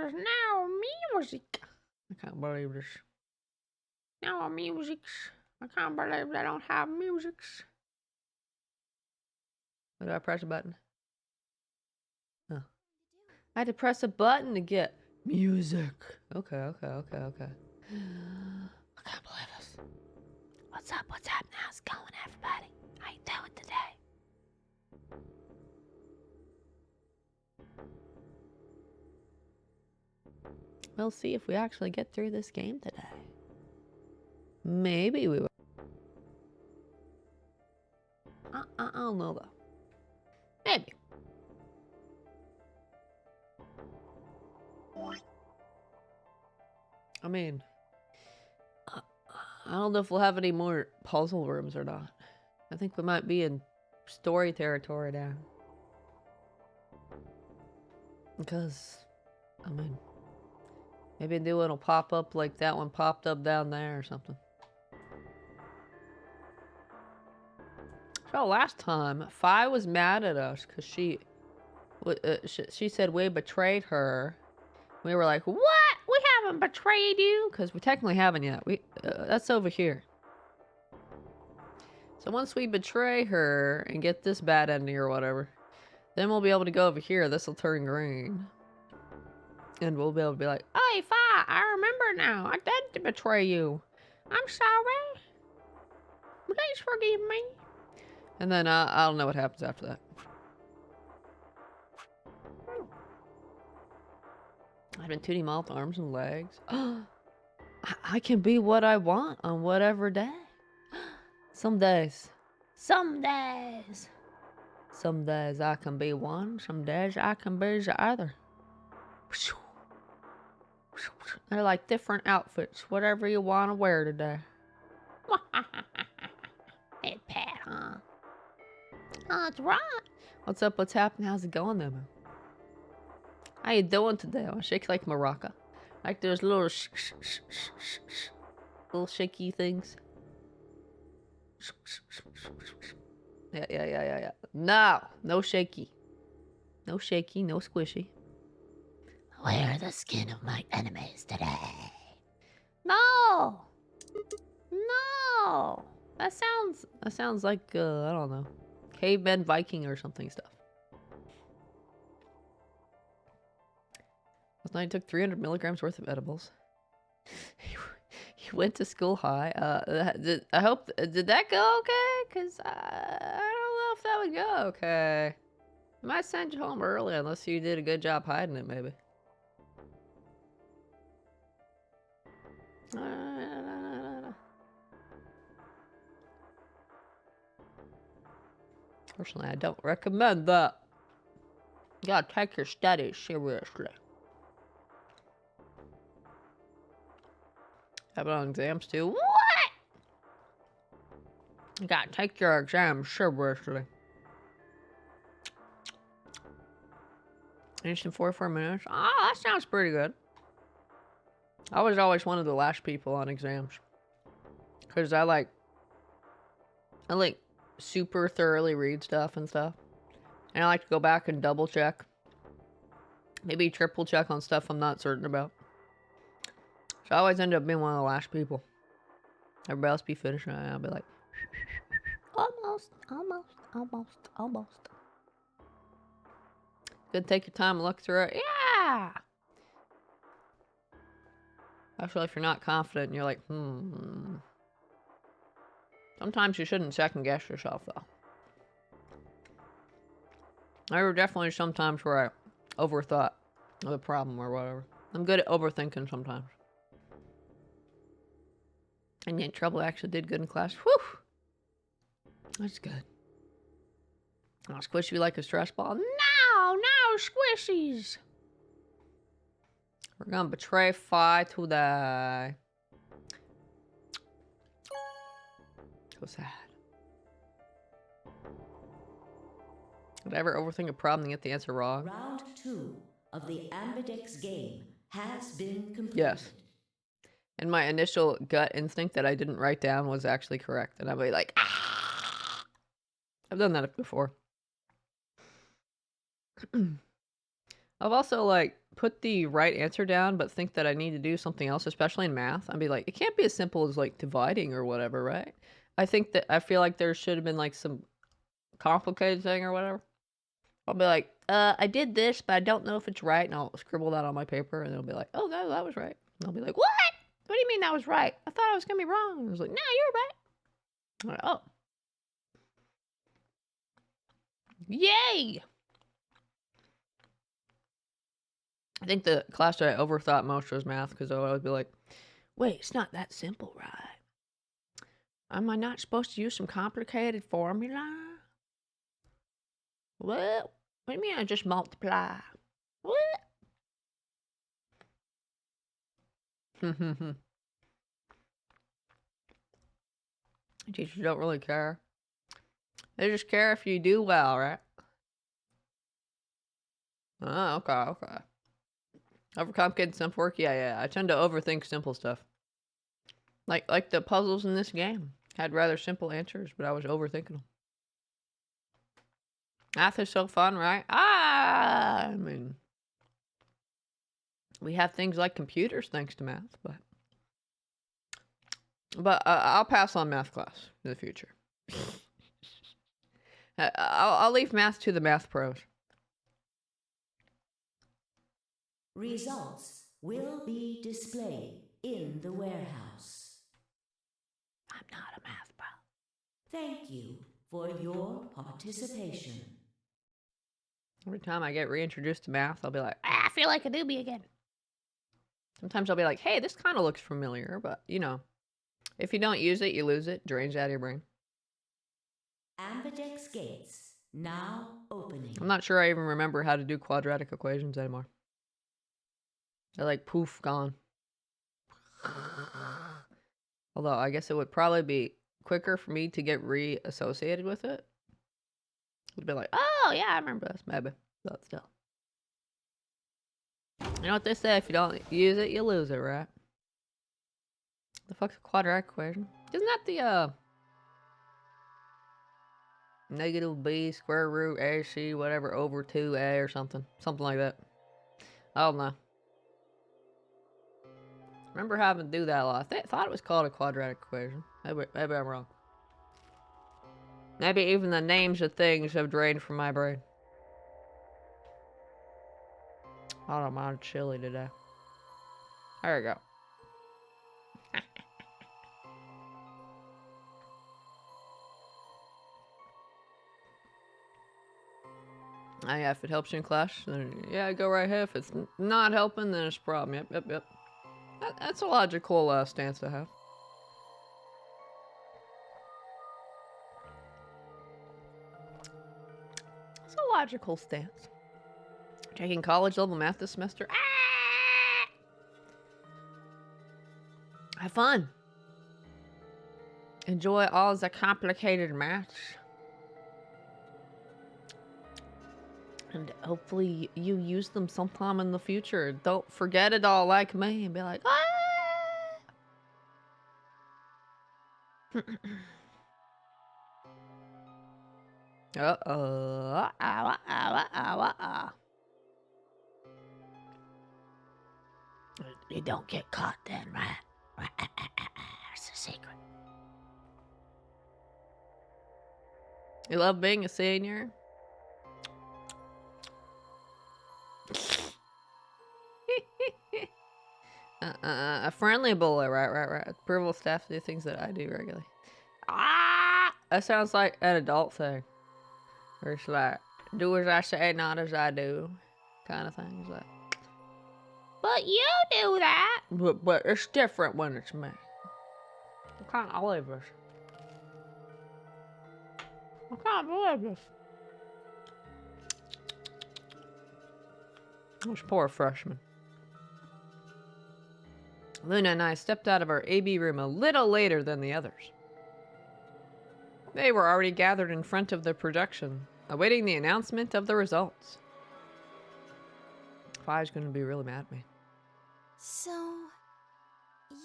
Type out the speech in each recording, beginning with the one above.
there's now music. I can't believe this. Now music's. I can't believe they don't have musics. Did I press a button? Oh. I had to press a button to get music. Okay. I can't believe this. What's up? What's happening? How's it going, everybody? How you doing today? We'll see if we actually get through this game today. Maybe we will. I don't know though. Maybe. I mean, I don't know if we'll have any more puzzle rooms or not. I think we might be in story territory now. Because, I mean, maybe a new one will pop up like that one popped up down there or something. So last time, Fi was mad at us because she said we betrayed her. We were like, what? We haven't betrayed you? Because we technically haven't yet. That's over here. So once we betray her and get this bad ending or whatever, then we'll be able to go over here. This will turn green. And we'll be able to be like, hey, Fi, I remember now. I did betray you. I'm sorry. Please forgive me. And then I don't know what happens after that. I've been tuning mouth, arms, and legs. I can be what I want on whatever day. Some days I can be one. Some days I can be the other. They're like different outfits. Whatever you want to wear today. Hey, Pat, huh? Oh, that's right. What's up? What's happening? How's it going there, man? How you doing today? I want to shake like maraca. Like those little little shaky things. Yeah. No shaky. No shaky, no squishy. Wear the skin of my enemies today. No! That sounds like, I don't know, caveman Viking or something stuff. Last night I took 300 milligrams worth of edibles. He went to school high. Did that go okay? Because I don't know if that would go okay. I might send you home early unless you did a good job hiding it, maybe. Personally, I don't recommend that. You gotta take your studies seriously. Have it on exams too? What? You gotta take your exams seriously. Finished in 44 minutes. Oh, that sounds pretty good. I was always one of the last people on exams. Because I like super thoroughly read stuff and stuff. And I like to go back and double check. Maybe triple check on stuff I'm not certain about. So I always end up being one of the last people. Everybody else be finishing and I'll be like, almost. Good, take your time and look through it. Yeah! Especially if you're not confident and you're like, Sometimes you shouldn't second guess yourself, though. There were definitely some times where I overthought the problem or whatever. I'm good at overthinking sometimes. And yet trouble actually did good in class. Whew! That's good. I'll squish you like a stress ball. No, squishies! We're gonna betray Fi today. So sad. Would I ever overthink a problem and get the answer wrong? Round 2 of the Ambidex game has been completed. Yes. And my initial gut instinct that I didn't write down was actually correct. And I'd be like, ah! I've done that before. I've also like put the right answer down, but think that I need to do something else, especially in math. I'd be like, it can't be as simple as like dividing or whatever, right? I feel like there should have been like some complicated thing or whatever. I'll be like, I did this, but I don't know if it's right, and I'll scribble that on my paper, and it'll be like, oh, no, that was right. And I'll be like, what? What do you mean that was right? I thought I was gonna be wrong. And I was like, no, you're right. I'm like, oh, yay! I think the class that I overthought most was math because I would always be like, wait, it's not that simple, right? Am I not supposed to use some complicated formula? What? What do you mean I just multiply? What? Teachers don't really care. They just care if you do well, right? Oh, okay. Overcomplicated simple work? Yeah. I tend to overthink simple stuff. Like the puzzles in this game. Had rather simple answers, but I was overthinking them. Math is so fun, right? I mean, we have things like computers thanks to math, but I'll pass on math class in the future. I'll leave math to the math pros. Results will be displayed in the warehouse. I'm not a math pro. Thank you for your participation. Every time I get reintroduced to math, I'll be like, I feel like a newbie again. Sometimes I'll be like, hey, this kind of looks familiar, but you know, if you don't use it, you lose it. Drains out of your brain. Ambidex gates now opening. I'm not sure I even remember how to do quadratic equations anymore. They're like poof, gone. Although I guess it would probably be quicker for me to get reassociated with it. It'd be like, oh yeah, I remember this, maybe. But still. You know what they say, if you don't use it, you lose it, right? The fuck's a quadratic equation? Isn't that the negative b square root ac whatever over 2a or something? Something like that. I don't know. Remember having to do that a lot. I thought it was called a quadratic equation. Maybe I'm wrong. Maybe even the names of things have drained from my brain. I don't mind chili today. There we go. Yeah, if it helps you in class, then yeah, go right ahead. If it's not helping, then it's a problem. Yep. That's a logical stance to have. It's a logical stance. Taking college level math this semester. Have fun. Enjoy all the complicated maths. And hopefully you use them sometime in the future. Don't forget it all like me and be like, You don't get caught then, right? It's a secret. You love being a senior? A friendly bully, right. Approval staff do things that I do regularly. That sounds like an adult thing. Or it's like, do as I say, not as I do, kind of thing. It's like, but you do that. But it's different when it's me. I can't believe this. I can't believe this. Those poor freshmen. Luna and I stepped out of our AB room a little later than the others. They were already gathered in front of the projection, awaiting the announcement of the results. Fi's gonna be really mad at me. So,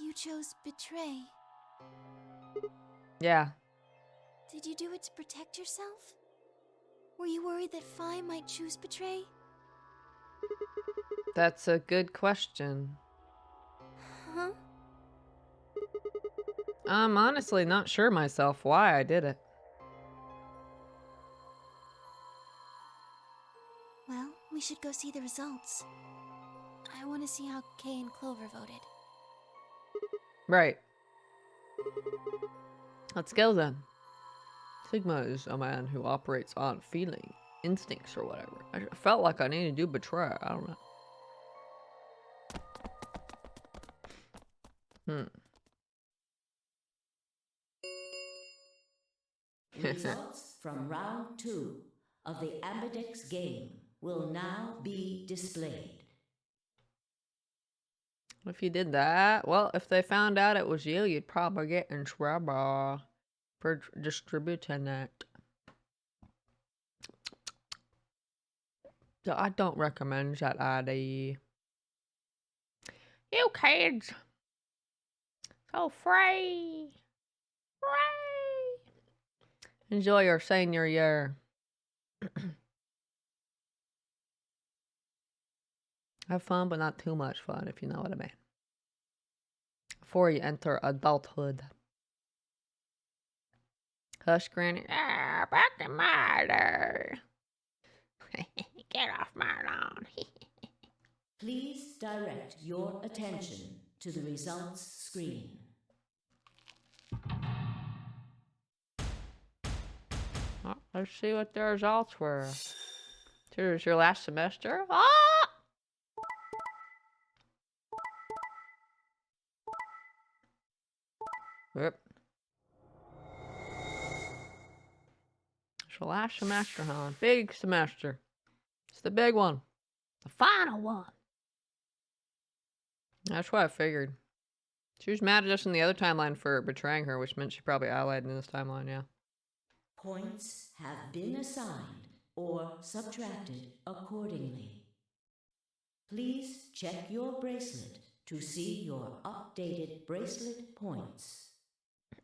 you chose betray. Yeah. Did you do it to protect yourself? Were you worried that Fi might choose betray? That's a good question. Huh? I'm honestly not sure myself why I did it. Well, we should go see the results. I want to see how Kay and Clover voted. Right. Let's go then. Sigma is a man who operates on feeling, instincts, or whatever. I felt like I needed to do betray. I don't know. Results from round 2 of the Ambidex game will now be displayed. If you did that, well, if they found out it was you, you'd probably get in trouble for distributing it. So I don't recommend that ID. You kids! So free! Free! Enjoy your senior year. Have fun, but not too much fun, if you know what I mean. Before you enter adulthood. Hush, Granny. Ah, back in my day. Get off my lawn. Please direct your attention to the results screen. Oh, let's see what the results were. Here's your last semester. Ah! Yep. It's your last semester, huh? Big semester. It's the big one. The final one. That's what I figured. She was mad at us in the other timeline for betraying her, which meant she probably allied in this timeline, yeah. Points have been assigned or subtracted accordingly. Please check your bracelet to see your updated bracelet points.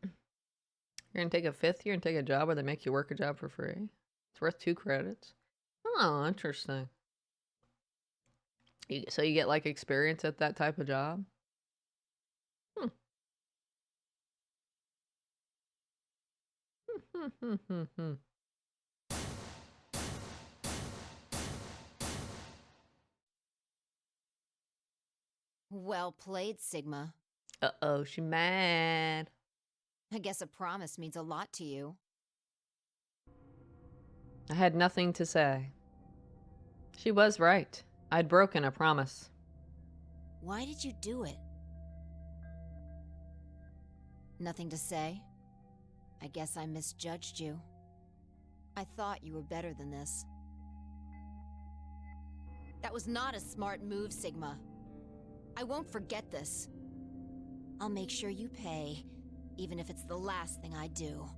You're gonna take a 5th year and take a job where they make you work a job for free. It's worth 2 credits. Oh, interesting. So you get like experience at that type of job? Well played, Sigma. Uh-oh, she mad. I guess a promise means a lot to you. I had nothing to say. She was right. I'd broken a promise. Why did you do it? Nothing to say? I guess I misjudged you. I thought you were better than this. That was not a smart move, Sigma. I won't forget this. I'll make sure you pay, even if it's the last thing I do.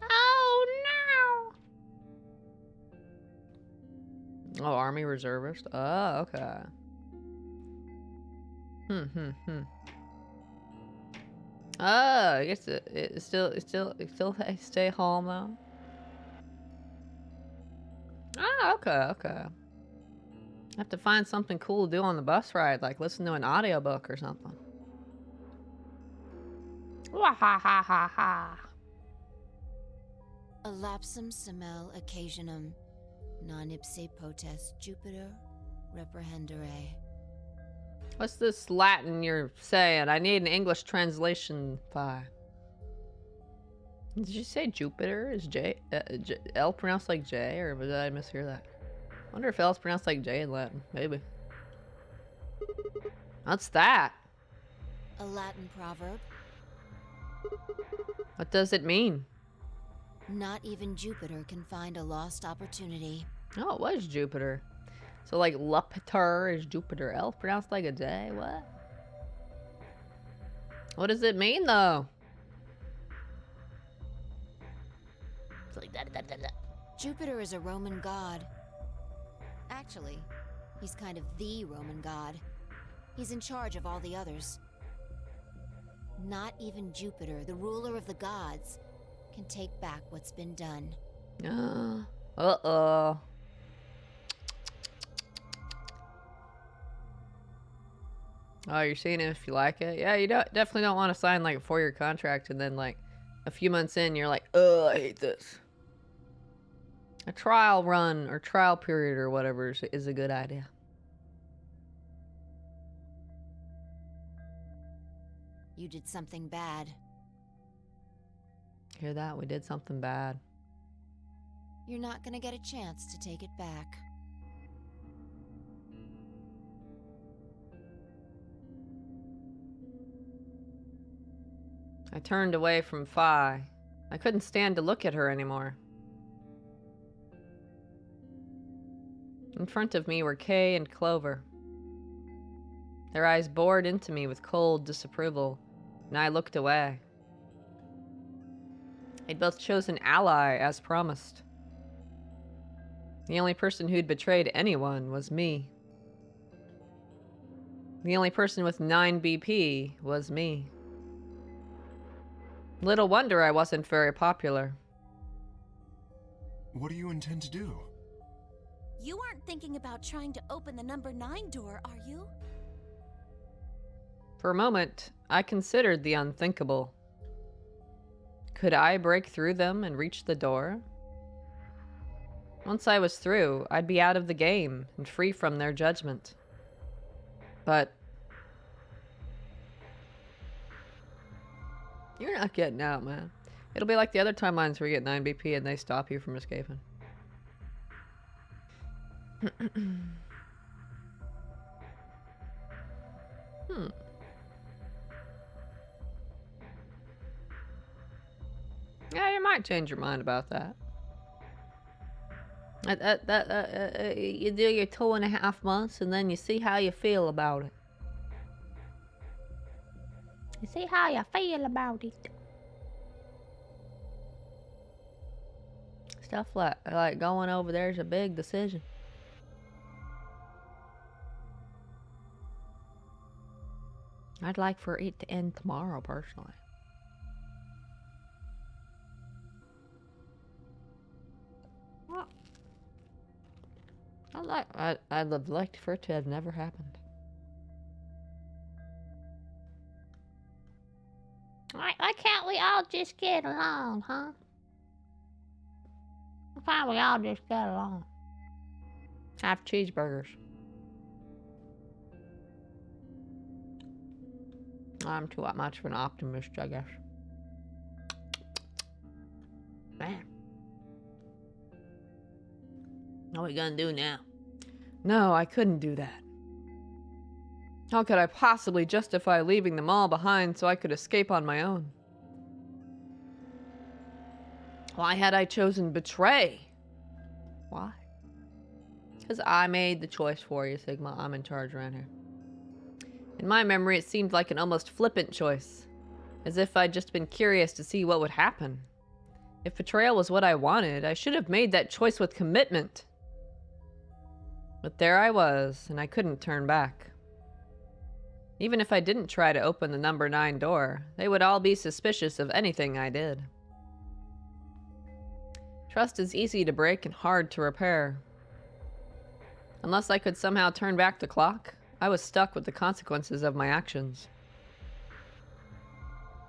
Oh, no! Oh, Army Reservist? Oh, okay. Oh, I guess it still stay home though. Oh, okay. I have to find something cool to do on the bus ride, like listen to an audiobook or something. Wah ha ha ha ha. Elapsum semel occasionum non ipse potest Jupiter reprehendere. What's this Latin you're saying? I need an English translation file. Did you say Jupiter? Is L pronounced like J, or did I mishear that? I wonder if L is pronounced like J in Latin. Maybe. What's that? A Latin proverb. What does it mean? Not even Jupiter can find a lost opportunity. Oh, it was Jupiter. So like Lupiter is Jupiter. L pronounced like a J? What? What does it mean though? It's like that. Jupiter is a Roman god. Actually, he's kind of the Roman god. He's in charge of all the others. Not even Jupiter, the ruler of the gods, can take back what's been done. Uh-oh. Oh, you're seeing it if you like it? Yeah, you definitely don't want to sign like a 4-year contract and then like a few months in you're like, oh, I hate this. A trial run or trial period or whatever is a good idea. You did something bad. Hear that? We did something bad. You're not gonna get a chance to take it back. I turned away from Fi. I couldn't stand to look at her anymore. In front of me were Kay and Clover. Their eyes bored into me with cold disapproval, and I looked away. They'd both chosen ally as promised. The only person who'd betrayed anyone was me. The only person with 9 BP was me. Little wonder I wasn't very popular. What do you intend to do? You aren't thinking about trying to open the number 9 door, are you? For a moment, I considered the unthinkable. Could I break through them and reach the door? Once I was through, I'd be out of the game and free from their judgment. But you're not getting out, man. It'll be like the other timelines where you get 9 BP and they stop you from escaping. Yeah, you might change your mind about that. You do your 2.5 months and then you see how you feel about it. You see how you feel about it. Stuff like going over there is a big decision. I'd like for it to end tomorrow, personally. Well, I'd have liked for it to have never happened. Why can't we all just get along, huh? Why can't we all just get along? Have cheeseburgers. I'm too much of an optimist, I guess. Man. What are we gonna do now? No, I couldn't do that. How could I possibly justify leaving them all behind so I could escape on my own? Why had I chosen betray? Why? Because I made the choice for you, Sigma. I'm in charge around here. In my memory, it seemed like an almost flippant choice, as if I'd just been curious to see what would happen. If betrayal was what I wanted, I should have made that choice with commitment. But there I was, and I couldn't turn back. Even if I didn't try to open the number 9 door, they would all be suspicious of anything I did. Trust is easy to break and hard to repair. Unless I could somehow turn back the clock, I was stuck with the consequences of my actions.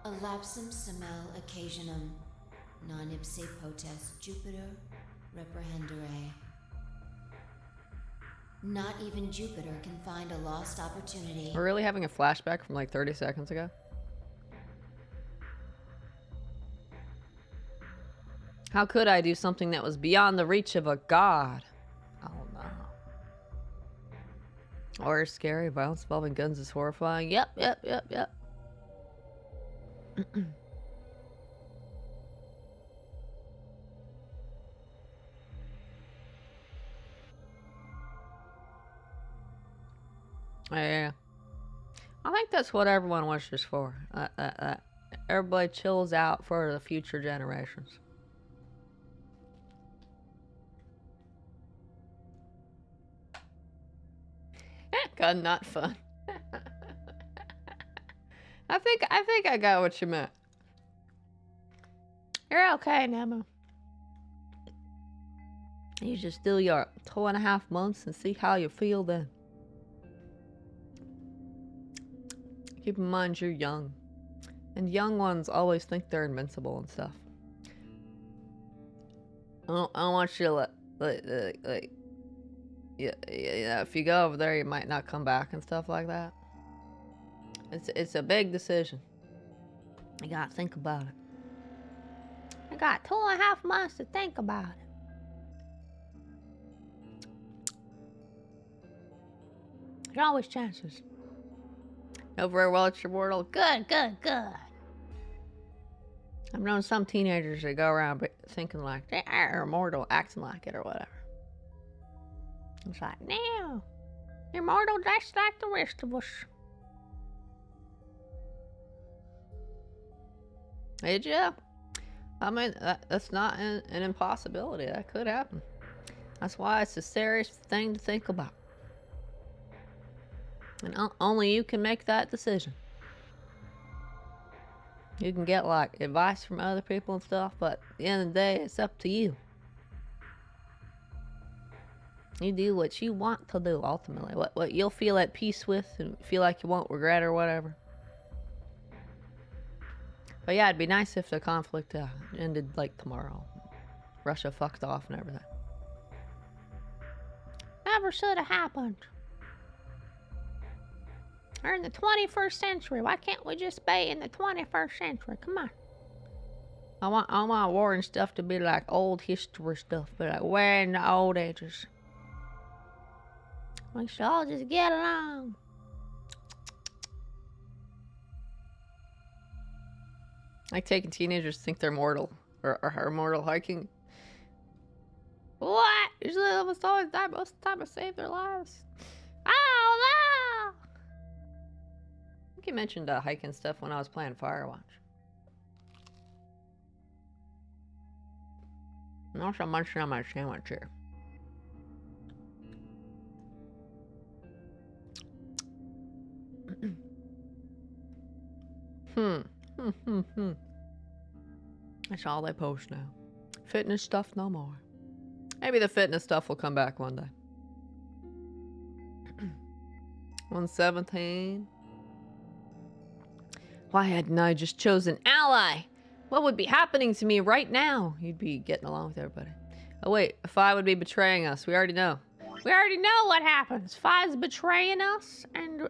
A lapsum semel occasionum, non ipse potest Jupiter reprehendere. Not even Jupiter can find a lost opportunity. We're really having a flashback from like 30 seconds ago. How could I do something that was beyond the reach of a god? Oh no. Horror is scary, violence involving guns is horrifying. Yep. Yeah. I think that's what everyone wishes for. Everybody chills out for the future generations. God, not fun. I think I got what you meant. You're okay, Nemo. You just do your 2.5 months and see how you feel then. Keep in mind you're young. And young ones always think they're invincible and stuff. I don't want you to yeah, if you go over there, you might not come back and stuff like that. It's a big decision. You gotta think about it. I got 2.5 months to think about it. There's always chances. Know very well it's your mortal. Good. I've known some teenagers that go around thinking like they are immortal, acting like it or whatever. It's like, no, you're mortal just like the rest of us. Did you? I mean, that's not an impossibility. That could happen. That's why it's a serious thing to think about. And only you can make that decision. You can get like advice from other people and stuff, but at the end of the day, it's up to you. You do what you want to do ultimately. What you'll feel at peace with and feel like you won't regret or whatever. But yeah, it'd be nice if the conflict ended like tomorrow. Russia fucked off and everything. Never should have happened. We're in the 21st century. Why can't we just be in the 21st century? Come on. I want war and stuff to be like old history stuff. Be like, we're in the old ages. We should all just get along. Like taking teenagers to think they're mortal. Or are mortal hiking. What? Usually they almost always die most of the time to save their lives. Oh no! I think you mentioned hiking stuff when I was playing Firewatch. And also munching on my sandwich here. That's all they post now. Fitness stuff no more. Maybe the fitness stuff will come back one day. 117. Why hadn't I just chosen ally? What would be happening to me right now? You'd be getting along with everybody. Oh wait, Fi would be betraying us. We already know. We already know what happens. Fi's betraying us and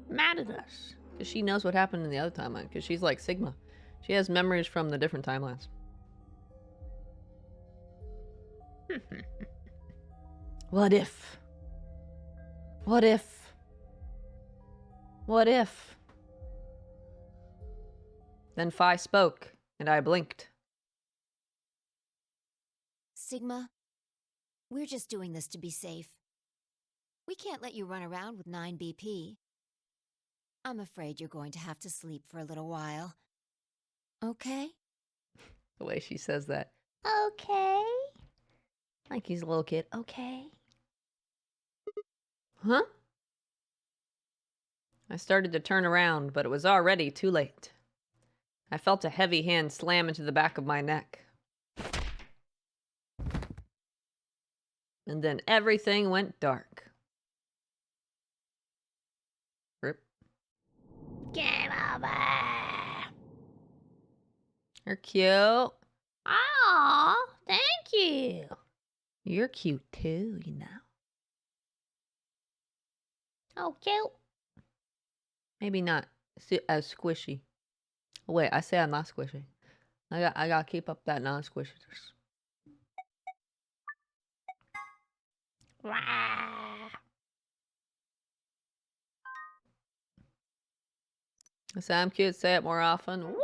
mad at us. Because she knows what happened in the other timeline. Because she's like Sigma. She has memories from the different timelines. What if? What if? What if? Then Fi spoke, and I blinked. Sigma, we're just doing this to be safe. We can't let you run around with 9 BP. I'm afraid you're going to have to sleep for a little while. Okay? The way she says that. Okay. Like he's a little kid. Okay. Huh? I started to turn around, but it was already too late. I felt a heavy hand slam into the back of my neck. And then everything went dark. Rip. Game over! You're cute. Aw, thank you. You're cute too, you know. Oh, cute. Maybe not as squishy. Oh, wait, I say I'm not squishy. I gotta keep up that non-squishiness. I say I'm cute, say it more often. What?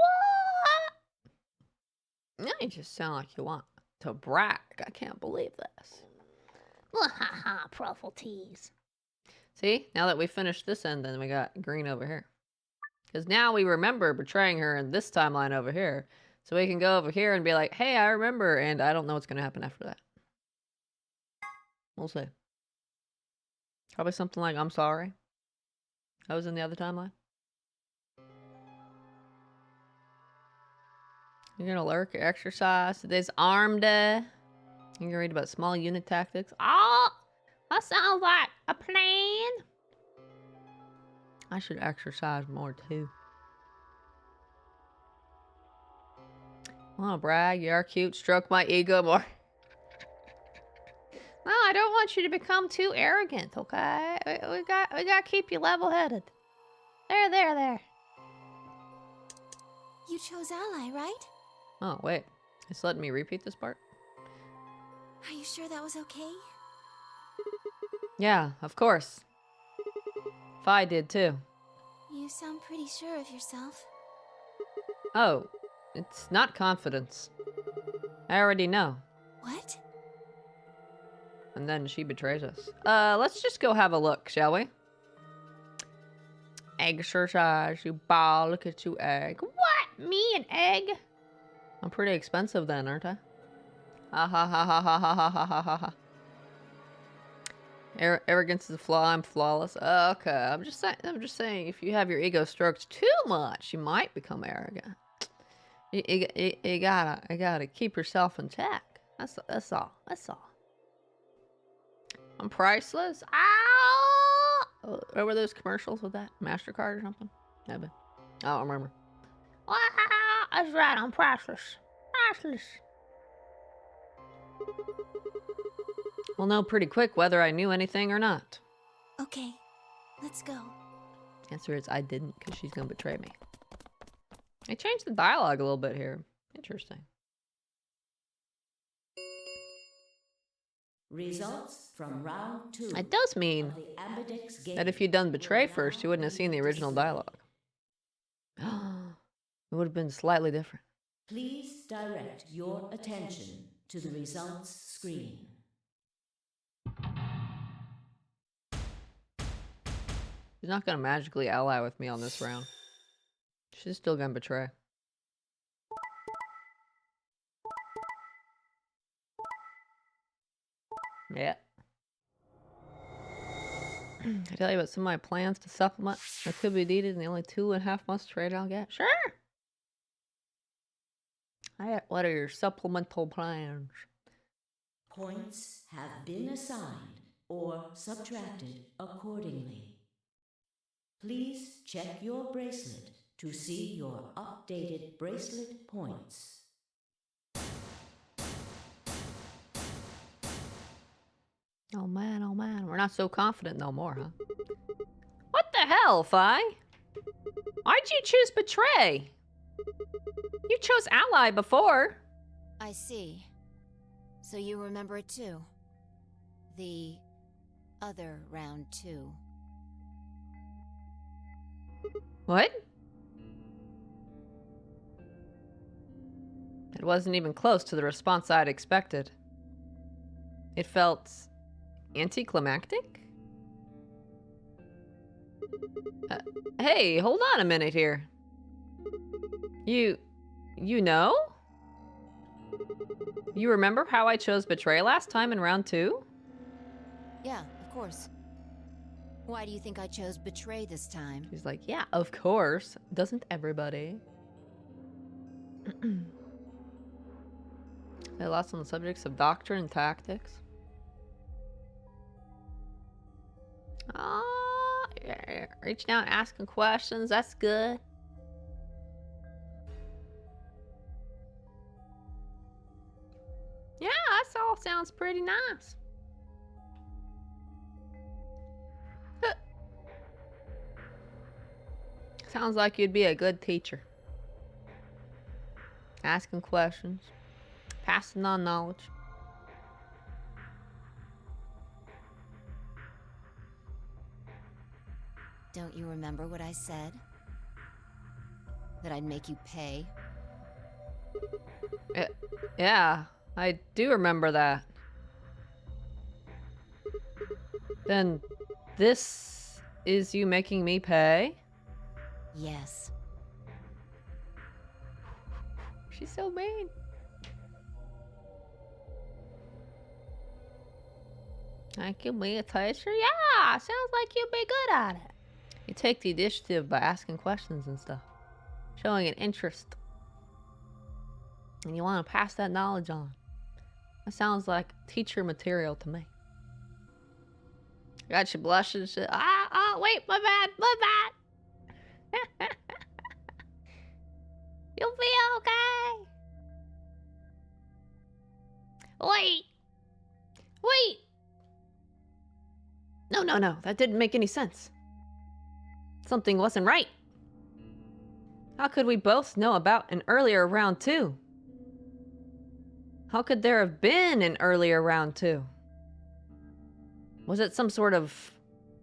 Now you just sound like you want to brag. I can't believe this. Wahaha, profile tease. See, now that we finished this end, then we got green over here. Because now we remember betraying her in this timeline over here. So we can go over here and be like, hey, I remember, and I don't know what's going to happen after that. We'll see. Probably something like, I'm sorry. I was in the other timeline. You're gonna lurk or exercise. Today's arm day. You're gonna read about small unit tactics. Oh, that sounds like a plan. I should exercise more too. Wanna brag? You are cute. Stroke my ego more. No, I don't want you to become too arrogant, okay? We got to keep you level-headed. There. You chose ally, right? Oh, wait. It's letting me repeat this part? Are you sure that was okay? Yeah, of course. Fi did too. You sound pretty sure of yourself. Oh, it's not confidence. I already know. What? And then she betrays us. Let's just go have a look, shall we? Exercise, you ball. Look at you, egg. What? Me, an egg? I'm pretty expensive then, aren't I? Ha ha ha ha ha ha ha ha ha ha. Arrogance is a flaw. I'm flawless. Okay, I'm just saying. If you have your ego stroked too much, you might become arrogant. You gotta keep yourself in check. That's all. I'm priceless. Ow! What were those commercials with that? MasterCard or something? Maybe. I don't remember. Wow, that's right. I'm priceless. Priceless. We'll know pretty quick whether I knew anything or not. Okay, let's go. Answer is I didn't, because she's gonna betray me. I changed the dialogue a little bit here. Interesting. Results from round 2. It does mean of the Ambidex game that if you'd done betray will first, you now wouldn't have seen the be original displayed. dialogue. It would have been slightly different. Please direct your attention to the results screen. She's not gonna magically ally with me on this round. She's still gonna betray. Yeah. I tell you about some of my plans to supplement that could be needed in the only 2.5 months trade I'll get. Sure. What are your supplemental plans? Points have been assigned or subtracted accordingly. Please check your bracelet to see your updated bracelet points. Oh man, we're not so confident no more, huh? What the hell, Fi? Why'd you choose betray? You chose ally before. I see. So you remember it too? The other round 2. What? It wasn't even close to the response I'd expected. It felt anticlimactic? Hey, hold on a minute here. You know? You remember how I chose betray last time in round 2? Yeah, of course. Why do you think I chose betray this time? She's like, yeah, of course. Doesn't everybody? I lost on the subjects of doctrine and tactics. Oh, reaching out and asking questions. That's good. Yeah, that all sounds pretty nice. Sounds like you'd be a good teacher. Asking questions. Passing on knowledge. Don't you remember what I said? That I'd make you pay? Yeah, I do remember that. Then this is you making me pay? Yes. She's so mean. Like you'll be a teacher? Yeah, sounds like you'll be good at it. You take the initiative by asking questions and stuff. Showing an interest. And you want to pass that knowledge on. That sounds like teacher material to me. Got you blushing. Oh, Oh, wait, my bad, my bad. You'll be okay. Wait. Wait. No, no, no. That didn't make any sense. Something wasn't right. How could we both know about an earlier round 2? How could there have been an earlier round 2? Was it some sort of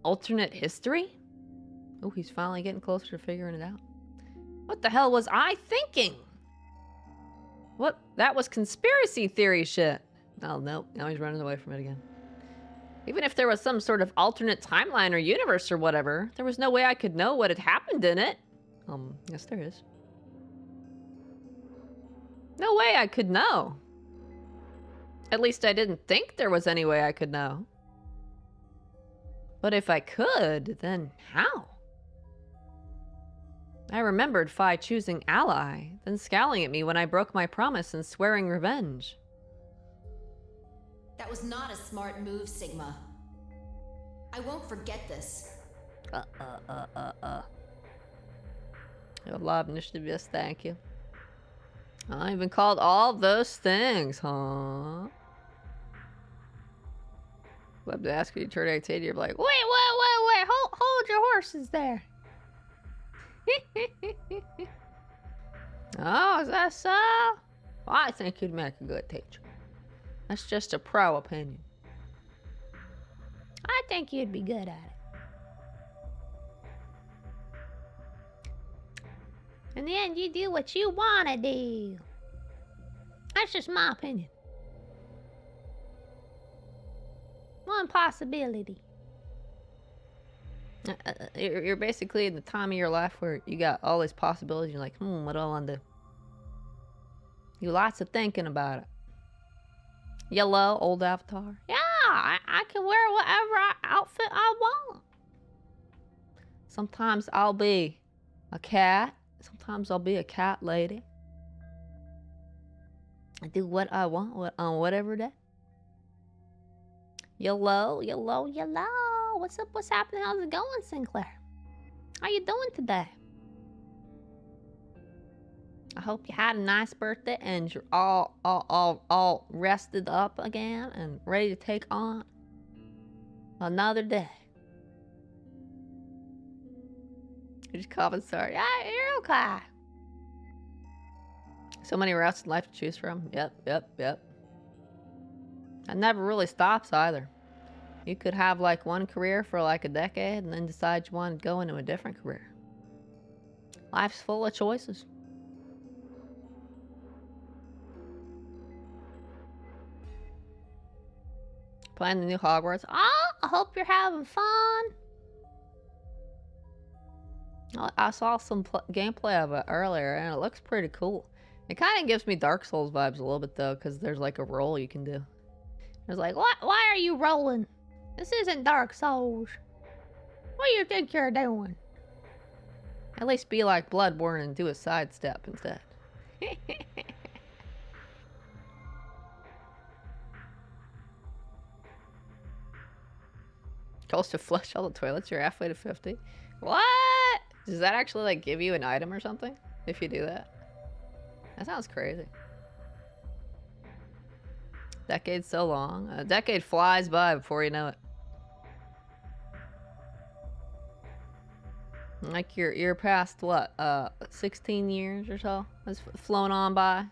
alternate history? Oh, he's finally getting closer to figuring it out. What the hell was I thinking? What? That was conspiracy theory shit. Oh, no. Now he's running away from it again. Even if there was some sort of alternate timeline or universe or whatever, there was no way I could know what had happened in it. Yes there is. No way I could know. At least I didn't think there was any way I could know. But if I could, then how? I remembered Phi choosing ally, then scowling at me when I broke my promise and swearing revenge. That was not a smart move, Sigma. I won't forget this. A lot of initiative, yes, thank you. I've been called all those things, huh? Love to ask you to turn 18, you're like, wait, hold your horses there. Oh, is that so? Well, I think you'd make a good teacher. That's just a pro opinion. I think you'd be good at it. In the end, you do what you want to do. That's just my opinion. One possibility. You're basically in the time of your life where you got all these possibilities. You're like, what do I want to do? You lots of thinking about it. Yellow, old avatar. Yeah, I can wear whatever outfit I want. Sometimes I'll be a cat. Sometimes I'll be a cat lady. I do what I want on whatever day. Yellow. What's up? What's happening? How's it going, Sinclair? How you doing today? I hope you had a nice birthday and you're all rested up again and ready to take on another day. You just call it sorry. Yeah, you're okay. So many routes in life to choose from. Yep. That never really stops either. You could have like one career for like a decade and then decide you want to go into a different career. Life's full of choices. Playing the new Hogwarts. Oh, I hope you're having fun. I saw some gameplay of it earlier and it looks pretty cool. It kind of gives me Dark Souls vibes a little bit though, because there's like a roll you can do. It's like, what? Why are you rolling? This isn't Dark Souls. What do you think you're doing? At least be like Bloodborne and do a sidestep instead. Goes to flush all the toilets, you're halfway to 50. What? Does that actually like give you an item or something if you do that? That sounds crazy. Decade's so long. A decade flies by before you know it. Like you're past what? 16 years or so has flown on by.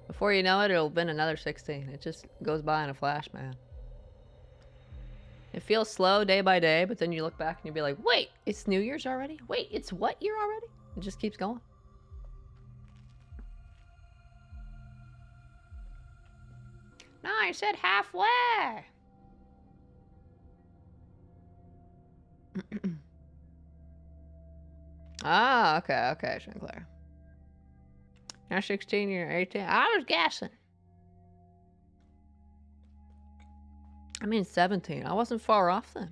Before you know it, it'll have been another 16. It just goes by in a flash, man. It feels slow day by day, but then you look back and you'll be like, wait, it's New Year's already? Wait, it's what year already? It just keeps going. No, I said halfway. Ah, okay, Sinclair. You're 16, you're 18. I was guessing. I mean 17. I wasn't far off then.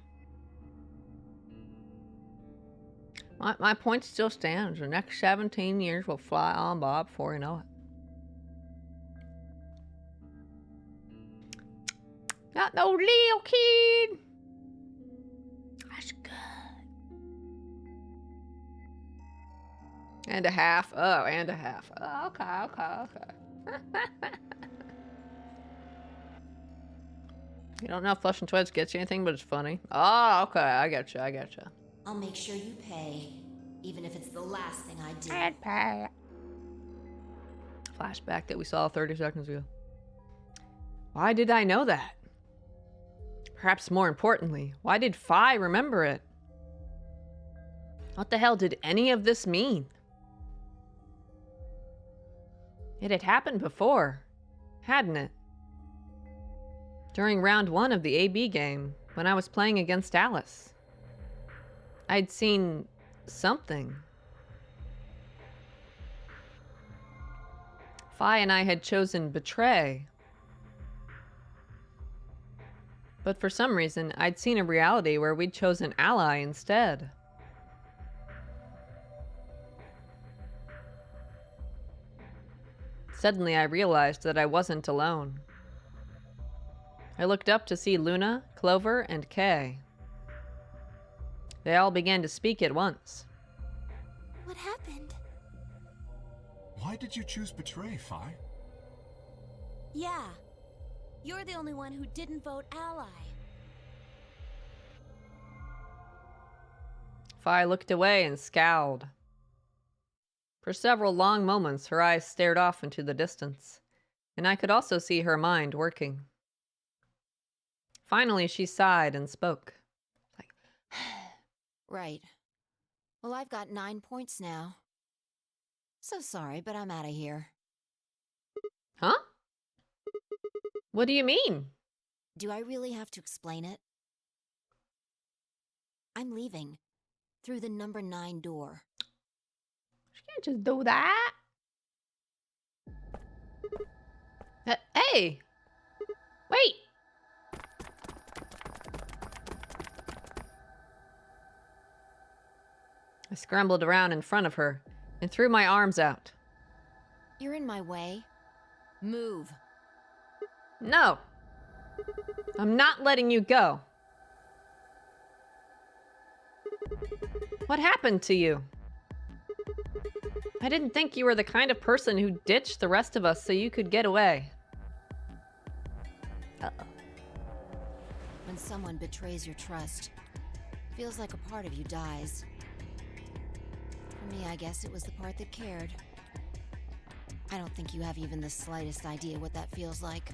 My point still stands. The next 17 years will fly on by before you know it. Not no little kid. And a half. Oh, and a half. Oh, okay, okay, okay. You don't know if Flush and Twitch gets you anything, but it's funny. Oh, okay, I get you, I get you. I'll make sure you pay, even if it's the last thing I do. I'd pay. Flashback that we saw 30 seconds ago. Why did I know that? Perhaps more importantly, why did Fi remember it? What the hell did any of this mean? It had happened before, hadn't it? During round 1 of the AB game, when I was playing against Alice. I'd seen something. Fi and I had chosen Betray. But for some reason, I'd seen a reality where we'd chosen Ally instead. Suddenly, I realized that I wasn't alone. I looked up to see Luna, Clover, and Kay. They all began to speak at once. What happened? Why did you choose Betray, Fi? Yeah. You're the only one who didn't vote Ally. Fi looked away and scowled. For several long moments, her eyes stared off into the distance, and I could also see her mind working. Finally, she sighed and spoke. Like, Right. Well, I've got 9 points now. So sorry, but I'm out of here. huh? What do you mean? Do I really have to explain it? I'm leaving. Through the number 9 door. She can't just do that. Hey! Wait! I scrambled around in front of her and threw my arms out. You're in my way. Move. No! I'm not letting you go. What happened to you? I didn't think you were the kind of person who ditched the rest of us so you could get away. Uh-oh. When someone betrays your trust, feels like a part of you dies. For me, I guess it was the part that cared. I don't think you have even the slightest idea what that feels like.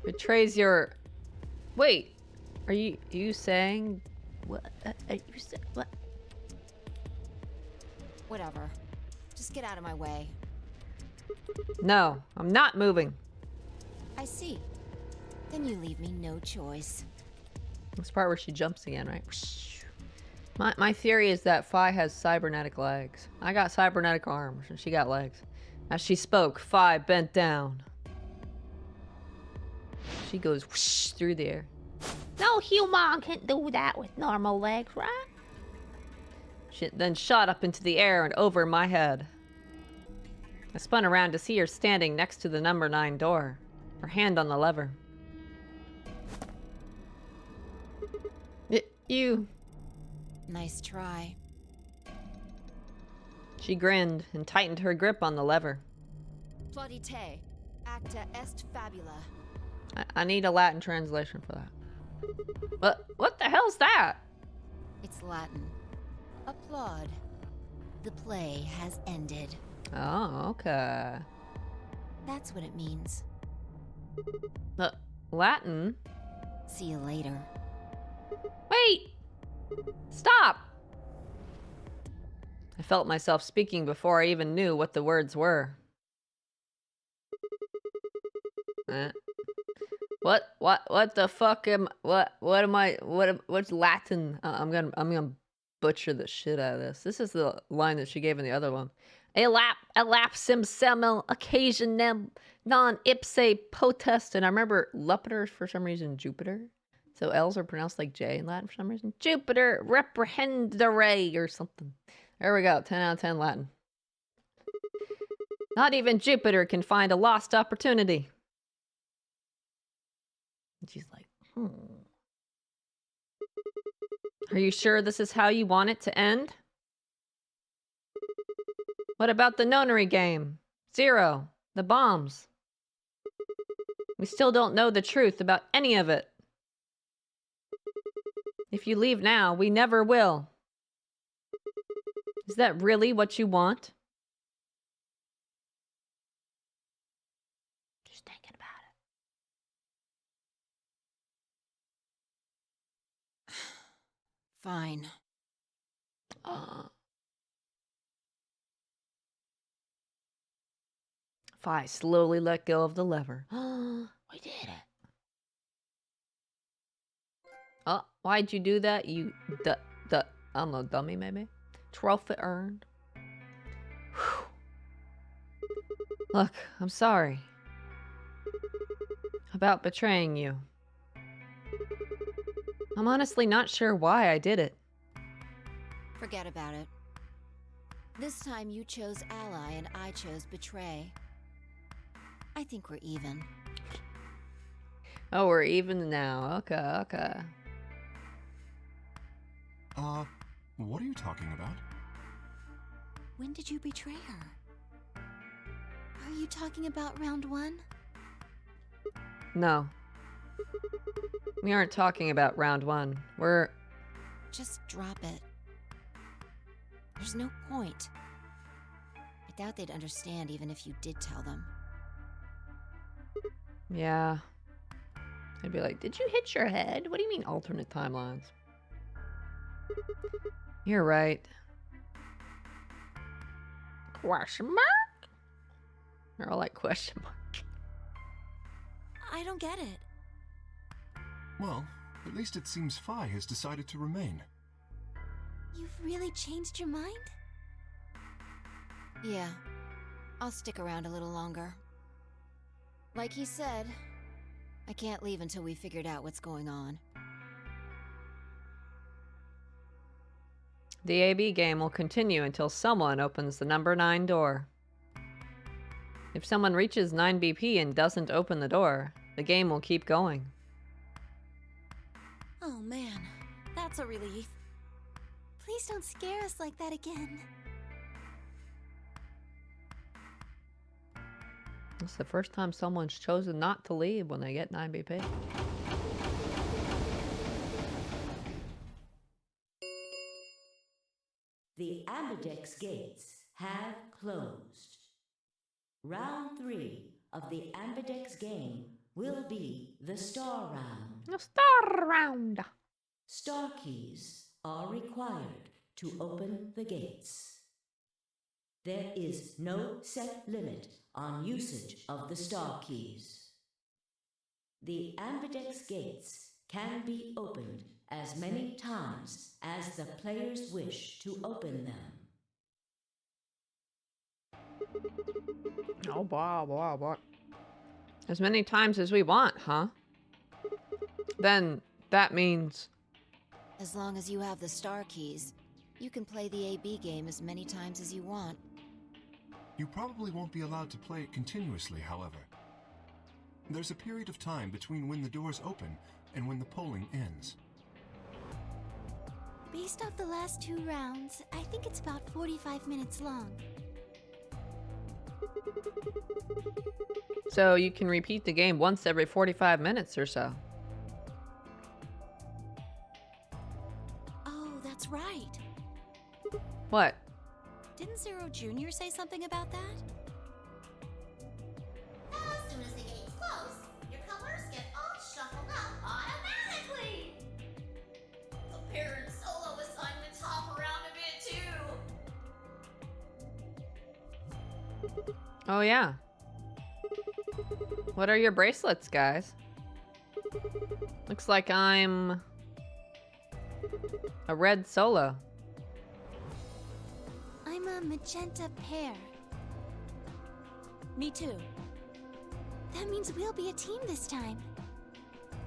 Betrays your... Wait. Are you saying... What? What? Whatever. Just get out of my way. No, I'm not moving. I see. Then you leave me no choice. This part where she jumps again, right? My theory is that Fi has cybernetic legs. I got cybernetic arms, and she got legs. As she spoke, Fi bent down. She goes whoosh through the air. No human can do that with normal legs, right? She then shot up into the air and over my head. I spun around to see her standing next to the number 9 door, her hand on the lever. You... Nice try. She grinned and tightened her grip on the lever. Plaudite, acta est fabula. I need a Latin translation for that. What the hell's that? It's Latin. Applaud. The play has ended. Oh, okay. That's what it means. Latin? See you later. Wait! Stop! I felt myself speaking before I even knew what the words were. What the fuck what's Latin? I'm gonna butcher the shit out of this. This is the line that she gave in the other one. Elapsim semel occasionem non ipse potest. And I remember Lupitor for some reason Jupiter. So L's are pronounced like J in Latin for some reason. Jupiter reprehendere or something. There we go. 10 out of 10 Latin. Not even Jupiter can find a lost opportunity. And she's like, Are you sure this is how you want it to end? What about the nonary game? Zero. The bombs. We still don't know the truth about any of it. If you leave now, we never will. Is that really what you want? Just thinking about it. Fine. Fi slowly let go of the lever. We did it. Oh, why'd you do that? You, I don't know, dummy maybe? Trophy earned. Whew. Look, I'm sorry. About betraying you. I'm honestly not sure why I did it. Forget about it. This time you chose ally and I chose betray. I think we're even. Oh, we're even now. Okay, okay. What are you talking about? When did you betray her? Are you talking about round 1? No. We aren't talking about round 1. We're... Just drop it. There's no point. I doubt they'd understand even if you did tell them. Yeah. I'd be like, did you hit your head? What do you mean alternate timelines? You're right. Question mark? They're all like question mark. I don't get it. Well, at least it seems Fi has decided to remain. You've really changed your mind? Yeah. I'll stick around a little longer. Like he said, I can't leave until we figured out what's going on. The AB game will continue until someone opens the number 9 door. If someone reaches 9 BP and doesn't open the door, the game will keep going. Oh man, that's a relief. Please don't scare us like that again. It's the first time someone's chosen not to leave when they get 9 BP. The Ambidex gates have closed. Round 3 of the Ambidex game will be the Star Round. The Star Round! Star keys are required to open the gates. There is no set limit on usage of the star keys. The Ambidex gates can be opened as many times as the players wish to open them. Oh, boy. As many times as we want, huh? Then that means... As long as you have the star keys, you can play the AB game as many times as you want. You probably won't be allowed to play it continuously, however. There's a period of time between when the doors open and when the polling ends. Based off the last 2 rounds, I think it's about 45 minutes long. So you can repeat the game once every 45 minutes or so. Oh, that's right. What? Didn't Zero Jr. say something about that? As soon as the gates close, your colors get all shuffled up automatically. The parent solo is starting to top around a bit too. Oh, yeah. What are your bracelets, guys? Looks like I'm... a red solo. I'm a magenta pair. Me too. That means we'll be a team this time.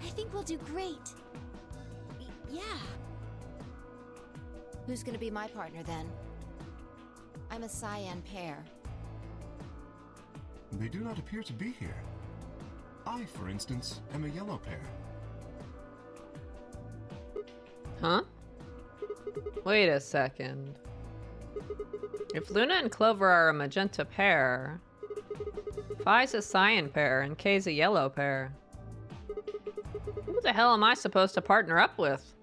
I think we'll do great. Yeah. Who's gonna be my partner then? I'm a cyan pair. They do not appear to be here. I, for instance, am a yellow pair. Huh? Wait a second. If Luna and Clover are a magenta pair, Phi's a cyan pair, and Kay's a yellow pair. Who the hell am I supposed to partner up with?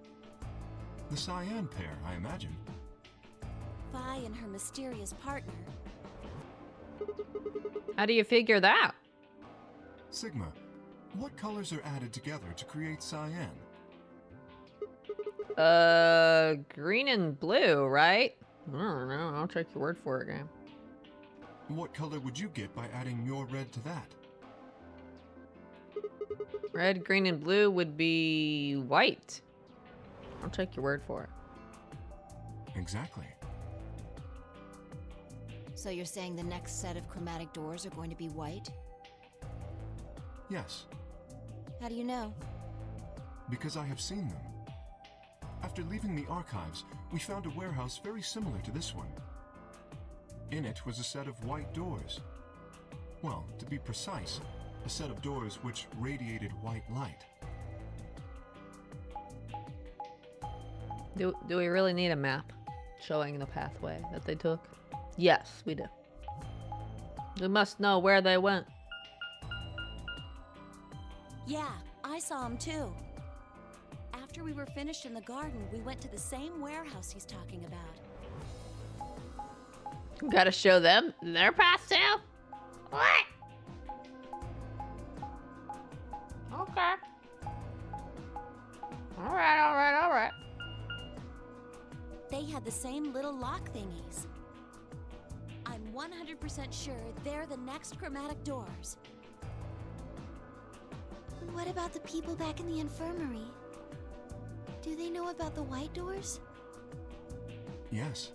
The cyan pair, I imagine. Phi and her mysterious partner. How do you figure that? Sigma, what colors are added together to create cyan? Green and blue, right? I don't know. I'll take your word for it, game. What color would you get by adding your red to that? Red, green, and blue would be white. I'll take your word for it. Exactly. So you're saying the next set of chromatic doors are going to be white? Yes, How do you know? because I have seen them. After leaving the archives, we found a warehouse very similar to this one. In it was a set of white doors. Well, to be precise, a set of doors which radiated white light. Do we really need a map showing the pathway that they took? Yes, we do. We must know where they went. Yeah, I saw him too. After we were finished in the garden, we went to the same warehouse he's talking about. Gotta show them their path too? What? Okay. Alright. They had the same little lock thingies. I'm 100% sure they're the next chromatic doors. What about the people back in the infirmary? Do they know about the white doors? Yes.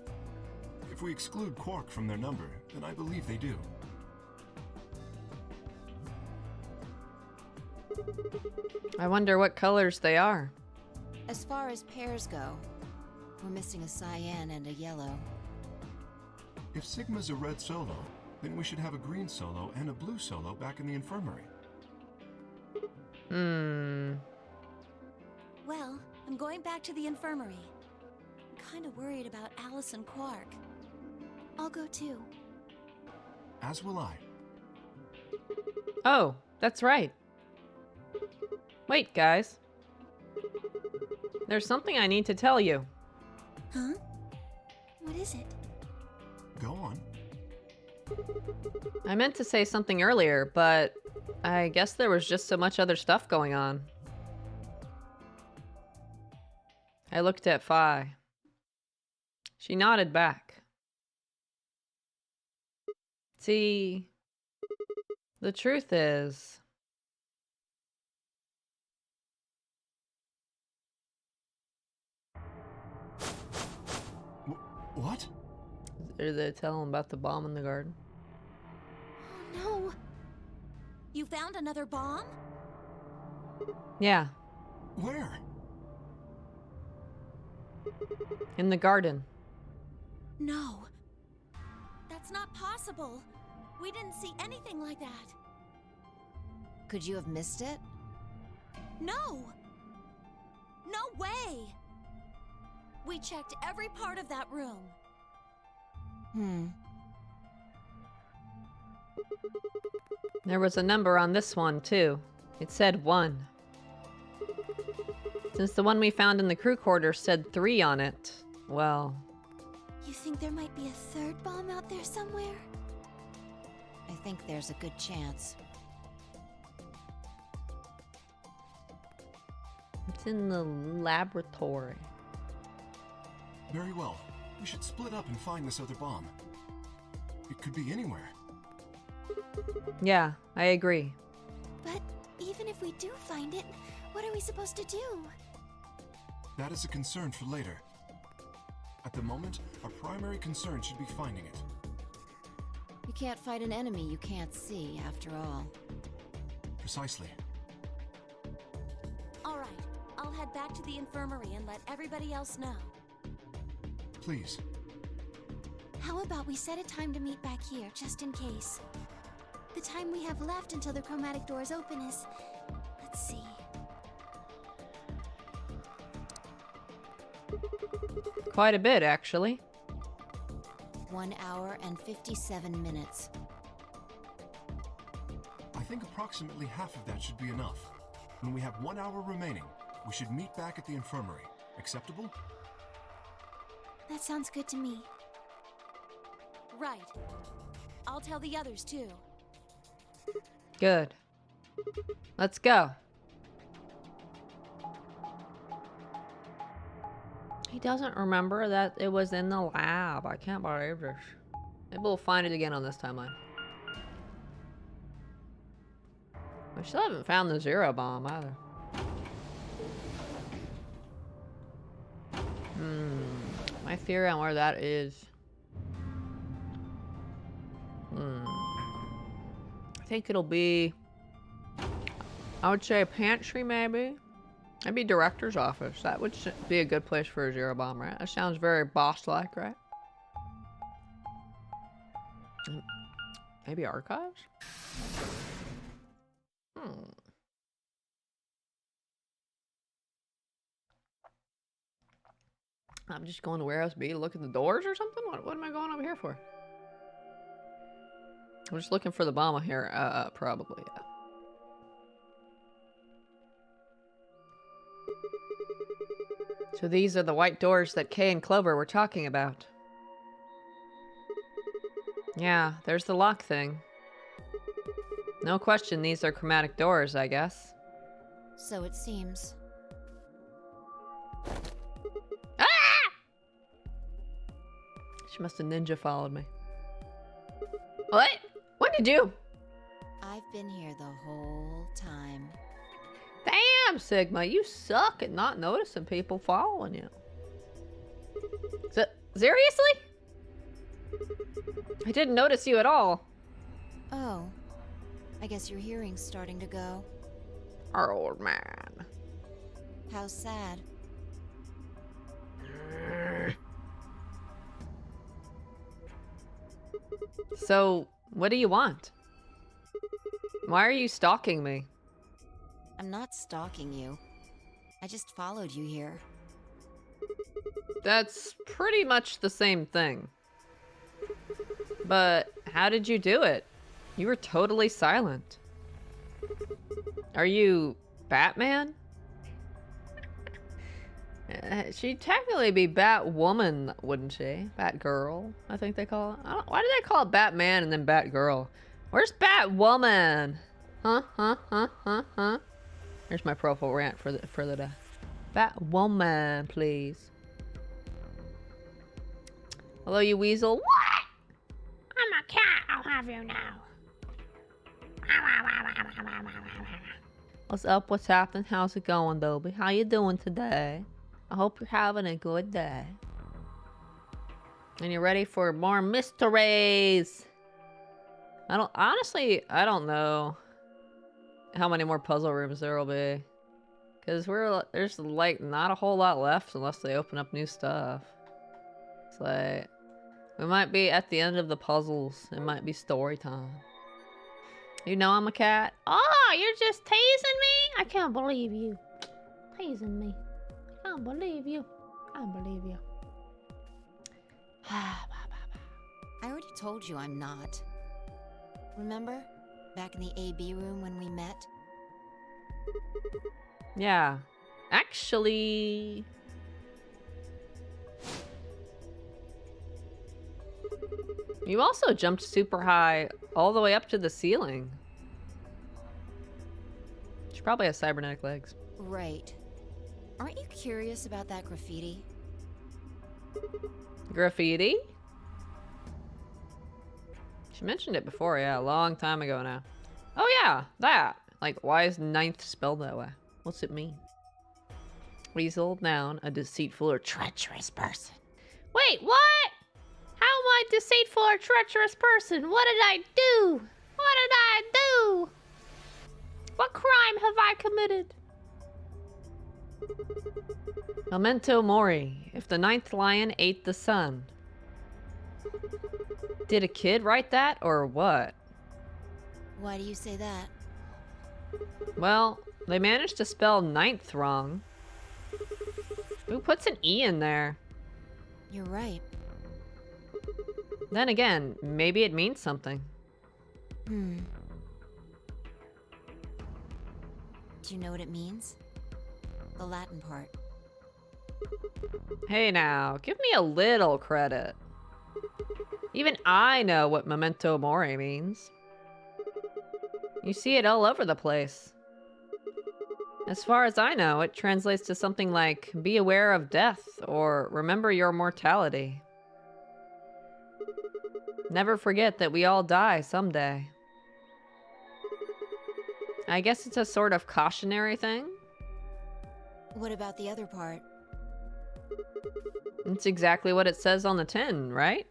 If we exclude Quark from their number, then I believe they do. I wonder what colors they are. As far as pairs go, we're missing a cyan and a yellow. If Sigma's a red solo, then we should have a green solo and a blue solo back in the infirmary. Well, I'm going back to the infirmary. I'm kind of worried about Alice and Quark. I'll go too. As will I. Oh, that's right. Wait, guys. There's something I need to tell you. Huh? What is it? Go on. I meant to say something earlier, but I guess there was just so much other stuff going on. I looked at Phi. She nodded back. See, the truth is, What? did they tell him about the bomb in the garden? Oh no! You found another bomb? Yeah, Where? in the garden. No. That's not possible. We didn't see anything like that. Could you have missed it? No! No way! We checked every part of that room. There was a number on this one, too. It said 1. Since the one we found in the crew quarters said 3 on it, well, You think there might be a third bomb out there somewhere? I think there's a good chance. it's in the laboratory. Very well. We should split up and find this other bomb. It could be anywhere. Yeah, I agree. But even if we do find it, what are we supposed to do? That is a concern for later. At the moment, our primary concern should be finding it. You can't fight an enemy you can't see, after all. Precisely. All right, I'll head back to the infirmary and let everybody else know. Please. How about we set a time to meet back here, just in case? The time we have left until the chromatic doors open is... Let's see... Quite a bit, actually. 1 hour and 57 minutes. I think approximately half of that should be enough. When we have 1 hour remaining, we should meet back at the infirmary. Acceptable? That sounds good to me. Right. I'll tell the others too. Good. Let's go. He doesn't remember that it was in the lab. I can't believe this. Maybe we'll find it again on this timeline. I still haven't found the Zero Bomb either. My theory on where that is. I think it'll be, I would say a pantry maybe. Maybe director's office. That would be a good place for a Zero Bomb, right? That sounds very boss-like, right? Maybe archives? I'm just going to Warehouse B to look at the doors or something? What am I going over here for? I'm just looking for the bomb here, probably, yeah. So these are the white doors that Kay and Clover were talking about. Yeah, there's the lock thing. No question, these are chromatic doors, I guess. So it seems. Ah! She must have ninja followed me. What? What'd you do? I've been here the whole time. Damn, Sigma, you suck at not noticing people following you. Seriously? I didn't notice you at all. Oh. I guess your hearing's starting to go. Our old man. How sad. So, what do you want? Why are you stalking me? I'm not stalking you. I just followed you here. That's pretty much the same thing. But how did you do it? You were totally silent. Are you Batman? She'd technically be Batwoman, wouldn't she? Batgirl, I think they call it. Why do they call it Batman and then Batgirl? Where's Batwoman? Huh? Here's my profile rant for the day. Batwoman, please. Hello, you weasel. What? I'm a cat. I'll have you now. What's up? What's happening? How's it going, Dobie? How you doing today? I hope you're having a good day. And you're ready for more mysteries. I don't know how many more puzzle rooms there will be. Because there's like not a whole lot left unless they open up new stuff. It's like, we might be at the end of the puzzles. It might be story time. You know I'm a cat? Oh, you're just teasing me? I can't believe you. Teasing me. I can't believe you. I can't believe you. I already told you I'm not. Remember? Back in the AB room when we met? Yeah. Actually... You also jumped super high all the way up to the ceiling. She probably has cybernetic legs. Right. Aren't you curious about that graffiti? Graffiti? She mentioned it before, yeah, a long time ago now. Oh yeah, that. Like, why is ninth spelled that way? What's it mean? Weasel, noun, a deceitful or treacherous person. Wait, what? How am I a deceitful or treacherous person? What did I do? What did I do? What crime have I committed? Memento mori. If the ninth lion ate the sun. Did a kid write that or what? Why do you say that? Well, they managed to spell ninth wrong. Who puts an E in there? You're right. Then again, maybe it means something. Do you know what it means? The Latin part. Hey now, give me a little credit. Even I know what memento mori means. You see it all over the place. As far as I know, it translates to something like, be aware of death, or remember your mortality. Never forget that we all die someday. I guess it's a sort of cautionary thing. What about the other part? It's exactly what it says on the tin, right?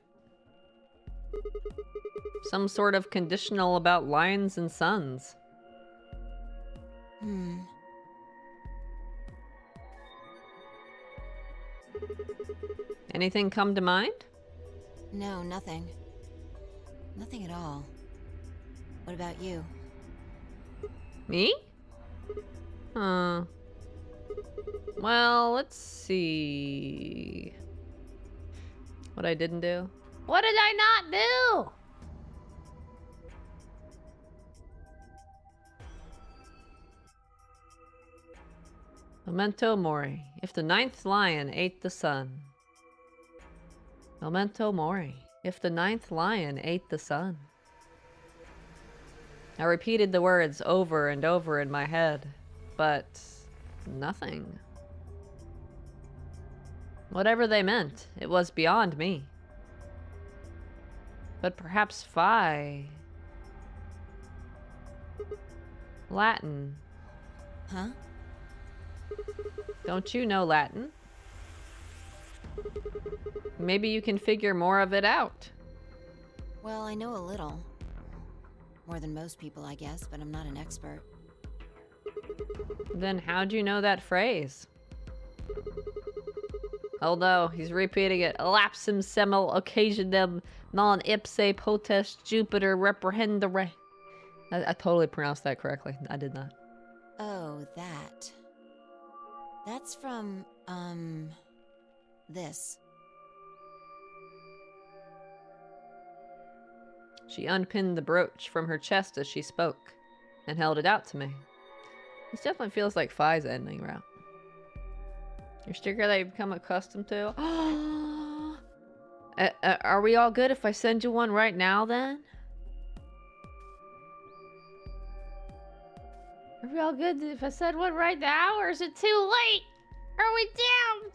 Some sort of conditional about lions and suns. Anything come to mind? No, nothing. Nothing at all. What about you? Me? Huh. Well, let's see. What I didn't do? What did I not do? Memento mori. If the ninth lion ate the sun. Memento mori. If the ninth lion ate the sun. I repeated the words over and over in my head, but nothing. Whatever they meant, it was beyond me. But perhaps Phi... Latin. Huh? Don't you know Latin? Maybe you can figure more of it out. Well, I know a little. More than most people, I guess, but I'm not an expert. Then how'd you know that phrase? Although, he's repeating it. Lapsum semel occasionem non ipse potest Jupiter reprehendere. I totally pronounced that correctly. I did not. Oh, that. That's from, this. She unpinned the brooch from her chest as she spoke, and held it out to me. This definitely feels like Phi's ending route. Your sticker that you've become accustomed to? Are we all good if I send you one right now, then? Are we all good if I said one right now, or is it too late? Are we damned?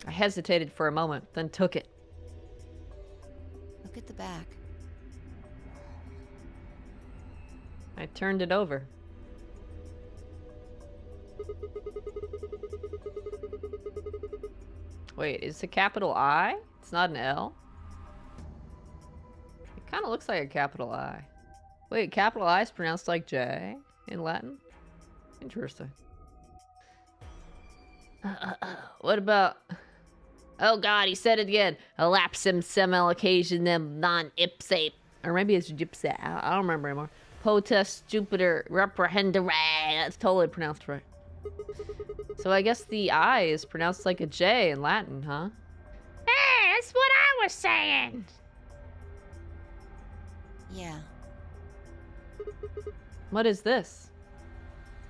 I hesitated for a moment, then took it. Look at the back. I turned it over. Wait, is it a capital I? It's not an L? It kind of looks like a capital I. Wait, capital I is pronounced like J in Latin? Interesting. What about... Oh god, he said it again. Elapsum semel occasionem non ipse. Or maybe it's gypsy. I don't remember anymore. Potest Jupiter reprehendere. That's totally pronounced right. So I guess the I is pronounced like a J in Latin, huh? Hey, that's what I was saying. Yeah, What is this?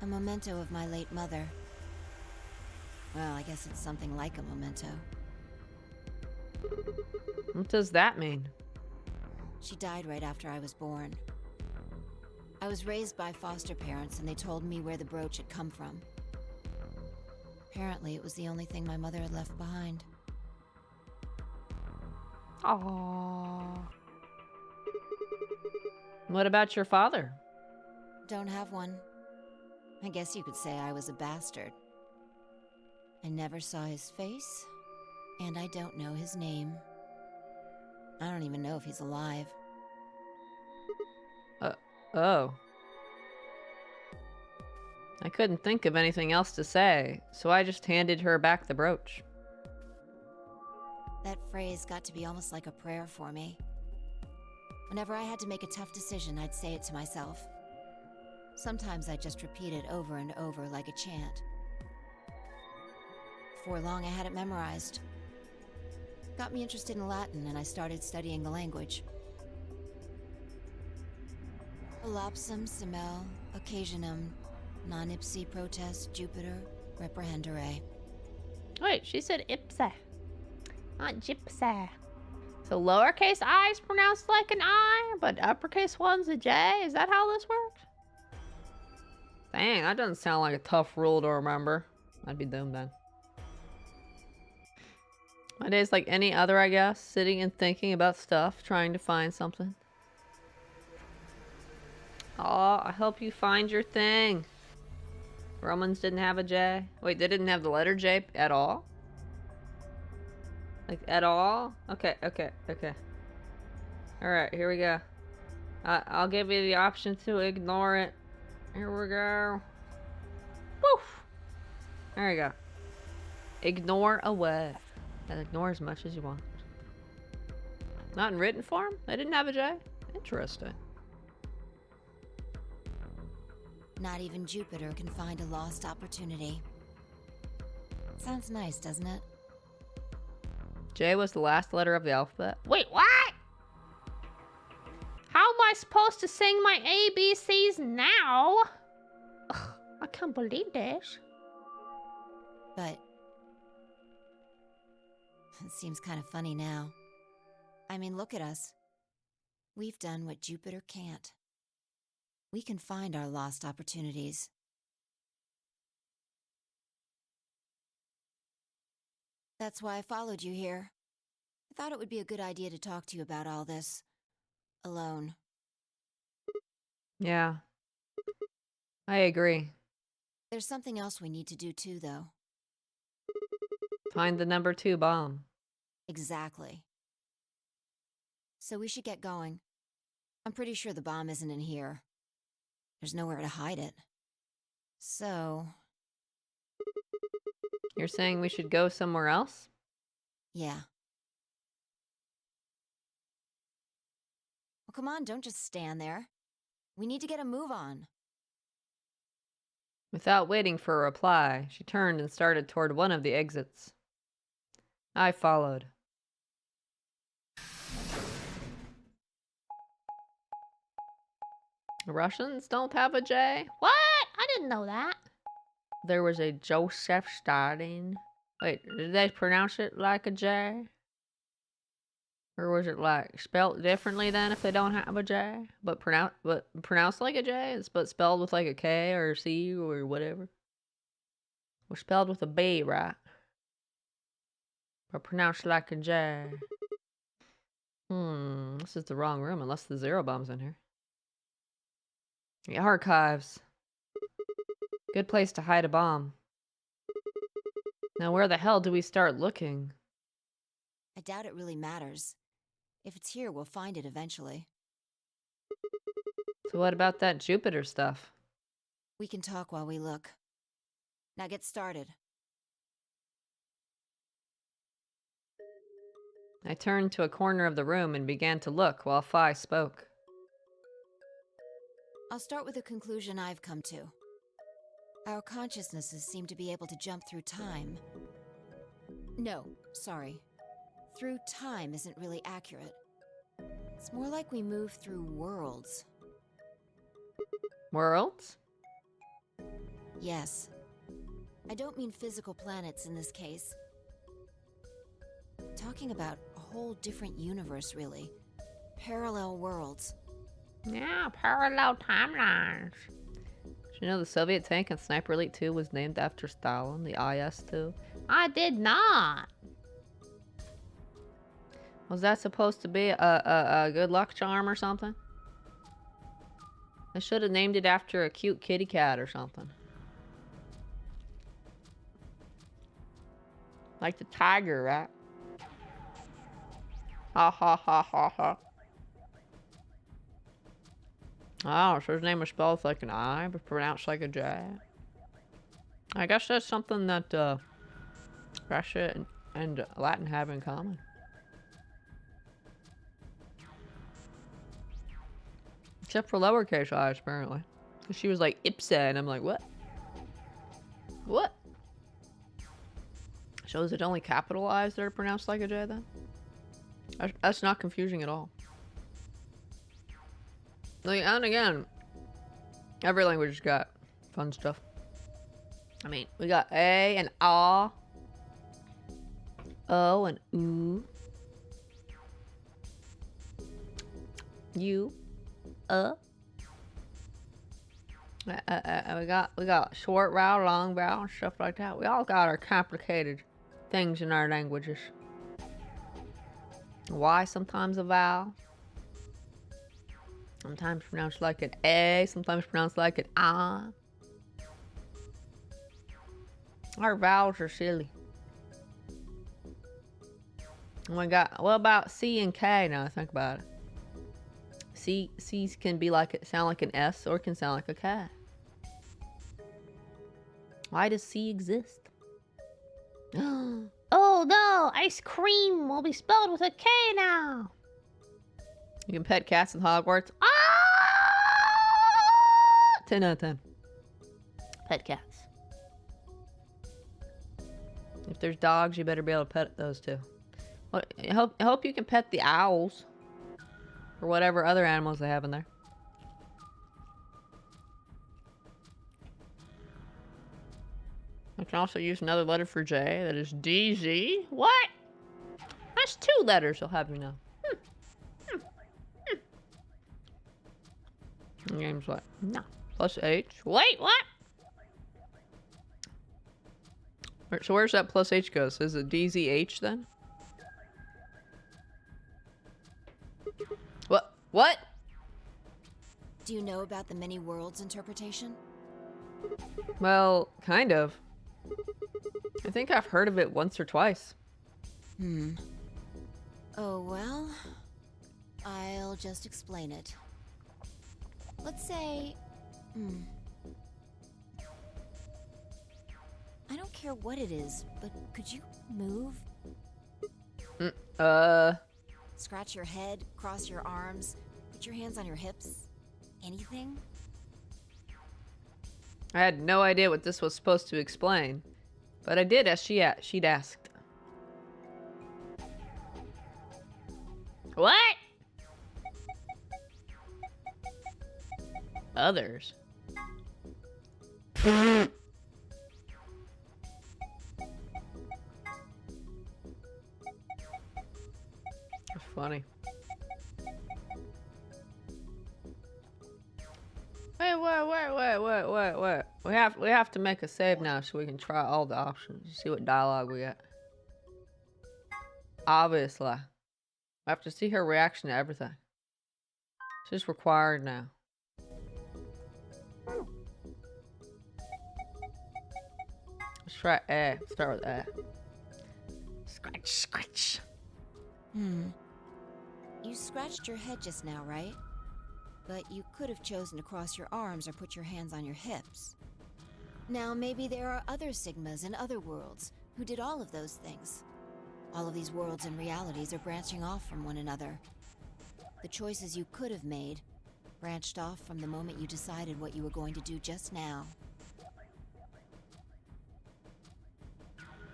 a memento of my late mother. Well, I guess it's something like a memento. What does that mean? She died right after I was born. I was raised by foster parents, and they told me where the brooch had come from. Apparently, it was the only thing my mother had left behind. Aww. What about your father? Don't have one. I guess you could say I was a bastard. I never saw his face, and I don't know his name. I don't even know if he's alive. Oh. I couldn't think of anything else to say, so I just handed her back the brooch. That phrase got to be almost like a prayer for me. Whenever I had to make a tough decision, I'd say it to myself. Sometimes I'd just repeat it over and over like a chant. Before long, I had it memorized. Got me interested in Latin, and I started studying the language. Elapsum semel, occasionum, non ipsi protest Jupiter, reprehendere. Wait, she said ipsa, not gypsa. So lowercase I is pronounced like an I, but uppercase one's a J? Is that how this works? Dang, that doesn't sound like a tough rule to remember. I'd be doomed then. My day's like any other, I guess. Sitting and thinking about stuff, trying to find something. Aw, I hope you find your thing. Romans didn't have a J. Wait, they didn't have the letter J at all? Like, at all? Okay. Alright, here we go. I'll give you the option to ignore it. Here we go. Woof! There you go. Ignore away. And ignore as much as you want. Not in written form? They didn't have a J? Interesting. Not even Jupiter can find a lost opportunity. Sounds nice, doesn't it? J was the last letter of the alphabet. Wait, what? How am I supposed to sing my ABCs now? Ugh, I can't believe this. But it seems kind of funny now. I mean, look at us. We've done what Jupiter can't. We can find our lost opportunities. That's why I followed you here. I thought it would be a good idea to talk to you about all this. Alone. Yeah. I agree. There's something else we need to do too, though. Find the number 2 bomb. Exactly. So we should get going. I'm pretty sure the bomb isn't in here. There's nowhere to hide it. So... You're saying we should go somewhere else? yeah. Well, come on, don't just stand there. We need to get a move on. Without waiting for a reply, she turned and started toward one of the exits. I followed. The Russians don't have a J? What? I didn't know that. There was a Joseph Stalin. Wait, did they pronounce it like a J? Or was it like spelled differently then if they don't have a J? But pronounced like a J, but spelled with like a K or C or whatever. Or spelled with a B, right? But pronounced like a J. This is the wrong room unless the zero bomb's in here. The archives. Good place to hide a bomb. Now where the hell do we start looking? I doubt it really matters. If it's here, we'll find it eventually. So what about that Jupiter stuff? We can talk while we look. Now get started. I turned to a corner of the room and began to look while Phi spoke. I'll start with a conclusion I've come to. Our consciousnesses seem to be able to jump through time. No, sorry. Through time isn't really accurate. It's more like we move through worlds. Worlds? Yes. I don't mean physical planets in this case. Talking about a whole different universe, really. Parallel worlds. Yeah, parallel timelines. Did you know the Soviet tank in Sniper Elite 2 was named after Stalin, the IS-2? I did not. Was that supposed to be a good luck charm or something? I should have named it after a cute kitty cat or something. Like the tiger, right? Ha ha ha ha ha. Oh, so his name was spelled with like an I, but pronounced like a J. I guess that's something that Russia and Latin have in common. Except for lowercase i's, apparently. She was like, Ipsa, and I'm like, what? What? So is it only capitalized that are pronounced like a J then? That's not confusing at all. Like, and again, every language has got fun stuff. I mean, we got A and A, O and oo, U, we got short vowel, long vowel, and stuff like that. We all got our complicated things in our languages. Y sometimes a vowel, sometimes pronounced like an A, sometimes pronounced like an I. Our vowels are silly. Oh my god, what about C and K now? Think about it. C's can be like sound like an S or it can sound like a K. Why does C exist? Oh no, ice cream will be spelled with a K now. You can pet cats in Hogwarts. Ah! 10 out of 10. Pet cats. If there's dogs, you better be able to pet those too. Well, I hope you can pet the owls. Or whatever other animals they have in there. I can also use another letter for J. That is DZ. What? That's 2 letters, I'll have you know. The game's what? No. Plus H. Wait, what? So where's that plus H goes? Is it DZH then? What? Do you know about the many worlds interpretation? Well, kind of. I think I've heard of it once or twice. Oh, well, I'll just explain it. Let's say, I don't care what it is, but could you move? Scratch your head, cross your arms, put your hands on your hips. Anything? I had no idea what this was supposed to explain, but I did as she'd asked. What? Others. That's funny. Wait. We have to make a save now so we can try all the options. See what dialogue we got. Obviously. I have to see her reaction to everything. It's just required now. Let's try A. Start with A. Scratch. You scratched your head just now, right? But you could have chosen to cross your arms or put your hands on your hips. Now, maybe there are other Sigmas in other worlds who did all of those things. All of these worlds and realities are branching off from one another. The choices you could have made branched off from the moment you decided what you were going to do just now.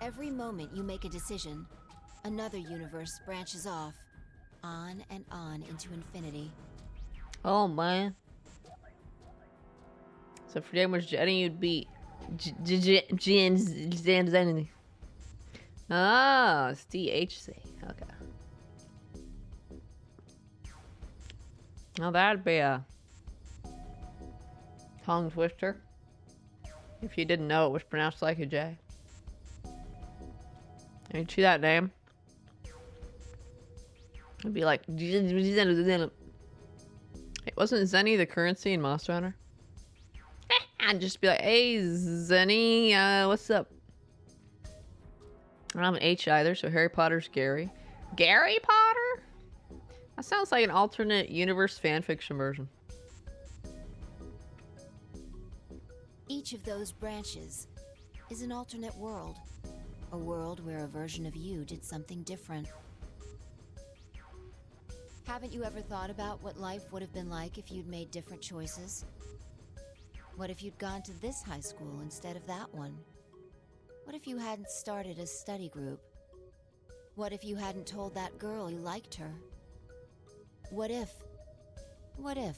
Every moment you make a decision, another universe branches off, on and on into infinity. Oh man. So for damage Jenny, you'd be Jen. Ah, it's DHC. Okay. Now that'd be a tongue twister. If you didn't know it was pronounced like a J. You see that name? It'd be like it wasn't Zenny the currency in Monster Hunter? I'd just be like, hey Zenny, what's up? I don't have an H either, so Harry Potter's Gary. Gary Potter? That sounds like an alternate universe fanfiction version. Each of those branches is an alternate world. A world where a version of you did something different. Haven't you ever thought about what life would have been like if you'd made different choices? What if you'd gone to this high school instead of that one? What if you hadn't started a study group? What if you hadn't told that girl you liked her? What if? What if?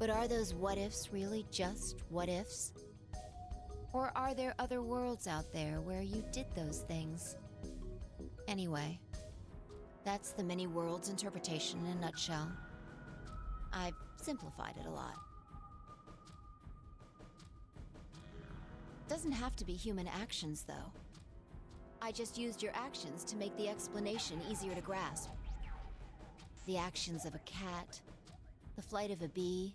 But are those what ifs really just what ifs? Or are there other worlds out there where you did those things? Anyway, that's the many worlds interpretation in a nutshell. I've simplified it a lot. Doesn't have to be human actions, though. I just used your actions to make the explanation easier to grasp. The actions of a cat, the flight of a bee,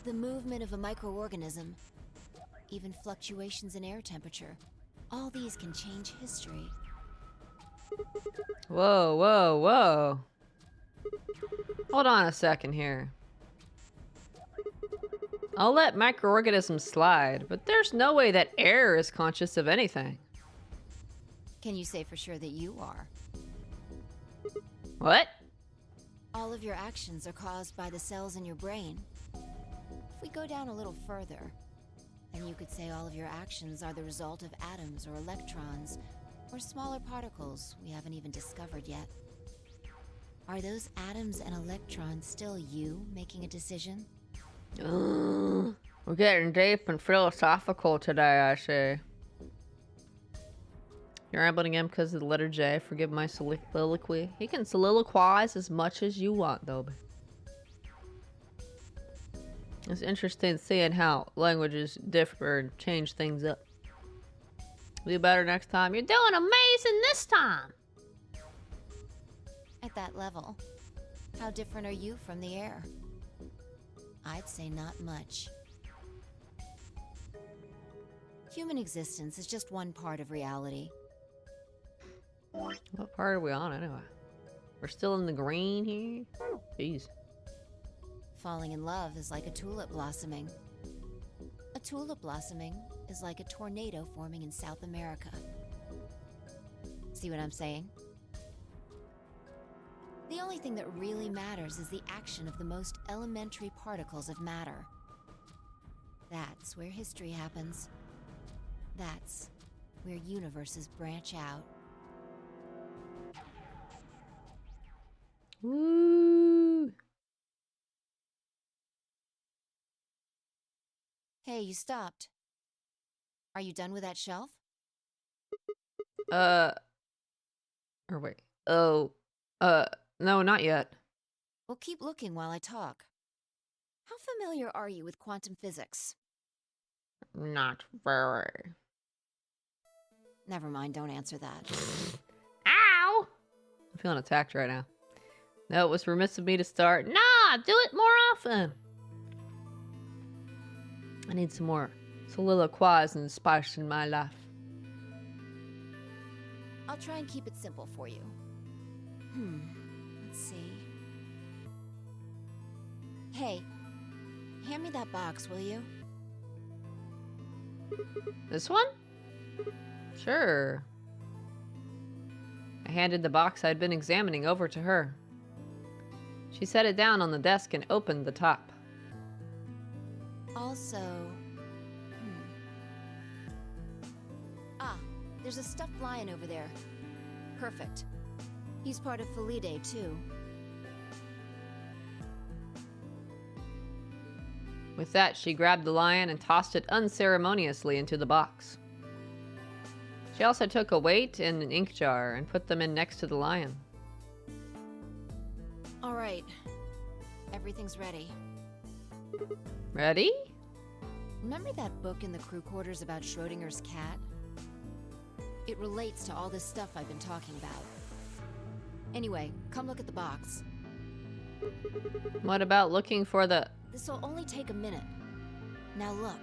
the movement of a microorganism, even fluctuations in air temperature. All these can change history. Whoa, whoa, whoa. Hold on a second here. I'll let microorganisms slide, but there's no way that air is conscious of anything. Can you say for sure that you are? What? All of your actions are caused by the cells in your brain. If we go down a little further, then you could say all of your actions are the result of atoms or electrons, or smaller particles we haven't even discovered yet. Are those atoms and electrons still you making a decision? We're getting deep and philosophical today, I see. You're rambling him because of the letter J. Forgive my soliloquy. He can soliloquize as much as you want, though. It's interesting seeing how languages differ and change things up. Be better next time. You're doing amazing this time. At that level, how different are you from the air? I'd say not much. Human existence is just one part of reality. What part are we on anyway? We're still in the green here? Jeez. Falling in love is like a tulip blossoming. A tulip blossoming is like a tornado forming in South America. See what I'm saying? The only thing that really matters is the action of the most elementary particles of matter. That's where history happens. That's where universes branch out. Woo! Hey, you stopped. Are you done with that shelf? Or wait. Oh. No, not yet. Well, keep looking while I talk. How familiar are you with quantum physics? Not very. Never mind, don't answer that. Ow! I'm feeling attacked right now. No, it was remiss of me to start. Nah, do it more often. I need some more soliloquies and spice in my life. I'll try and keep it simple for you. Let's see. Hey, hand me that box, will you? This one? Sure. I handed the box I'd been examining over to her. She set it down on the desk and opened the top. Also... Ah, there's a stuffed lion over there. Perfect. He's part of Felidae, too. With that, she grabbed the lion and tossed it unceremoniously into the box. She also took a weight and an ink jar and put them in next to the lion. All right. Everything's ready. Ready? Remember that book in the crew quarters about Schrodinger's cat? It relates to all this stuff I've been talking about. Anyway, come look at the box. What about looking for the... This'll only take a minute. Now look.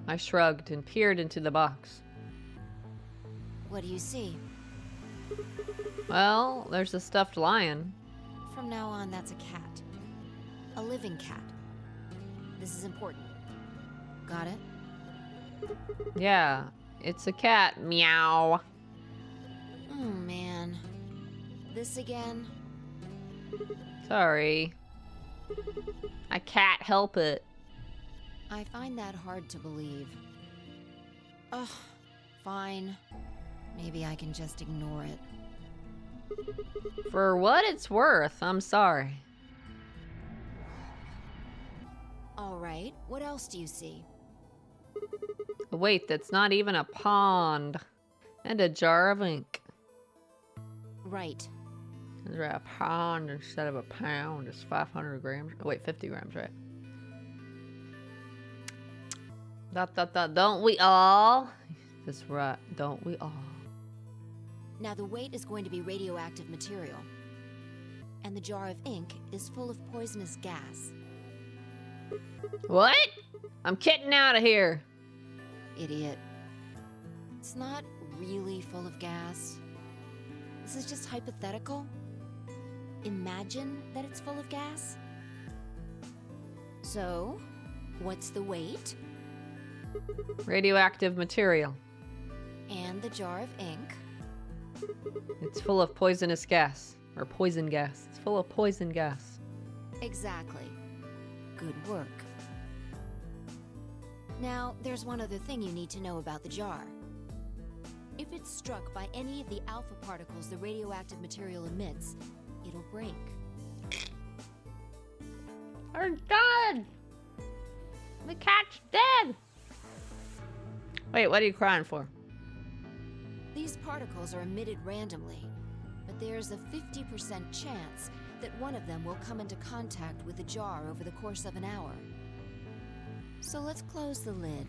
I shrugged and peered into the box. What do you see? Well, there's a stuffed lion. From now on, that's a cat. A living cat. This is important. Got it? Yeah, it's a cat. Meow. Oh, man. This again? Sorry. I can't help it. I find that hard to believe. Ugh, fine. Maybe I can just ignore it. For what it's worth, I'm sorry. Alright, what else do you see? Wait, that's not even a pond. And a jar of ink. Right. Is there a pond instead of a pound? It's 500 grams. Oh, wait, 50 grams, right? Don't we all? That's right. Don't we all? Now the weight is going to be radioactive material. And the jar of ink is full of poisonous gas. What? I'm getting out of here. Idiot. It's not really full of gas. This is just hypothetical. Imagine that it's full of gas. So, what's the weight? Radioactive material. And the jar of ink. It's full of poisonous gas. Or poison gas. It's full of poison gas. Exactly. Good work. Now, there's one other thing you need to know about the jar. If it's struck by any of the alpha particles the radioactive material emits, it'll break. They're dead. The cat's dead. Wait, what are you crying for? These particles are emitted randomly, but there's a 50% chance that one of them will come into contact with the jar over the course of an hour. So let's close the lid.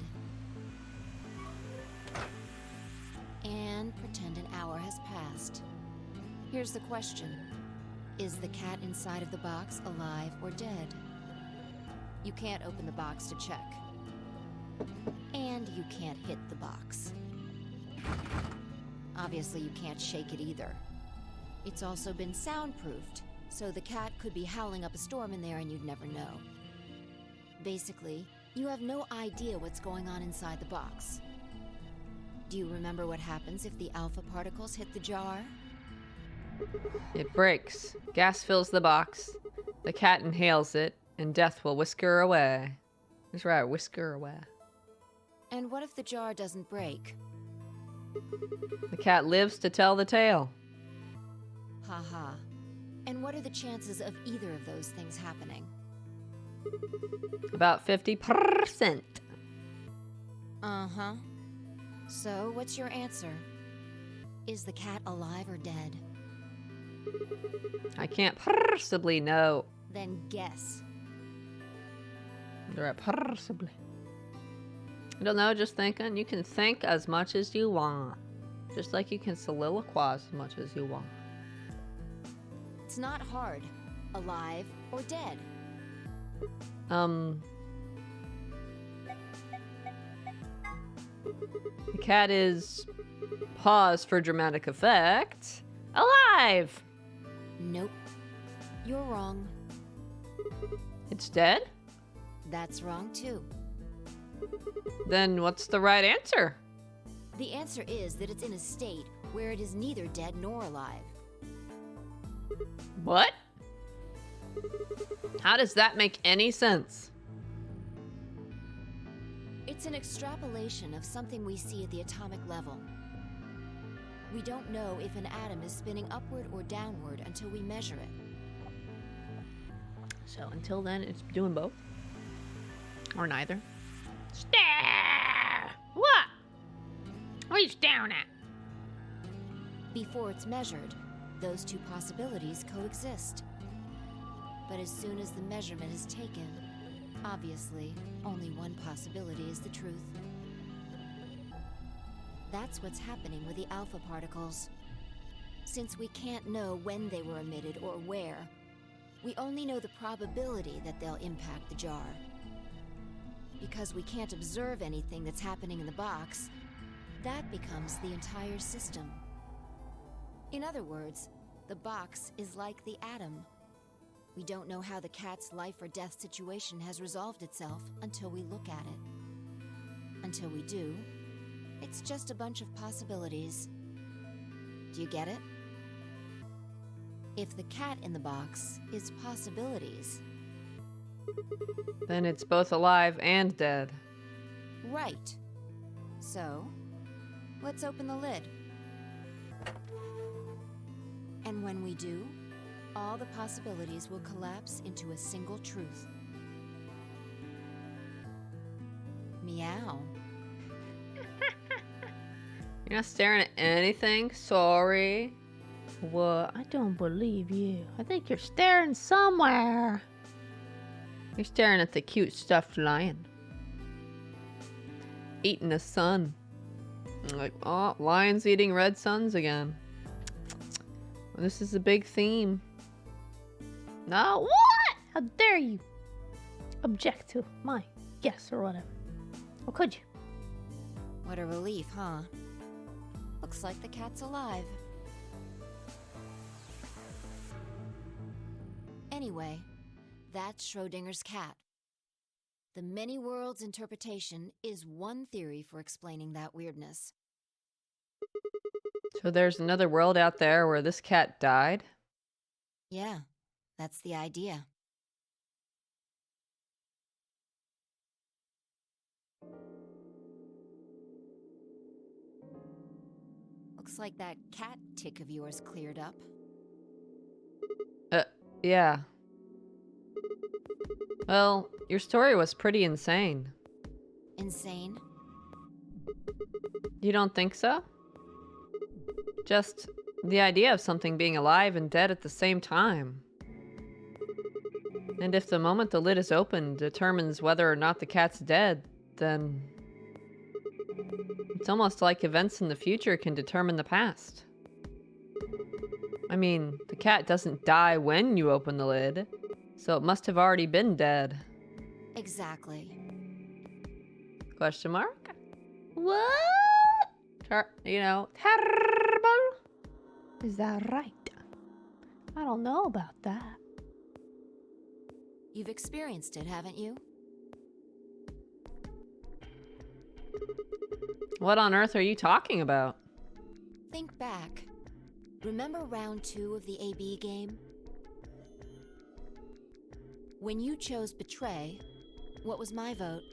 And pretend an hour has passed. Here's the question. Is the cat inside of the box alive or dead? You can't open the box to check. And you can't hit the box. Obviously, you can't shake it either. It's also been soundproofed, so the cat could be howling up a storm in there and you'd never know. Basically, you have no idea what's going on inside the box. Do you remember what happens if the alpha particles hit the jar? It breaks. Gas fills the box. The cat inhales it, and death will whisk her away. That's right, whisk her away. And what if the jar doesn't break? The cat lives to tell the tale. Haha. And what are the chances of either of those things happening? About 50%. Uh-huh. So, what's your answer? Is the cat alive or dead? I can't possibly know. Then guess. Right, possibly. I don't know, just thinking. You can think as much as you want. Just like you can soliloquize as much as you want. It's not hard. Alive or dead? The cat is, pause for dramatic effect, alive! Nope. You're wrong. It's dead? That's wrong too. Then what's the right answer? The answer is that it's in a state where it is neither dead nor alive. What? How does that make any sense? It's an extrapolation of something we see at the atomic level. We don't know if an atom is spinning upward or downward until we measure it. So until then, it's doing both? Or neither? Stare! What? What are you staring at? Before it's measured, those two possibilities coexist. But as soon as the measurement is taken, obviously, only one possibility is the truth. That's what's happening with the alpha particles. Since we can't know when they were emitted or where, we only know the probability that they'll impact the jar. Because we can't observe anything that's happening in the box, that becomes the entire system. In other words, the box is like the atom. We don't know how the cat's life or death situation has resolved itself until we look at it. Until we do, it's just a bunch of possibilities. Do you get it? If the cat in the box is possibilities, Then it's both alive and dead. right. So, let's open the lid. And when we do, all the possibilities will collapse into a single truth. Meow. You're not staring at anything? Sorry. What? I don't believe you. I think you're staring somewhere. You're staring at the cute stuffed lion. Eating a sun. Like, oh, lions eating red suns again. This is a big theme. No, what? How dare you object to my guess or whatever? Or could you? What a relief, huh? Looks like the cat's alive. Anyway, that's Schrodinger's cat. The many worlds interpretation is one theory for explaining that weirdness. So there's another world out there where this cat died? Yeah, that's the idea. Looks like that cat tick of yours cleared up. Yeah. Well, your story was pretty insane. Insane? You don't think so? Just the idea of something being alive and dead at the same time. And if the moment the lid is opened determines whether or not the cat's dead, then it's almost like events in the future can determine the past. I mean, the cat doesn't die when you open the lid, so it must have already been dead. Exactly. Question mark? What? Terrible? Is that right? I don't know about that. You've experienced it, haven't you? What on earth are you talking about? Think back. Remember round 2 of the AB game? When you chose Betray, what was my vote?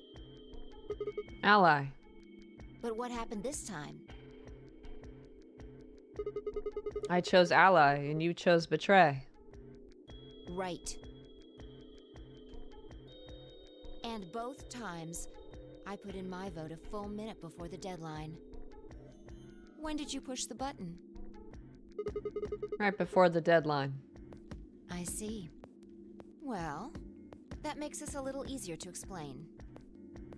Ally. But what happened this time? I chose Ally, and you chose Betray. Right. And both times, I put in my vote a full minute before the deadline. When did you push the button? Right before the deadline. I see. Well, that makes this a little easier to explain.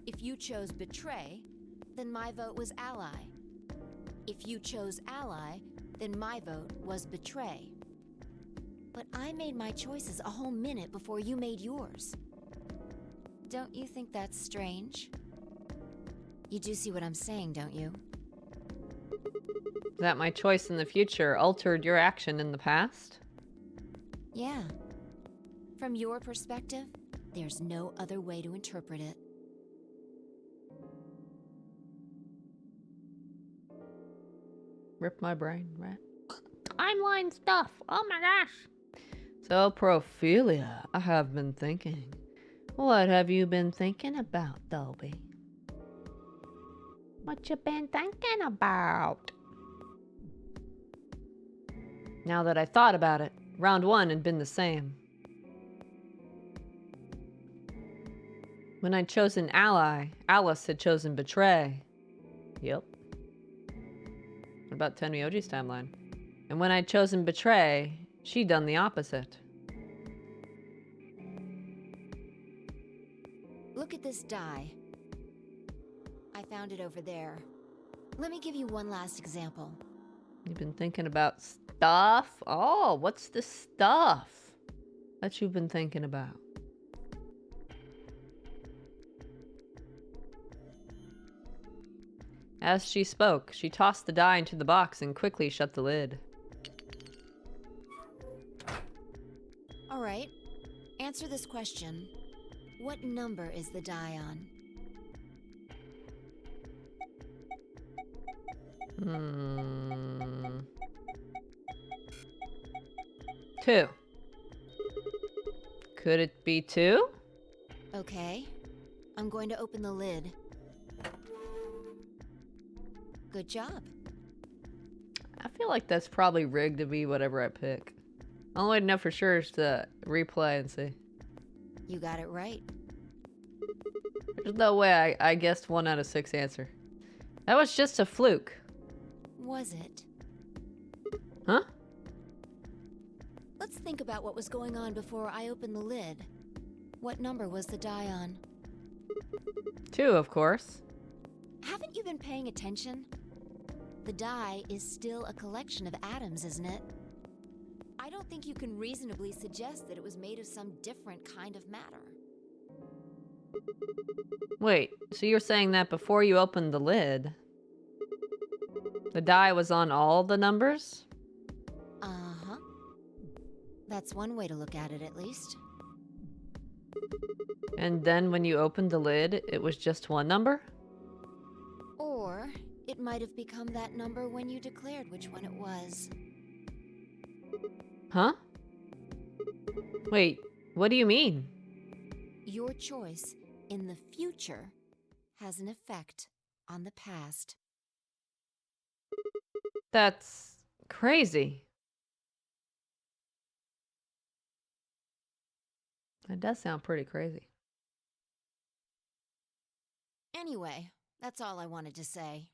If you chose Betray, then my vote was Ally. If you chose Ally, then my vote was Betray. But I made my choices a whole minute before you made yours. Don't you think that's strange? You do see what I'm saying, don't you? That my choice in the future altered your action in the past? Yeah. From your perspective, there's no other way to interpret it. Rip my brain, right? Timeline stuff. Oh my gosh. So, Prophelia, I have been thinking. What have you been thinking about, Dolby? What you been thinking about? Now that I thought about it, round 1 had been the same. When I'd chosen Ally, Alice had chosen Betray. Yep. What about Tenryoji's timeline? And when I'd chosen Betray, she'd done the opposite. Look at this die. I found it over there. Let me give you one last example. You've been thinking about stuff? Oh, what's the stuff that you've been thinking about? As she spoke, she tossed the die into the box and quickly shut the lid. All right. Answer this question. What number is the die on? Hmm. 2. Could it be 2? Okay. I'm going to open the lid. Good job. I feel like that's probably rigged to be whatever I pick. Only way to know for sure is to replay and see. You got it right. There's no way I guessed 1 out of 6 answer. That was just a fluke. Was it? Huh? Let's think about what was going on before I opened the lid. What number was the die on? 2, of course. Haven't you been paying attention? The die is still a collection of atoms, isn't it? I don't think you can reasonably suggest that it was made of some different kind of matter. Wait, so you're saying that before you opened the lid, the die was on all the numbers? Uh-huh. That's one way to look at it, at least. And then when you opened the lid, it was just 1 number? Or it might have become that number when you declared which one it was. Huh? Wait, what do you mean? Your choice in the future has an effect on the past. That's crazy. That does sound pretty crazy. Anyway, that's all I wanted to say.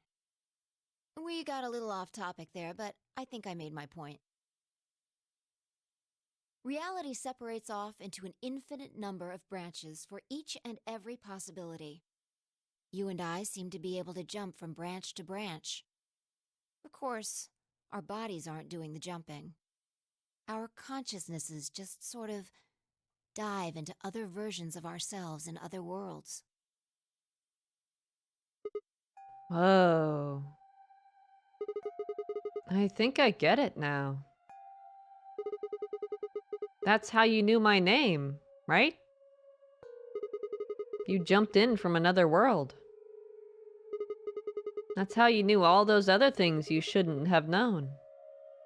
We got a little off topic there, but I think I made my point. Reality separates off into an infinite number of branches for each and every possibility. You and I seem to be able to jump from branch to branch. Of course, our bodies aren't doing the jumping. Our consciousnesses just sort of dive into other versions of ourselves in other worlds. Whoa. I think I get it now. That's how you knew my name, right? You jumped in from another world. That's how you knew all those other things you shouldn't have known.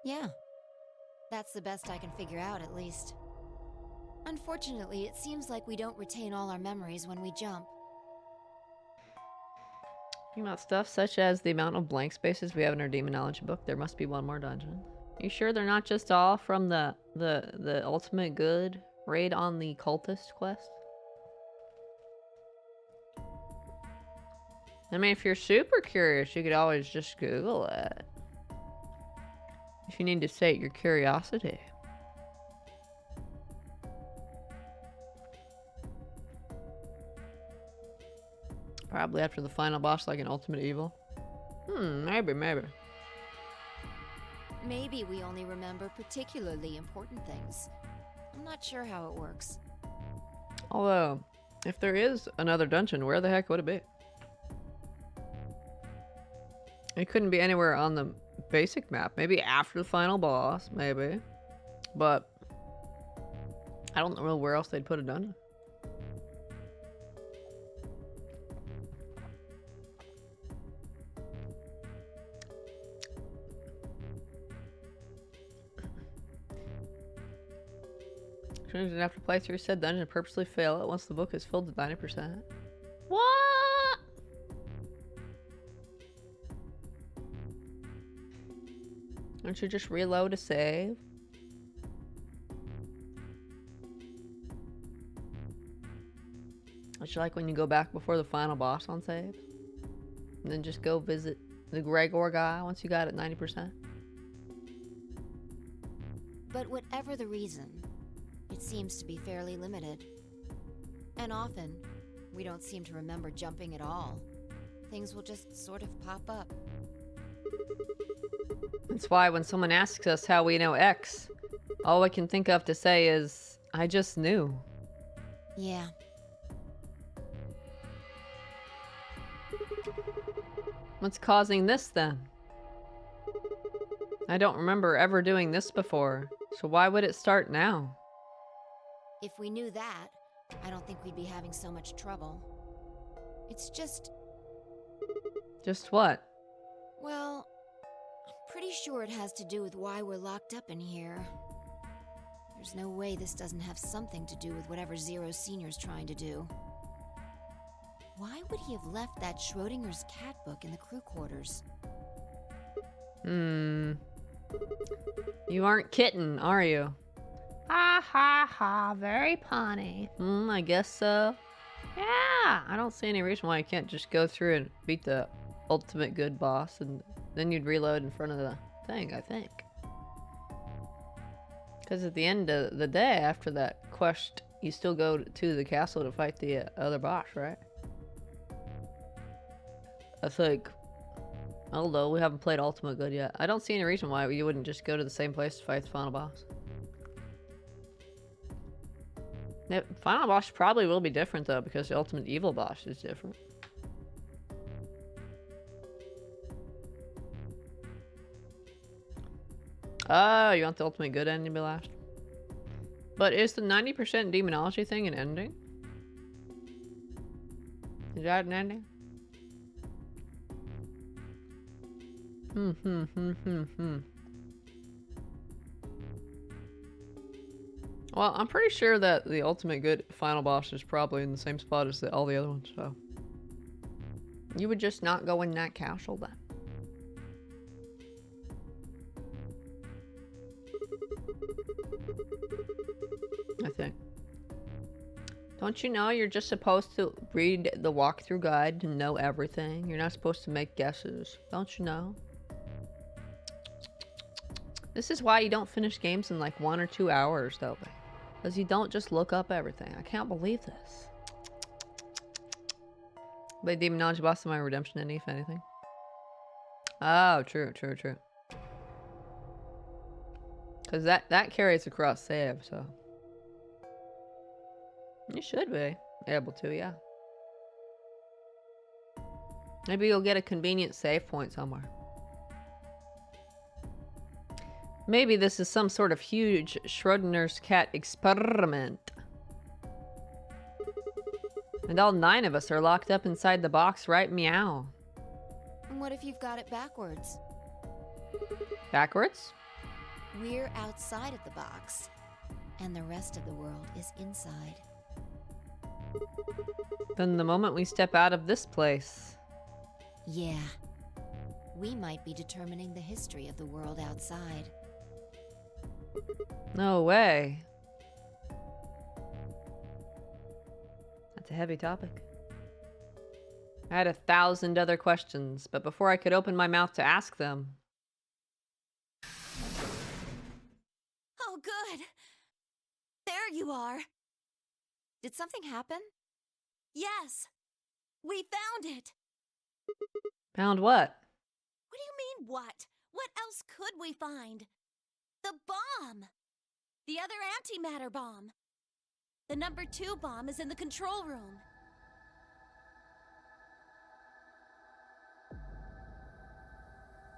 Yeah, that's the best I can figure out, at least. Unfortunately, it seems like we don't retain all our memories when we jump. Thinking about stuff such as the amount of blank spaces we have in our demonology book, there must be one more dungeon. You sure they're not just all from the ultimate good raid on the cultist quest? I mean, if you're super curious, you could always just Google it. If you need to sate your curiosity. Probably after the final boss, like an ultimate evil. Maybe. Maybe we only remember particularly important things. I'm not sure how it works. Although, if there is another dungeon, where the heck would it be? It couldn't be anywhere on the basic map. Maybe after the final boss, maybe. But I don't know where else they'd put a dungeon. Didn't have to play through said dungeon and purposely fail it once the book is filled to 90%. What? Don't you just reload a save? It's like when you go back before the final boss on save. And then just go visit the Gregor guy once you got it 90%. But whatever the reason, it seems to be fairly limited. And often, we don't seem to remember jumping at all. Things will just sort of pop up. That's why when someone asks us how we know X, all I can think of to say is, I just knew. Yeah. What's causing this then? I don't remember ever doing this before, so why would it start now? If we knew that, I don't think we'd be having so much trouble. It's just... Just what? Well, I'm pretty sure it has to do with why we're locked up in here. There's no way this doesn't have something to do with whatever Zero Senior's trying to do. Why would he have left that Schrodinger's cat book in the crew quarters? Hmm. You aren't kitten, are you? Ha ha ha, very punny. I guess so. Yeah. I don't see any reason why you can't just go through and beat the ultimate good boss, and then you'd reload in front of the thing, I think. Because at the end of the day, after that quest, you still go to the castle to fight the other boss, right? I think. Although we haven't played Ultimate Good yet. I don't see any reason why you wouldn't just go to the same place to fight the final boss. The final boss probably will be different though, because the ultimate evil boss is different. Oh, you want the ultimate good ending to be last? But is the 90% demonology thing an ending? Is that an ending? Well, I'm pretty sure that the ultimate good final boss is probably in the same spot as all the other ones, so... You would just not go in that castle then. I think. Don't you know you're just supposed to read the walkthrough guide to know everything? You're not supposed to make guesses. Don't you know? This is why you don't finish games in like 1 or 2 hours, though. Because you don't just look up everything. I can't believe this. But demonology boss in my redemption ending, if anything. Oh, true. Because that carries across save, so. You should be able to, yeah. Maybe you'll get a convenient save point somewhere. Maybe this is some sort of huge Schrodinger's cat experiment. And all 9 of us are locked up inside the box, right? Meow. What if you've got it backwards? Backwards? We're outside of the box, and the rest of the world is inside. Then the moment we step out of this place... Yeah. We might be determining the history of the world outside. No way. That's a heavy topic. I had 1,000 other questions, but before I could open my mouth to ask them... Oh, good. There you are. Did something happen? Yes. We found it. Found what? What do you mean, what? What else could we find? The bomb! The other antimatter bomb. The number 2 bomb is in the control room.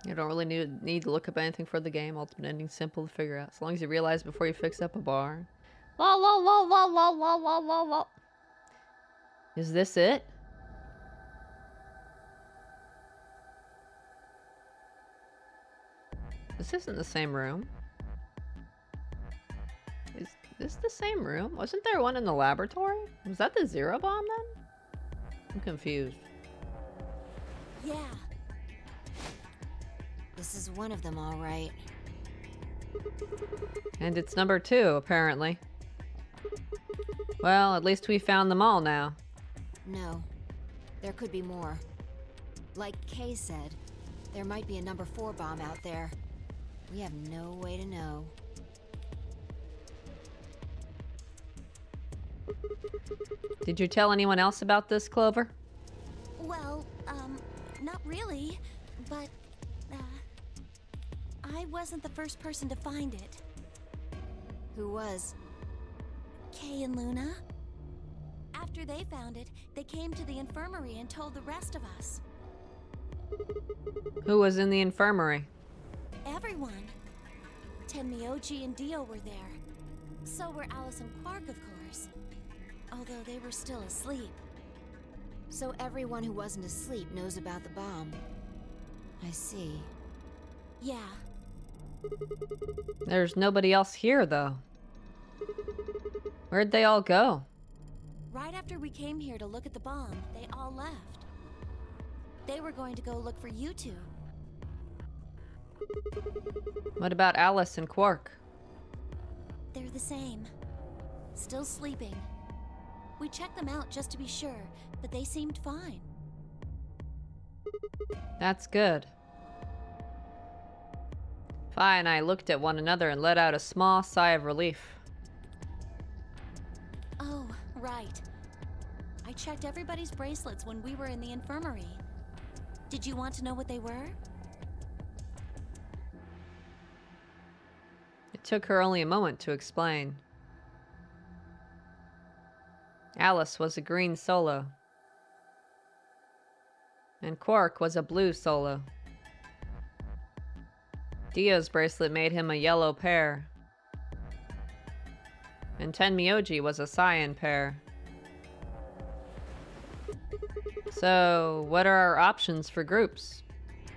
You don't really need to look up anything for the game. Ultimate ending simple to figure out. As long as you realize before you fix up a bar. La. Is this it? This isn't the same room. Is this the same room? Wasn't there one in the laboratory? Was that the zero bomb then? I'm confused. Yeah. This is one of them, all right. And it's number 2, apparently. Well, at least we found them all now. No. There could be more. Like Kay said, there might be a number 4 bomb out there. We have no way to know. Did you tell anyone else about this, Clover? Well, not really, but, I wasn't the first person to find it. Who was? Kay and Luna. After they found it, they came to the infirmary and told the rest of us. Who was in the infirmary? Everyone. Tenmyoji and Dio were there. So were Alice and Quark, of course. Although they were still asleep. So everyone who wasn't asleep knows about the bomb. I see. Yeah. There's nobody else here, though. Where'd they all go? Right after we came here to look at the bomb, they all left. They were going to go look for you two. What about Alice and Quark? They're the same. Still sleeping. We checked them out just to be sure, but they seemed fine. That's good. Fi and I looked at one another and let out a small sigh of relief. Oh, right. I checked everybody's bracelets when we were in the infirmary. Did you want to know what they were? It took her only a moment to explain. Alice was a green solo, and Quark was a blue solo. Dio's bracelet made him a yellow pair, and Tenmyoji was a cyan pair. So, what are our options for groups?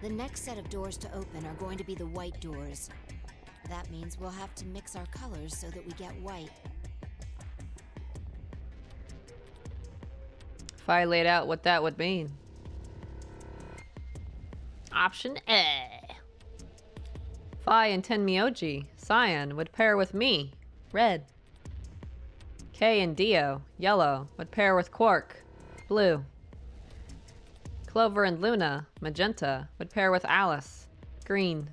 The next set of doors to open are going to be the white doors. That means we'll have to mix our colors so that we get white. Fi laid out what that would mean. Option A. Fi and Tenmyoji, cyan, would pair with me, red. Kay and Dio, yellow, would pair with Quark, blue. Clover and Luna, magenta, would pair with Alice, green.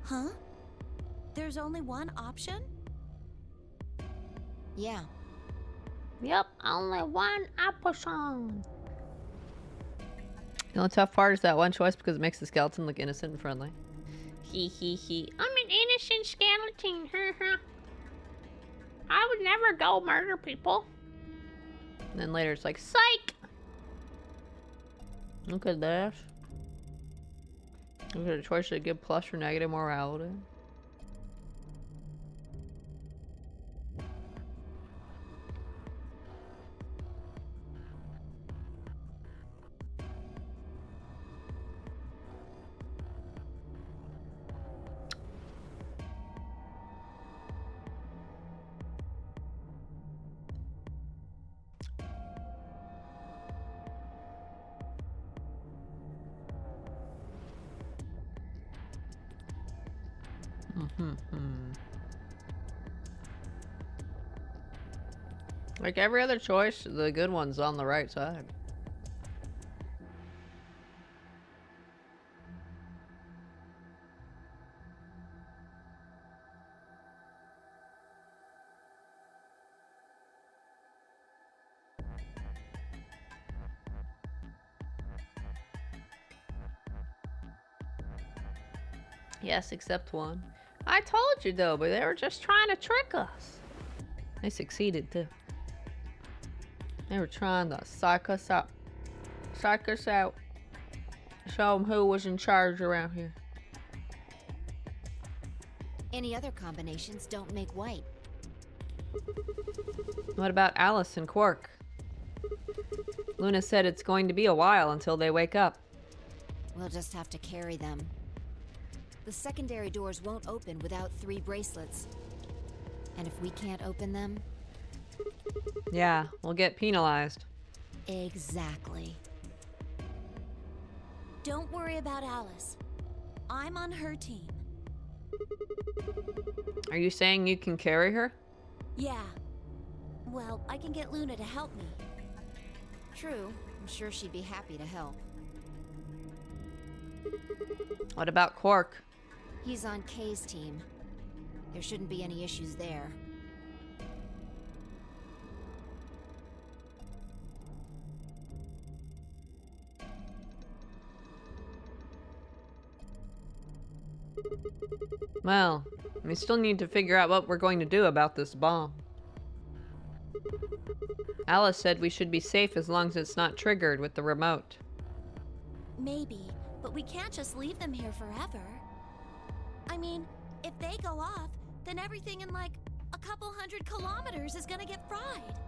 Huh? There's only one option? Yeah, Yep, only one option. The only tough part is that one choice because it makes the skeleton look innocent and friendly. Hee hee hee. I'm an innocent skeleton. I would never go murder people. And then later it's like, Psych! look at that. Look at a choice to give plus or negative morality. Like every other choice, the good one's on the right side. Yes, except one. I told you though, but they were just trying to trick us. They succeeded too. They were trying to psych us out. Psych us out. Show them who was in charge around here. any other combinations don't make white. What about Alice and Quark? Luna said it's going to be a while until they wake up. We'll just have to carry them. The secondary doors won't open without 3 bracelets. And if we can't open them... Yeah, we'll get penalized. Exactly. Don't worry about Alice. I'm on her team. Are you saying you can carry her? Yeah. Well, I can get Luna to help me. True, I'm sure she'd be happy to help. What about Quark? He's on Kay's team. There shouldn't be any issues there. Well, we still need to figure out what we're going to do about this bomb. Alice said we should be safe as long as it's not triggered with the remote. Maybe, but we can't just leave them here forever. I mean, if they go off, then everything in like a couple 100 kilometers is gonna get fried.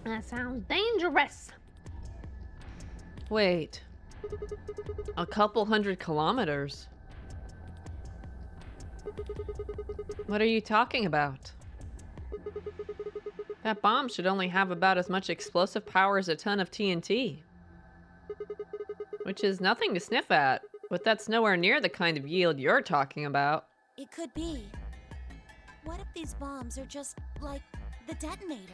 That sounds dangerous. Wait. A couple 100 kilometers? What are you talking about? That bomb should only have about as much explosive power as a ton of TNT. Which is nothing to sniff at, but that's nowhere near the kind of yield you're talking about. It could be. What if these bombs are just like the detonator?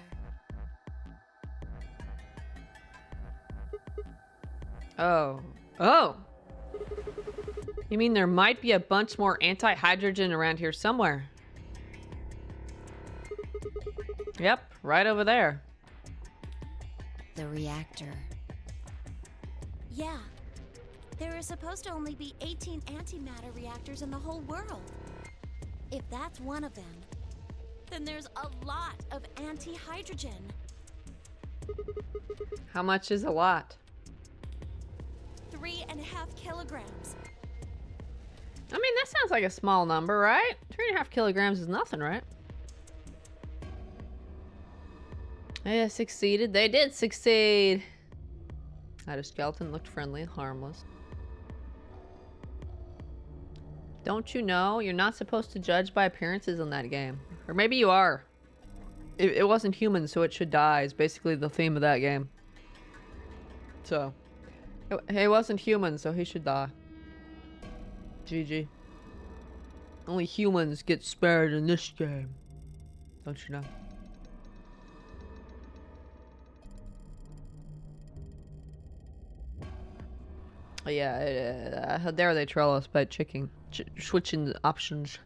Oh. Oh! You mean there might be a bunch more anti-hydrogen around here somewhere? Yep, right over there. The reactor. Yeah. There are supposed to only be 18 antimatter reactors in the whole world. If that's one of them, then there's a lot of anti-hydrogen. How much is a lot? 3.5 kilograms. I mean, that sounds like a small number, right? 3.5 kilograms is nothing, right? Yeah, succeeded. They did succeed. That skeleton looked friendly and harmless. Don't you know you're not supposed to judge by appearances in that game? Or maybe you are. It wasn't human, so it should die is basically the theme of that game. So, he wasn't human, so he should die. GG. Only humans get spared in this game. Don't you know? Oh, yeah, how dare they troll us by switching the options.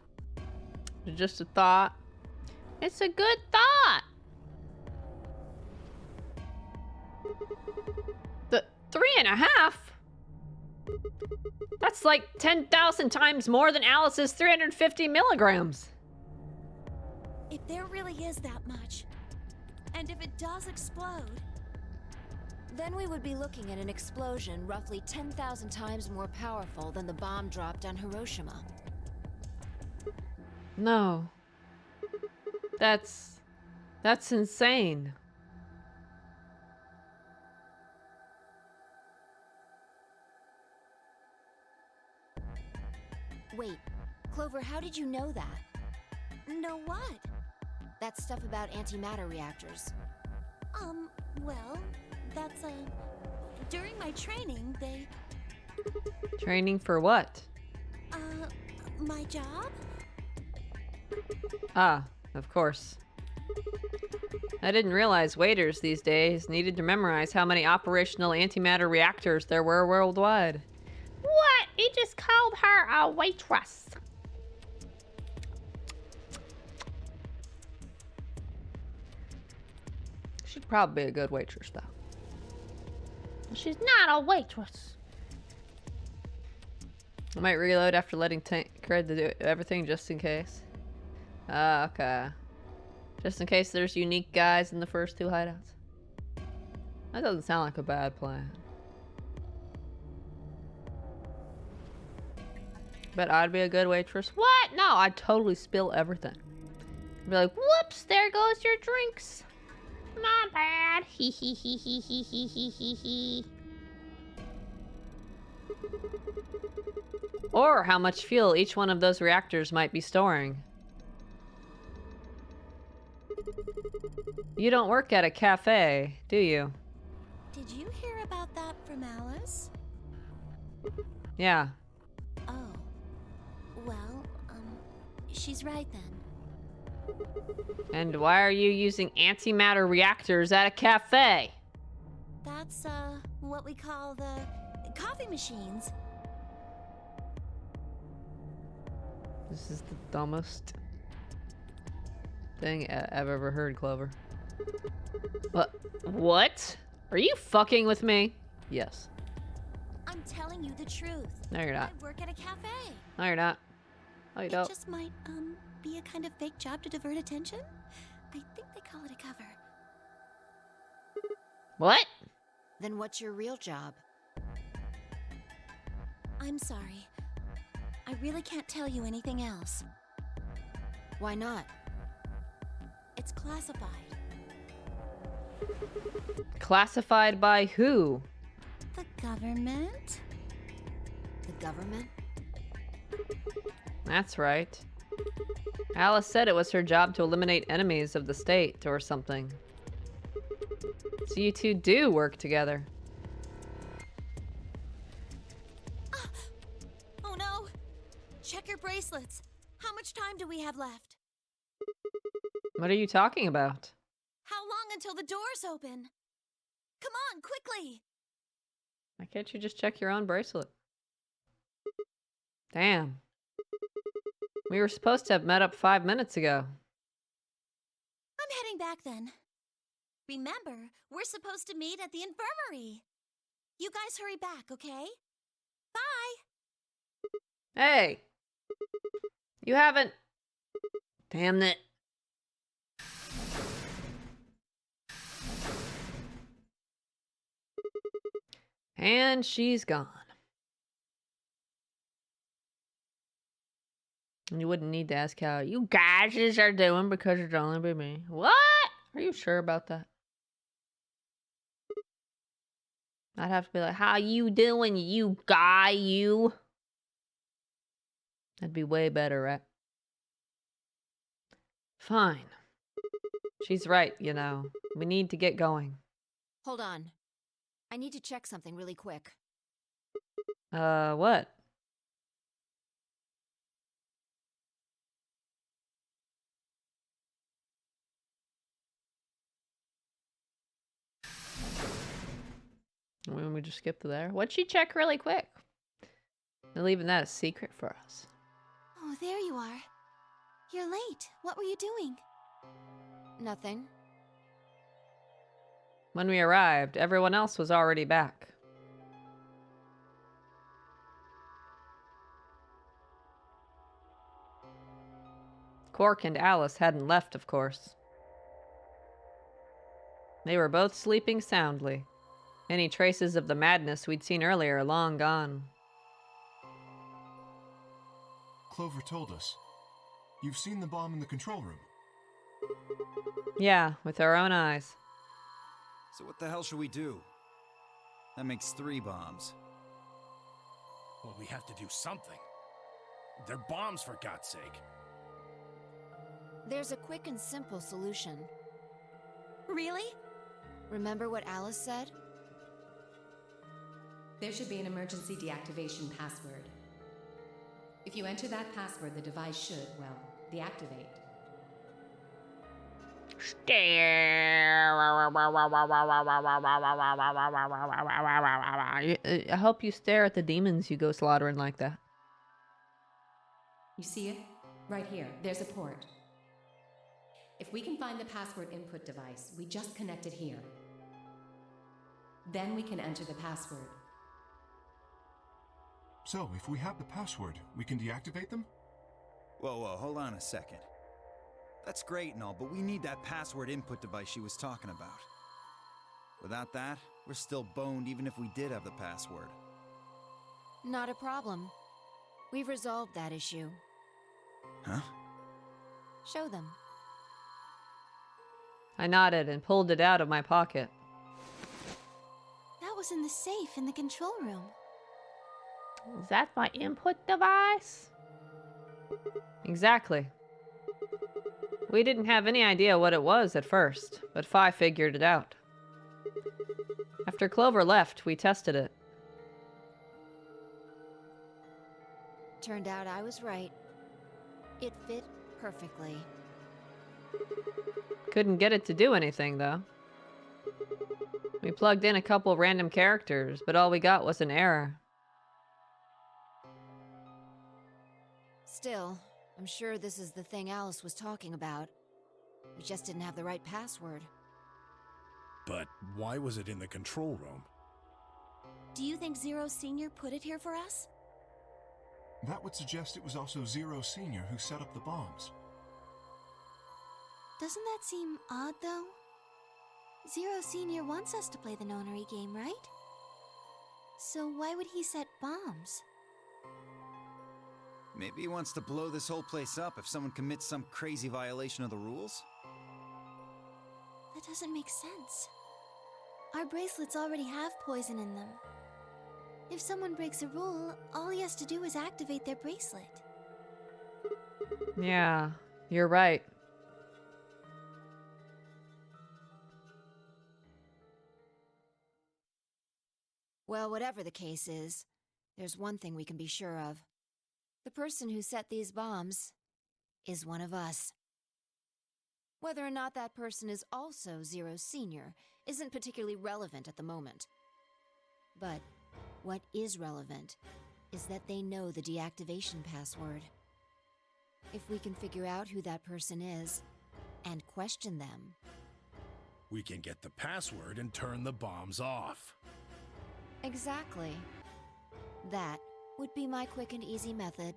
Just a thought. It's a good thought. The 3.5? That's like 10,000 times more than Alice's 350 milligrams. If there really is that much, and if it does explode, Then we would be looking at an explosion roughly 10,000 times more powerful than the bomb dropped on Hiroshima. No. That's insane. Wait, Clover, how did you know that? know what? That stuff about antimatter reactors. Well, that's, during my training, they, Training for what? my job? Ah, of course. I didn't realize waiters these days needed to memorize how many operational antimatter reactors there were worldwide. What? He just called her a waitress. She'd probably be a good waitress, though. She's not a waitress. I might reload after letting Cred do everything just in case. Okay. Just in case there's unique guys in the first two hideouts. That doesn't sound like a bad plan. Bet I'd be a good waitress. What? No, I'd totally spill everything. I'd be like, Whoops, there goes your drinks. My bad. Hee hee hee hee hee hee hee hee hee. or how much fuel each one of those reactors might be storing. You don't work at a cafe, do you? Did you hear about that from Alice? Yeah. Oh. Well, she's right then. And why are you using antimatter reactors at a cafe? That's, what we call the coffee machines. This is the dumbest thing I've ever heard, Clover. What? Are you fucking with me? Yes. I'm telling you the truth. No, you're not. I work at a cafe. No, you're not. No, you It don't. just might, be a kind of fake job to divert attention. I think they call it a cover. What? Then what's your real job? I'm sorry. I really can't tell you anything else. Why not? It's classified. Classified by who? The government? The government? That's right. Alice said it was her job to eliminate enemies of the state or something. So you two do work together. Check your bracelets. How much time do we have left? What are you talking about? How long until the doors open? Come on, quickly! Why can't you just check your own bracelet? Damn. We were supposed to have met up 5 minutes ago. I'm heading back then. Remember, we're supposed to meet at the infirmary. You guys hurry back, okay? Bye! Hey! You haven't... Damn it. And she's gone. And you wouldn't need to ask how you guys are doing because it's only be me. What? Are you sure about that? I'd have to be like, how you doing, you guy, you? That'd be way better, right? Fine. She's right, you know. We need to get going. Hold on. I need to check something really quick. What? When we just skip to there? What'd she check really quick? They're leaving that a secret for us. Oh, there you are. You're late. What were you doing? Nothing. When we arrived, everyone else was already back. Cork and Alice hadn't left, of course. They were both sleeping soundly. Any traces of the madness we'd seen earlier are long gone. Clover told us. You've seen the bomb in the control room. Yeah, with our own eyes. So what the hell should we do? That makes 3 bombs. Well, we have to do something. They're bombs, for God's sake. There's a quick and simple solution. Really? Remember what Alice said? There should be an emergency deactivation password. If you enter that password, the device should, well, deactivate. I hope you stare at the demons you go slaughtering like that. You see it? Right here. There's a port. If we can find the password input device, we just connect it here. Then we can enter the password. So, if we have the password, we can deactivate them? Whoa, hold on a second. That's great and all, but we need that password input device she was talking about. Without that, we're still boned even if we did have the password. Not a problem. We've resolved that issue. Huh? Show them. I nodded and pulled it out of my pocket. That was in the safe in the control room. Is that my input device? Exactly. We didn't have any idea what it was at first, but Fi figured it out. After Clover left, we tested it. Turned out I was right. It fit perfectly. Couldn't get it to do anything, though. We plugged in a couple random characters, but all we got was an error. Still, I'm sure this is the thing Alice was talking about. We just didn't have the right password. But why was it in the control room? Do you think Zero Senior put it here for us? That would suggest it was also Zero Senior who set up the bombs. Doesn't that seem odd, though? Zero Senior wants us to play the nonary game, right? So why would he set bombs? Maybe he wants to blow this whole place up if someone commits some crazy violation of the rules? That doesn't make sense. Our bracelets already have poison in them. If someone breaks a rule, all he has to do is activate their bracelet. Yeah, you're right. Well, whatever the case is, there's one thing we can be sure of. The person who set these bombs is one of us. Whether or not that person is also Zero Senior isn't particularly relevant at the moment. But what is relevant is that they know the deactivation password. If we can figure out who that person is and question them, We can get the password and turn the bombs off. exactly. That would be my quick and easy method.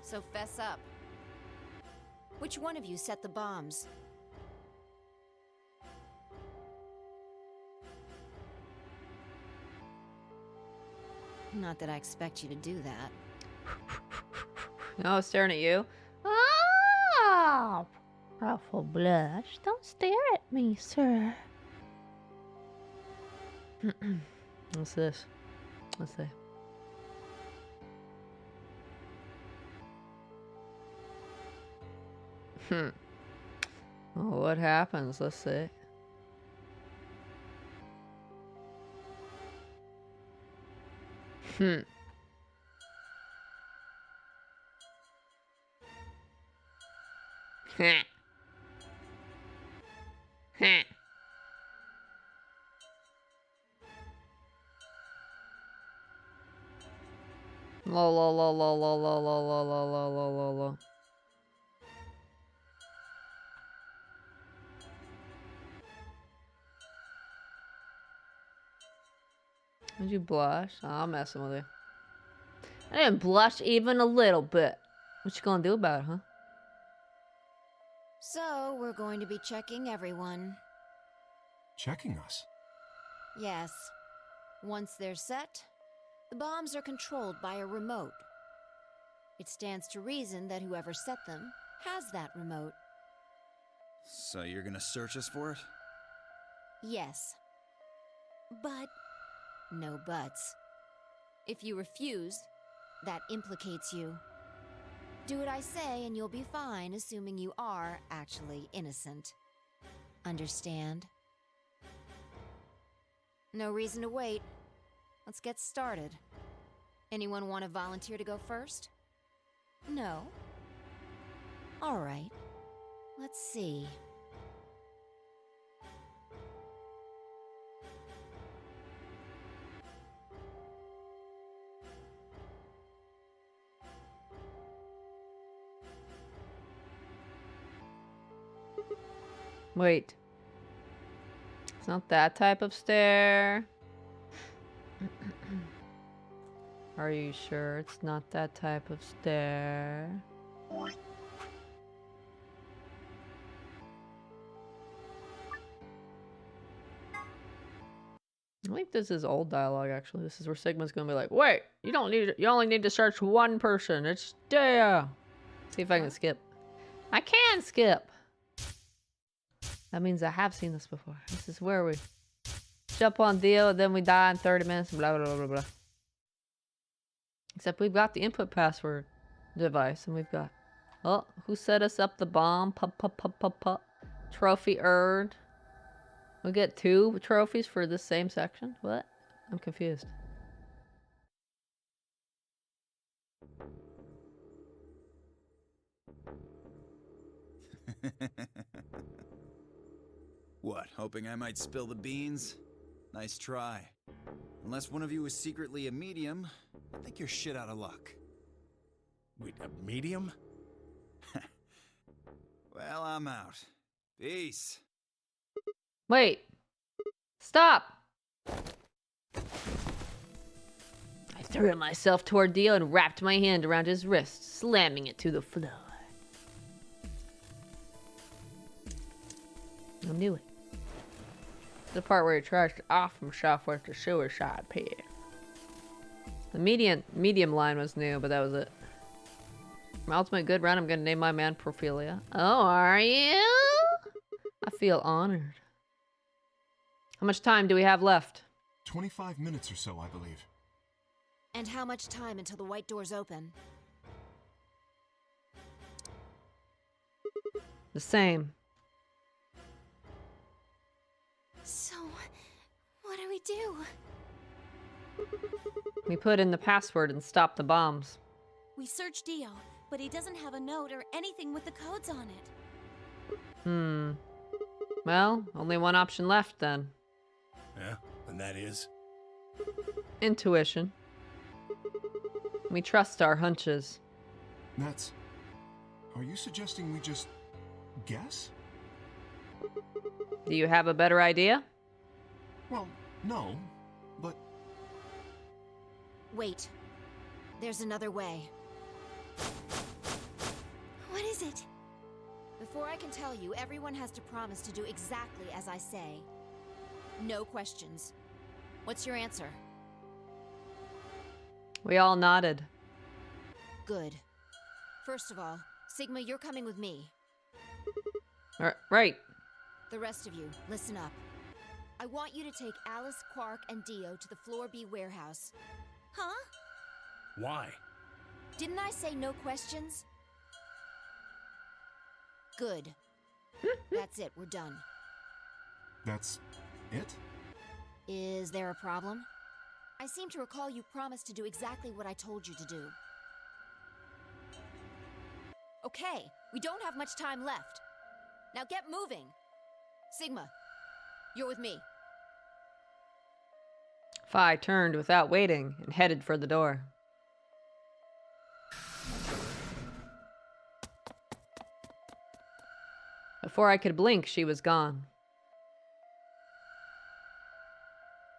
So fess up. Which one of you set the bombs? Not that I expect you to do that. No, I was staring at you. Oh, Ruffle Blush, don't stare at me, sir. What's this? Let's see. Oh, what happens? Let's see. Hmm. Heh. Heh. Lo lo lo lo lo lo lo lo lo lo lo lo lo. Did you blush? Oh, I'm messing with you. I didn't blush even a little bit. What you gonna do about it, huh? So, we're going to be checking everyone. Checking us? Yes. Once they're set, the bombs are controlled by a remote. It stands to reason that whoever set them has that remote. So you're gonna search us for it? Yes. But no buts. If you refuse, that implicates you. Do what I say and you'll be fine, assuming you are actually innocent. Understand? No reason to wait. Let's get started. Anyone want to volunteer to go first? No? All right. Let's see. Wait. It's not that type of stare. Are you sure it's not that type of stare? I think this is old dialogue, actually. This is where Sigma's gonna be like, wait, you only need to search one person. It's there. See if I can skip. I can skip. That means I have seen this before. This is where we jump on deal, then we die in 30 minutes, blah, blah, blah, blah, blah. Except we've got the input password device, and we've got... Oh, who set us up the bomb? Trophy earned. We get 2 trophies for this same section? What? I'm confused. What, hoping I might spill the beans? Nice try. Unless one of you is secretly a medium, I think you're shit out of luck. Wait, a medium? Well, I'm out. Peace. Wait. Stop! I threw myself toward Dio and wrapped my hand around his wrist, slamming it to the floor. I knew it. The part where he trudged off himself with the suicide pit. The medium line was new, but that was it. My ultimate good run, I'm gonna name my man Prophilia. Oh, are you? I feel honored. How much time do we have left? 25 minutes or so, I believe. And how much time until the white doors open? The same. So, what do we do? We put in the password and stopped the bombs. We searched Dio, but he doesn't have a note or anything with the codes on it. Well, only one option left then. Yeah, and that is? Intuition. We trust our hunches. That's... Are you suggesting we just guess? Do you have a better idea? Well, no, but... Wait. There's another way. What is it? Before I can tell you, everyone has to promise to do exactly as I say. No questions. What's your answer? We all nodded. Good. First of all, Sigma, you're coming with me. Right. The rest of you, listen up. I want you to take Alice, Quark, and Dio to the Floor B warehouse. Huh? Why? Didn't I say no questions? Good. That's it, we're done. That's it? Is there a problem? I seem to recall you promised to do exactly what I told you to do. Okay, we don't have much time left. Now get moving. Sigma, you're with me. Phi turned without waiting and headed for the door. Before I could blink, she was gone.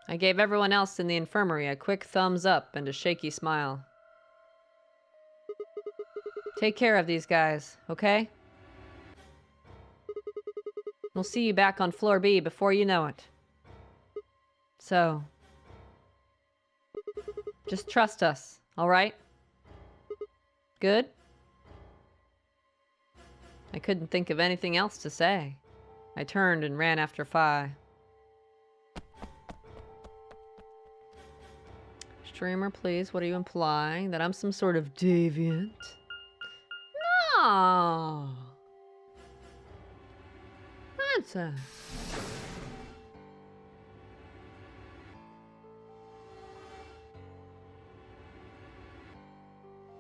I gave everyone else in the infirmary a quick thumbs up and a shaky smile. Take care of these guys, okay? We'll see you back on floor B before you know it. So, just trust us, all right? Good? I couldn't think of anything else to say. I turned and ran after Phi. Streamer, please, what are you implying? That I'm some sort of deviant? No! Nonsense.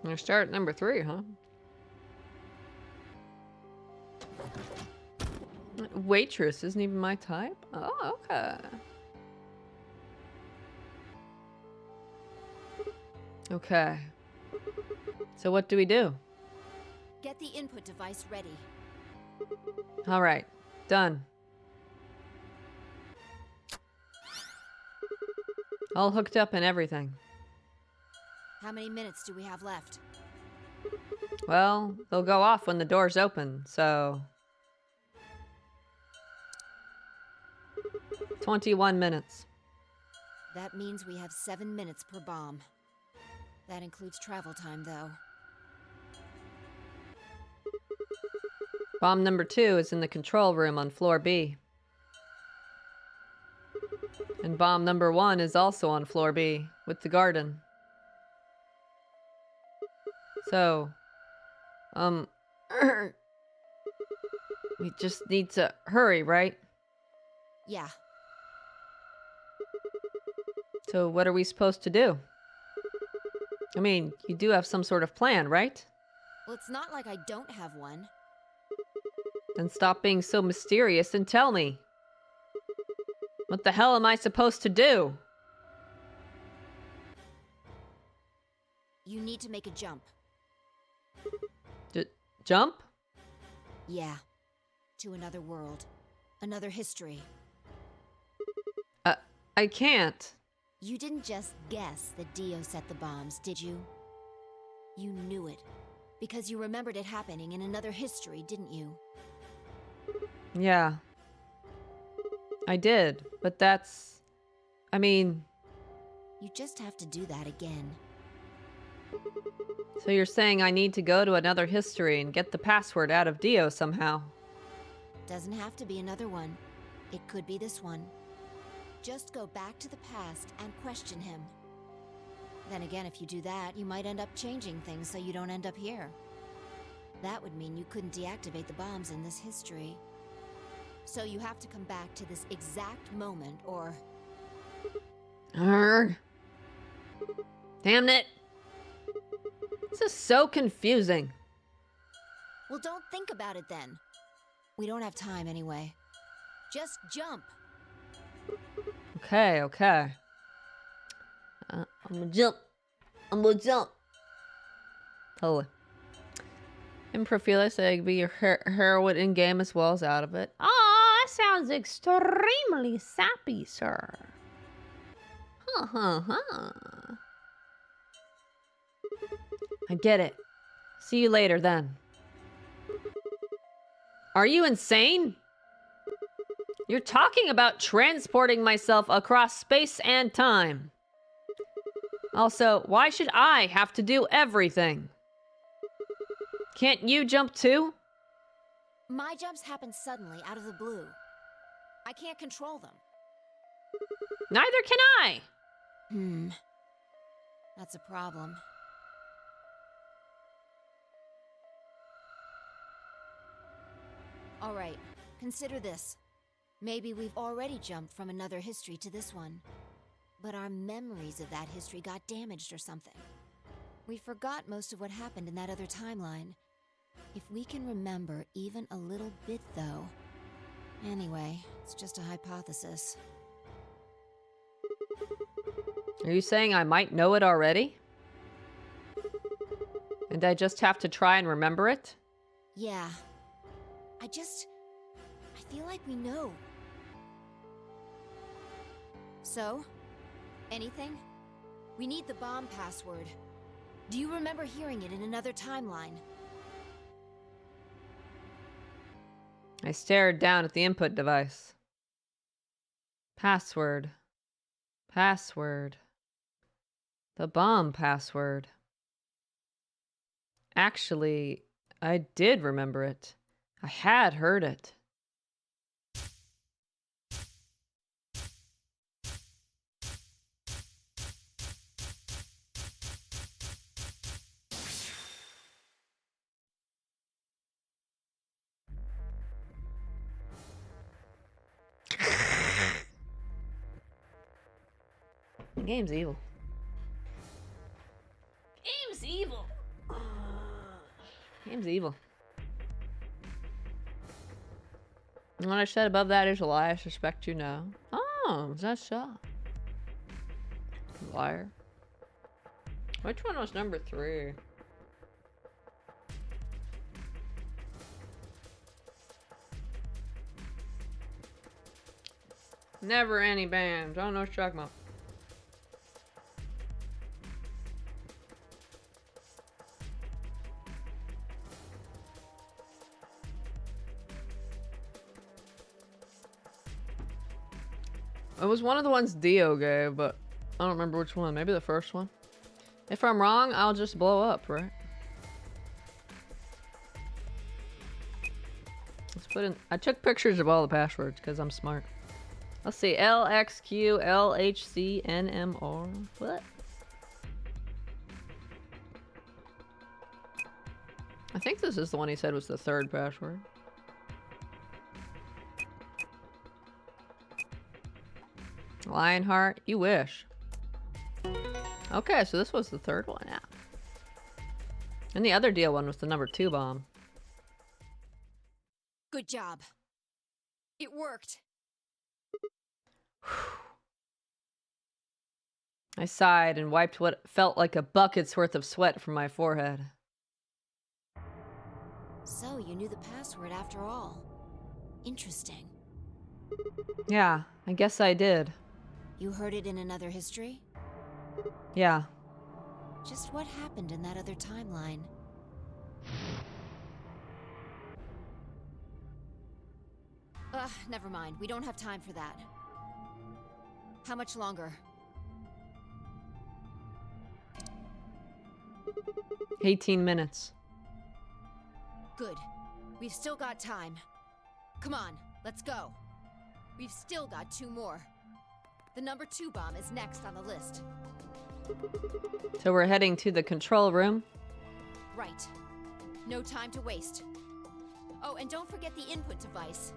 We're start number 3, huh? Waitress isn't even my type? Oh, okay. Okay. So what do we do? Get the input device ready. All right. Done. All hooked up and everything. How many minutes do we have left? Well, they'll go off when the doors open, so... 21 minutes. That means we have 7 minutes per bomb. That includes travel time, though. Bomb number 2 is in the control room on floor B. And bomb number 1 is also on floor B, with the garden. So, we just need to hurry, right? Yeah. So what are we supposed to do? I mean, you do have some sort of plan, right? Well, it's not like I don't have one. Then stop being so mysterious and tell me. What the hell am I supposed to do? You need to make a jump. Jump? Yeah. To another world. Another history. I can't. You didn't just guess that Dio set the bombs, did you? You knew it. Because you remembered it happening in another history, didn't you? Yeah. I did, but that's... I mean... You just have to do that again. So you're saying I need to go to another history and get the password out of Dio somehow? Doesn't have to be another one. It could be this one. Just go back to the past and question him. Then again, if you do that, you might end up changing things so you don't end up here. That would mean you couldn't deactivate the bombs in this history. So you have to come back to this exact moment, or... Arrgh. Damn it. This is so confusing. Well, don't think about it then. We don't have time anyway. Just jump. Okay, okay. I'm gonna jump. I'm gonna jump. Totally. Improphilus, I could be your heroine in game as well as out of it. Aw, that sounds extremely sappy, sir. Huh, huh, huh. I get it. See you later then. Are you insane? You're talking about transporting myself across space and time. Also, why should I have to do everything? Can't you jump too? My jumps happen suddenly out of the blue. I can't control them. Neither can I. That's a problem. All right, consider this. Maybe we've already jumped from another history to this one. But our memories of that history got damaged or something. We forgot most of what happened in that other timeline. If we can remember even a little bit, though. Anyway, it's just a hypothesis. Are you saying I might know it already? And I just have to try and remember it? Yeah. I feel like we know. So? Anything? We need the bomb password. Do you remember hearing it in another timeline? I stared down at the input device. Password. Password. The bomb password. Actually, I did remember it. I had heard it. The game's evil. Game's evil. Game's evil. And what I said above that is a lie. I suspect you know. Oh, is that so? Liar. Which one was number 3? Never any bands. I don't know what you're talking about. It was one of the ones Dio gave, but I don't remember which one. Maybe the first one. If I'm wrong, I'll just blow up, right? Let's put in... I took pictures of all the passwords because I'm smart. Let's see. LXQLHCNMR. What? I think this is the one he said was the 3rd password. Lionheart, you wish. Okay, so this was the 3rd one, yeah. And the other deal one was the number 2 bomb. Good job. It worked. I sighed and wiped what felt like a bucket's worth of sweat from my forehead. So, you knew the password after all. Interesting. Yeah, I guess I did. You heard it in another history? Yeah. Just what happened in that other timeline? Never mind. We don't have time for that. How much longer? 18 minutes. Good. We've still got time. Come on, let's go. We've still got 2 more. The number 2 bomb is next on the list. So we're heading to the control room. Right. No time to waste. Oh, and don't forget the input device.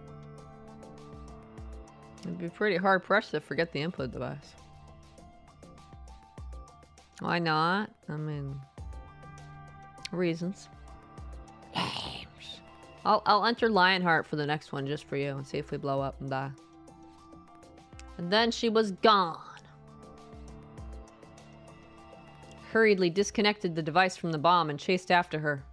It'd be pretty hard pressed to forget the input device. Why not? I mean, reasons. I'll enter Lionheart for the next one just for you and see if we blow up and die. And then she was gone. Hurriedly disconnected the device from the bomb and chased after her.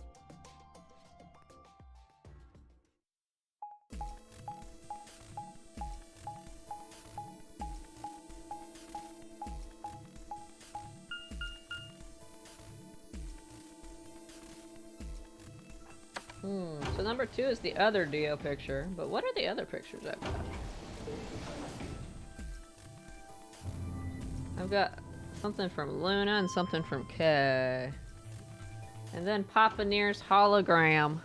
So number 2 is the other Dio picture, but what are the other pictures I've got? I've got something from Luna and something from Kay. And then Papa Near's hologram.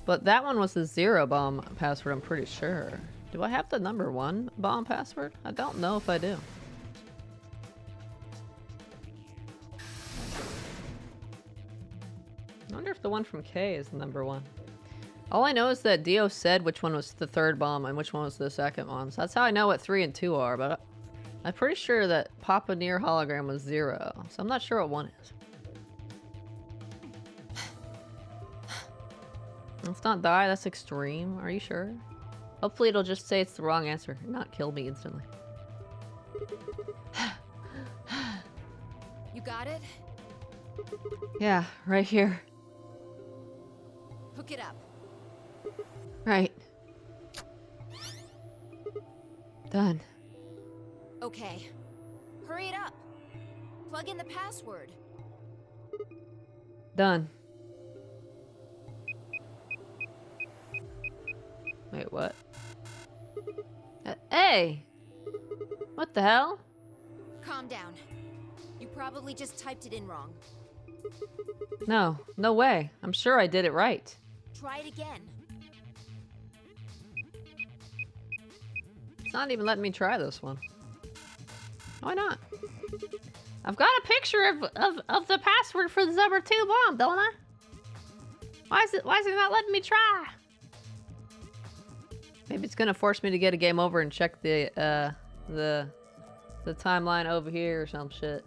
But that one was the 0 bomb password, I'm pretty sure. Do I have the number 1 bomb password? I don't know if I do. I wonder if the one from K is the number 1. All I know is that Dio said which one was the 3rd bomb and which one was the 2nd one. So that's how I know what 3 and 2 are, but I'm pretty sure that Papa Near hologram was 0. So I'm not sure what 1 is. Let's not die, that's extreme. Are you sure? Hopefully it'll just say it's the wrong answer, not kill me instantly. You got it? Yeah, right here. Hook it up. Right. Done. Okay. Hurry it up. Plug in the password. Done. Wait, what? Hey! What the hell? Calm down. You probably just typed it in wrong. No, no way. I'm sure I did it right. Try it again. It's not even letting me try this one. Why not? I've got a picture of the password for the number 2 bomb, don't I? Why is it not letting me try? Maybe it's gonna force me to get a game over and check the timeline over here or some shit.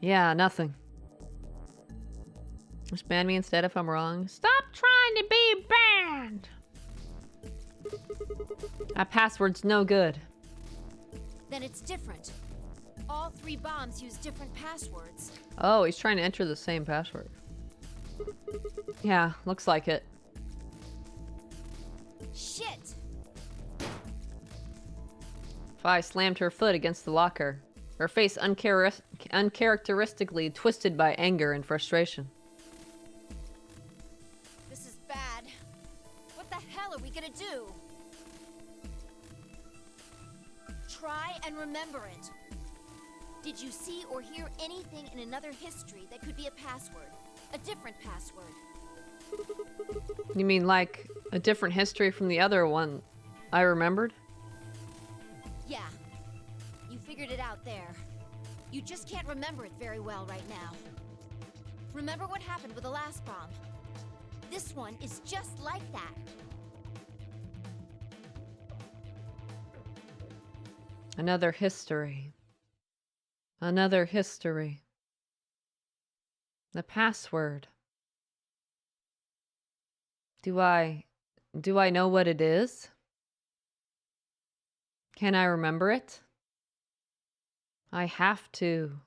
Yeah, nothing. Just ban me instead if I'm wrong. Stop trying to be banned! That password's no good. Then it's different. All 3 bombs use different passwords. Oh, he's trying to enter the same password. Yeah, looks like it. Shit! Fi slammed her foot against the locker, her face uncharacteristically twisted by anger and frustration. This is bad. What the hell are we gonna do? Try and remember it. Did you see or hear anything in another history that could be a password? A different password? You mean like a different history from the other one I remembered? Yeah. You figured it out there. You just can't remember it very well right now. Remember what happened with the last bomb? This one is just like that. Another history. Another history. The password. Do I know what it is? Can I remember it? I have to.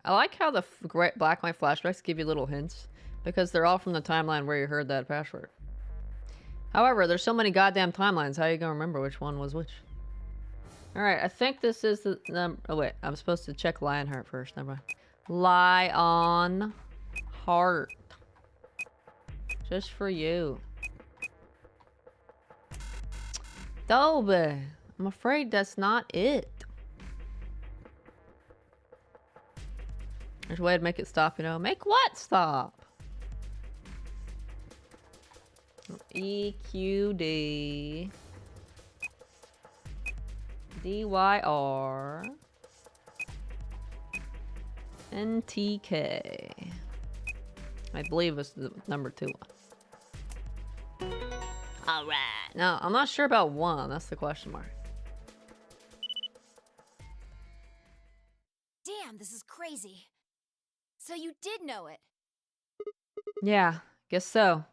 I like how the black and white flashbacks give you little hints, because they're all from the timeline where you heard that password. However, there's so many goddamn timelines, how are you gonna remember which one was which? Alright, I think this is the number. Oh wait, I'm supposed to check Lionheart first, never mind. Lionheart. Just for you. Dolby, I'm afraid that's not it. There's a way to make it stop, you know. Make what stop? EQD DYR NTK. I believe it's the number 2 one. Alright. Now, I'm not sure about 1. That's the question mark. Damn, this is crazy. So you did know it. Yeah, guess so.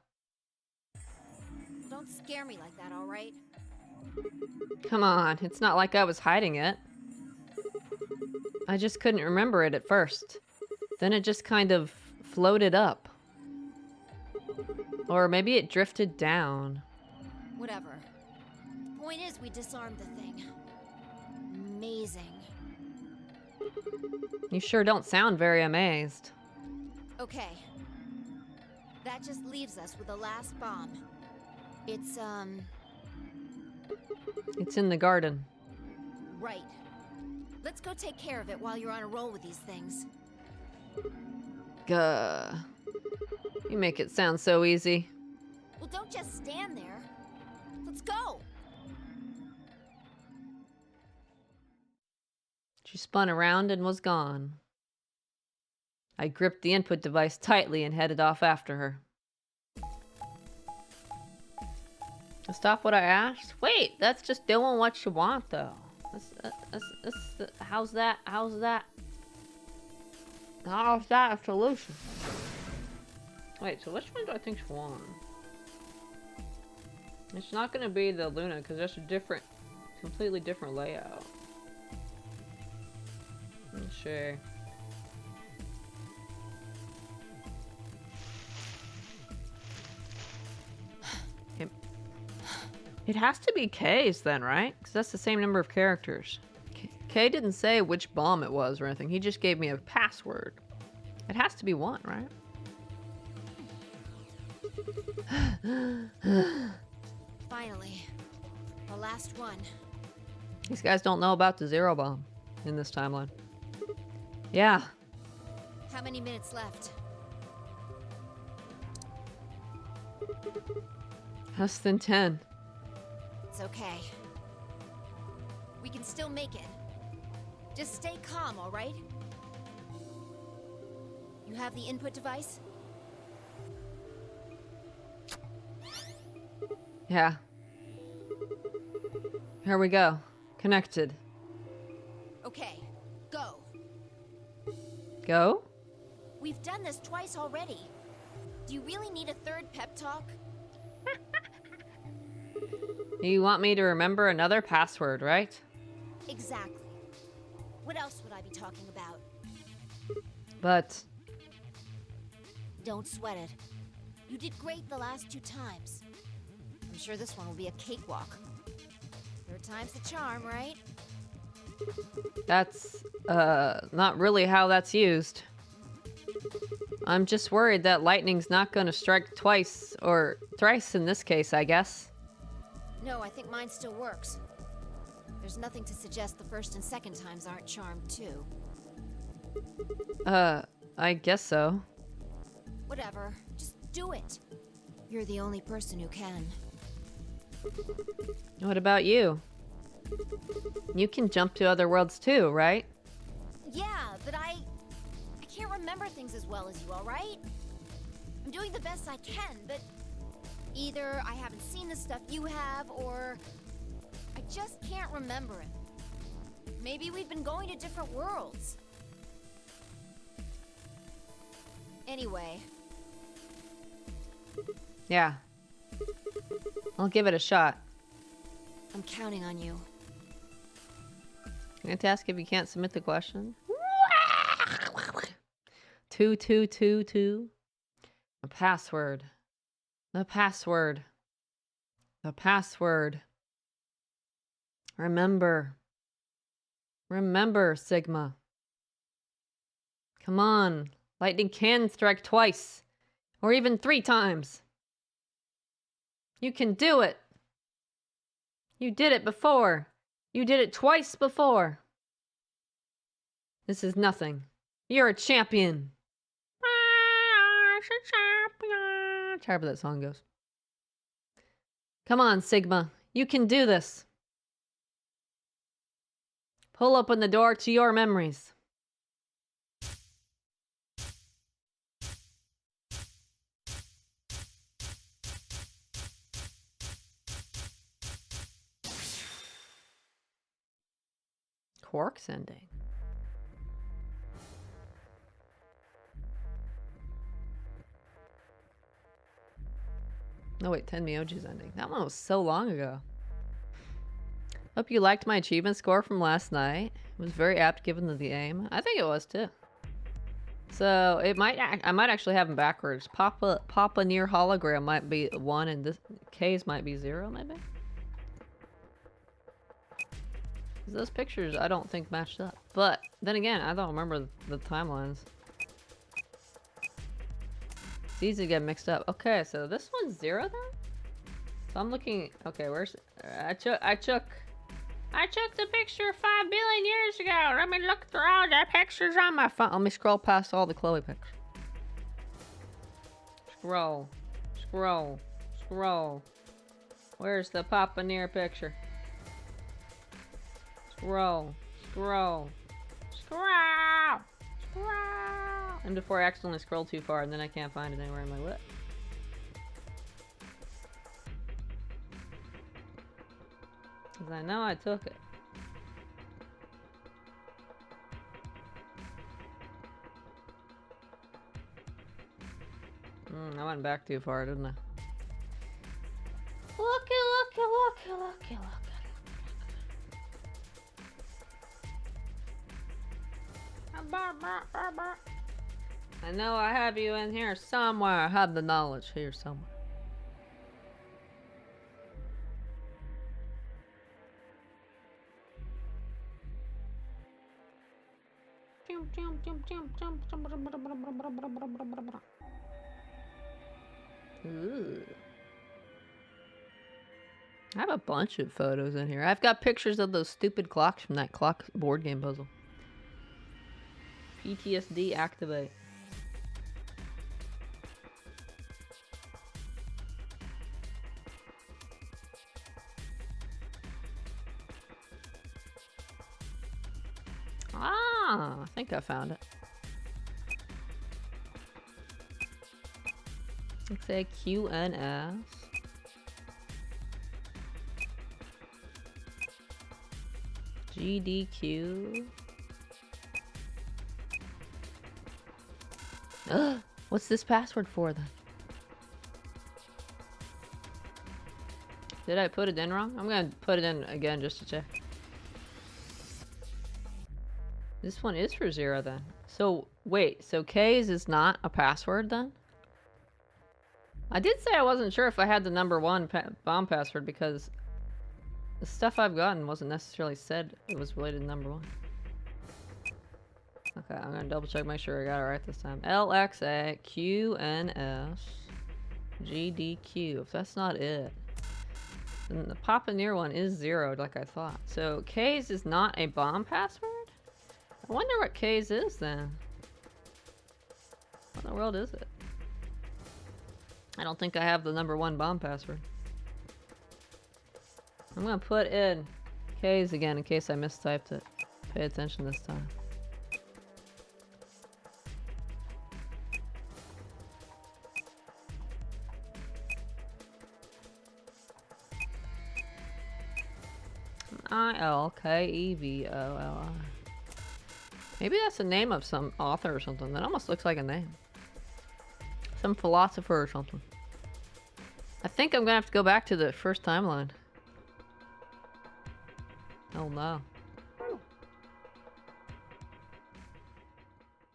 Don't scare me like that, all right? Come on, it's not like I was hiding it. I just couldn't remember it at first. Then it just kind of floated up. Or maybe it drifted down. Whatever. The point is, we disarmed the thing. Amazing. You sure don't sound very amazed. Okay. That just leaves us with the last bomb. It's in the garden. right. Let's go take care of it while you're on a roll with these things. Gah. You make it sound so easy. Well, don't just stand there. Let's go! She spun around and was gone. I gripped the input device tightly and headed off after her. Stop what I asked? Wait, that's just doing what you want, though. How's that a solution? Wait, so which one do I think's one? It's not gonna be the Luna, because that's a completely different layout. Let's see. It has to be K's then, right? Because that's the same number of characters. K didn't say which bomb it was or anything. He just gave me a password. It has to be 1, right? Finally. The last one. These guys don't know about the 0 bomb in this timeline. Yeah. How many minutes left? Less than 10. It's okay. We can still make it. Just stay calm, all right? You have the input device? Yeah. Here we go. Connected. Okay, go. Go? We've done this twice already. Do you really need a third pep talk? You want me to remember another password, right? Exactly. What else would I be talking about? But... Don't sweat it. You did great the last 2 times. I'm sure this one will be a cakewalk. 3rd time's the charm, right? That's, not really how that's used. I'm just worried that lightning's not gonna strike twice, or thrice in this case, I guess. No, I think mine still works. There's nothing to suggest the 1st and 2nd times aren't charmed too. I guess so. Whatever. Just do it. You're the only person who can. What about you? You can jump to other worlds too, right? Yeah, but I can't remember things as well as you, all right? I'm doing the best I can, but either I haven't seen the stuff you have, or I just can't remember it. Maybe we've been going to different worlds. Anyway. Yeah. I'll give it a shot. I'm counting on you. I'm going to ask if you can't submit the question. 2222. The password. The password. The password. Remember. Remember, Sigma. Come on. Lightning can strike twice. Or even 3 times. You can do it. You did it before. You did it twice before. This is nothing. You're a champion. However that song goes. Come on, Sigma. You can do this. Pull open the door to your memories. Quark's ending. No, wait, Tenmyoji's ending. That one was so long ago. Hope you liked my achievement score from last night. It was very apt given the aim. I think it was too. So it might, I might actually have them backwards. Papa near hologram might be 1 and this K's might be 0 maybe? Those pictures I don't think matched up. But then again, I don't remember the timelines. It's easy to get mixed up. Okay, so this one's 0 then? So I'm looking, okay, where's, I took the picture 5 billion years ago. Let me look through all the pictures on my phone. Let me scroll past all the Chloe pictures. Scroll. Scroll. Scroll. Where's the Papa Near picture? Scroll. Scroll. Scroll. Scroll. And before I accidentally scroll too far and then I can't find it anywhere in my list. Because I know I took it. I went back too far, didn't I? Looky. I know I have you in here somewhere. I have the knowledge here somewhere. Ooh. I have a bunch of photos in here. I've got pictures of those stupid clocks from that clock board game puzzle. PTSD activate. Ah, I think I found it. Let's say QNS. GDQ. What's this password for then? Did I put it in wrong? I'm gonna put it in again just to check. This one is for 0 then. So wait, so K's is not a password then? I did say I wasn't sure if I had the number 1 bomb password because the stuff I've gotten wasn't necessarily said it was related to number 1. Okay, I'm gonna double check, make sure I got it right this time. LXA QNS GDQ. If that's not it, then the Papa Near one is 0 like I thought. So K's is not a bomb password? I wonder what K's is then. What in the world is it? I don't think I have the number 1 bomb password. I'm gonna put in K's again in case I mistyped it. Pay attention this time. ILKEVOLI. Maybe that's the name of some author or something. That almost looks like a name. Some philosopher or something. I think I'm gonna have to go back to the first timeline. Oh no.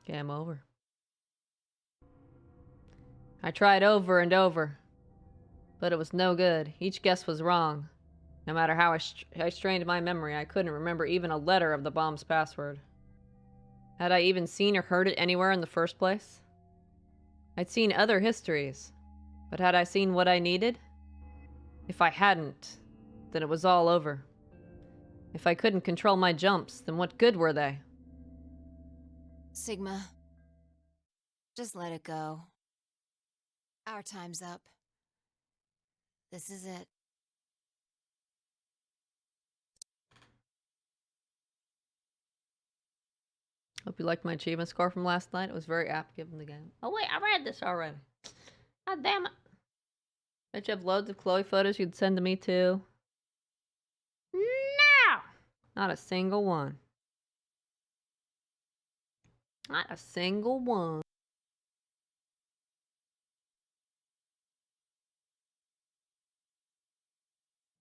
Game over. I tried over and over, but it was no good. Each guess was wrong. No matter how I strained my memory, I couldn't remember even a letter of the bomb's password. Had I even seen or heard it anywhere in the first place? I'd seen other histories, but had I seen what I needed? If I hadn't, then it was all over. If I couldn't control my jumps, then what good were they? Sigma, just let it go. Our time's up. This is it. Hope you liked my achievement score from last night. It was very apt given the game. Oh wait, I read this already. God damn it. Bet you have loads of Chloe photos you'd send to me too. No! Not a single one. Not a single one.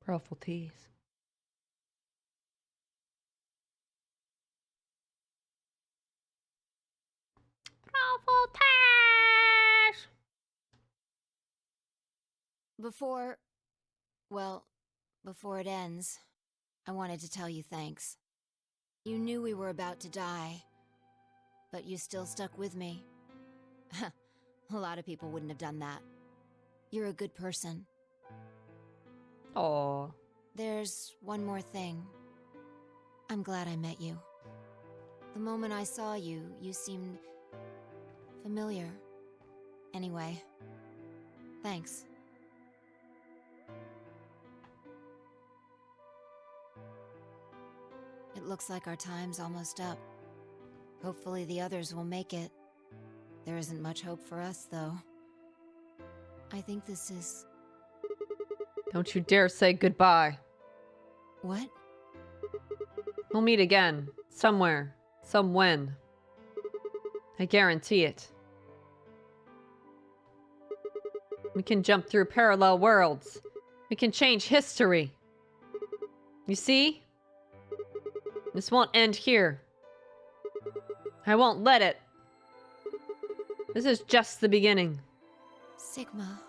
Powerful teas. Awful Tash! Before it ends, I wanted to tell you thanks. You knew we were about to die, but you still stuck with me. A lot of people wouldn't have done that. You're a good person. Aw. There's one more thing. I'm glad I met you. The moment I saw you, you seemed familiar. Anyway, thanks. It looks like our time's almost up. Hopefully the others will make it. There isn't much hope for us, though. I think this is... Don't you dare say goodbye. What? We'll meet again. Somewhere. Some when. I guarantee it. We can jump through parallel worlds. We can change history. You see? This won't end here. I won't let it. This is just the beginning. Sigma.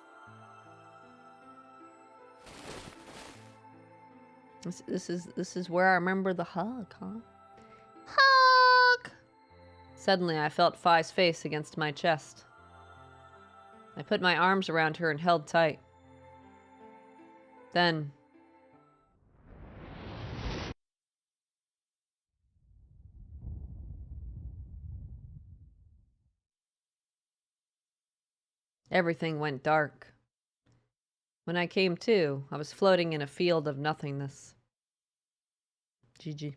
This is where I remember the hug, huh? Hug! Suddenly I felt Phi's face against my chest. I put my arms around her and held tight. Then... everything went dark. When I came to, I was floating in a field of nothingness. GG.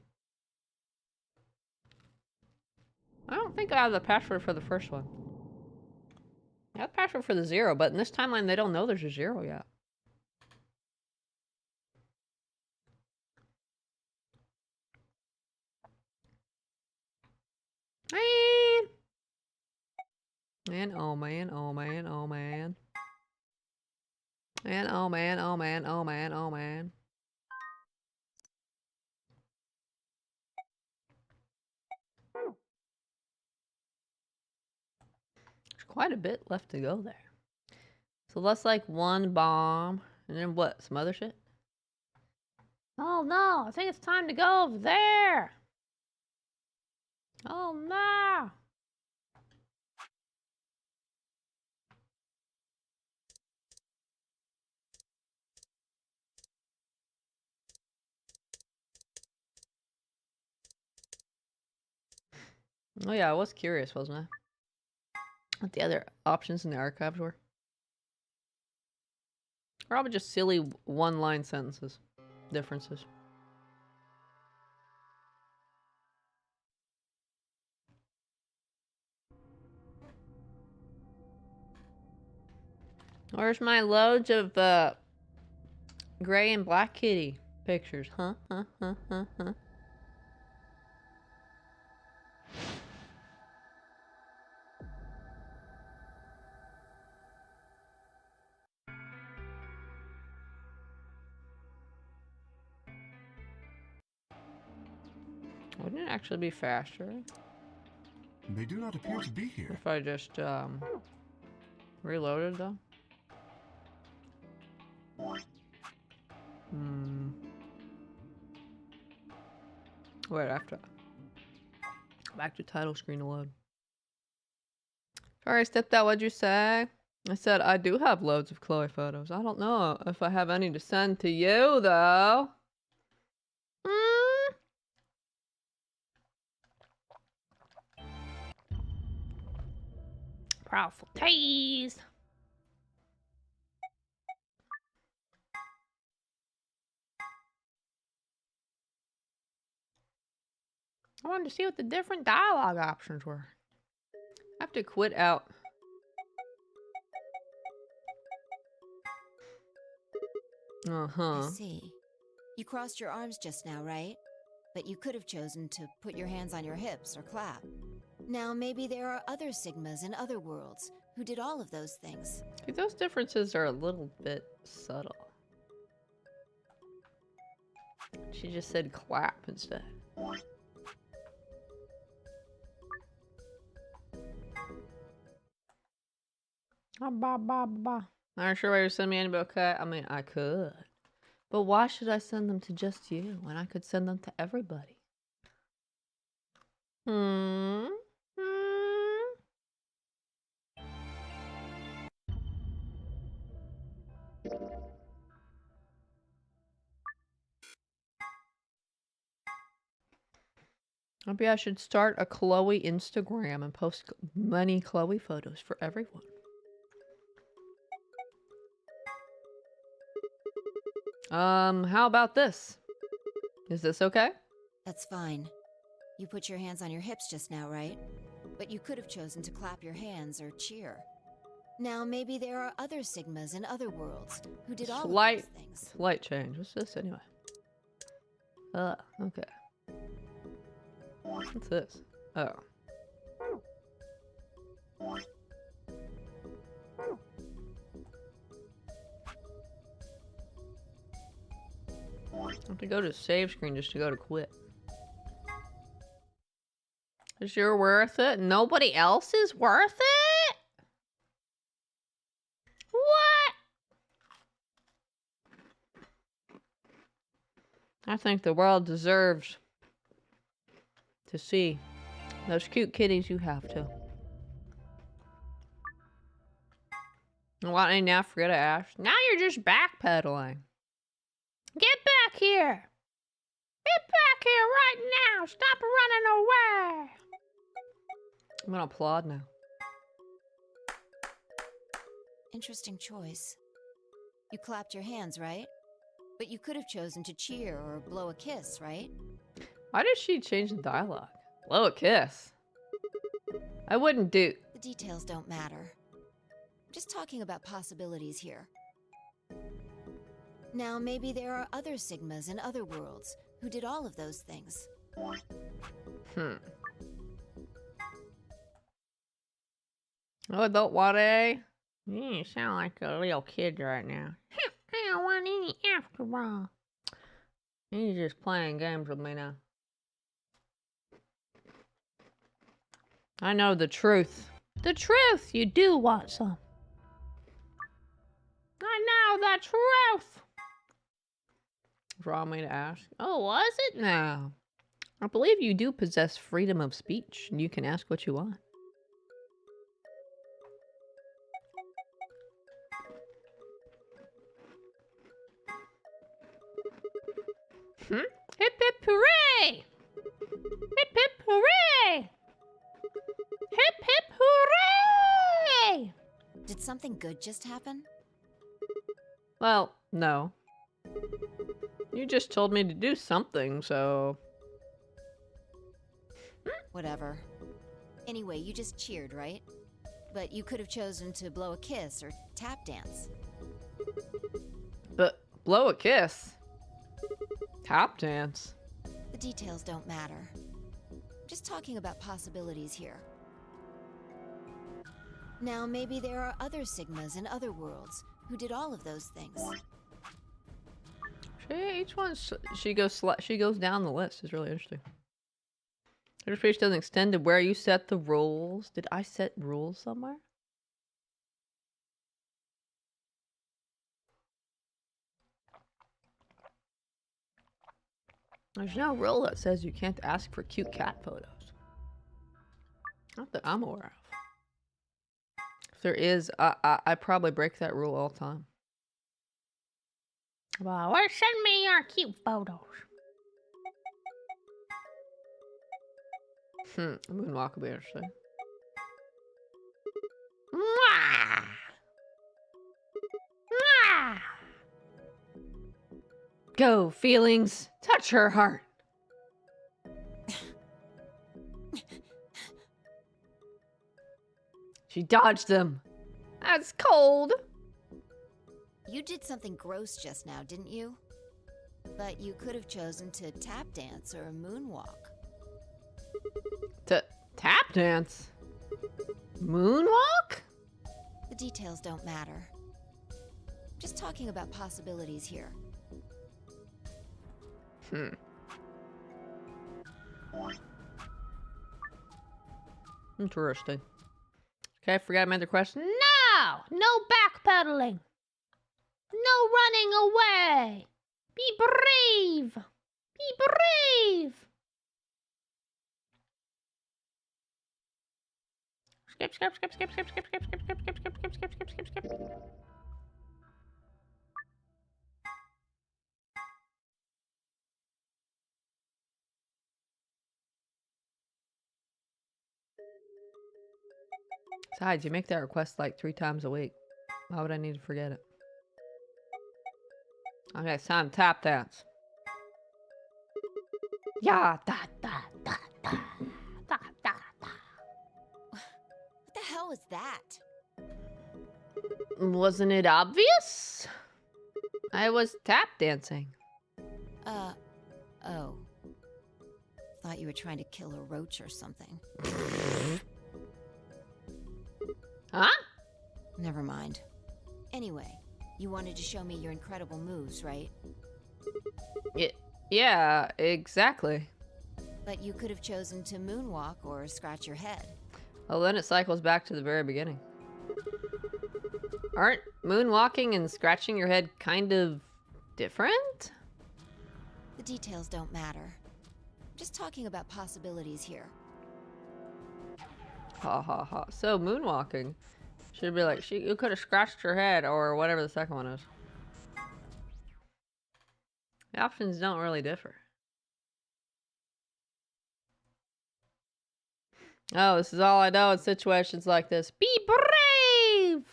I don't think I have the password for the first one. I have the password for the 0, but in this timeline they don't know there's a 0 yet. Man, oh man, oh man, oh man. And oh man, oh man, oh man, oh man. There's quite a bit left to go there. So that's like one bomb. And then what? Some other shit? Oh no, I think it's time to go over there. Oh no. Oh yeah, I was curious, wasn't I? What the other options in the archives were. Probably just silly one-line sentences. Differences. Where's my loads of gray and black kitty pictures? Huh? Wouldn't it actually be faster They do not appear to be here. if I just reloaded though? Wait, I have to back to title screen to load. Sorry, I stepped out. What'd you say? I said I do have loads of Chloe photos. I don't know if I have any to send to you though. Powerful tease. I wanted to see what the different dialogue options were. I have to quit out. I see. You crossed your arms just now, right? But you could have chosen to put your hands on your hips or clap. Now, maybe there are other Sigmas in other worlds who did all of those things. See, those differences are a little bit subtle. She just said clap instead. Not sure why you send me any okay. I mean, I could. But why should I send them to just you when I could send them to everybody? Maybe I should start a Chloe Instagram and post many Chloe photos for everyone. How about this? Is this okay? That's fine. You put your hands on your hips just now, right? But you could have chosen to clap your hands or cheer. Now, maybe there are other Sigmas in other worlds who did all of those things. Slight change. What's this anyway? Okay. What's this? Oh. I have to go to save screen just to go to quit. Is you're worth it? Nobody else is worth it? What? I think the world deserves to see those cute kitties you have too. Want any now? Forget I asked. Now you're just backpedaling. Get back here! Get back here right now! Stop running away! I'm gonna applaud now. Interesting choice. You clapped your hands, right? But you could have chosen to cheer or blow a kiss, right? Why did she change the dialogue? Blow a kiss. I wouldn't do. The details don't matter. I'm just talking about possibilities here. Now, maybe there are other Sigmas in other worlds who did all of those things. Oh, don't worry. You sound like a little kid right now. I don't want any after all. You're just playing games with me now. I know the truth. The truth, you do want some. I know the truth. Draw me to ask. Oh, was it now? I believe you do possess freedom of speech, and you can ask what you want. Hip hip hooray! Hip hip hooray! Hip hip hooray! Did something good just happen? Well, no. You just told me to do something, so... Whatever. Anyway, you just cheered, right? But you could have chosen to blow a kiss or tap dance. But blow a kiss? Tap dance? The details don't matter. I'm just talking about possibilities here. Now, maybe there are other Sigmas in other worlds who did all of those things. Each one, she goes down the list. It's really interesting. Your speech doesn't extend to where you set the rules. Did I set rules somewhere? There's no rule that says you can't ask for cute cat photos. Not that I'm aware of. If there is, I probably break that rule all the time. Well, send me your cute photos. Moonwalk will be interesting. Mwah! Mwah! Go, feelings. Touch her heart. She dodged them. That's cold. You did something gross just now, didn't you? But you could have chosen to tap dance or moonwalk. Tap dance? Moonwalk? The details don't matter. I'm just talking about possibilities here. Interesting. Okay, I forgot my other question. No backpedaling. No running away. Be brave. Be brave. Skip, skip, skip, skip, skip, skip, skip, skip, skip, skip, skip, skip, skip, skip, skip, skip. Besides, you make that request like 3 times a week. Why would I need to forget it? Okay, it's time to tap dance. Yeah, da, da, da, da, da, da, da. What the hell is that? Wasn't it obvious? I was tap dancing. Oh. Thought you were trying to kill a roach or something. Huh? Never mind. Anyway, you wanted to show me your incredible moves, right? Yeah, exactly. But you could have chosen to moonwalk or scratch your head. Well, then it cycles back to the very beginning. Aren't moonwalking and scratching your head kind of different? The details don't matter. I'm just talking about possibilities here. Ha ha ha. So moonwalking should be like, you could have scratched your head or whatever the second one is. The options don't really differ. Oh, this is all I know in situations like this. Be brave!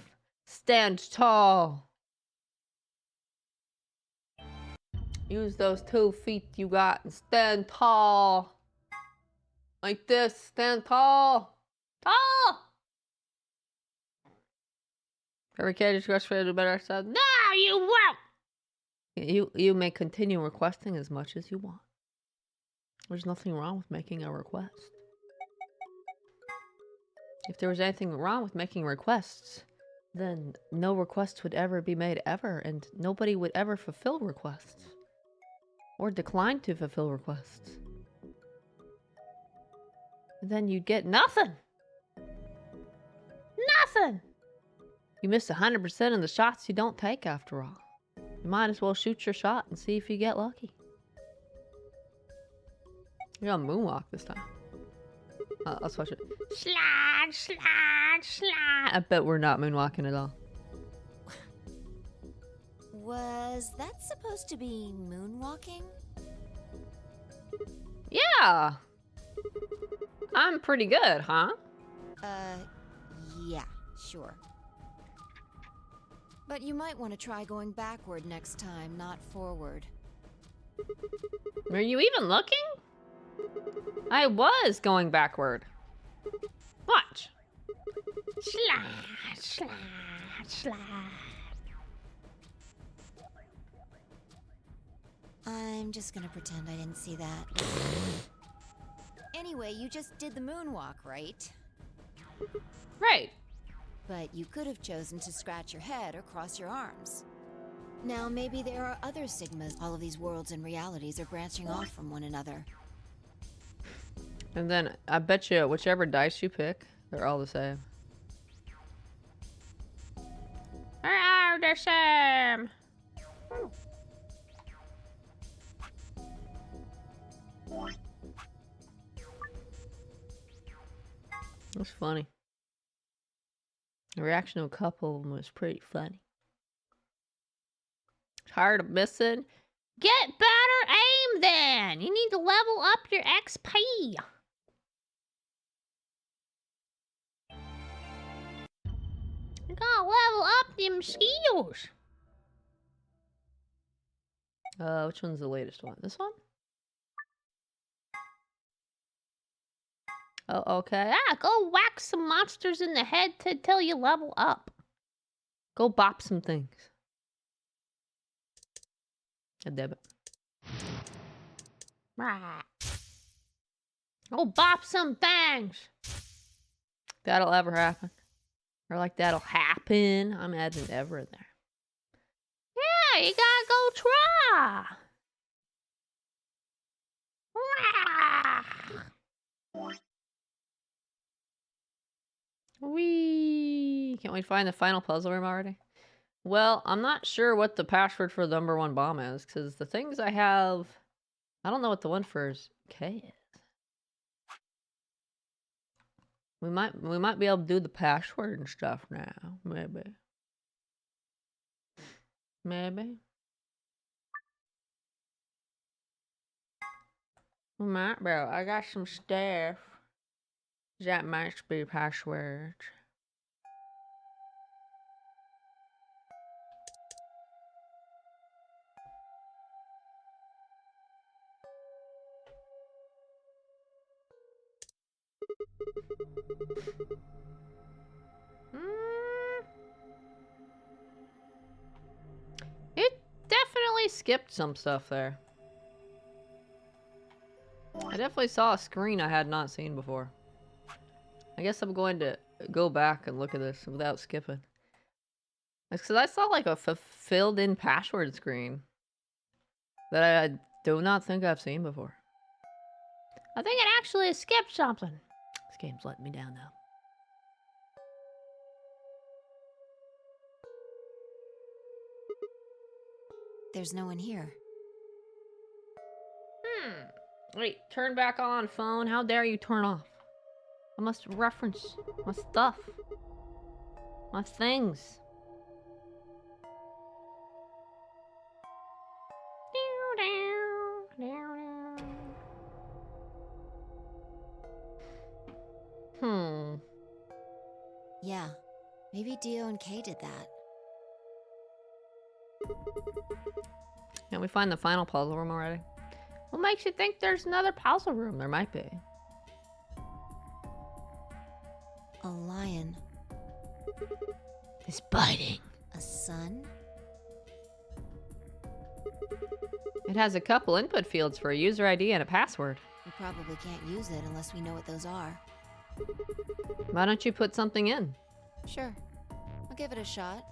Stand tall. Use those 2 feet you got and stand tall. Like this. Stand tall. Tall! Every kid is request for do better exercise. No, you won't. You may continue requesting as much as you want. There's nothing wrong with making a request. If there was anything wrong with making requests, then no request would ever be made ever, and nobody would ever fulfill requests. Or decline to fulfill requests. And then you'd get nothing. Nothing. You miss 100% of the shots you don't take after all. You might as well shoot your shot and see if you get lucky. You're gonna moonwalk this time. Let's watch it. Slide, slide, slide. I bet we're not moonwalking at all. Was that supposed to be moonwalking? Yeah! I'm pretty good, huh? Yeah, sure. But you might want to try going backward next time, not forward. Were you even looking? I was going backward. Watch. Slide, slide, slide. I'm just gonna pretend I didn't see that. Anyway, you just did the moonwalk, right? Right. But you could have chosen to scratch your head or cross your arms. Now, maybe there are other Sigmas. All of these worlds and realities are branching off from one another. And then I bet you whichever dice you pick, they're all the same. They are the same. That's funny. The reaction of a couple of them was pretty funny. Tired of missing? Get better aim then. You need to level up your XP. You gotta level up them skills. Which one's the latest one? This one? Oh, okay. Yeah, go whack some monsters in the head till you level up. Go bop some things. God damn it. Right. Oh, bop some things. That'll ever happen. Or like that'll happen. I'm adding ever in there. Yeah, you gotta go try. Whee! Can't we find the final puzzle room already? Well, I'm not sure what the password for the #1 bomb is, because the things I have... I don't know what the one for K is. We might be able to do the password and stuff now. Maybe. Maybe. We might, bro. I got some stuff that might be passwords. It definitely skipped some stuff there. I definitely saw a screen I had not seen before. I guess I'm going to go back and look at this without skipping. It's because I saw like a filled in password screen that I do not think I've seen before. I think it actually skipped something. This game's letting me down now. There's no one here. Wait, turn back on phone. How dare you turn off? I must reference my stuff. My things. Yeah, maybe Dio and Kay did that. Can't we find the final puzzle room already? What makes you think there's another puzzle room? There might be. A lion. It's biting. A sun? It has a couple input fields for a user ID and a password. We probably can't use it unless we know what those are. Why don't you put something in? Sure. I'll give it a shot.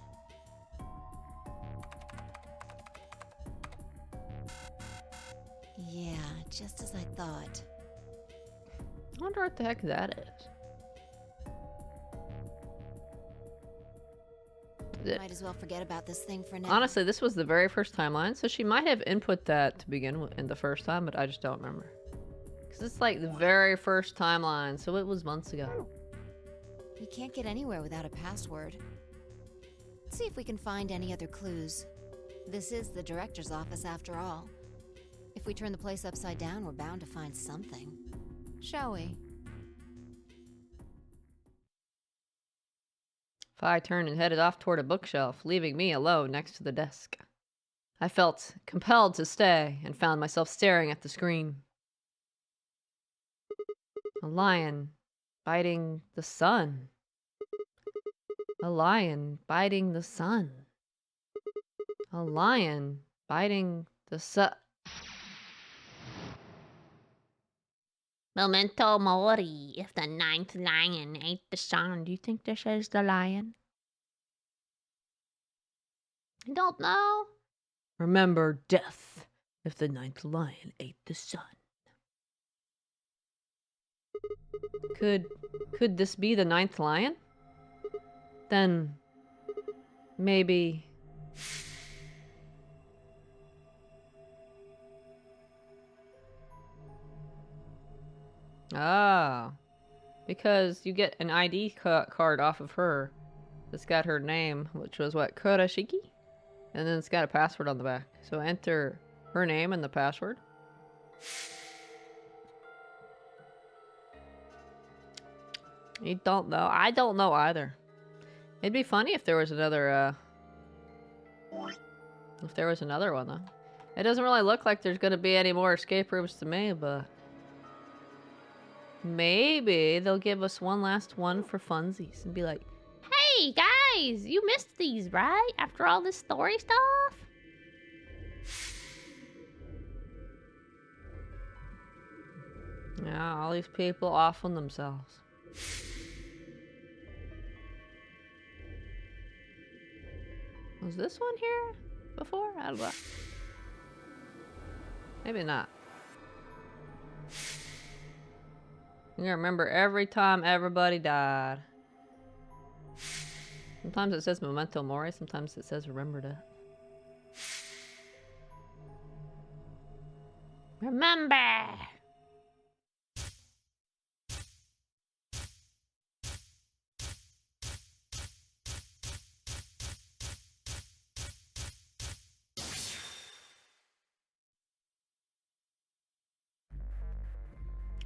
Yeah, just as I thought. I wonder what the heck that is. Might as well forget about this thing for now. Honestly, this was the very first timeline, so she might have input that to begin with in the first time, but I just don't remember. Because it's like the very first timeline, so it was months ago. We can't get anywhere without a password. Let's see if we can find any other clues. This is the director's office after all. If we turn the place upside down, we're bound to find something. Shall we? Fi turned and headed off toward a bookshelf, leaving me alone next to the desk. I felt compelled to stay and found myself staring at the screen. A lion biting the sun. A lion biting the sun. A lion biting the sun. Memento mori. If the 9th lion ate the sun, do you think this is the lion? I don't know. Remember death if the 9th lion ate the sun. Could this be the 9th lion? Then maybe... Ah, because you get an ID card off of her. It's got her name, which was what, Kurashiki? And then it's got a password on the back. So enter her name and the password. You don't know. I don't know either. It'd be funny if there was another, if there was another one, though. It doesn't really look like there's gonna be any more escape rooms to me, but... maybe they'll give us one last one for funsies and be like, hey, guys! You missed these, right? After all this story stuff? Yeah, all these people off on themselves. Was this one here before? I don't know. Maybe not. You gotta remember every time everybody died. Sometimes it says memento mori, sometimes it says remembered it. Remember!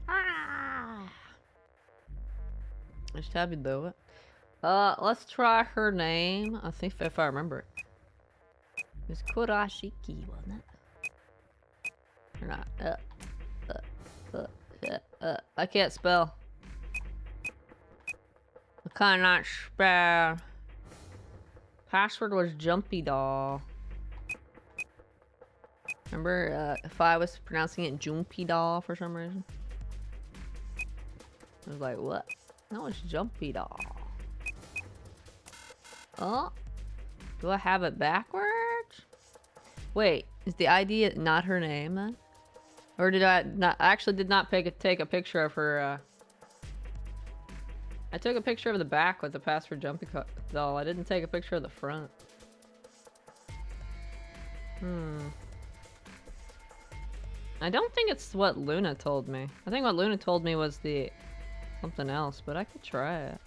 Ah! I just have you do it. Let's try her name. I think if I remember it. It's Kurashiki, wasn't it? Or not. I can't spell. I cannot spell. Password was Jumpy Doll. Remember, if I was pronouncing it Jumpy Doll for some reason? I was like, what? No, it's Jumpy Doll. Oh, do I have it backwards? Wait, is the ID not her name then? Or did I not? I actually did not take a picture of her. I took a picture of the back with the password Jumpy Doll. I didn't take a picture of the front. I don't think it's what Luna told me. I think what Luna told me was the something else, but I could try it.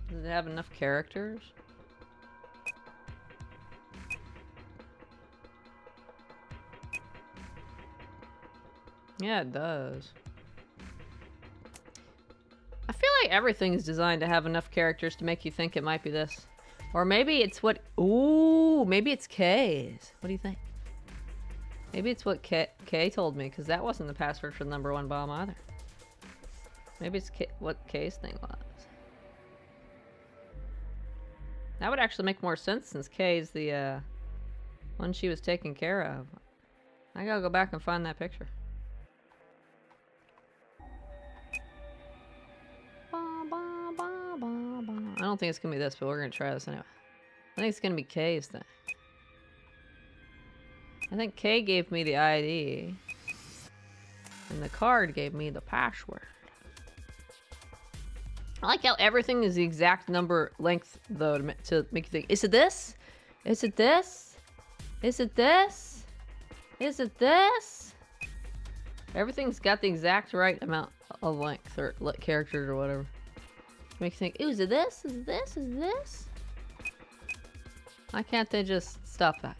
Does it have enough characters? Yeah, it does. I feel like everything's designed to have enough characters to make you think it might be this. Or maybe it's what... Ooh, maybe it's K's. What do you think? Maybe it's what K told me, because that wasn't the password for the #1 bomb either. Maybe it's what K's thing was. That would actually make more sense since K's the one she was taking care of. I gotta go back and find that picture. I don't think it's gonna be this, but we're gonna try this anyway. I think it's gonna be K's thing. I think K gave me the ID. And the card gave me the password. I like how everything is the exact number length, though, to make you think, is it this? Is it this? Is it this? Is it this? Everything's got the exact right amount of length, or characters, or whatever. To make you think, ooh, is it this? Is it this? Is it this? Why can't they just stop that?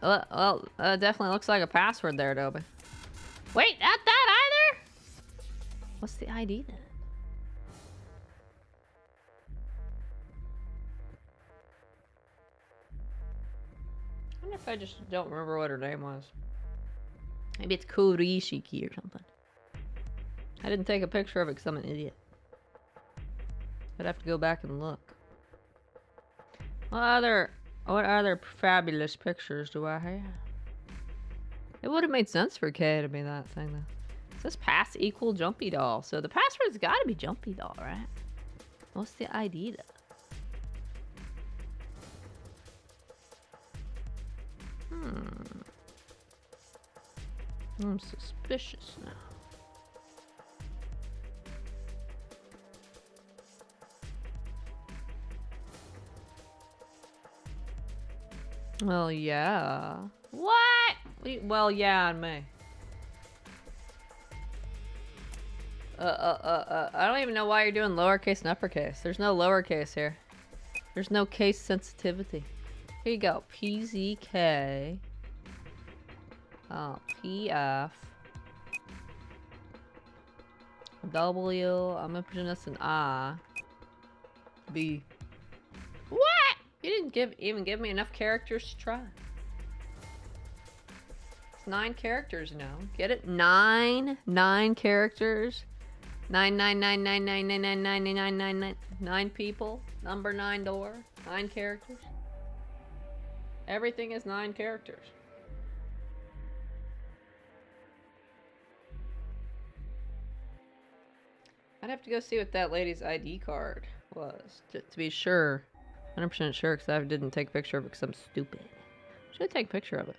Well, definitely looks like a password there, Adobe. Wait, not that either? What's the ID then? I wonder if I just don't remember what her name was. Maybe it's Kurishiki or something. I didn't take a picture of it because I'm an idiot. I'd have to go back and look. What other fabulous pictures do I have? It would have made sense for K to be that thing though. It says pass equal Jumpy Doll, so the password's got to be Jumpy Doll, right? What's the ID though? I'm suspicious now. Well, yeah. What? Well, yeah, on me. I don't even know why you're doing lowercase and uppercase. There's no lowercase here. There's no case sensitivity. Here you go. PZK. PF. W. I'm gonna pretend that's an I. B. What? You didn't even give me enough characters to try. It's 9 characters now. Get it? 9 characters. Nine people. Number 9 door. 9 characters. Everything is 9 characters. I'd have to go see what that lady's ID card was to be sure. 100% sure, because I didn't take a picture of it because I'm stupid. Should take a picture of it.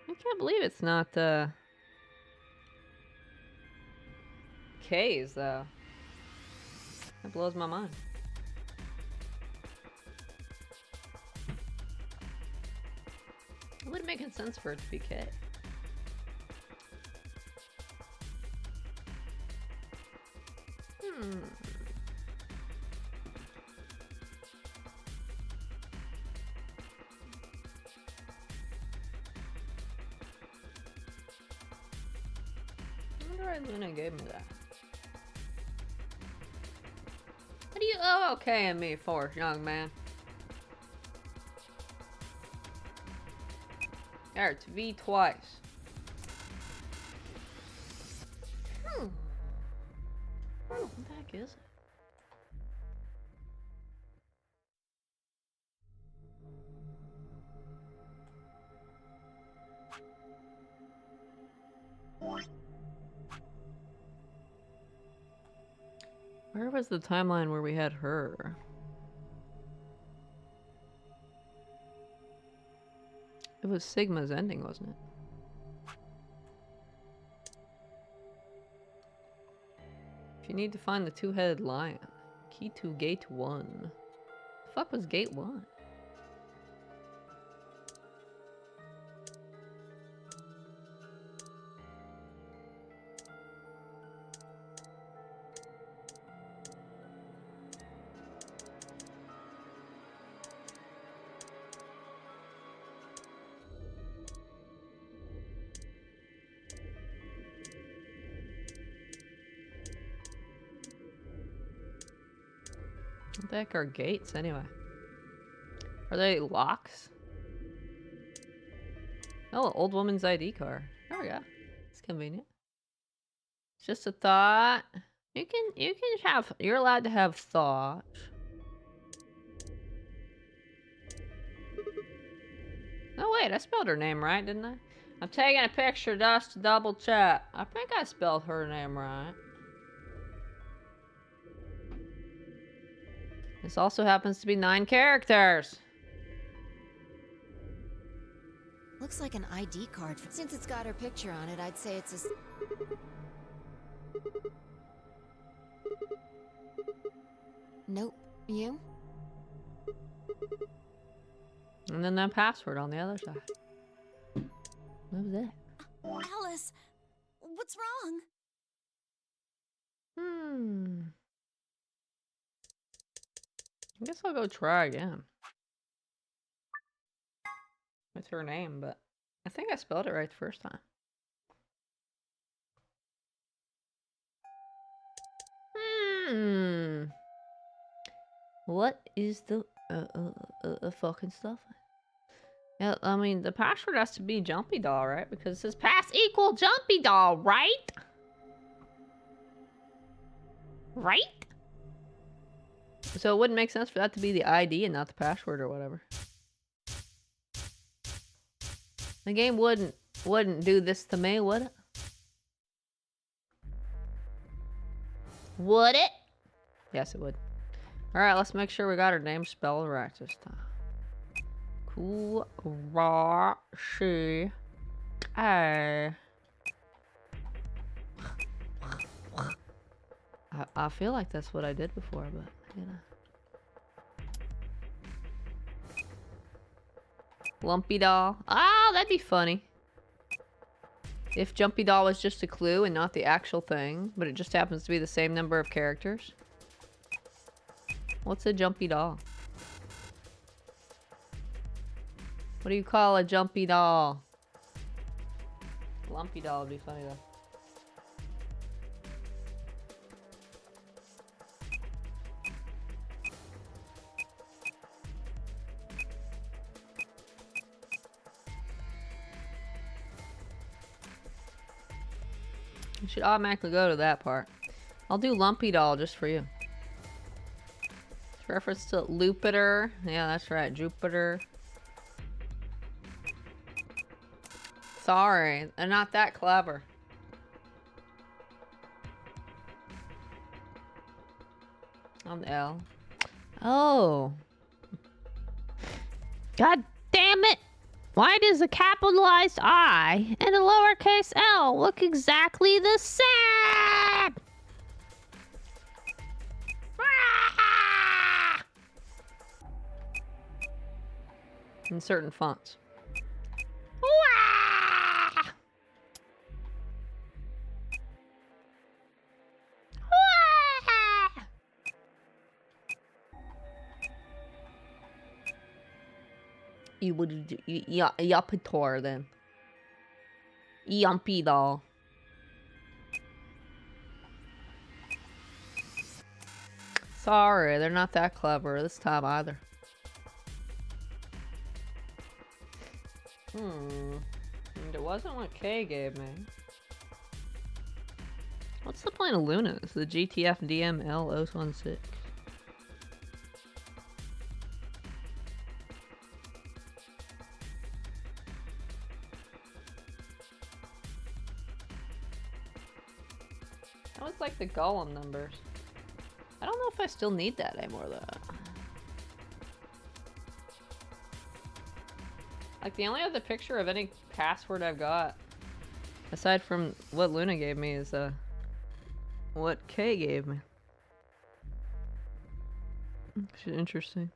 I can't believe it's not K's though. That blows my mind. It wouldn't make any sense for it to be K. I wonder why Luna gave me that. What do you owe okaying me for, young man? There, it's V twice. What the heck is it? Where was the timeline where we had her? It was Sigma's ending, wasn't it? If you need to find the 2-headed lion, key to gate 1. The fuck was gate 1? What the heck are gates, anyway? Are they locks? Oh, old woman's ID card. There we go. It's convenient. It's just a thought. You can have, you're allowed to have thoughts. Oh wait, I spelled her name right, didn't I? I'm taking a picture just to double check. I think I spelled her name right. This also happens to be 9 characters. Looks like an ID card. Since it's got her picture on it, I'd say it's a... Nope. You? And then that password on the other side. What was that? Alice, what's wrong? I guess I'll go try again. With her name, but I think I spelled it right the first time. What is the fucking stuff? Yeah, I mean, the password has to be Jumpy Doll, right? Because it says pass equal Jumpy Doll, right? Right? So it wouldn't make sense for that to be the ID and not the password or whatever. The game wouldn't do this to me, would it? Would it? Yes, it would. Alright, let's make sure we got her name spelled right this time. Kurashi. I feel like that's what I did before, but you know. Lumpy Doll. Oh, that'd be funny. If Jumpy Doll was just a clue and not the actual thing, but it just happens to be the same number of characters. What's a Jumpy Doll? What do you call a Jumpy Doll? Lumpy Doll would be funny though. You should automatically go to that part. I'll do Lumpy Doll just for you. It's reference to Lupiter. Yeah, that's right, Jupiter. Sorry, they're not that clever. On L. Oh. God damn it! Why does a capitalized I and a lowercase l look exactly the same? Ah! In certain fonts. Wah! Wah! You would do Yapitor then. Yumpy Doll. Sorry, they're not that clever this time either. And it wasn't what Kay gave me. What's the point of Luna? It's the GTF DML 016. That was like the Golem numbers. I don't know if I still need that anymore though. Like the only other picture of any password I've got, aside from what Luna gave me, is what Kay gave me. Which is interesting.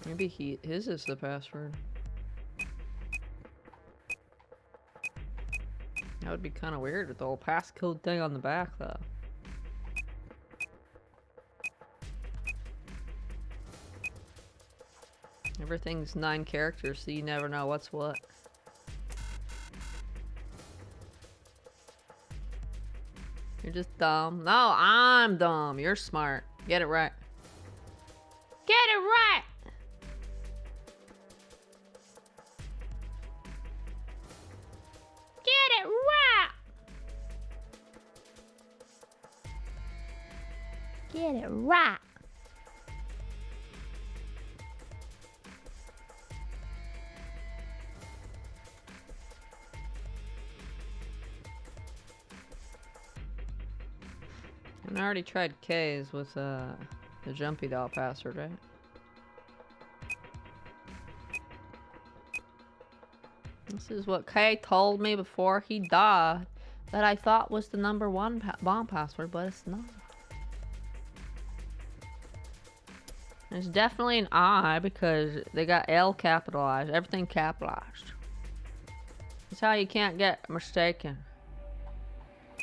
Maybe his is the password. That would be kind of weird with the whole passcode thing on the back, though. Everything's 9 characters, so you never know what's what. You're just dumb. No, I'm dumb. You're smart. Get it right. Get it right! Get it right! Get it right! And I already tried K's with the Jumpy Doll password, right? This is what Kay told me before he died that I thought was the #1 bomb password, but it's not. It's definitely an I because they got L capitalized, everything capitalized. That's how you can't get mistaken.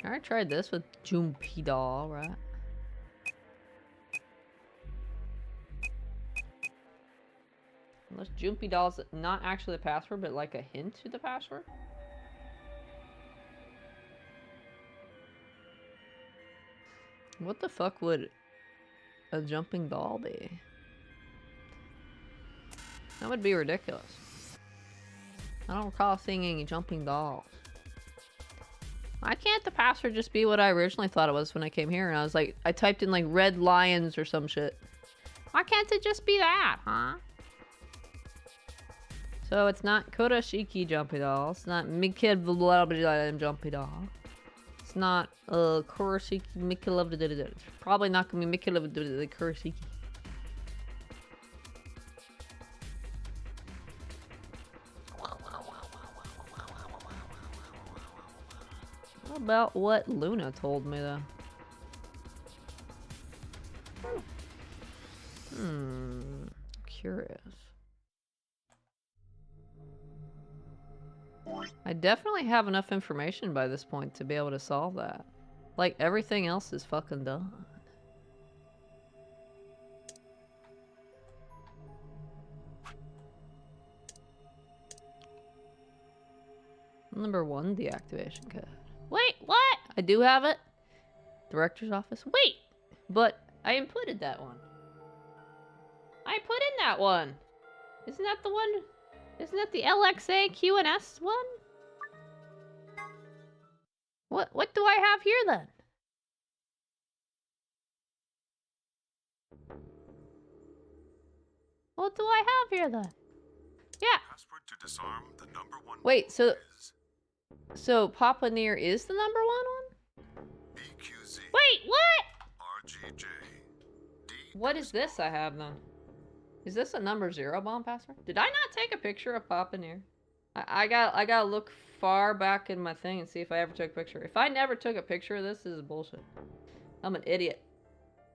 I already tried this with Jumpy Doll, right? Unless Jumpy Doll's not actually the password, but like a hint to the password? What the fuck would a jumping doll be? That would be ridiculous. I don't recall seeing any jumping dolls. Why can't the password just be what I originally thought it was when I came here? And I was like, I typed in like red lions or some shit. Why can't it just be that, huh? So it's not Kurashiki Jumpy Doll. It's not Mikid Jumpy Doll. It's not Kurashiki Mikid. It's probably not gonna be Mikid Kurashiki. What about what Luna told me though? Curious. I definitely have enough information by this point to be able to solve that. Like, everything else is fucking done. #1 deactivation code. Wait, what? I do have it? Director's office? Wait! But I inputted that one. I put in that one. Isn't that the one? Isn't that the LXA QNS one? What do I have here then? What do I have here then? Yeah. Password to disarm the number one. Wait, so is so Papa Near is the number one? BQZ Wait, what? RGJ. What is this I have then? Is this a number 0 bomb password? Did I not take a picture of Papa Near? I gotta look far back in my thing and see if I ever took a picture. If I never took a picture of this is bullshit. I'm an idiot.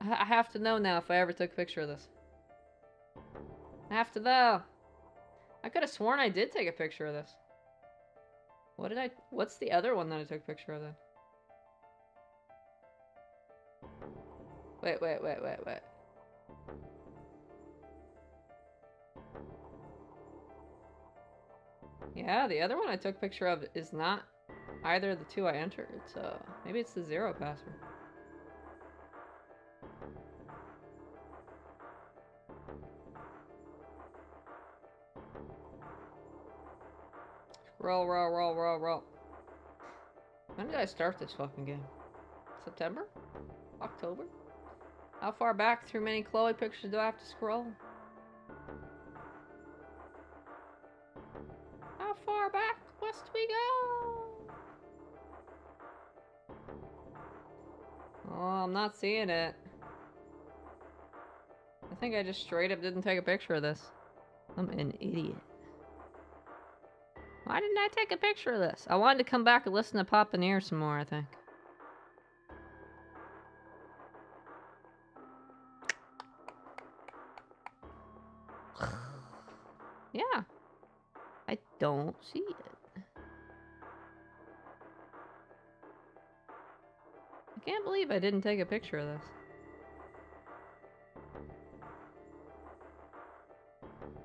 I have to know now if I ever took a picture of this. I have to know. I could have sworn I did take a picture of this. What's the other one that I took a picture of then? Wait. Yeah, the other one I took a picture of is not either of the two I entered, so maybe it's the 0 password. Roll. When did I start this fucking game? September? October? How far back through many Chloe pictures do I have to scroll? How far back must we go? Oh, I'm not seeing it. I think I just straight up didn't take a picture of this. I'm an idiot. Why didn't I take a picture of this? I wanted to come back and listen to Papa Near some more, I think. Yeah. I don't see it. I can't believe I didn't take a picture of this.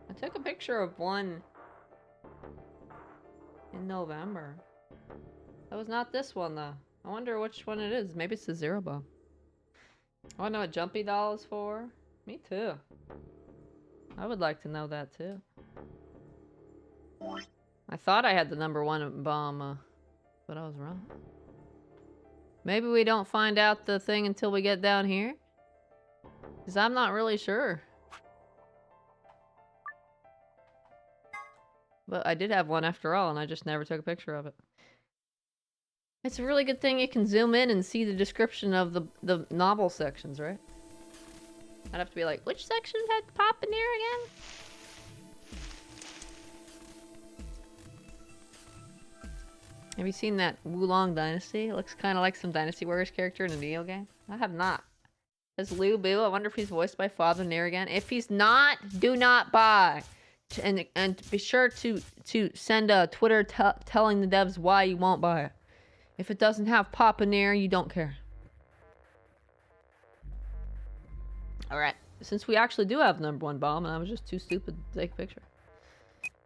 I took a picture of one in November. That was not this one, though. I wonder which one it is. Maybe it's the 0 bomb. I want to know what Jumpy Doll is for. Me too. I would like to know that too. I thought I had the number 1 bomb, but I was wrong. Maybe we don't find out the thing until we get down here? Because I'm not really sure. But I did have one after all, and I just never took a picture of it. It's a really good thing you can zoom in and see the description of the novel sections, right? I'd have to be like, which section had Papa Near again? Have you seen that Wulong Dynasty? It looks kind of like some Dynasty Warriors character in a Neo game. I have not. As Lu Bu, I wonder if he's voiced by Father Near again. If he's not, do not buy. And be sure to send a Twitter telling the devs why you won't buy it. If it doesn't have Papa Near, you don't care. Alright, since we actually do have number 1 bomb, and I was just too stupid to take a picture.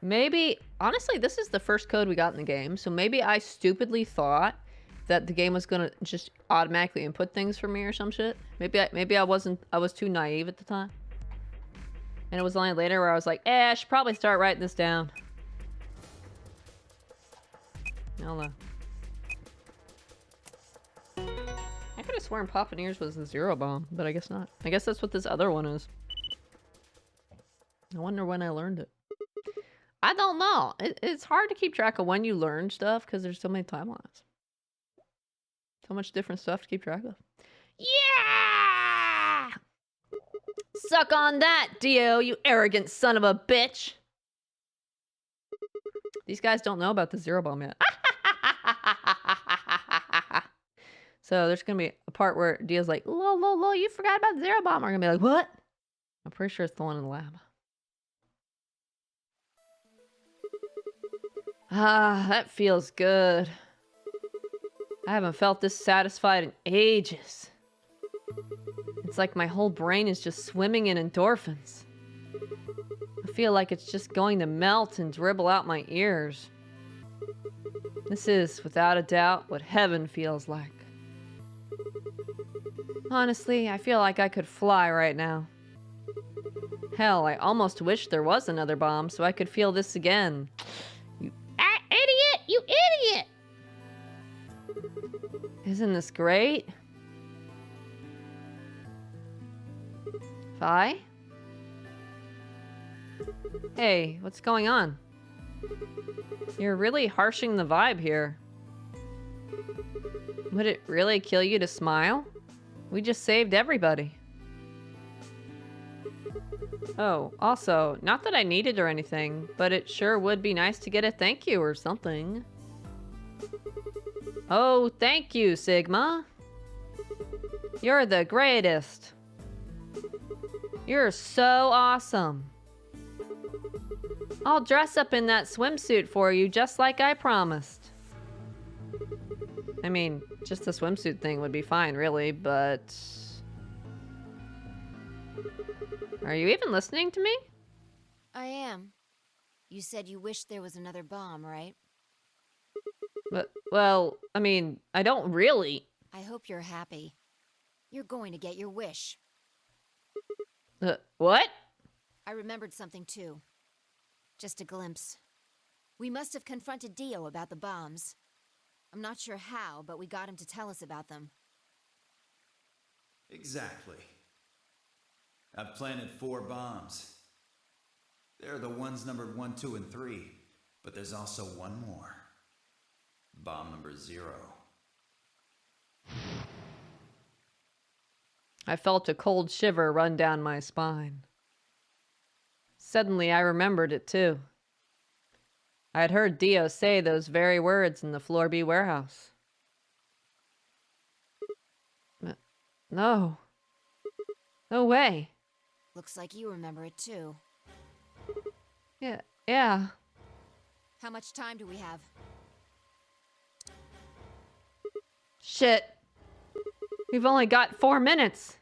Maybe, honestly, this is the first code we got in the game, so maybe I stupidly thought that the game was gonna just automatically input things for me or some shit. Maybe I was too naive at the time. And it was only later where I was like, I should probably start writing this down. Hello. I could have sworn Papa Near's was the 0 bomb, but I guess not. I guess that's what this other one is. I wonder when I learned it. I don't know. It's hard to keep track of when you learn stuff because there's so many timelines. So much different stuff to keep track of. Yeah! Suck on that, Dio, you arrogant son of a bitch! These guys don't know about the 0 bomb yet. So there's gonna be a part where Dio's like, lol, you forgot about the 0 bomb. We're gonna be like, what? I'm pretty sure it's the one in the lab. Ah, that feels good. I haven't felt this satisfied in ages. It's like my whole brain is just swimming in endorphins. I feel like it's just going to melt and dribble out my ears. This is, without a doubt, what heaven feels like. Honestly, I feel like I could fly right now. Hell, I almost wish there was another bomb so I could feel this again. Ah, idiot! You idiot! Isn't this great? Vi? Hey, what's going on? You're really harshing the vibe here. Would it really kill you to smile? We just saved everybody. Oh, also, not that I need it or anything, but it sure would be nice to get a thank you or something. Oh, thank you, Sigma. You're the greatest. You're so awesome. I'll dress up in that swimsuit for you just like I promised. I mean, just the swimsuit thing would be fine, really, but... Are you even listening to me? I am. You said you wished there was another bomb, right? But, well, I mean, I don't really. I hope you're happy. You're going to get your wish. What? I remembered something too. Just a glimpse. We must have confronted Dio about the bombs. I'm not sure how, but we got him to tell us about them. Exactly. I've planted 4 bombs. They're the ones numbered 1, 2, and 3. But there's also one more. Bomb number 0. I felt a cold shiver run down my spine. Suddenly, I remembered it too. I had heard Dio say those very words in the Floor B warehouse. No. No way. Looks like you remember it too. Yeah. How much time do we have? Shit. We've only got 4 minutes.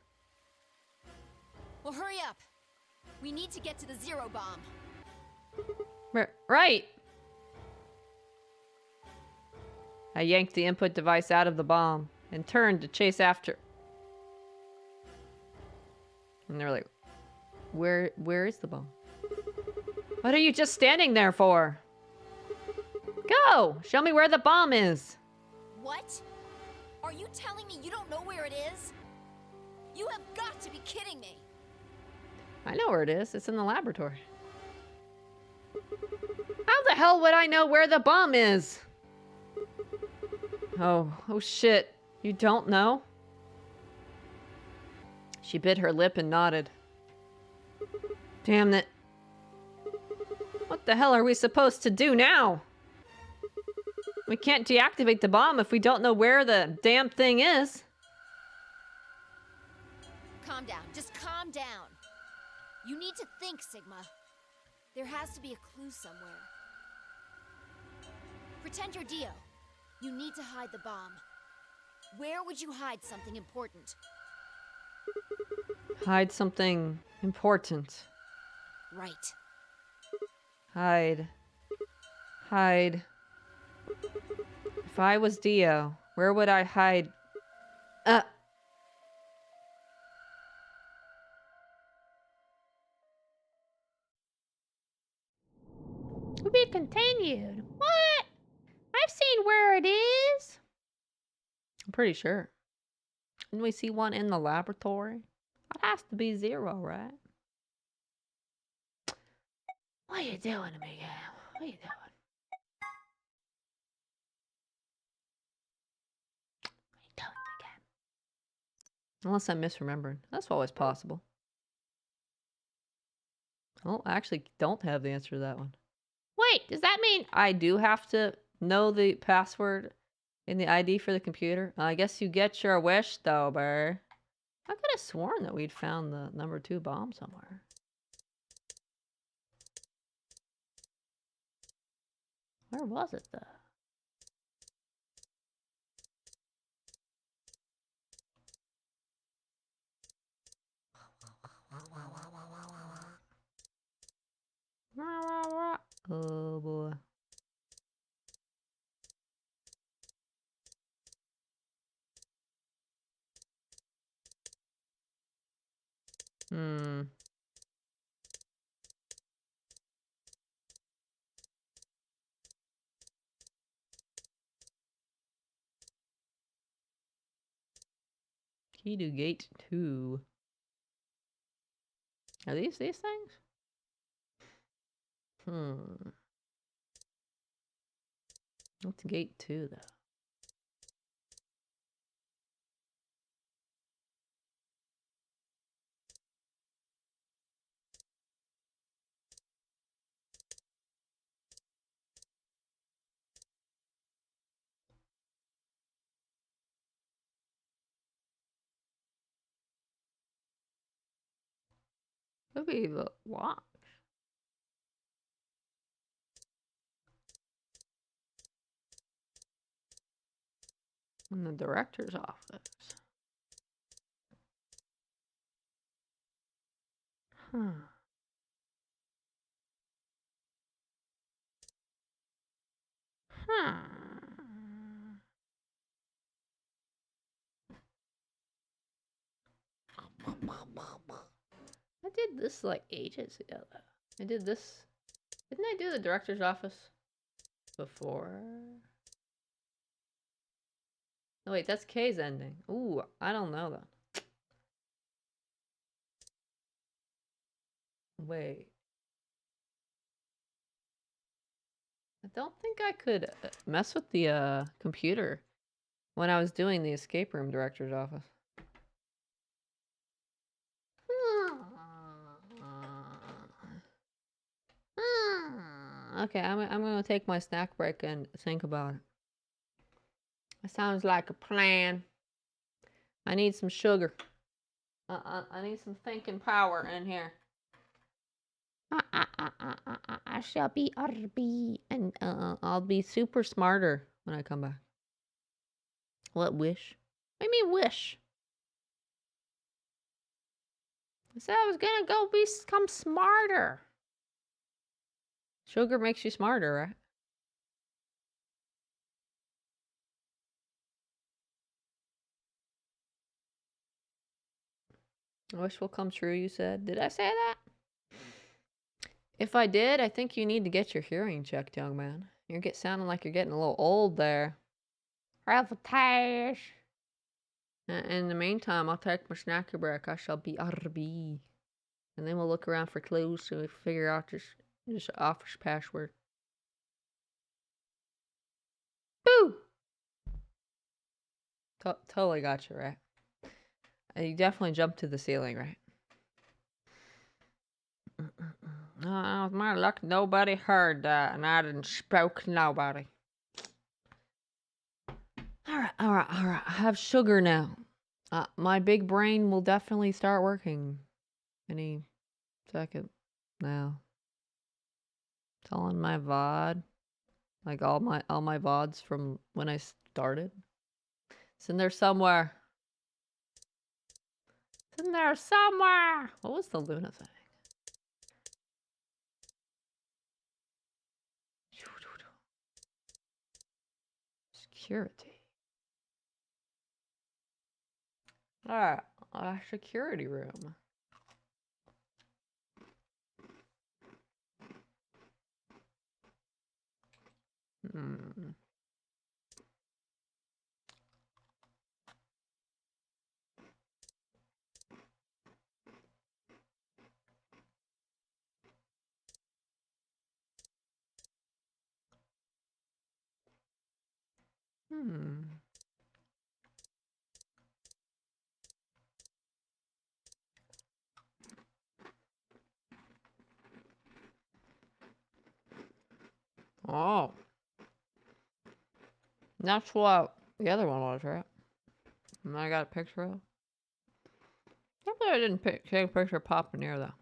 Well, hurry up. We need to get to the 0 bomb. Right. I yanked the input device out of the bomb and turned to chase after. And they're like, where is the bomb? What are you just standing there for? Go! Show me where the bomb is. What? Are you telling me you don't know where it is? You have got to be kidding me. I know where it is. It's in the laboratory. How the hell would I know where the bomb is? Oh shit. You don't know? She bit her lip and nodded. Damn it. What the hell are we supposed to do now? We can't deactivate the bomb if we don't know where the damn thing is. Calm down. Just calm down. You need to think, Sigma. There has to be a clue somewhere. Pretend you're Dio. You need to hide the bomb. Where would you hide something important? Hide something important. Right. Hide. If I was Dio, where would I hide? To be continued. What? I've seen where it is. I'm pretty sure. Didn't we see one in the laboratory? It has to be 0, right? What are you doing to me, Gam? What are you doing? What are you doing to me, Gam? Unless I'm misremembering. That's always possible. Oh, I actually don't have the answer to that one. Wait, does that mean I do have to know the password in the ID for the computer? I guess you get your wish, though, Burr. I could have sworn that we'd found the number 2 bomb somewhere. Where was it, though? Oh, boy. Key to gate 2. Are these things? What's gate 2 though? Could be the lock. In the director's office. Huh. Huh. I did this like ages ago. I did this. Didn't I do the director's office before? Oh wait, that's K's ending. Ooh, I don't know though. Wait. I don't think I could mess with the computer when I was doing the escape room director's office. Okay, I'm gonna take my snack break and think about it. That sounds like a plan. I need some sugar. I need some thinking power in here. I shall be RB, and I'll be super smarter when I come back. What wish? What do you mean wish? I said I was gonna go become smarter. Sugar makes you smarter, right? Wish will come true, you said. Did I say that? If I did, I think you need to get your hearing checked, young man. You're sounding like you're getting a little old there. Revoltage. In the meantime, I'll take my snacky break. I shall be RB. And then we'll look around for clues so we figure out this office password. Boo! Totally got you, right? You definitely jumped to the ceiling, right? My luck, nobody heard that, and I didn't spoke nobody. Alright. I have sugar now. My big brain will definitely start working any second now. It's all in my VOD. Like all my VODs from when I started. It's in there somewhere. It's in there somewhere. What was the Luna thing? Security. Alright, a security room. Hmm. Oh. That's what the other one was, right? And I got a picture of. I can't believe I didn't take a picture of Papa near though.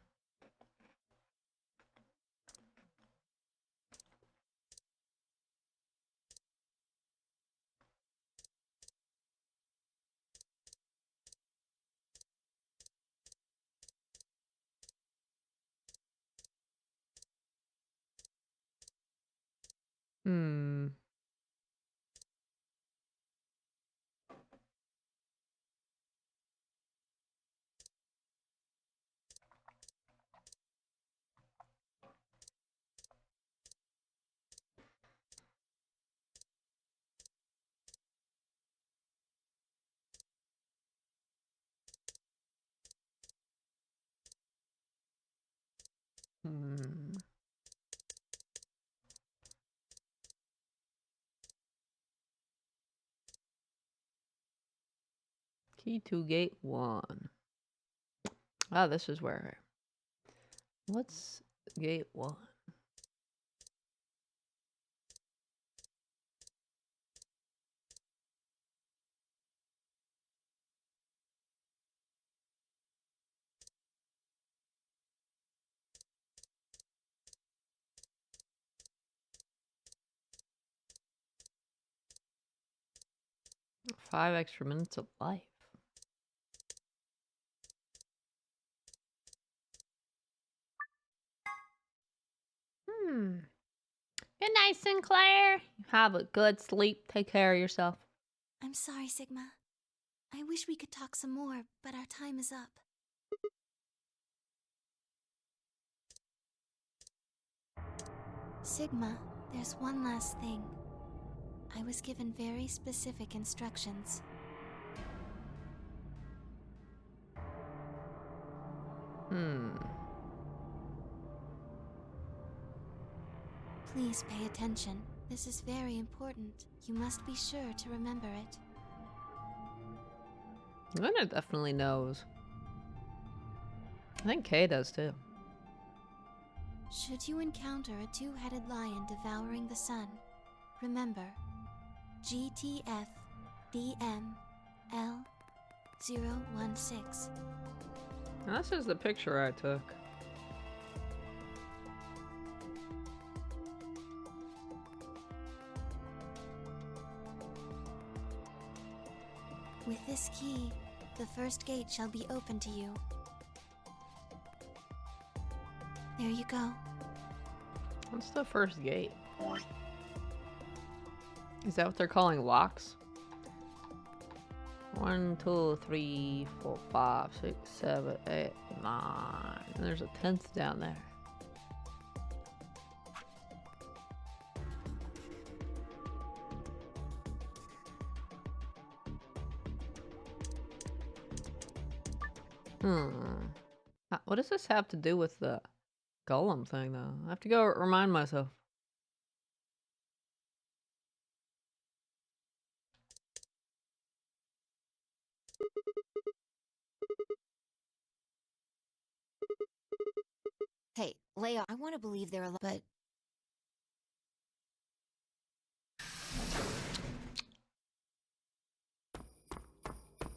Hmm. Key to gate 1. Ah, this is where. What's gate 1? Five extra minutes of life. Good night, Sinclair. Have a good sleep. Take care of yourself. I'm sorry, Sigma. I wish we could talk some more, but our time is up. Sigma, there's one last thing. I was given very specific instructions. Please pay attention. This is very important. You must be sure to remember it. Luna definitely knows. I think Kay does too. Should you encounter a two-headed lion devouring the sun, remember GTF DML 016. Now, this is the picture I took. With this key, the first gate shall be open to you. There you go. What's the first gate? Is that what they're calling locks? 1, 2, 3, 4, 5, 6, 7, 8, 9. And there's a 10th down there. What does this have to do with the golem thing, though? I have to go remind myself. Hey, Leia, I want to believe they're alive, but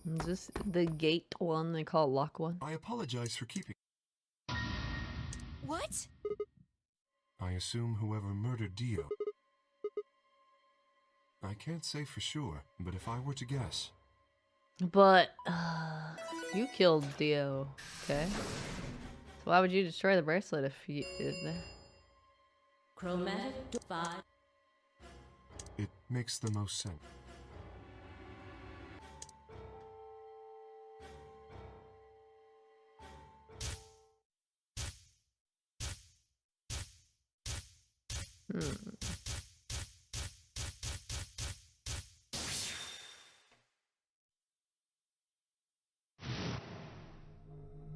Is this the gate one they call lock one? I apologize for keeping. what? I assume whoever murdered Dio. I can't say for sure, but if I were to guess. But, you killed Dio, okay? So why would you destroy the bracelet if you did that? Chromatic 5. It makes the most sense. The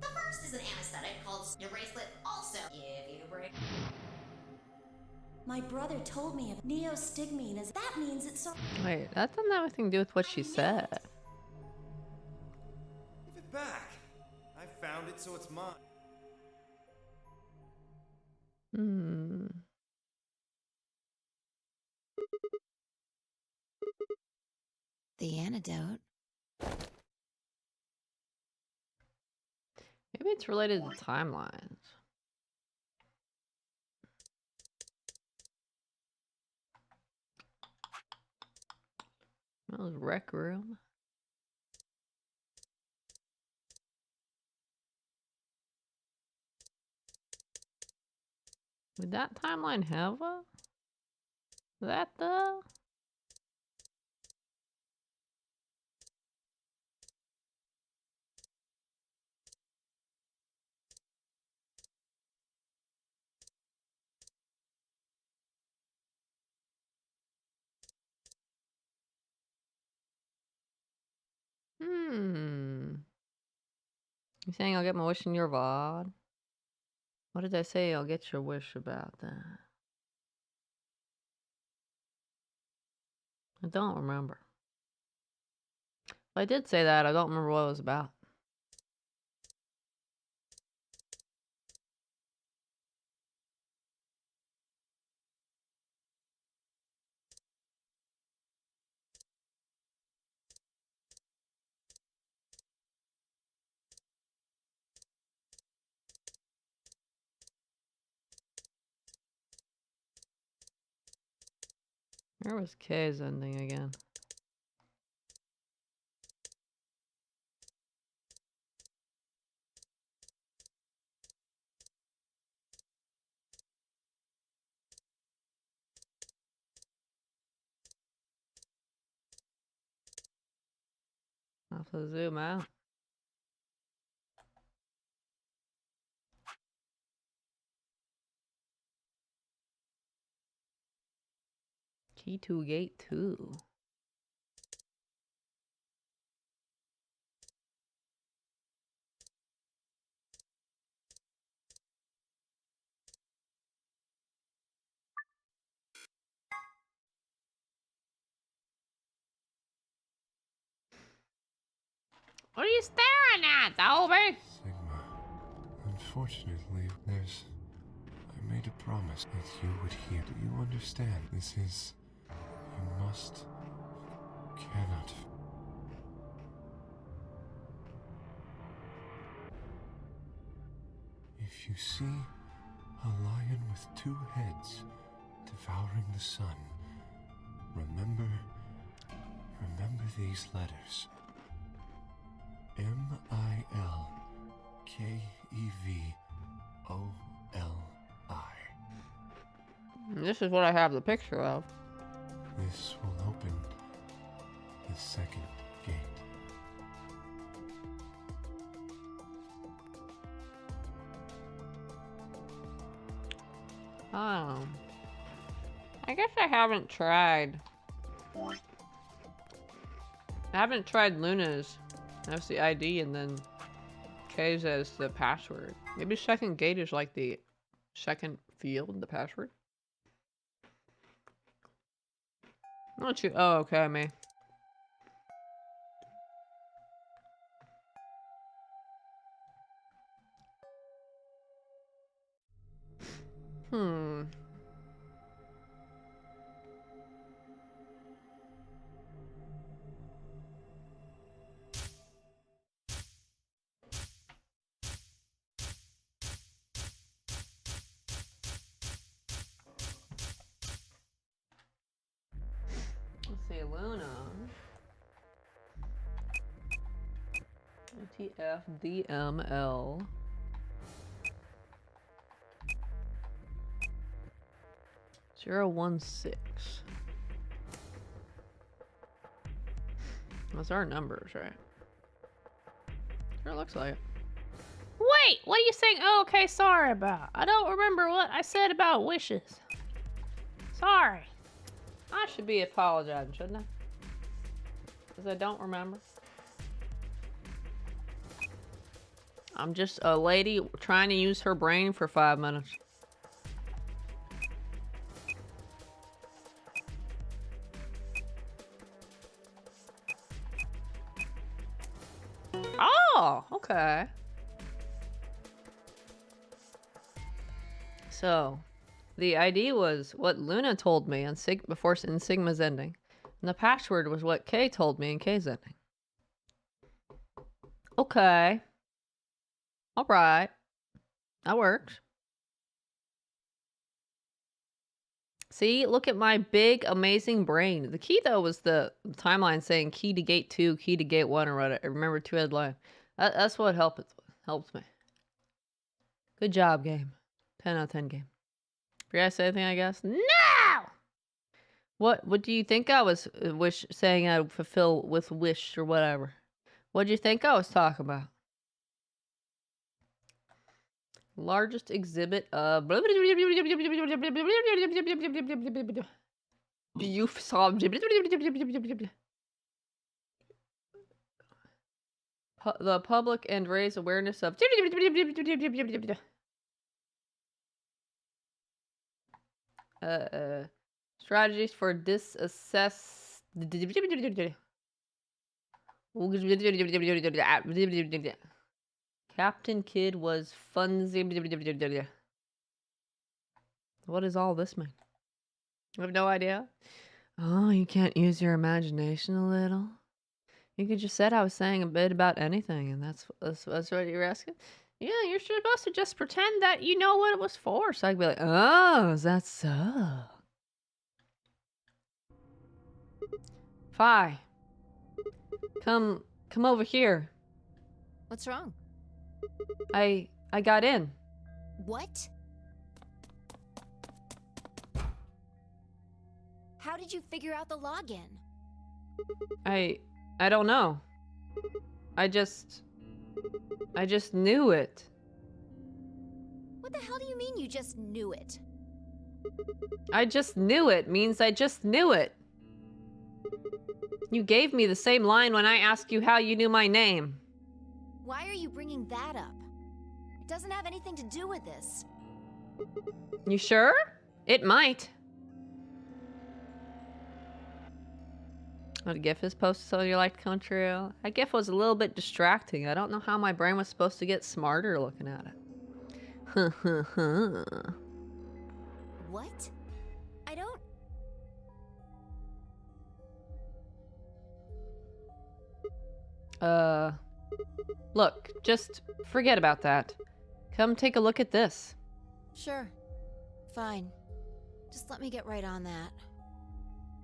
first is an anesthetic called your bracelet also give you a break. My brother told me of neostigmine as that means it's so. Wait, that doesn't have anything to do with what she said. Give it back. I found it, so it's mine. The antidote. Maybe it's related to timelines. That was rec room. Would that timeline have that though? You saying I'll get my wish in your VOD? What did I say? I'll get your wish about that. I don't remember. If I did say that, I don't remember what it was about. Where was K's ending again? I'll have to zoom out. Key to gate 2. What are you staring at, Dolby? Sigma. Unfortunately, I made a promise that you would hear. Do you understand? This is... You must... cannot... If you see a lion with 2 heads devouring the sun, remember these letters. MILKEVOLI. This is what I have the picture of. This will open the second gate. Oh. I guess I haven't tried. I haven't tried Luna's. That's the ID and then K's as the password. Maybe second gate is like the second field, the password. Not you. Oh, okay, me. Hmm. Let's see, Luna. TFDML. Zero 1 6. Those are numbers, right? Sure looks like it. Wait, what are you saying? Oh, okay, sorry about. I don't remember what I said about wishes. Sorry. I should be apologizing, shouldn't I? Because I don't remember. I'm just a lady trying to use her brain for 5 minutes. Oh, okay. So, the ID was what Luna told me on before in Sigma's ending. And the password was what K told me in K's ending. Okay. Alright. That works. See, look at my big, amazing brain. The key, though, was the timeline saying key to gate 2, key to gate 1, or whatever. Remember, 2-head line. That's what helped me. Good job, game. 10 out of 10 game. Forgot to say anything, I guess? No! What do you think I was saying I would fulfill with wish or whatever? What do you think I was talking about? Largest exhibit of youth saw the public and raise awareness of Strategies for disassess. Captain Kidd was fun. What does all this mean? I have no idea. Oh, you can't use your imagination a little? You could just said I was saying a bit about anything, and that's what you were asking? Yeah, you're supposed to just pretend that you know what it was for. So I could be like, oh, is that so? Fi. Come over here. What's wrong? I got in. What? How did you figure out the login? I don't know. I just knew it. What the hell do you mean you just knew it? I just knew it means I just knew it. You gave me the same line when I asked you how you knew my name. Why are you bringing that up? It doesn't have anything to do with this. You sure? It might. What GIF is posted so you liked come true? That GIF was a little bit distracting. I don't know how my brain was supposed to get smarter looking at it. What? I don't... Look, just forget about that. Come take a look at this. Sure. Fine. Just let me get right on that.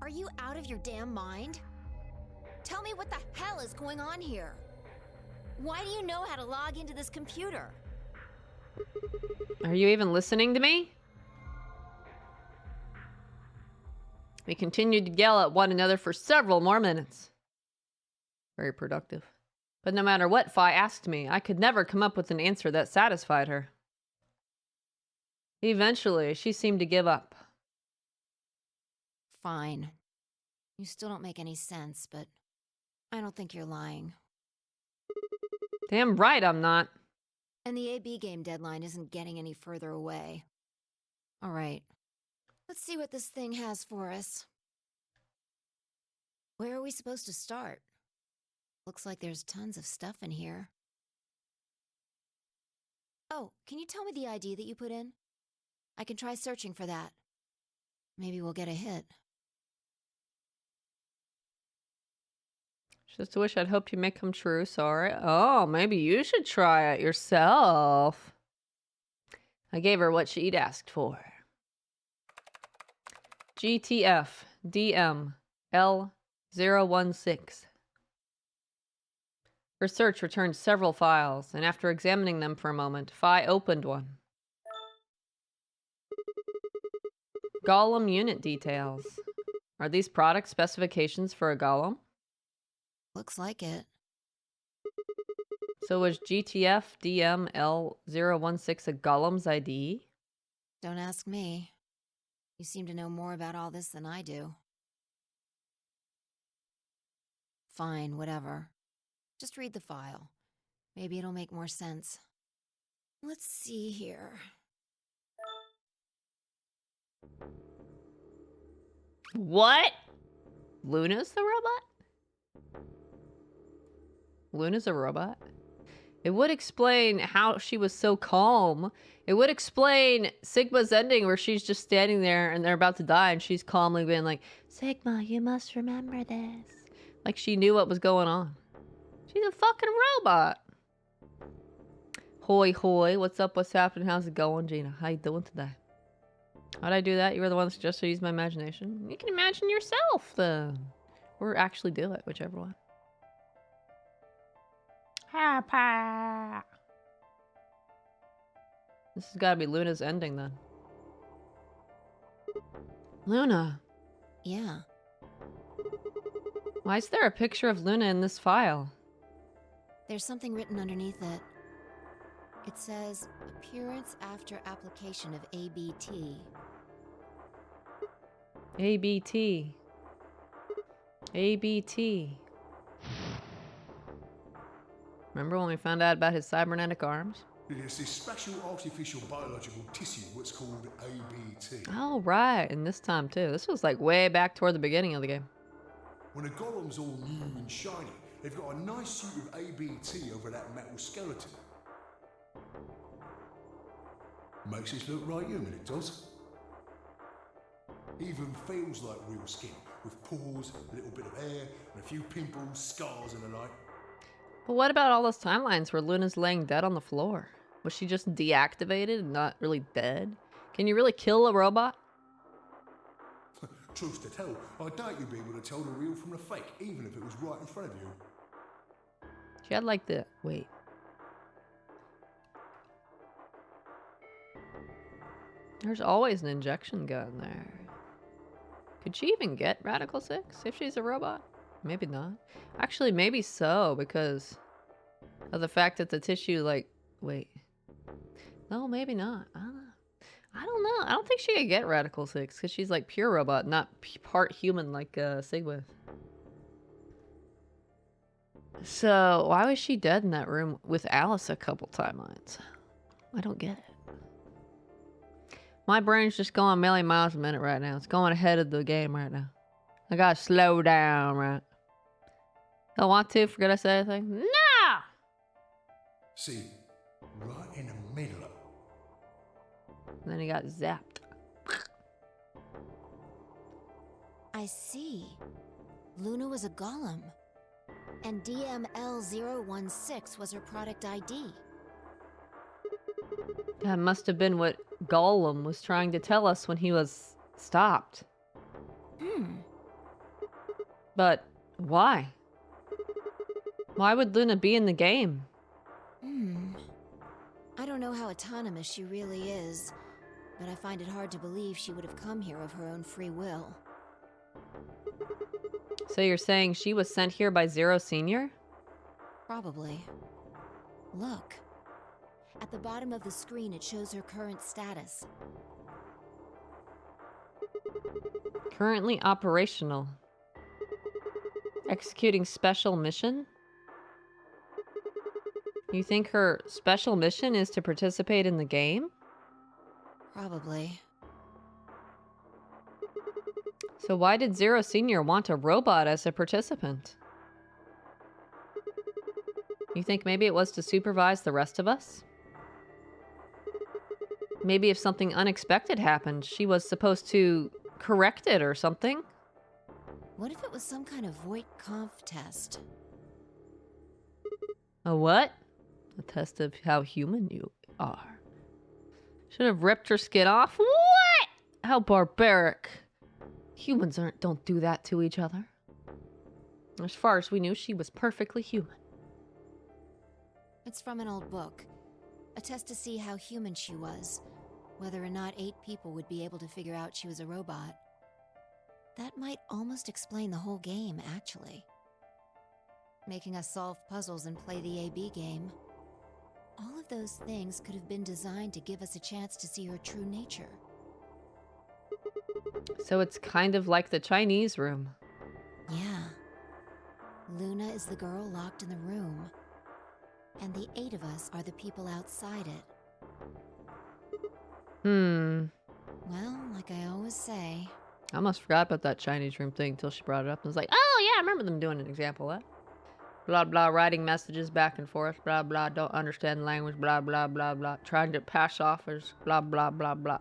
Are you out of your damn mind? Tell me what the hell is going on here? Why do you know how to log into this computer? Are you even listening to me? We continued to yell at one another for several more minutes. Very productive. But no matter what Fi asked me, I could never come up with an answer that satisfied her. Eventually, she seemed to give up. Fine. You still don't make any sense, but I don't think you're lying. Damn right I'm not. And the AB game deadline isn't getting any further away. All right. Let's see what this thing has for us. Where are we supposed to start? Looks like there's tons of stuff in here. Oh, can you tell me the ID that you put in? I can try searching for that. Maybe we'll get a hit. Just wish I'd hoped you may come true, sorry. Oh, maybe you should try it yourself. I gave her what she'd asked for. GTF DM L016. Her search returned several files, and after examining them for a moment, Fi opened one. Golem unit details. Are these product specifications for a golem? Looks like it. So was GTF DM L016 a golem's ID? Don't ask me. You seem to know more about all this than I do. Fine, whatever. Just read the file. Maybe it'll make more sense. Let's see here. What? Luna's the robot? Luna's a robot? It would explain how she was so calm. It would explain Sigma's ending where she's just standing there and they're about to die and she's calmly being like, Sigma, you must remember this. Like she knew what was going on. She's a fucking robot. Hoi hoi, what's up, what's happening, how's it going, Gina? How you doing today? How'd I do that? You were the one that suggested I use my imagination. You can imagine yourself then. Or actually do it, whichever one. Papa. This has got to be Luna's ending then. Luna. Yeah. Why is there a picture of Luna in this file? There's something written underneath it. It says, appearance after application of ABT. ABT. ABT. Remember when we found out about his cybernetic arms? There's this special artificial biological tissue, what's called ABT. Oh, right. And this time, too. This was like way back toward the beginning of the game. When a golem's all new and shiny, they've got a nice suit of ABT over that metal skeleton. Makes it look right human, it does. Even feels like real skin, with pores, a little bit of hair, and a few pimples, scars and the like. But what about all those timelines where Luna's laying dead on the floor? Was she just deactivated and not really dead? Can you really kill a robot? Truth to tell, I doubt you'd be able to tell the real from the fake, even if it was right in front of you. She had like the... Wait. There's always an injection gun there. Could she even get Radical 6 if she's a robot? Maybe not. Actually, maybe so, because of the fact that the tissue, like... Wait. No, maybe not. I don't know. I don't think she could get Radical 6, because she's like pure robot, not part human like Sigwith. So, why was she dead in that room with Alice a couple timelines? I don't get it. My brain's just going a million miles a minute right now. It's going ahead of the game right now. I gotta slow down, right? Don't want to? Forget I said anything? No! See, right in the middle of... And then he got zapped. I see. Luna was a golem. And DML016 was her product ID. That must have been what Gollum was trying to tell us when he was stopped. But why? Why would Luna be in the game? I don't know how autonomous she really is, but I find it hard to believe she would have come here of her own free will. So you're saying she was sent here by Zero Senior? Probably. Look. At the bottom of the screen, it shows her current status. Currently operational. Executing special mission? You think her special mission is to participate in the game? Probably. So why did Zero Senior want a robot as a participant? You think maybe it was to supervise the rest of us? Maybe if something unexpected happened, she was supposed to correct it or something? What if it was some kind of Voight-Kampf test? A what? A test of how human you are. Should have ripped her skin off? What? How barbaric. Humans don't do that to each other. As far as we knew, she was perfectly human. It's from an old book. A test to see how human she was. Whether or not 8 people would be able to figure out she was a robot. That might almost explain the whole game, actually. Making us solve puzzles and play the AB game. All of those things could have been designed to give us a chance to see her true nature. So it's kind of like the Chinese room. Yeah. Luna is the girl locked in the room. And the 8 of us are the people outside it. Well, like I always say... I almost forgot about that Chinese room thing until she brought it up. And was like, oh yeah, I remember them doing an example of that. Blah, blah, writing messages back and forth. Blah, blah, don't understand language. Blah, blah, blah, blah. Trying to pass off as blah, blah, blah, blah.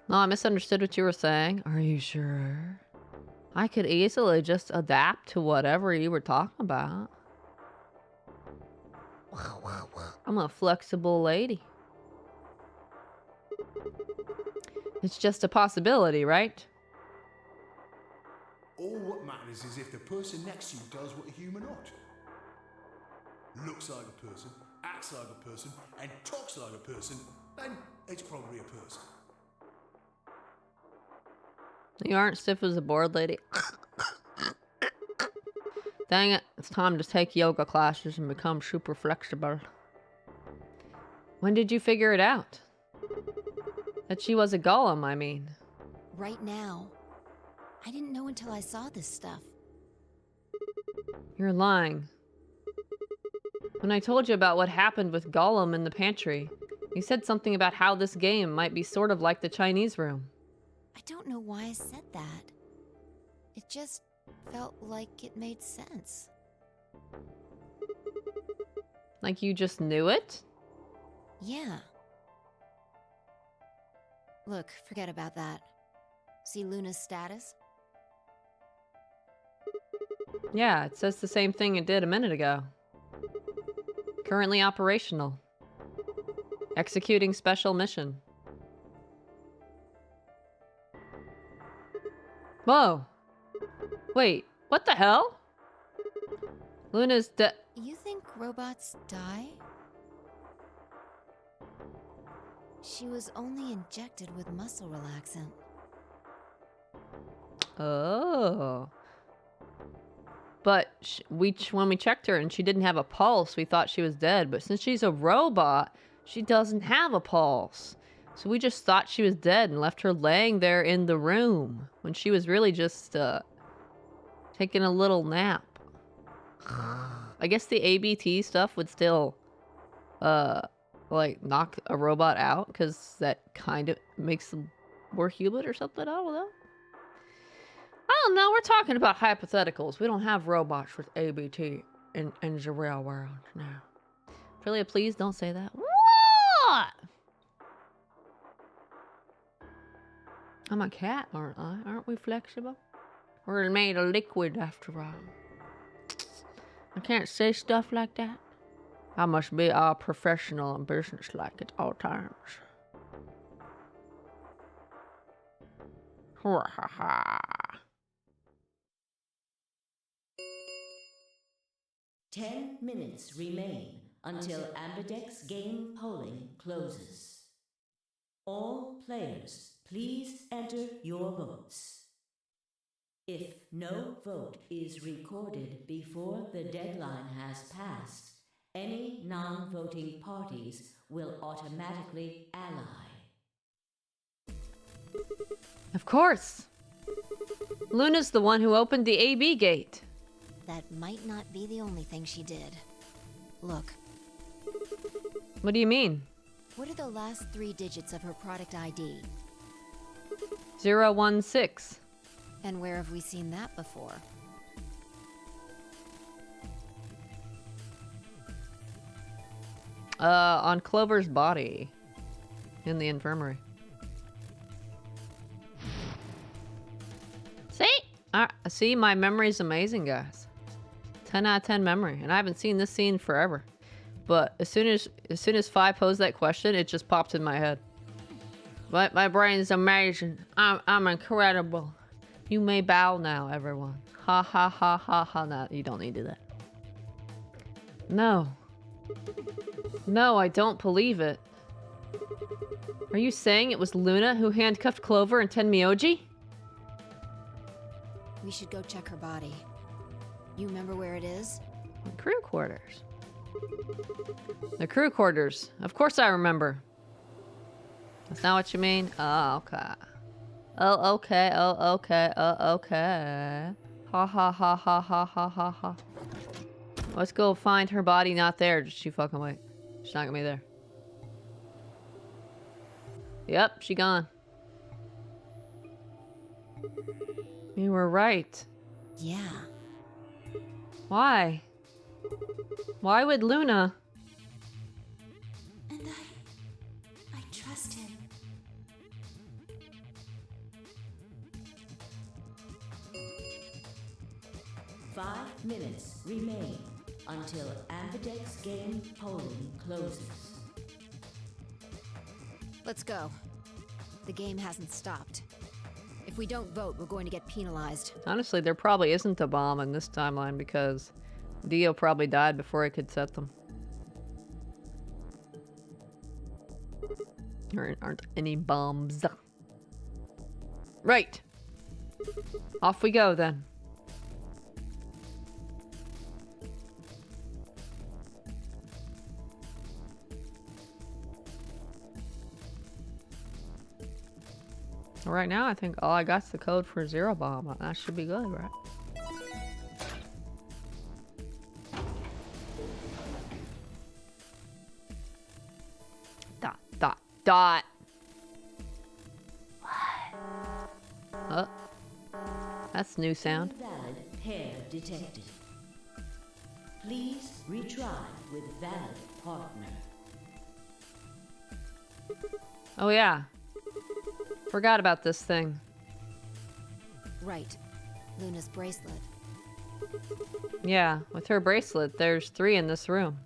No, I misunderstood what you were saying. Are you sure? I could easily just adapt to whatever you were talking about. I'm a flexible lady. It's just a possibility, right? All what matters is if the person next to you does what a human ought to. Looks like a person, acts like a person, and talks like a person, then it's probably a person. You aren't stiff as a board, lady. Dang it, it's time to take yoga classes and become super flexible. When did you figure it out? That she was a golem, I mean. Right now. I didn't know until I saw this stuff. You're lying. When I told you about what happened with Gollum in the pantry, you said something about how this game might be sort of like the Chinese room. I don't know why I said that. It just felt like it made sense. Like you just knew it? Yeah. Look, forget about that. See Luna's status? Yeah, it says the same thing it did a minute ago. Currently operational. Executing special mission. Whoa. Wait, what the hell? Luna's dead. You think robots die? She was only injected with muscle relaxant. Oh. But when we checked her and she didn't have a pulse, we thought she was dead. But since she's a robot, she doesn't have a pulse. So we just thought she was dead and left her laying there in the room when she was really just taking a little nap. I guess the ABT stuff would still like knock a robot out because that kind of makes them more human or something. I don't know. I don't know. We're talking about hypotheticals. We don't have robots with ABT in the real world now. Julia, please don't say that. What? I'm a cat, aren't I? Aren't we flexible? We're made of liquid after all. I can't say stuff like that. I must be all professional and businesslike at all times. Ha ha ha. 10 minutes remain until Ambidex game polling closes. All players, please enter your votes. If no vote is recorded before the deadline has passed, any non-voting parties will automatically ally. Of course. Luna's the one who opened the AB gate. That might not be the only thing she did. Look. What do you mean? What are the last 3 digits of her product ID? 016. And where have we seen that before? On Clover's body. In the infirmary. See, my memory's amazing, guys. 10 out of 10 memory, and I haven't seen this scene forever. But as soon as Fi posed that question, it just popped in my head. But my brain's amazing. I'm incredible. You may bow now, everyone. Ha ha ha ha ha. No, you don't need to do that. No. No, I don't believe it. Are you saying it was Luna who handcuffed Clover and Tenmyoji? We should go check her body. You remember where it is? The crew quarters. The crew quarters. Of course I remember. That's not what you mean? Oh, okay. Oh, okay. Oh, okay. Oh, okay. Ha ha ha ha ha ha ha ha. Let's go find her body not there. Just you fucking wait. She's not gonna be there. Yep, she gone. You were right. Yeah. Why? Why would Luna? And I trust him. Five minutes remain until Ambidex game polling closes. Let's go. The game hasn't stopped. If we don't vote, we're going to get penalized. Honestly, there probably isn't a bomb in this timeline because Dio probably died before he could set them. There aren't any bombs. Right. Off we go then. Right now, I think all I got's the code for Zero Bomb. That should be good, right? Dot. Oh. That's new sound. Invalid pair detected. Please retry with valid partner. Oh yeah. Forgot about this thing. Right. Luna's bracelet. Yeah, with her bracelet, there's 3 in this room.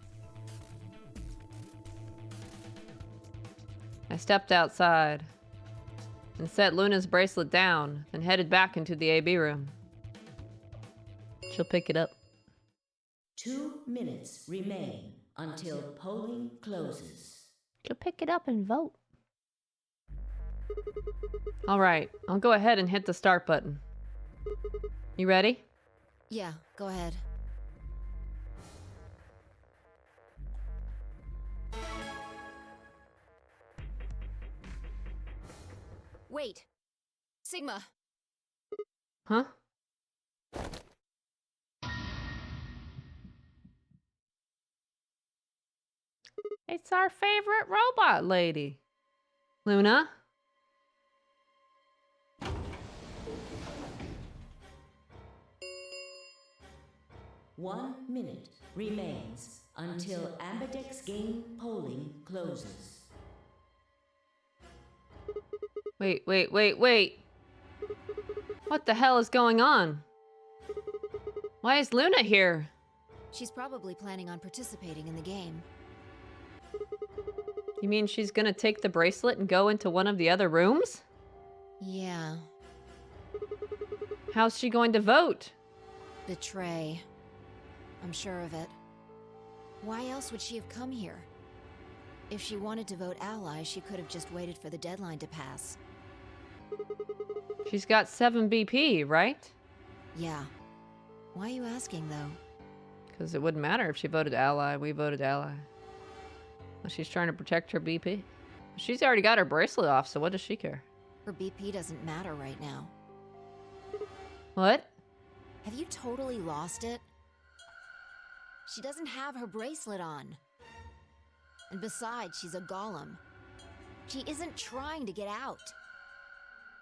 I stepped outside and set Luna's bracelet down and headed back into the AB room. She'll pick it up. 2 minutes remain until polling closes. She'll pick it up and vote. Alright, I'll go ahead and hit the start button. You ready? Yeah, go ahead. Wait. Sigma. Huh? It's our favorite robot lady. Luna? 1 minute remains until Ambidex game polling closes. Wait. What the hell is going on? Why is Luna here? She's probably planning on participating in the game. You mean she's gonna take the bracelet and go into one of the other rooms? Yeah. How's she going to vote? Betray. I'm sure of it. Why else would she have come here? If she wanted to vote ally, she could have just waited for the deadline to pass. She's got 7 BP, right? Yeah. Why are you asking, though? Because it wouldn't matter if she voted ally. We voted ally. Well, she's trying to protect her BP. She's already got her bracelet off, so what does she care? Her BP doesn't matter right now. What? Have you totally lost it? She doesn't have her bracelet on. And besides, she's a golem. She isn't trying to get out.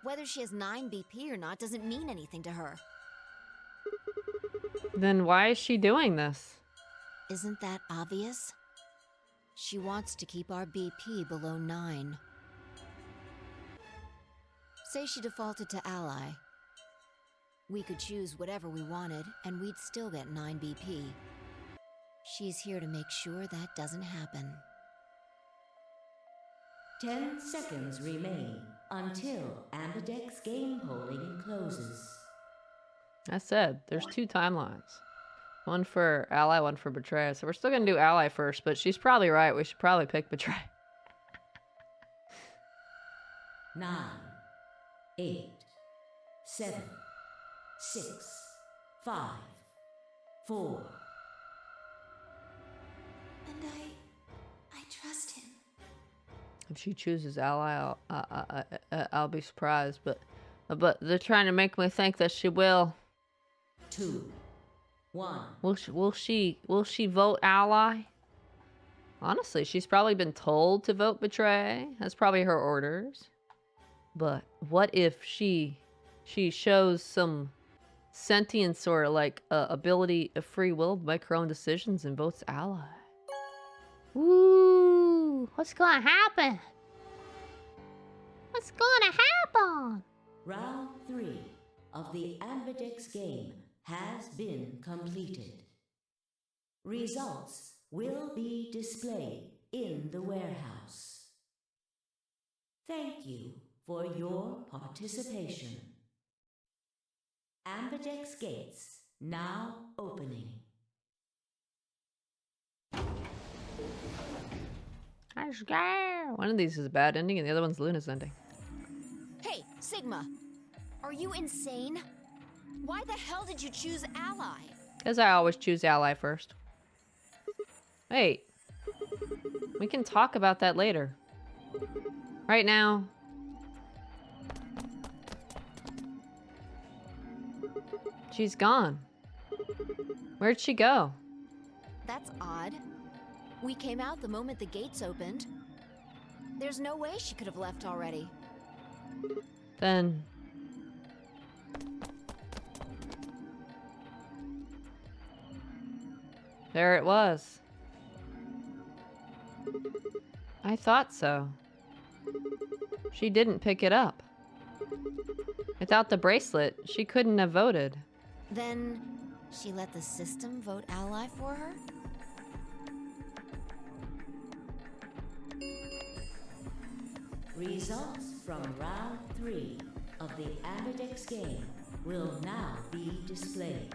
Whether she has 9 BP or not doesn't mean anything to her. Then why is she doing this? Isn't that obvious? She wants to keep our BP below 9. Say she defaulted to ally. We could choose whatever we wanted, and we'd still get 9 BP. She's here to make sure that doesn't happen. 10 seconds remain until Ambidex game polling closes. I said, there's 2 timelines. One for ally, one for betray. So we're still gonna do ally first, but she's probably right. We should probably pick betray. 9, 8, 7, 6, 5, 4. And I trust him. If she chooses ally, I'll be surprised. But they're trying to make me think that she will. 2, 1. Will she vote ally? Honestly, she's probably been told to vote betray. That's probably her orders. But what if she shows some sentience or like ability of free will to make her own decisions and votes ally? Ooh, what's gonna happen? What's gonna happen? Round 3 of the Ambidex game has been completed. Results will be displayed in the warehouse. Thank you for your participation. Ambidex gates now opening. I'm scared. One of these is a bad ending and the other one's Luna's ending. Hey, Sigma! Are you insane? Why the hell did you choose ally? Because I always choose ally first. Wait. We can talk about that later. Right now. She's gone. Where'd she go? That's odd. We came out the moment the gates opened. There's no way she could have left already. Then... there it was. I thought so. She didn't pick it up. Without the bracelet, she couldn't have voted. Then she let the system vote ally for her? Results from round 3 of the Ambidex game will now be displayed.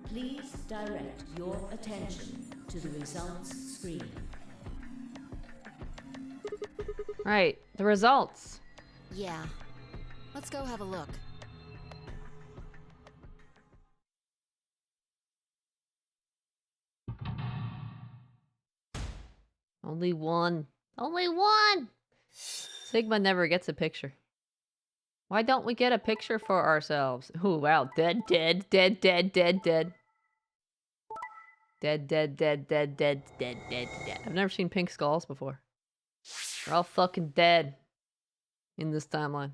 Please direct your attention to the results screen. Right, the results. Yeah. Let's go have a look. Only one. Only one! Sigma never gets a picture. Why don't we get a picture for ourselves? Ooh, wow. Dead, dead, dead, dead, dead, dead. Dead, dead, dead, dead, dead, dead, dead, dead. I've never seen pink skulls before. They're all fucking dead in this timeline.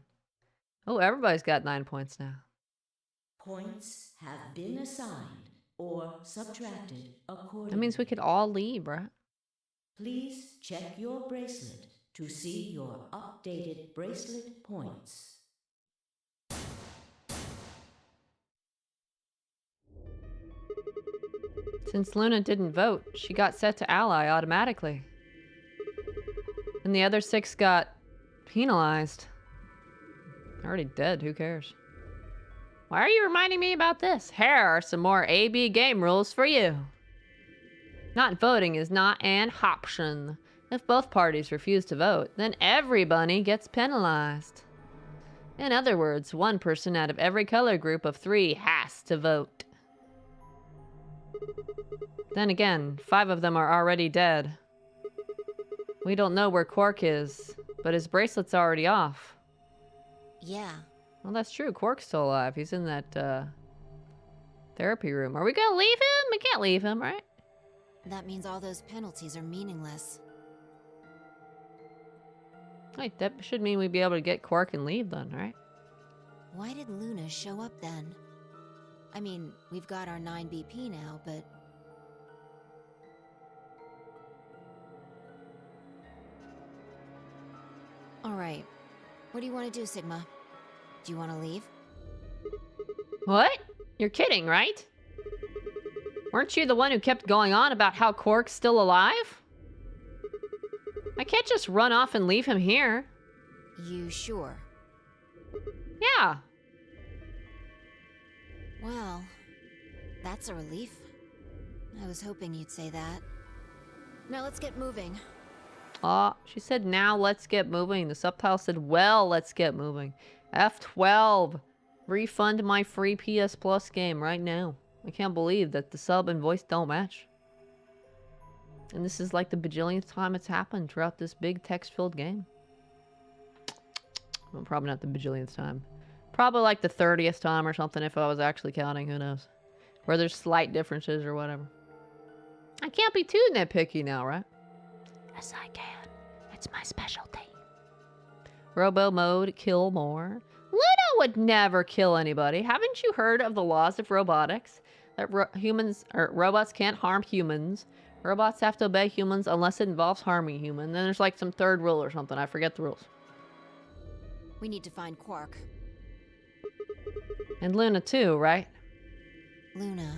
Oh, everybody's got 9 points now. Points have been assigned or subtracted accordingly. That means we could all leave, right? Please check your bracelet to see your updated bracelet points. Since Luna didn't vote, she got set to ally automatically. And the other 6 got penalized. Already dead, who cares? Why are you reminding me about this? Here are some more AB game rules for you. Not voting is not an option. If both parties refuse to vote, then everybody gets penalized. In other words, one person out of every color group of 3 has to vote. Then again, 5 of them are already dead. We don't know where Quark is, but his bracelet's already off. Yeah. Well, that's true. Quark's still alive. He's in that, therapy room. Are we gonna leave him? We can't leave him, right? That means all those penalties are meaningless. Wait, that should mean we'd be able to get Quark and leave then, right? Why did Luna show up then? I mean, we've got our 9 BP now, but... Alright. What do you want to do, Sigma? Do you want to leave? What? You're kidding, right? Weren't you the one who kept going on about how Quark's still alive? I can't just run off and leave him here. You sure? Yeah. Well, that's a relief. I was hoping you'd say that. Now let's get moving. Aw, she said, now let's get moving. The subtitle said, well, let's get moving. F12. Refund my free PS Plus game right now. I can't believe that the sub and voice don't match. And this is like the bajillionth time it's happened throughout this big text-filled game. Well, probably not the bajillionth time. Probably like the 30th time or something if I was actually counting, who knows. Where there's slight differences or whatever. I can't be too nitpicky now, right? Yes, I can. It's my specialty. Robo mode, kill more. Luna would never kill anybody. Haven't you heard of the laws of robotics? That robots can't harm humans. Robots have to obey humans unless it involves harming humans. Then there's like some third rule or something. I forget the rules. We need to find Quark. And Luna too, right? Luna.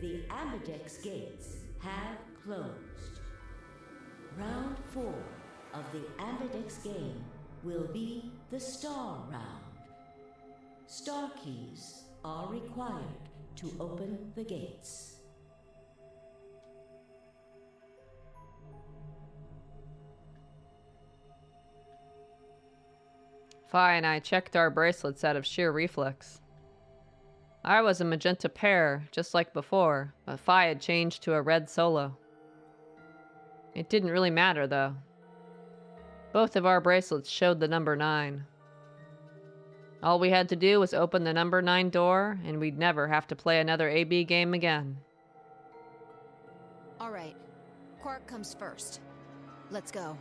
The Ambidex gates have closed. Round 4 of the Ambidex game will be the Star Round. Star keys are required to open the gates. Fi and I checked our bracelets out of sheer reflex. I was a magenta pair, just like before, but Fi had changed to a red solo. It didn't really matter, though. Both of our bracelets showed the number 9. All we had to do was open the number 9 door, and we'd never have to play another AB game again. All right. Quark comes first. Let's go.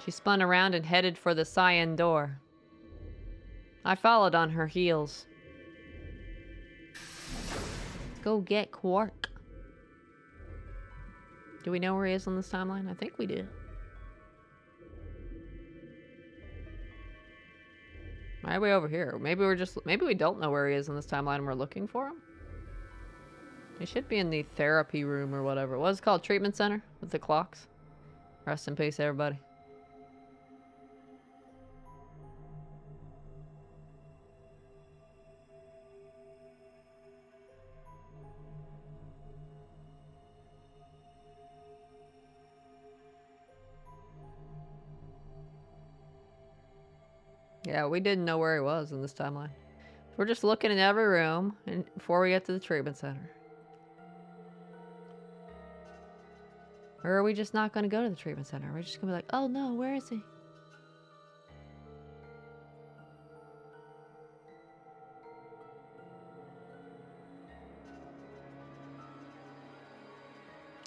She spun around and headed for the cyan door. I followed on her heels. Go get Quark. Do we know where he is on this timeline? I think we do. Why are we over here? Maybe we don't know where he is in this timeline and we're looking for him? He should be in the therapy room or whatever. What is it called? Treatment center? With the clocks? Rest in peace, everybody. Yeah, we didn't know where he was in this timeline. We're just looking in every room and before we get to the treatment center. Or are we just not going to go to the treatment center? We're just going to be like, oh no, where is he?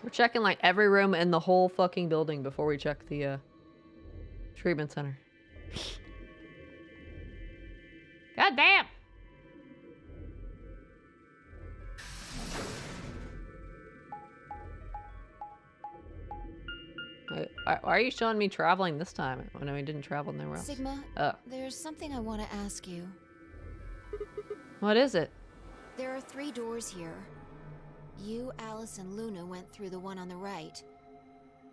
We're checking like every room in the whole fucking building before we check the treatment center. God damn. Why are you showing me traveling this time when we didn't travel nowhere else? Sigma, Oh. there's something I want to ask you. What is it? There are 3 doors here. You, Alice, and Luna went through the one on the right.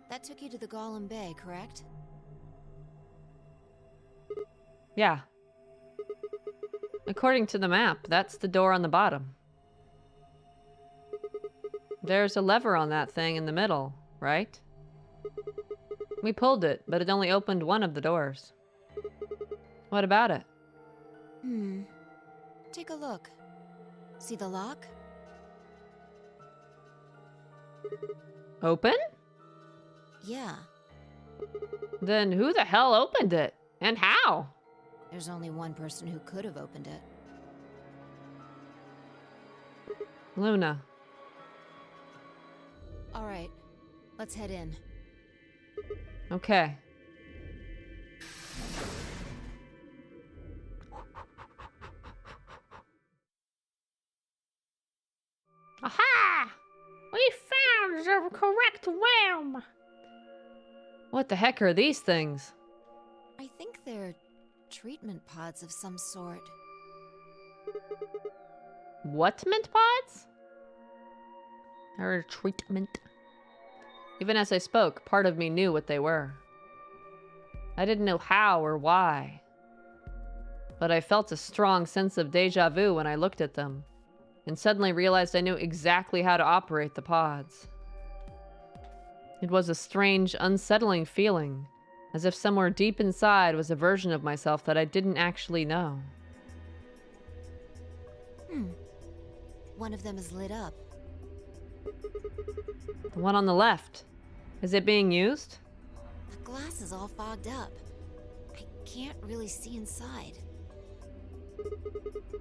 That took you to the Golem Bay, correct? Yeah. According to the map, that's the door on the bottom. There's a lever on that thing in the middle, right? We pulled it, but it only opened one of the doors. What about it? Take a look. See the lock? Open? Yeah. Then who the hell opened it? And how? There's only one person who could have opened it. Luna. All right, let's head in. Okay. Aha! We found the correct realm. What the heck are these things? I think they're treatment pods of some sort. What mint pods? Or treatment? Even as I spoke, part of me knew what they were. I didn't know how or why. But I felt a strong sense of deja vu when I looked at them, and suddenly realized I knew exactly how to operate the pods. It was a strange, unsettling feeling, as if somewhere deep inside was a version of myself that I didn't actually know. One of them is lit up. The one on the left. Is it being used? The glass is all fogged up. I can't really see inside.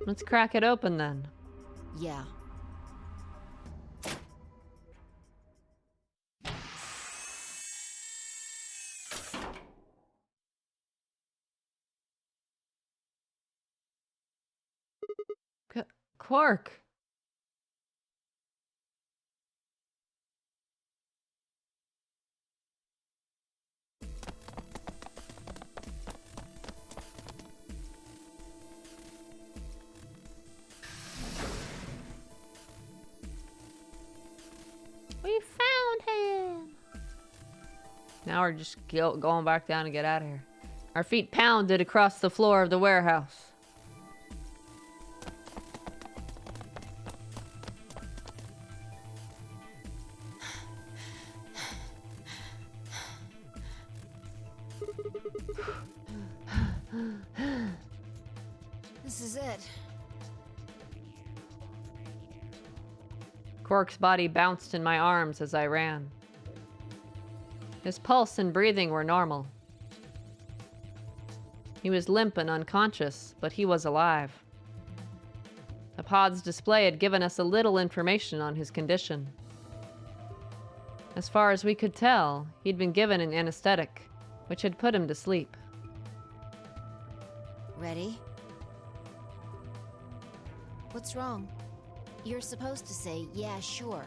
Let's crack it open then. Yeah. Quark. We found him. Now we're just going back down to get out of here. Our feet pounded across the floor of the warehouse. This is it. Quark's body bounced in my arms as I ran. His pulse and breathing were normal. He was limp and unconscious, but he was alive. The pod's display had given us a little information on his condition. As far as we could tell, he'd been given an anesthetic, which had put him to sleep. Ready? What's wrong? You're supposed to say, yeah, sure.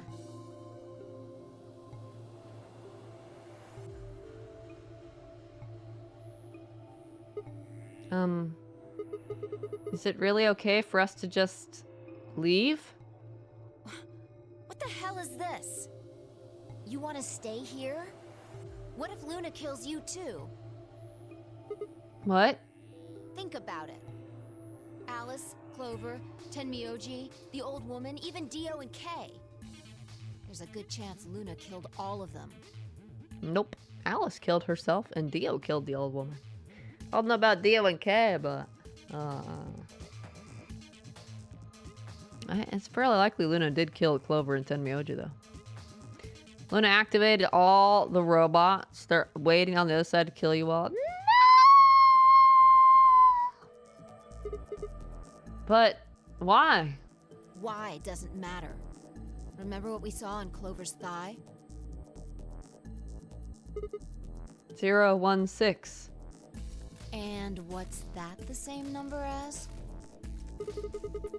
Is it really okay for us to just leave? What the hell is this? You want to stay here? What if Luna kills you too? What? Think about it. Alice, Clover, Tenmyoji, the old woman, even Dio and Kay. There's a good chance Luna killed all of them. Nope. Alice killed herself and Dio killed the old woman. I don't know about Dio and Kay, but it's fairly likely Luna did kill Clover and Tenmyoji, though. Luna activated all the robots. They're waiting on the other side to kill you all. No! But why? Why doesn't matter. Remember what we saw on Clover's thigh? 016. And what's that the same number as?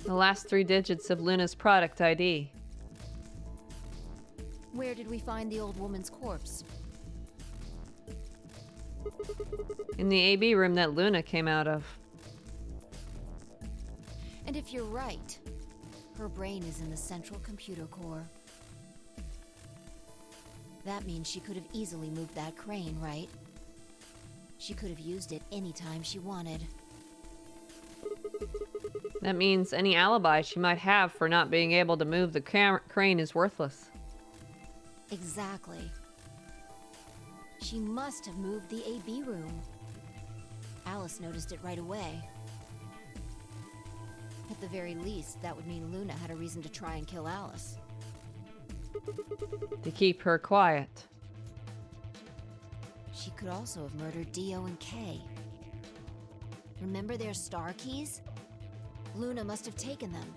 The last 3 digits of Luna's product ID. Where did we find the old woman's corpse? In the AB room that Luna came out of. And if you're right, her brain is in the central computer core. That means she could have easily moved that crane, right? She could have used it anytime she wanted. That means any alibi she might have for not being able to move the crane is worthless. Exactly. She must have moved the AB room. Alice noticed it right away. At the very least, that would mean Luna had a reason to try and kill Alice. To keep her quiet. She could also have murdered Dio and Kay. Remember their star keys? Luna must have taken them,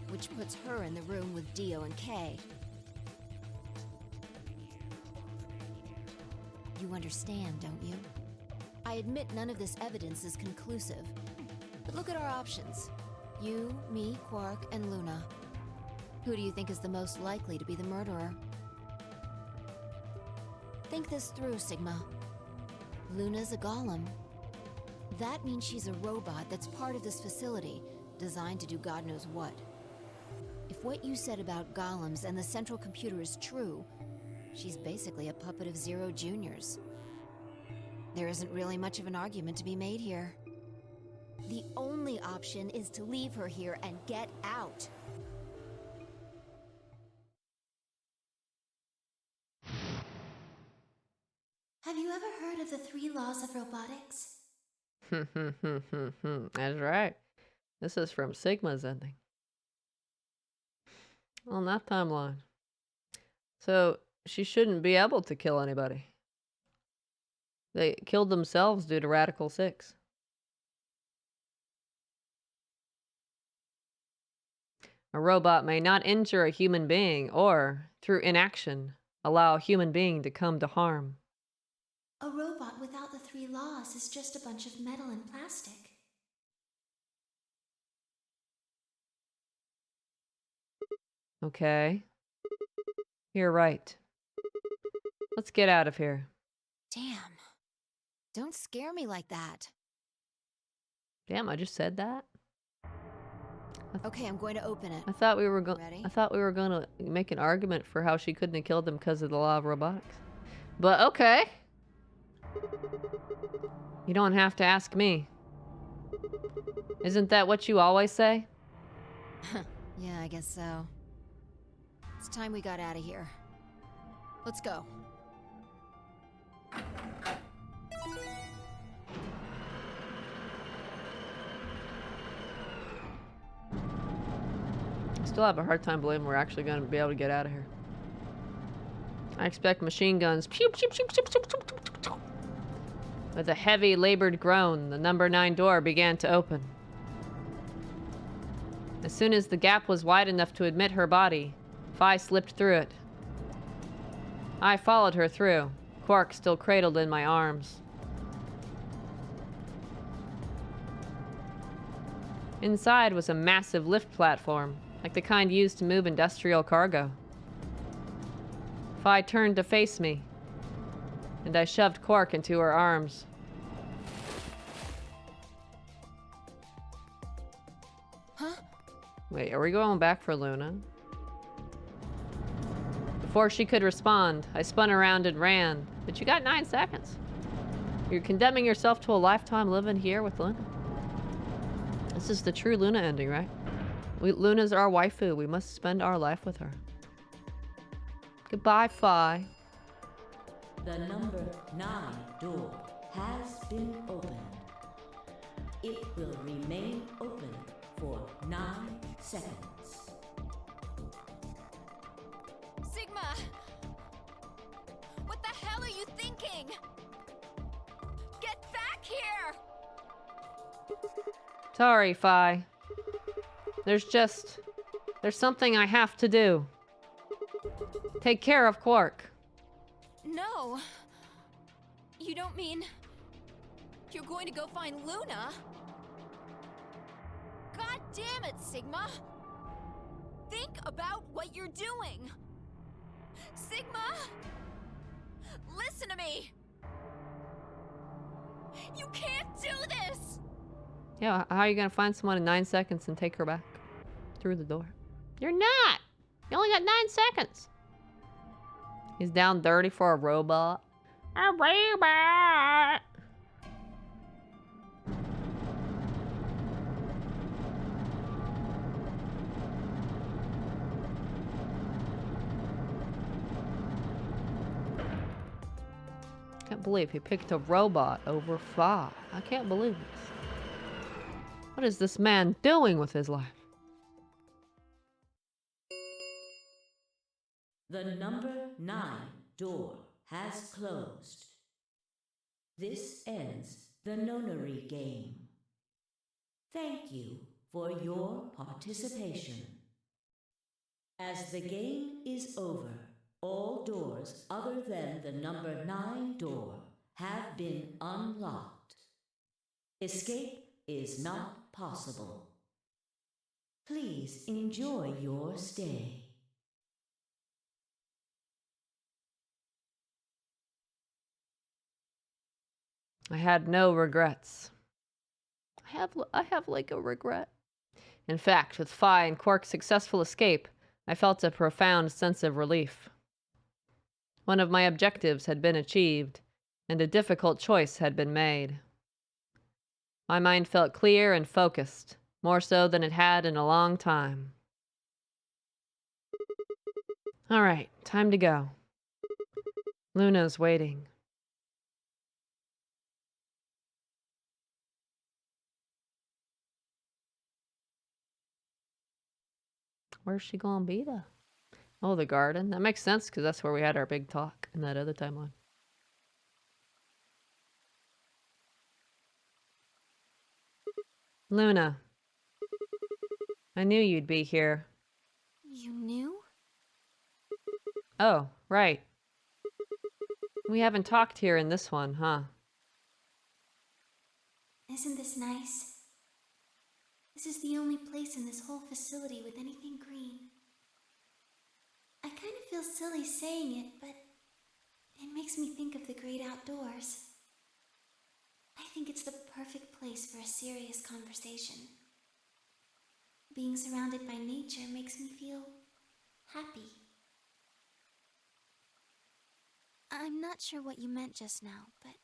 which puts her in the room with Dio and Kay. You understand, don't you? I admit none of this evidence is conclusive, but look at our options. You, me, Quark, and Luna. Who do you think is the most likely to be the murderer? Think this through, Sigma. Luna's a golem. That means she's a robot that's part of this facility, designed to do God knows what. If what you said about golems and the central computer is true, she's basically a puppet of Zero Junior's. There isn't really much of an argument to be made here. The only option is to leave her here and get out. Have you ever heard of the 3 laws of robotics? That's right. This is from Sigma's ending. On that timeline. So, she shouldn't be able to kill anybody. They killed themselves due to Radical 6. A robot may not injure a human being or, through inaction, allow a human being to come to harm. A robot without the 3 laws is just a bunch of metal and plastic. Okay. You're right. Let's get out of here. Damn. Don't scare me like that. Damn, I just said that? Okay, I'm going to open it. I thought we were going Ready? to make an argument for how she couldn't have killed them because of the law of robotics. But okay. You don't have to ask me. Isn't that what you always say? Yeah, I guess so. It's time we got out of here. Let's go. I still have a hard time believing we're actually going to be able to get out of here. I expect machine guns. Pew, pew, pew, pew, pew, pew, pew, pew. With a heavy, labored groan, the number 9 door began to open. As soon as the gap was wide enough to admit her body, Phi slipped through it. I followed her through, Quark still cradled in my arms. Inside was a massive lift platform, like the kind used to move industrial cargo. Phi turned to face me, and I shoved Quark into her arms. Huh? Wait, are we going back for Luna? Before she could respond, I spun around and ran, but you got 9 seconds. You're condemning yourself to a lifetime living here with Luna. This is the true Luna ending, right? Luna's our waifu. We must spend our life with her. Goodbye, Phi. The number 9 door has been opened. It will remain open for 9 seconds. Sigma! What the hell are you thinking? Get back here! Sorry, Phi. There's something I have to do. Take care of Quark. No. You don't mean you're going to go find Luna? God damn it, Sigma! Think about what you're doing! Sigma! Listen to me! You can't do this! Yeah, how are you gonna find someone in 9 seconds and take her back through the door? You're not. You only got 9 seconds. He's down dirty for a robot. A robot. Can't believe he picked a robot over Phi. I can't believe this. What is this man doing with his life? The number 9 door has closed. This ends the nonary game. Thank you for your participation. As the game is over, all doors other than the number 9 door have been unlocked. Escape is not possible. Please enjoy your stay. I had no regrets. I have like a regret. In fact, with Phi and Quark's successful escape, I felt a profound sense of relief. One of my objectives had been achieved, and a difficult choice had been made. My mind felt clear and focused, more so than it had in a long time. All right, time to go. Luna's waiting. Where's she gonna be though? Oh, the garden. That makes sense because that's where we had our big talk in that other timeline. Luna. I knew you'd be here. You knew? Oh, right. We haven't talked here in this one, huh? Isn't this nice? This is the only place in this whole facility with anything green. I kind of feel silly saying it, but it makes me think of the great outdoors. I think it's the perfect place for a serious conversation. Being surrounded by nature makes me feel happy. I'm not sure what you meant just now, but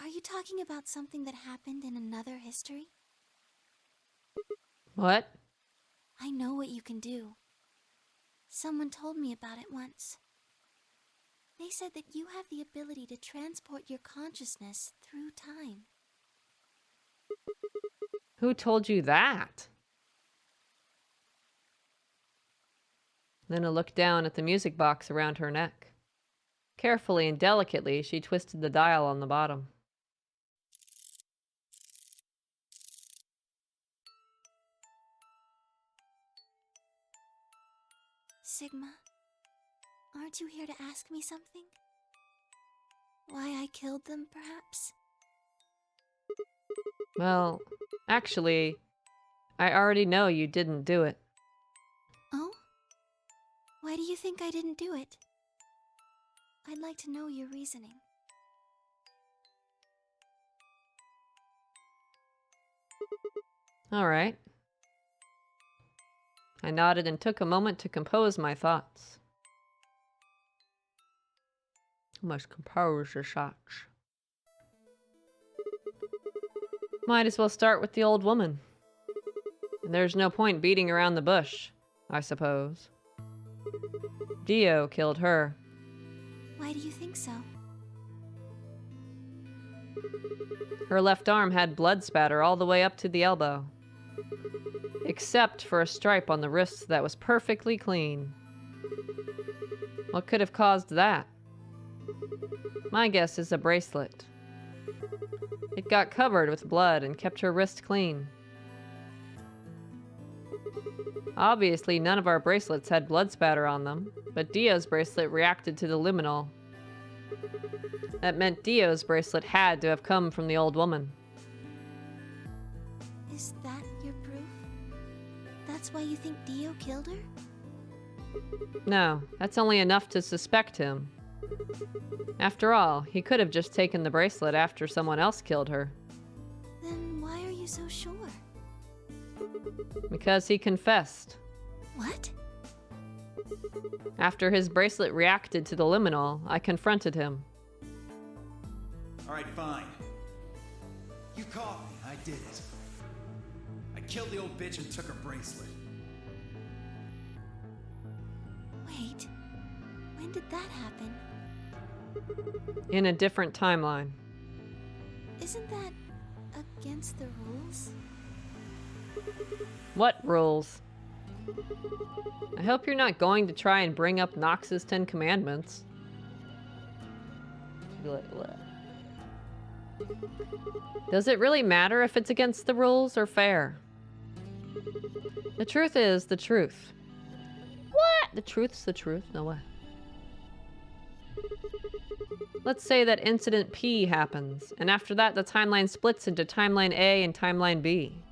are you talking about something that happened in another history? What? I know what you can do. Someone told me about it once. They said that you have the ability to transport your consciousness through time. Who told you that? Luna looked down at the music box around her neck. Carefully and delicately, she twisted the dial on the bottom. Sigma, aren't you here to ask me something? Why I killed them, perhaps? Well, actually, I already know you didn't do it. Oh? Why do you think I didn't do it? I'd like to know your reasoning. All right. I nodded and took a moment to compose my thoughts. Must compose your thoughts. Might as well start with the old woman. And there's no point beating around the bush, I suppose. Dio killed her. Why do you think so? Her left arm had blood spatter all the way up to the elbow. Except for a stripe on the wrist that was perfectly clean. What could have caused that? My guess is a bracelet. It got covered with blood and kept her wrist clean. Obviously, none of our bracelets had blood spatter on them, but Dio's bracelet reacted to the luminol. That meant Dio's bracelet had to have come from the old woman. Is that your proof? That's why you think Dio killed her? No, that's only enough to suspect him. After all, he could have just taken the bracelet after someone else killed her. Then why are you so sure? Because he confessed. What? After his bracelet reacted to the liminal, I confronted him. Alright, fine. You caught me. I did it. I killed the old bitch and took her bracelet. Wait, when did that happen? In a different timeline. Isn't that against the rules? What rules? I hope you're not going to try and bring up Nox's 10 Commandments. Does it really matter if it's against the rules or fair? The truth is the truth. What? The truth's the truth? No way. Let's say that Incident P happens, and after that the timeline splits into Timeline A and Timeline B.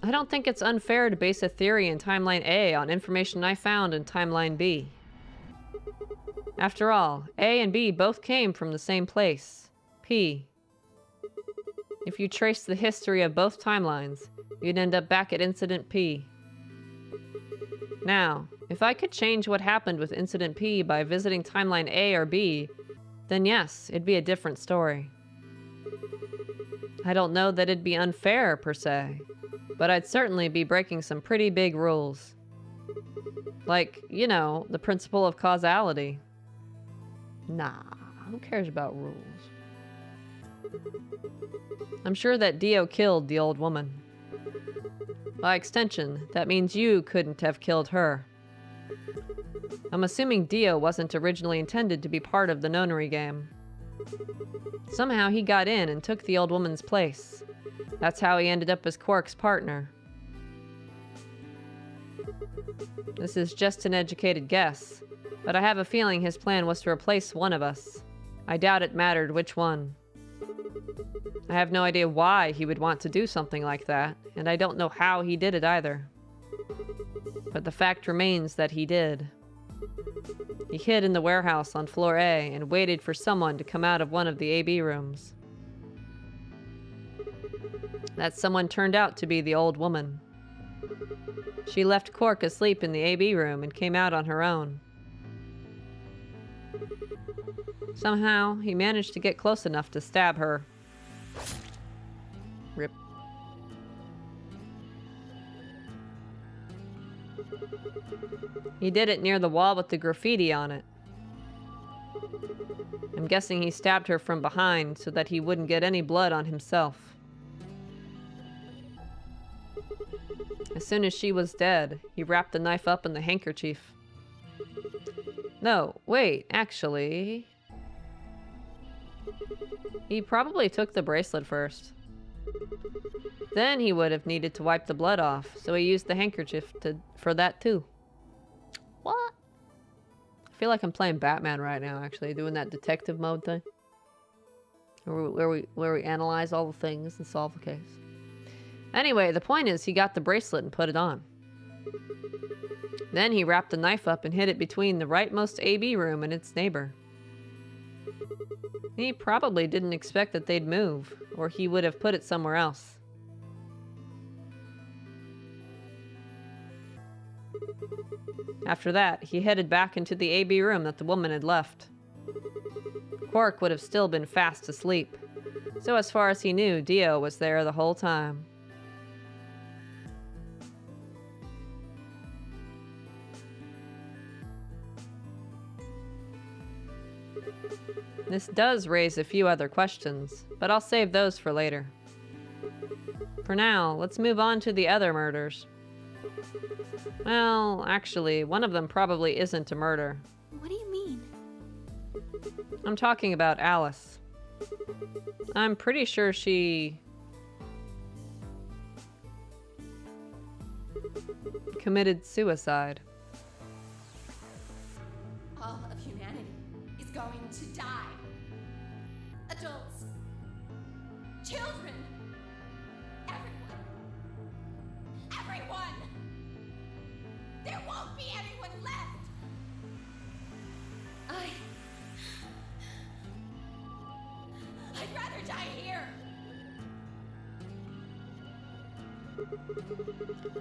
I don't think it's unfair to base a theory in Timeline A on information I found in Timeline B. After all, A and B both came from the same place, P. If you trace the history of both timelines, you'd end up back at Incident P. Now, if I could change what happened with Incident P by visiting Timeline A or B, then yes, it'd be a different story. I don't know that it'd be unfair, per se, but I'd certainly be breaking some pretty big rules. Like, you know, the principle of causality. Nah, who cares about rules? I'm sure that Dio killed the old woman. By extension, that means you couldn't have killed her. I'm assuming Dio wasn't originally intended to be part of the nonary game. Somehow he got in and took the old woman's place. That's how he ended up as Quark's partner. This is just an educated guess, but I have a feeling his plan was to replace one of us. I doubt it mattered which one. I have no idea why he would want to do something like that, and I don't know how he did it either. But the fact remains that he did. He hid in the warehouse on floor A and waited for someone to come out of one of the AB rooms. That someone turned out to be the old woman. She left Quark asleep in the AB room and came out on her own. Somehow, he managed to get close enough to stab her. Rip. He did it near the wall with the graffiti on it. I'm guessing he stabbed her from behind so that he wouldn't get any blood on himself. As soon as she was dead, he wrapped the knife up in the handkerchief. No, wait, actually... He probably took the bracelet first. Then he would have needed to wipe the blood off, so he used the handkerchief for that too. I feel like I'm playing Batman right now, actually, doing that detective mode thing. Where we analyze all the things and solve the case. Anyway, the point is he got the bracelet and put it on. Then he wrapped the knife up and hid it between the rightmost AB room and its neighbor. He probably didn't expect that they'd move, or he would have put it somewhere else. After that, he headed back into the AB room that the woman had left. Quark would have still been fast asleep, so as far as he knew, Dio was there the whole time. This does raise a few other questions, but I'll save those for later. For now, let's move on to the other murders. Well, actually, one of them probably isn't a murder. What do you mean? I'm talking about Alice. I'm pretty sure she committed suicide. All of humanity is going to die. Adults, children, everyone. Everyone! There won't be anyone left! I'd rather die here!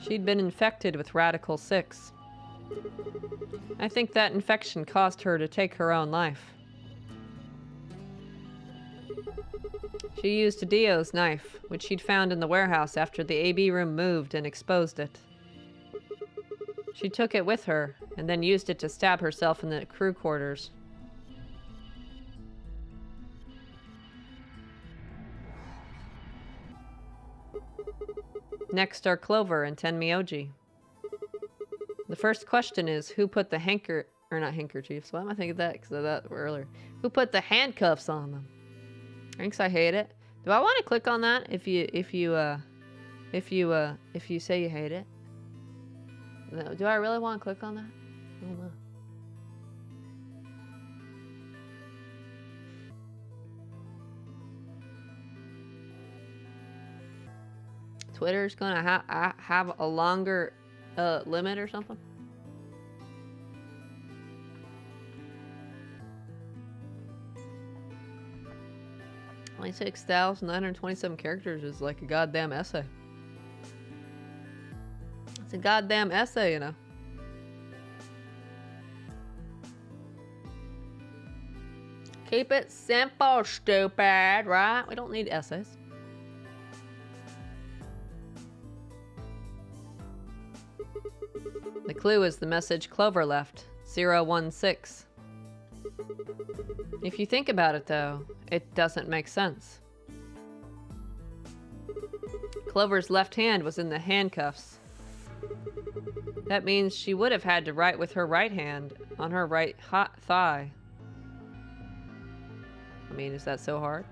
She'd been infected with Radical 6. I think that infection caused her to take her own life. She used Dio's knife, which she'd found in the warehouse after the AB room moved, and exposed it. She took it with her, and then used it to stab herself in the crew quarters. Next are Clover and Tenmyoji. The first question is, who put the handkerchiefs? Why am I thinking that? Because of that earlier. Who put the handcuffs on them? Thanks, I hate it. Do I want to click on that if you say you hate it? No, do I really want to click on that? I don't know. Twitter's gonna have a longer limit or something? Only 6,927 characters is like a goddamn essay. It's a goddamn essay, you know. Keep it simple, stupid, right? We don't need essays. The clue is the message Clover left, 016. If you think about it, though, it doesn't make sense. Clover's left hand was in the handcuffs. That means she would have had to write with her right hand on her right hot thigh. I mean, is that so hard?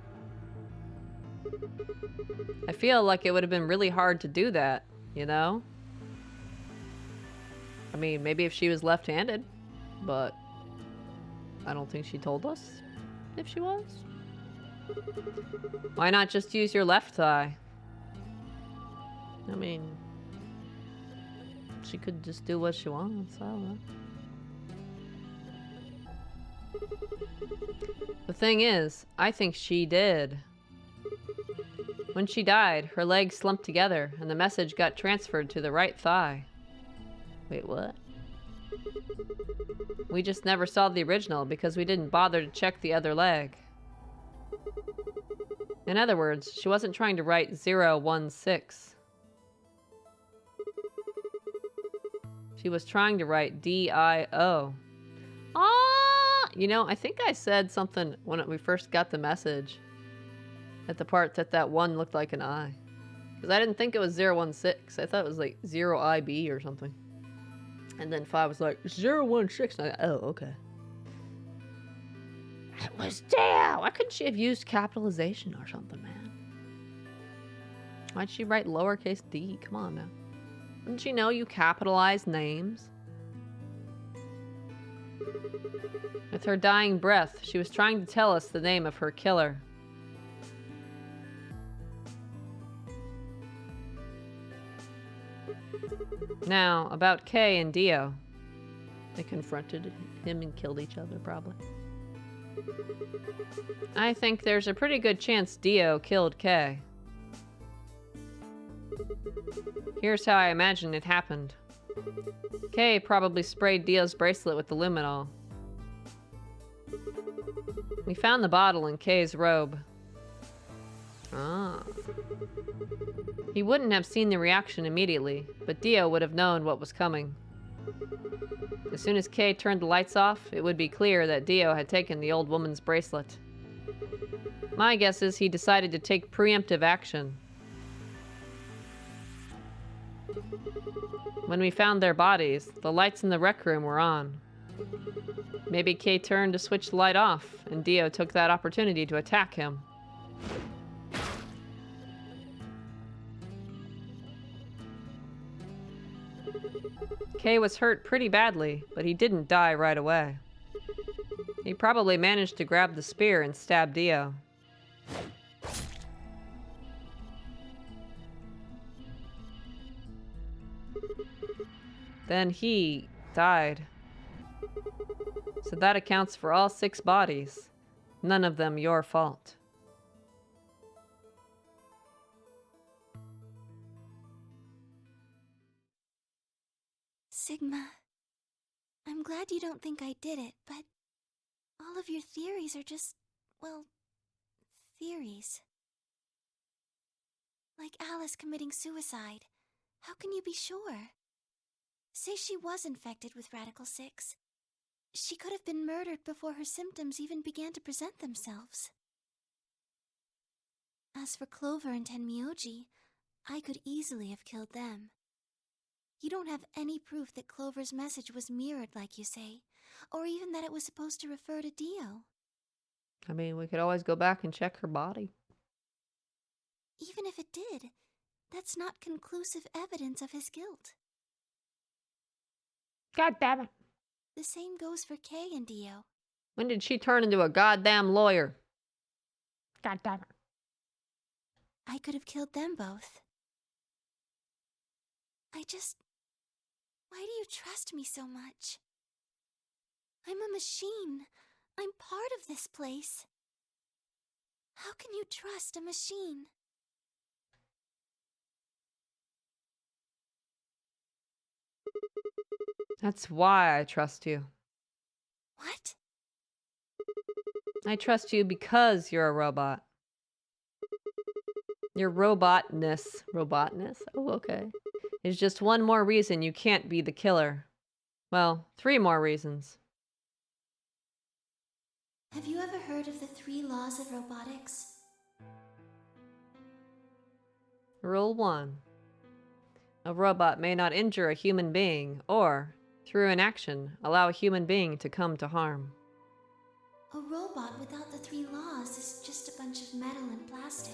I feel like it would have been really hard to do that, you know? I mean, maybe if she was left-handed, but I don't think she told us if she was. Why not just use your left thigh? I mean, she could just do what she wants, I don't know. The thing is, I think she did. When she died, her legs slumped together and the message got transferred to the right thigh. Wait, what? We just never saw the original because we didn't bother to check the other leg. In other words, she wasn't trying to write 016. She was trying to write DIO. Ah! You know, I think I said something when we first got the message at the part that one looked like an I. Because I didn't think it was 016. I thought it was like 0IB or something. And then 5 was like 016. And oh, okay. It was down. Why couldn't she have used capitalization or something, man? Why'd she write lowercase d? Come on now. Didn't you know you capitalize names? With her dying breath, she was trying to tell us the name of her killer. Now, about Kay and Dio. They confronted him and killed each other, probably. I think there's a pretty good chance Dio killed Kay. Here's how I imagine it happened. Kay probably sprayed Dio's bracelet with the luminol. We found the bottle in Kay's robe. Ah. He wouldn't have seen the reaction immediately, but Dio would have known what was coming. As soon as Kay turned the lights off, it would be clear that Dio had taken the old woman's bracelet. My guess is he decided to take preemptive action. When we found their bodies, the lights in the rec room were on. Maybe Kay turned to switch the light off, and Dio took that opportunity to attack him. Kay was hurt pretty badly, but he didn't die right away. He probably managed to grab the spear and stab Dio. Then he died. So that accounts for all 6 bodies. None of them your fault. Sigma, I'm glad you don't think I did it, but all of your theories are just, well, theories. Like Alice committing suicide. How can you be sure? Say she was infected with Radical 6. She could have been murdered before her symptoms even began to present themselves. As for Clover and Tenmyoji, I could easily have killed them. You don't have any proof that Clover's message was mirrored, like you say, or even that it was supposed to refer to Dio. I mean, we could always go back and check her body. Even if it did, that's not conclusive evidence of his guilt. God damn it. The same goes for Kay and Dio. When did she turn into a goddamn lawyer? God damn it. I could have killed them both. Why do you trust me so much? I'm a machine. I'm part of this place. How can you trust a machine? That's why I trust you. What? I trust you because you're a robot. Your robotness. Robotness? Oh, okay. Is just one more reason you can't be the killer. Well, 3 more reasons. Have you ever heard of the 3 laws of robotics? Rule 1. A robot may not injure a human being or, through inaction, allow a human being to come to harm. A robot without the 3 laws is just a bunch of metal and plastic.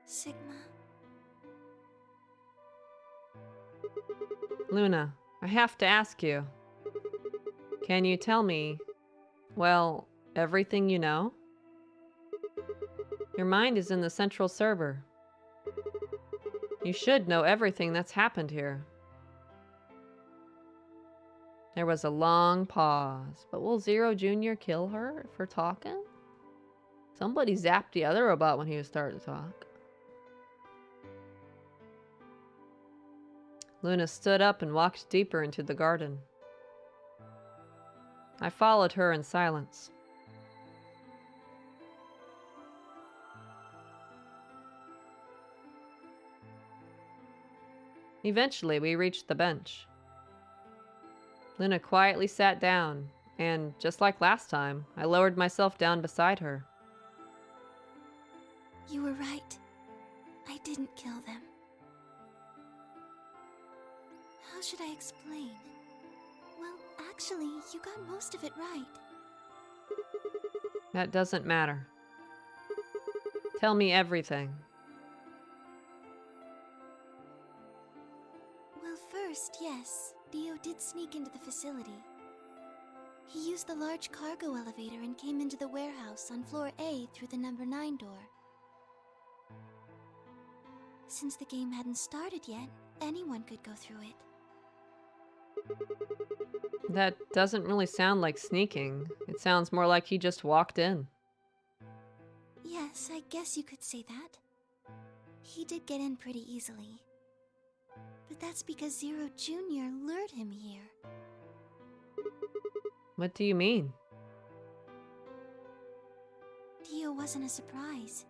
Sigma. Luna, I have to ask you. Can you tell me, well, everything you know? Your mind is in the central server. You should know everything that's happened here. There was a long pause, but will Zero Jr. kill her for talking? Somebody zapped the other robot when he was starting to talk. Luna stood up and walked deeper into the garden. I followed her in silence. Eventually, we reached the bench. Luna quietly sat down, and just like last time, I lowered myself down beside her. You were right. I didn't kill them. How should I explain? Well, actually, you got most of it right. That doesn't matter. Tell me everything. Well, Well, first, yes, Dio did sneak into the facility. He used the large cargo elevator and came into the warehouse on floor A through the number 9 door. Since the game hadn't started yet, anyone could go through it. That doesn't really sound like sneaking. It sounds more like he just walked in. Yes, I guess you could say that. He did get in pretty easily. But that's because Zero Jr. lured him here. What do you mean? Dio wasn't a surprise.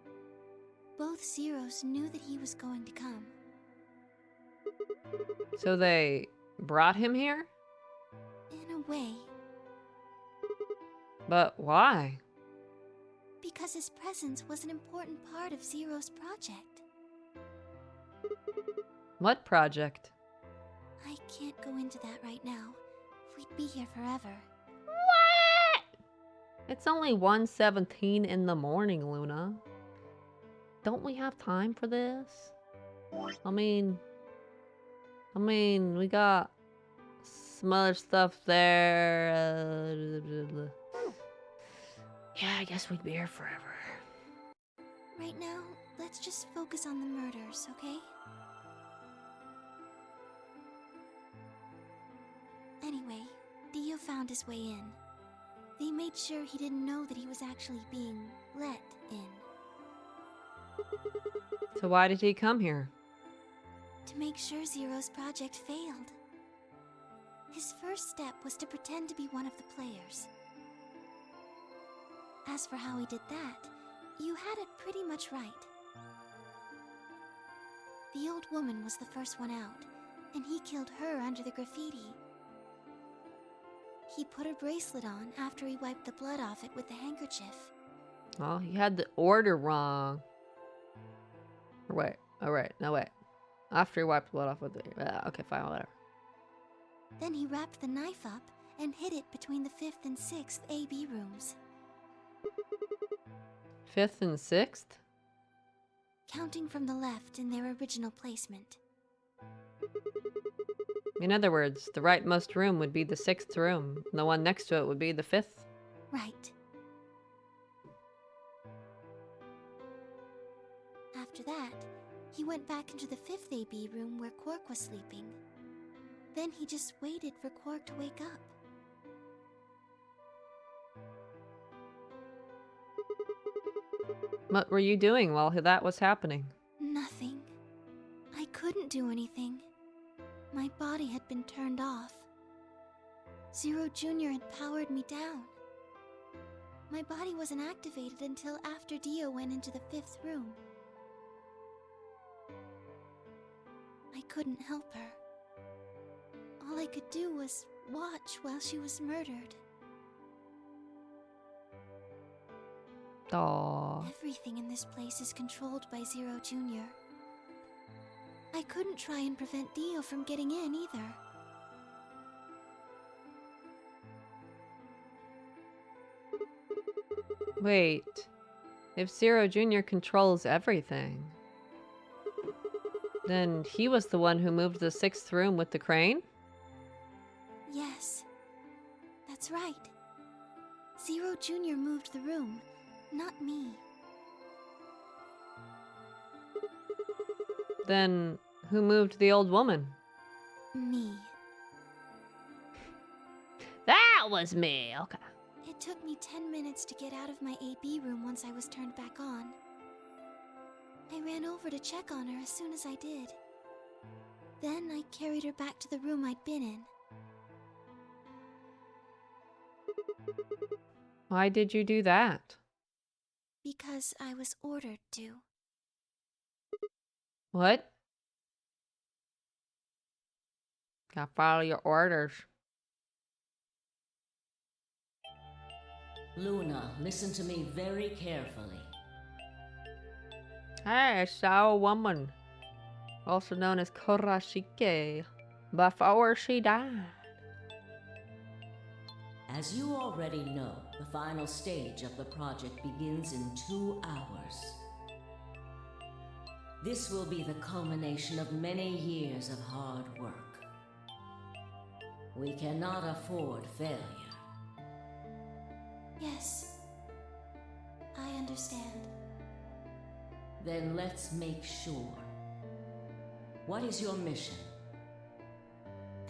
Both Zeros knew that he was going to come. So they brought him here? In a way, But why? because his presence was an important part of Zero's project. What project? I can't go into that right now. We'd be here forever. What? It's only 1:17 in the morning, Luna. Don't we have time for this? I mean, we got some other stuff there. Yeah, I guess we'd be here forever. Right now, let's just focus on the murders, okay? Anyway, Dio found his way in. They made sure he didn't know that he was actually being let in. So why did he come here? To make sure Zero's project failed. His first step was to pretend to be one of the players. As for how he did that, you had it pretty much right. The old woman was the first one out, and he killed her under the graffiti. He put her bracelet on after he wiped the blood off it with the handkerchief. Oh, he had the order wrong. Wait, no wait. After he wiped blood off with the... okay, fine, whatever. Then he wrapped the knife up and hid it between the 5th and 6th AB rooms. 5th and 6th? Counting from the left in their original placement. In other words, the rightmost room would be the 6th room, and the one next to it would be the 5th. Right. After that, he went back into the 5th AB room where Quark was sleeping. Then he just waited for Quark to wake up. What were you doing while that was happening? Nothing. I couldn't do anything. My body had been turned off. Zero Jr. had powered me down. My body wasn't activated until after Dio went into the 5th room. I couldn't help her. All I could do was watch while she was murdered. Aww. Everything in this place is controlled by Zero Jr. I couldn't try and prevent Dio from getting in either. Wait. If Zero Jr. controls everything, then he was the one who moved the 6th room with the crane? Yes, that's right. Zero Jr. moved the room, not me. Then who moved the old woman? Me. That was me. Okay. It took me 10 minutes to get out of my AB room once I was turned back on. I ran over to check on her as soon as I did. Then I carried her back to the room I'd been in. Why did you do that? Because I was ordered to. What? Gotta follow your orders. Luna, listen to me very carefully. Hey, I saw a woman, also known as Kurashige, before she died. As you already know, the final stage of the project begins in 2 hours. This will be the culmination of many years of hard work. We cannot afford failure. Yes. I understand. Then let's make sure. What is your mission?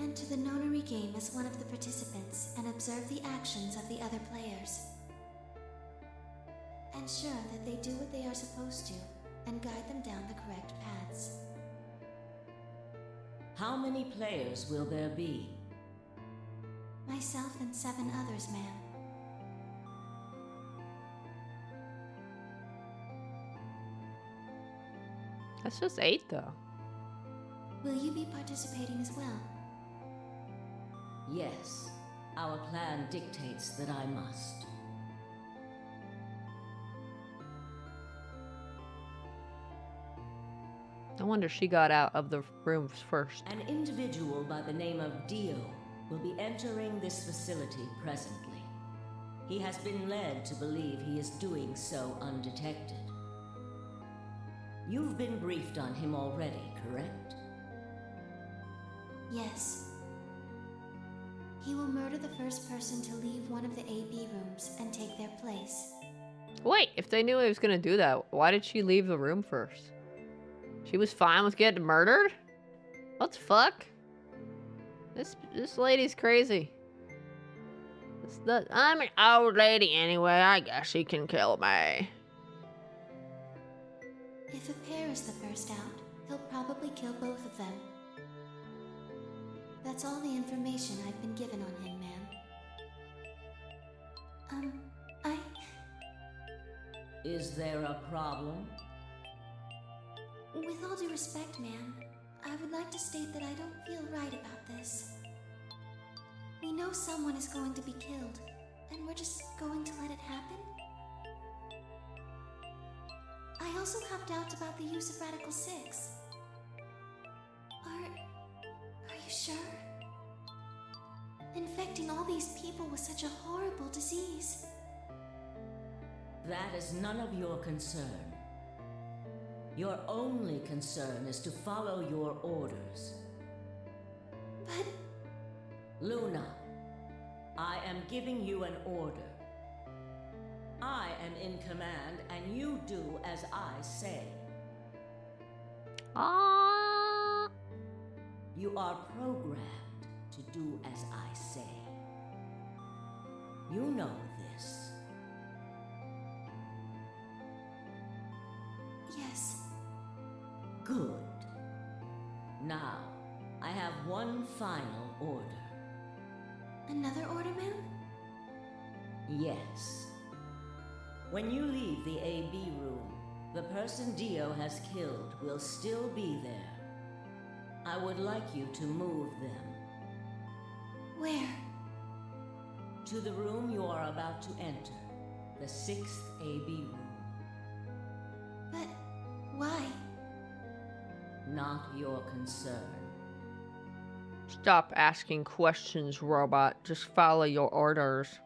Enter the nonary game as one of the participants and observe the actions of the other players. Ensure that they do what they are supposed to and guide them down the correct paths. How many players will there be? Myself and 7 others, ma'am. That's just 8, though. Will you be participating as well? Yes. Our plan dictates that I must. I wonder if she got out of the rooms first. An individual by the name of Dio will be entering this facility presently. He has been led to believe he is doing so undetected. You've been briefed on him already, correct? Yes. He will murder the first person to leave one of the AB rooms and take their place. Wait, if they knew he was gonna do that, why did she leave the room first? She was fine with getting murdered? What the fuck? This lady's crazy. I'm an old lady anyway, I guess she can kill me. If a pair is the first out, he'll probably kill both of them. That's all the information I've been given on him, ma'am. Is there a problem? With all due respect, ma'am, I would like to state that I don't feel right about this. We know someone is going to be killed, and we're just going to let it happen? I also have doubts about the use of Radical 6. Are you sure? Infecting all these people with such a horrible disease. That is none of your concern. Your only concern is to follow your orders. But... Luna, I am giving you an order. I am in command, and you do as I say. You are programmed to do as I say. You know this. Yes. Good. Now, I have one final order. Another order, ma'am? Yes. When you leave the AB room, the person Dio has killed will still be there. I would like you to move them. Where? To the room you are about to enter, the 6th AB room. But why? Not your concern. Stop asking questions, robot. Just follow your orders.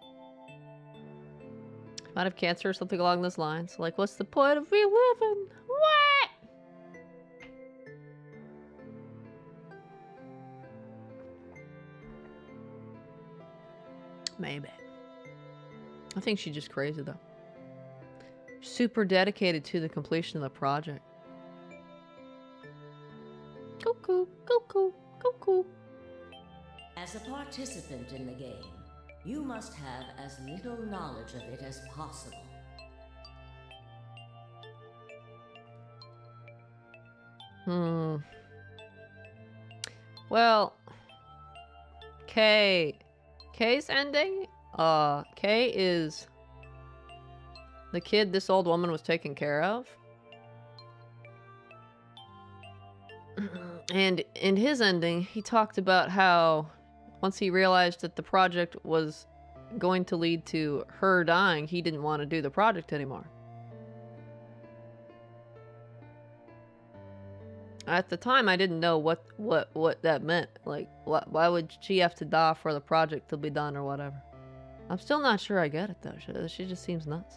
Might have cancer or something along those lines. Like, what's the point of me living? What? Maybe. I think she's just crazy, though. Super dedicated to the completion of the project. Cuckoo, cuckoo, cuckoo. As a participant in the game, you must have as little knowledge of it as possible. Well, K's ending? K is the kid this old woman was taking care of. And in his ending, he talked about how once he realized that the project was going to lead to her dying, he didn't want to do the project anymore. At the time, I didn't know what that meant. Like, why would she have to die for the project to be done or whatever? I'm still not sure I get it, though. She just seems nuts.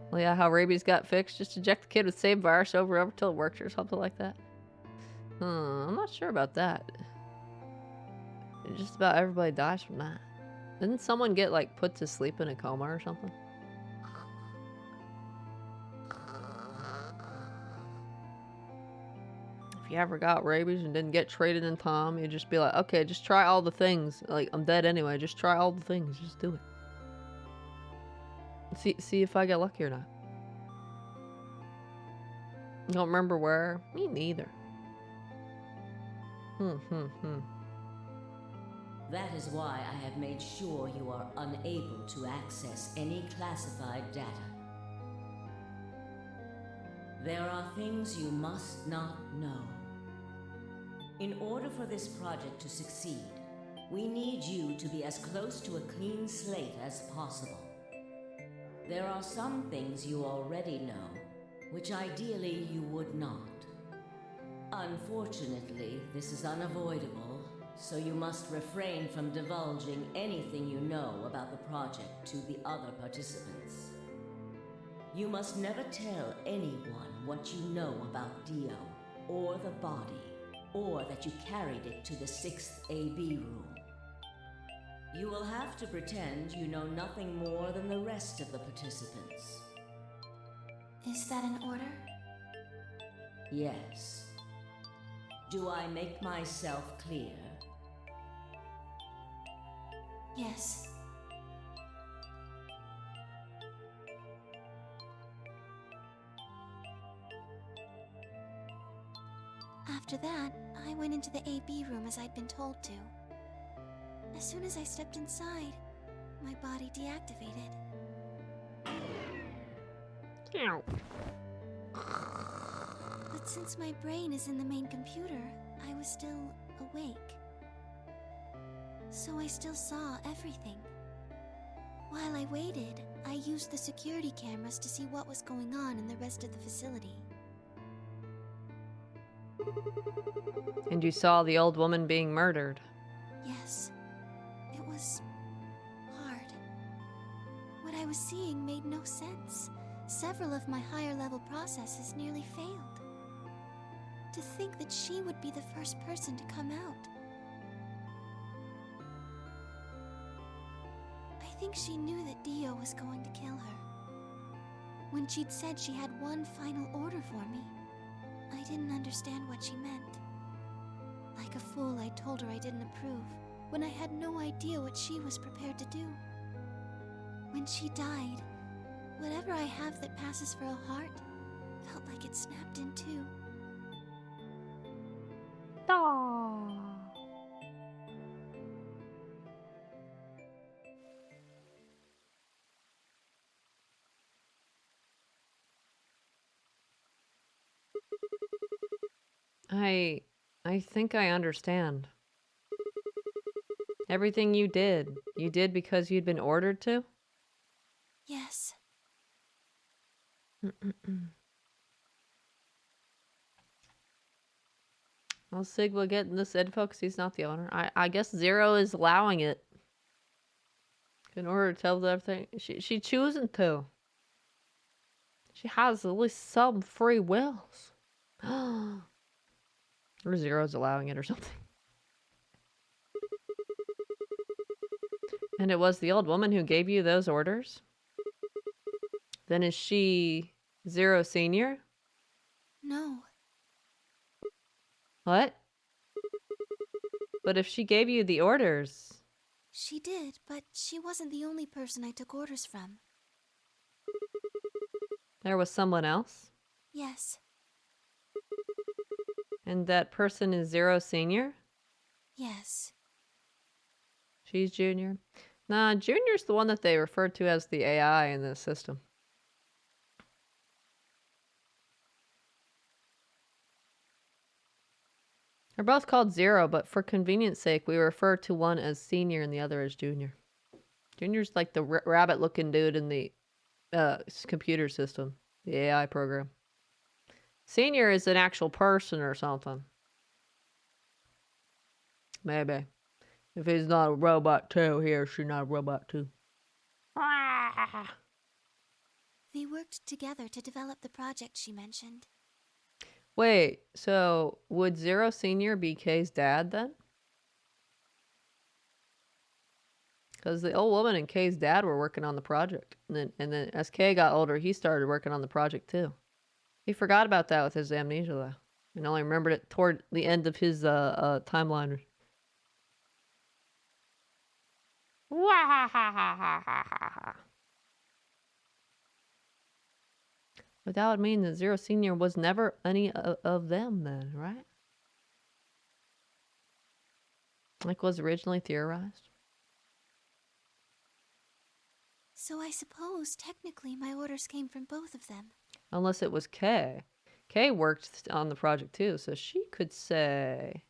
Well, yeah, how rabies got fixed. Just inject the kid with same virus over and over till it works or something like that. I'm not sure about that. Just about everybody dies from that. Didn't someone get like put to sleep in a coma or something? If you ever got rabies and didn't get treated in time, you'd just be like, okay, just try all the things. Like, I'm dead anyway. Just try all the things. Just do it. See if I get lucky or not. Don't remember where? Me neither. That is why I have made sure you are unable to access any classified data. There are things you must not know. In order for this project to succeed, we need you to be as close to a clean slate as possible. There are some things you already know, which ideally you would not. Unfortunately, this is unavoidable, so you must refrain from divulging anything you know about the project to the other participants. You must never tell anyone what you know about Dio, or the body, or that you carried it to the 6th AB room. You will have to pretend you know nothing more than the rest of the participants. Is that an order? Yes. Do I make myself clear? Yes. After that, I went into the AB room as I'd been told to. As soon as I stepped inside, my body deactivated. Ow. But since my brain is in the main computer, I was still awake. So I still saw everything. While I waited, I used the security cameras to see what was going on in the rest of the facility. And you saw the old woman being murdered. Yes. It was hard. What I was seeing made no sense. Several of my higher level processes nearly failed. To think that she would be the first person to come out. I think she knew that Dio was going to kill her. When she'd said she had one final order for me, I didn't understand what she meant. Like a fool, I told her I didn't approve, when I had no idea what she was prepared to do. When she died, whatever I have that passes for a heart felt like it snapped in two. Aww. I think I understand. Everything you did because you'd been ordered to? Yes. Well, Sigma getting this info because he's not the owner. I guess Zero is allowing it. In order to tell them everything. She choosing to. She has at least some free wills. Or Zero's allowing it or something. And it was the old woman who gave you those orders? Then is she Zero Senior? No. What? But if she gave you the orders... She did, but she wasn't the only person I took orders from. There was someone else? Yes. And that person is Zero Senior? Yes. She's Junior? Nah, Junior's the one that they refer to as the AI in the system. They're both called Zero, but for convenience sake, we refer to one as Senior and the other as Junior. Junior's like the rabbit-looking dude in the computer system, the AI program. Senior is an actual person or something. Maybe. If he's not a robot too, he or she not a robot too. They worked together to develop the project she mentioned. Wait, so would Zero Senior be Kay's dad then? Because the old woman and Kay's dad were working on the project. And then as Kay got older, he started working on the project too. He forgot about that with his amnesia, though. And only remembered it toward the end of his timeline. But that would mean that Zero Senior was never any of them then, right? Like was originally theorized. So I suppose, technically, my orders came from both of them. Unless it was Kay. Kay worked on the project too, so she could say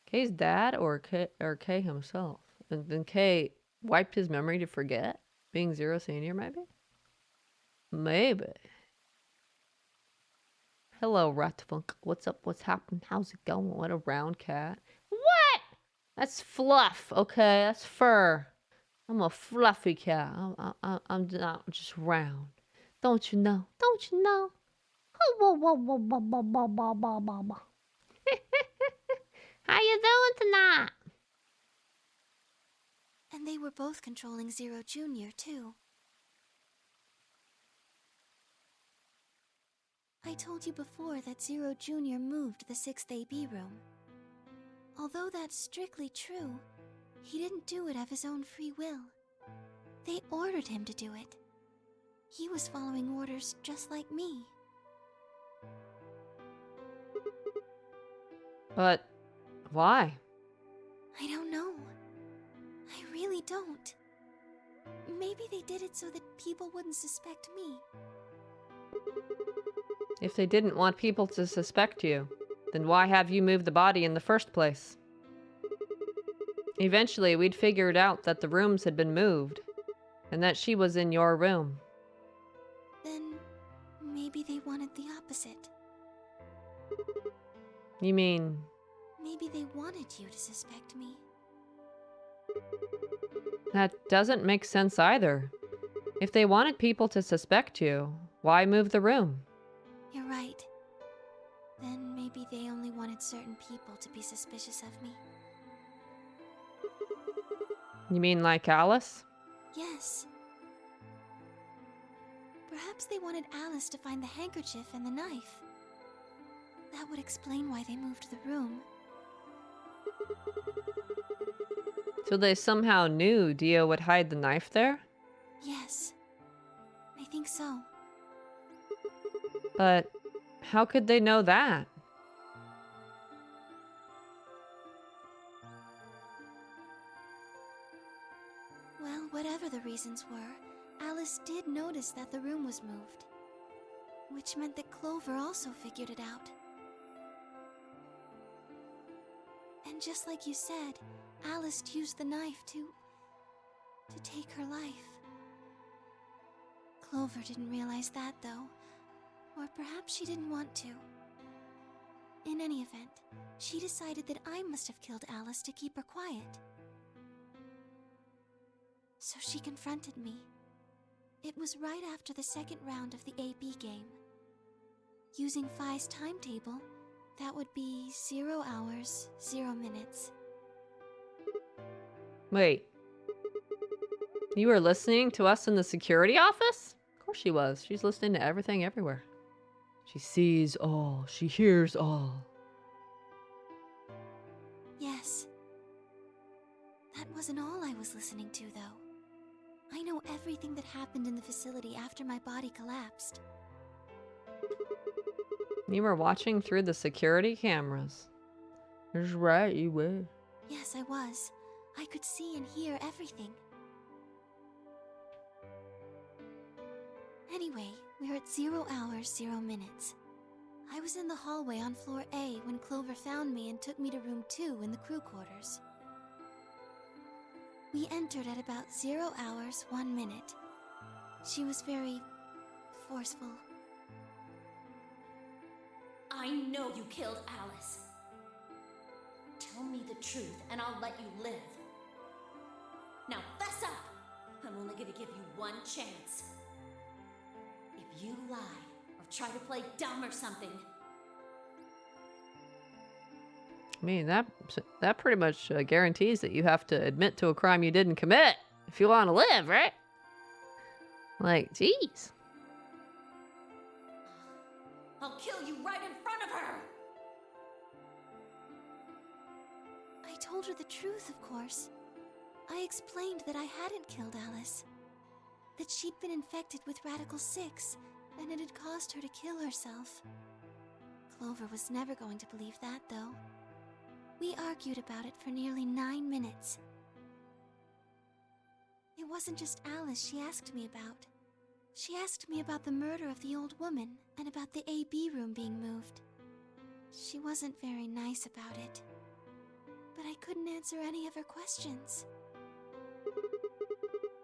Kay's dad or Kay himself. And then Kay wiped his memory to forget being Zero Senior, maybe? Maybe. Hello, Ratfunk. What's up? What's happening? How's it going? What a round cat. What? That's fluff, okay? That's fur. I'm a fluffy cat. I'm not just round. Don't you know? Don't you know? How you doing tonight? And they were both controlling Zero Jr., too. I told you before that Zero Jr. moved the 6th AB room. Although that's strictly true, he didn't do it of his own free will. They ordered him to do it. He was following orders just like me. But why? I don't know. I really don't. Maybe they did it so that people wouldn't suspect me. If they didn't want people to suspect you, then why have you moved the body in the first place? Eventually, we'd figured out that the rooms had been moved, and that she was in your room. Then maybe they wanted the opposite. You mean... Maybe they wanted you to suspect me. That doesn't make sense either. If they wanted people to suspect you, why move the room? You're right. Then maybe they only wanted certain people to be suspicious of me. You mean like Alice? Yes. Perhaps they wanted Alice to find the handkerchief and the knife. That would explain why they moved the room. So they somehow knew Dio would hide the knife there? Yes. I think so. But how could they know that? Well, whatever the reasons were, Alice did notice that the room was moved. Which meant that Clover also figured it out. And just like you said, Alice used the knife to take her life. Clover didn't realize that, though. Or perhaps she didn't want to. In any event, she decided that I must have killed Alice to keep her quiet. So she confronted me. It was right after the second round of the AB game. Using Phi's timetable, that would be 0 hours, 0 minutes. Wait. You were listening to us in the security office? Of course she was. She's listening to everything everywhere. She sees all. She hears all. Yes. That wasn't all I was listening to, though. I know everything that happened in the facility after my body collapsed. You were watching through the security cameras. That's right, you were. Yes, I was. I could see and hear everything. Anyway, we're at 0 hours, 0 minutes. I was in the hallway on floor A when Clover found me and took me to room 2 in the crew quarters. We entered at about 0 hours, 1 minute. She was very forceful. I know you killed Alice. Tell me the truth and I'll let you live. Now fess up! I'm only gonna give you one chance. If you lie or try to play dumb or something... I mean, that pretty much guarantees that you have to admit to a crime you didn't commit if you want to live, right? Like, jeez. I'll kill you right in front of her! I told her the truth, of course. I explained that I hadn't killed Alice. That she'd been infected with Radical 6, and it had caused her to kill herself. Clover was never going to believe that, though. We argued about it for nearly 9 minutes. It wasn't just Alice she asked me about. She asked me about the murder of the old woman, and about the AB room being moved. She wasn't very nice about it. But I couldn't answer any of her questions.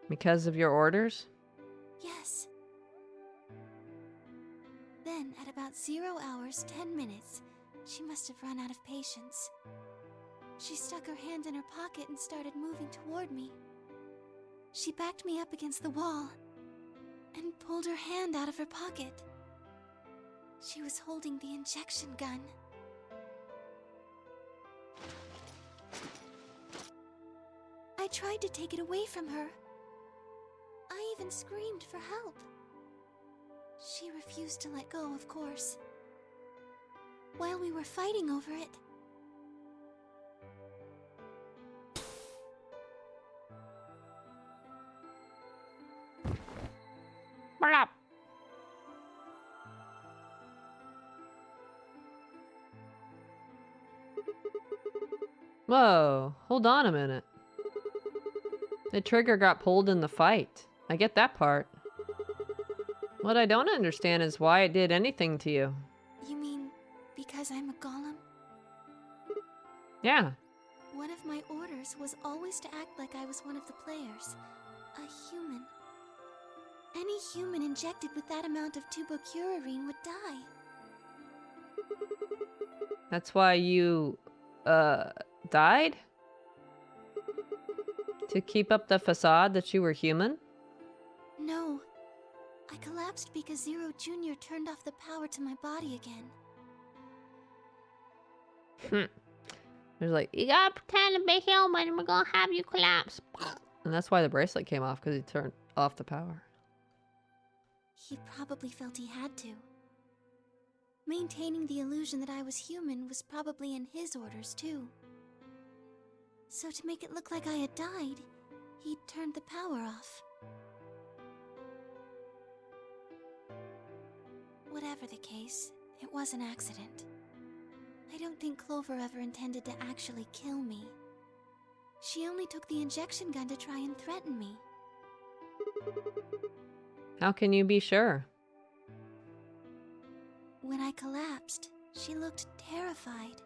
Because of your orders? Yes. Then, at about 0 hours, 10 minutes, she must have run out of patience. She stuck her hand in her pocket and started moving toward me. She backed me up against the wall and pulled her hand out of her pocket. She was holding the injection gun. I tried to take it away from her. I even screamed for help. She refused to let go, of course. While we were fighting over it, Blah. Whoa, hold on a minute. The trigger got pulled in the fight. I get that part. What I don't understand is why it did anything to you. you mean because I'm a golem? Yeah. One of my orders was always to act like I was one of the players. A human. Any human injected with that amount of tubocurarine would die. That's why you, died? To keep up the facade that you were human? No. I collapsed because Zero Jr. turned off the power to my body again. There's like, You gotta pretend to be human and we're gonna have you collapse. and that's why the bracelet came off, because he turned off the power. He probably felt he had to. Maintaining the illusion that I was human was probably in his orders, too. So to make it look like I had died, he turned the power off. Whatever the case, it was an accident. I don't think Clover ever intended to actually kill me. She only took the injection gun to try and threaten me. How can you be sure? When I collapsed, she looked terrified.